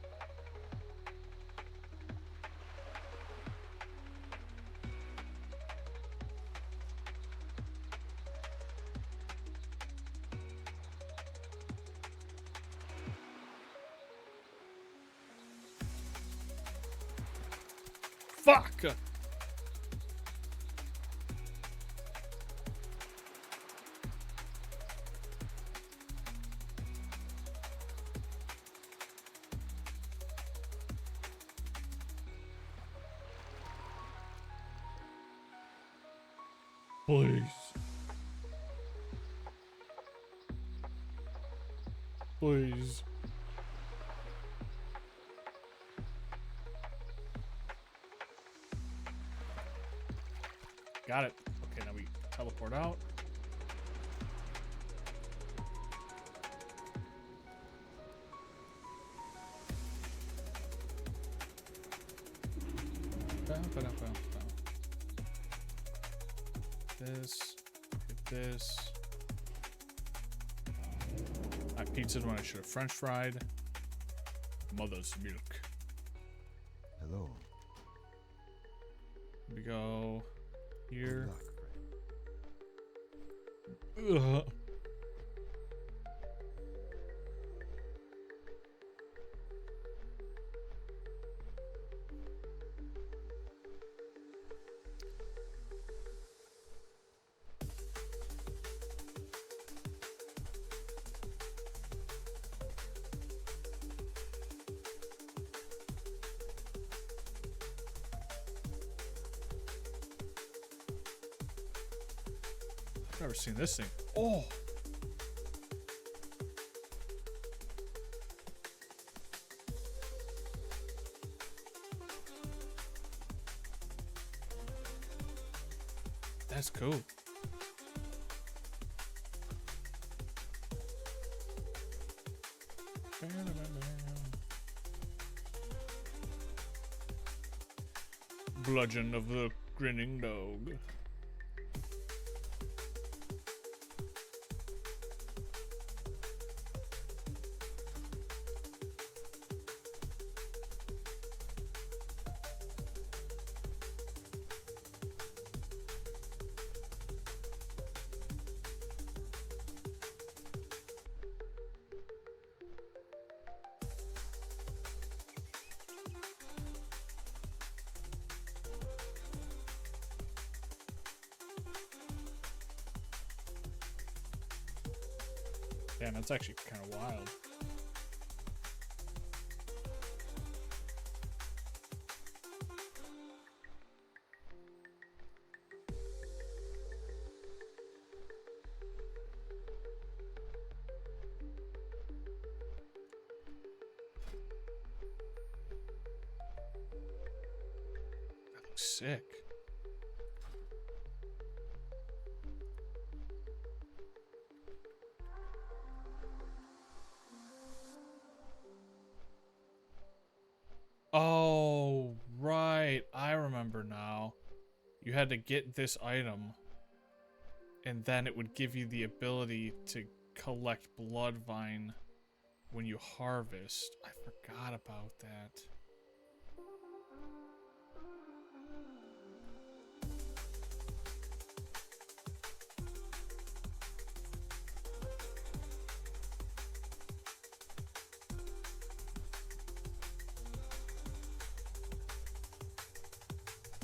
Fuck! Please. Please. Got it. Okay, now we teleport out. This. Get this. I pizzaed when I should have French fried. Mother's milk. Hello. Here we go. Here. Ugh. Never seen this thing. Oh. That's cool. Bludgeon of the grinning dog. Damn, that's actually kind of wild. That looks sick. Oh, right. I remember now. You had to get this item, and then it would give you the ability to collect Bloodvine when you harvest. I forgot about that.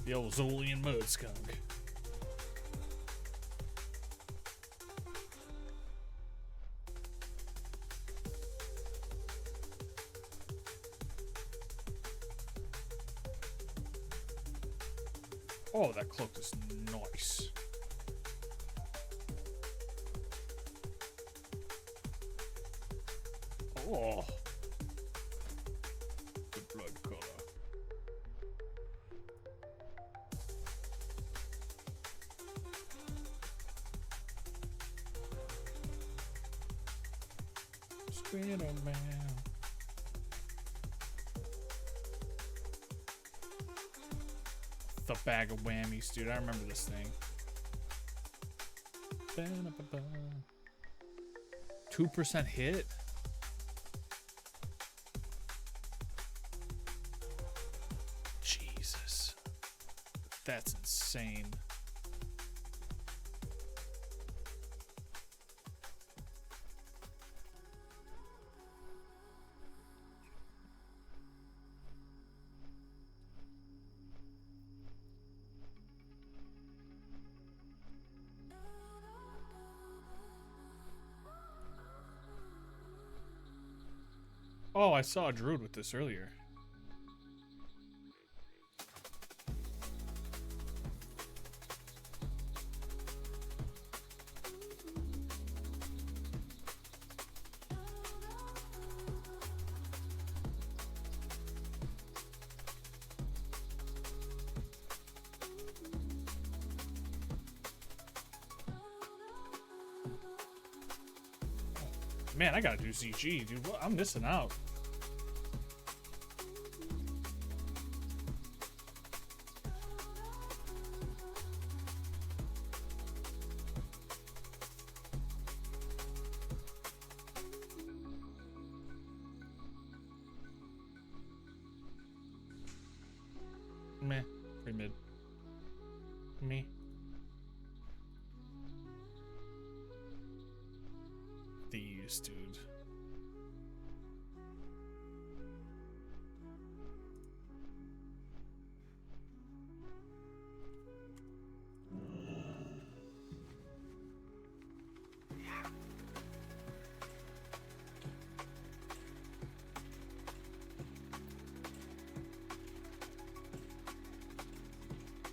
The old Zolian mud skunk. Oh, that cloak is nice. Oh. The blood color. Spider-Man. The bag of whammies, dude. I remember this thing. 2% hit? That's insane. Oh, I saw a druid with this earlier. Man, I gotta do ZG, dude. What? I'm missing out. Meh. Pretty mid. Me. These, dude.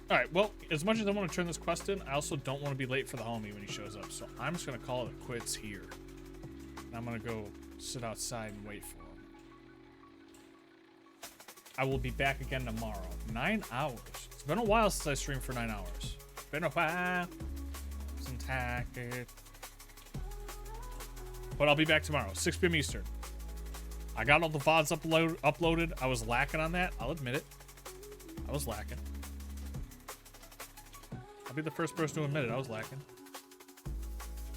Alright, well, as much as I want to turn this quest in, I also don't want to be late for the homie when he shows up, so I'm just going to call it quits here. I'm going to go sit outside and wait for him. I will be back again tomorrow. 9 hours. It's been a while since I streamed for 9 hours. Been a while. Some tactic. But I'll be back tomorrow, 6 p.m. Eastern. I got all the VoDs uploaded. I was lacking on that. I'll admit it. I was lacking. I'll be the first person to admit it. I was lacking.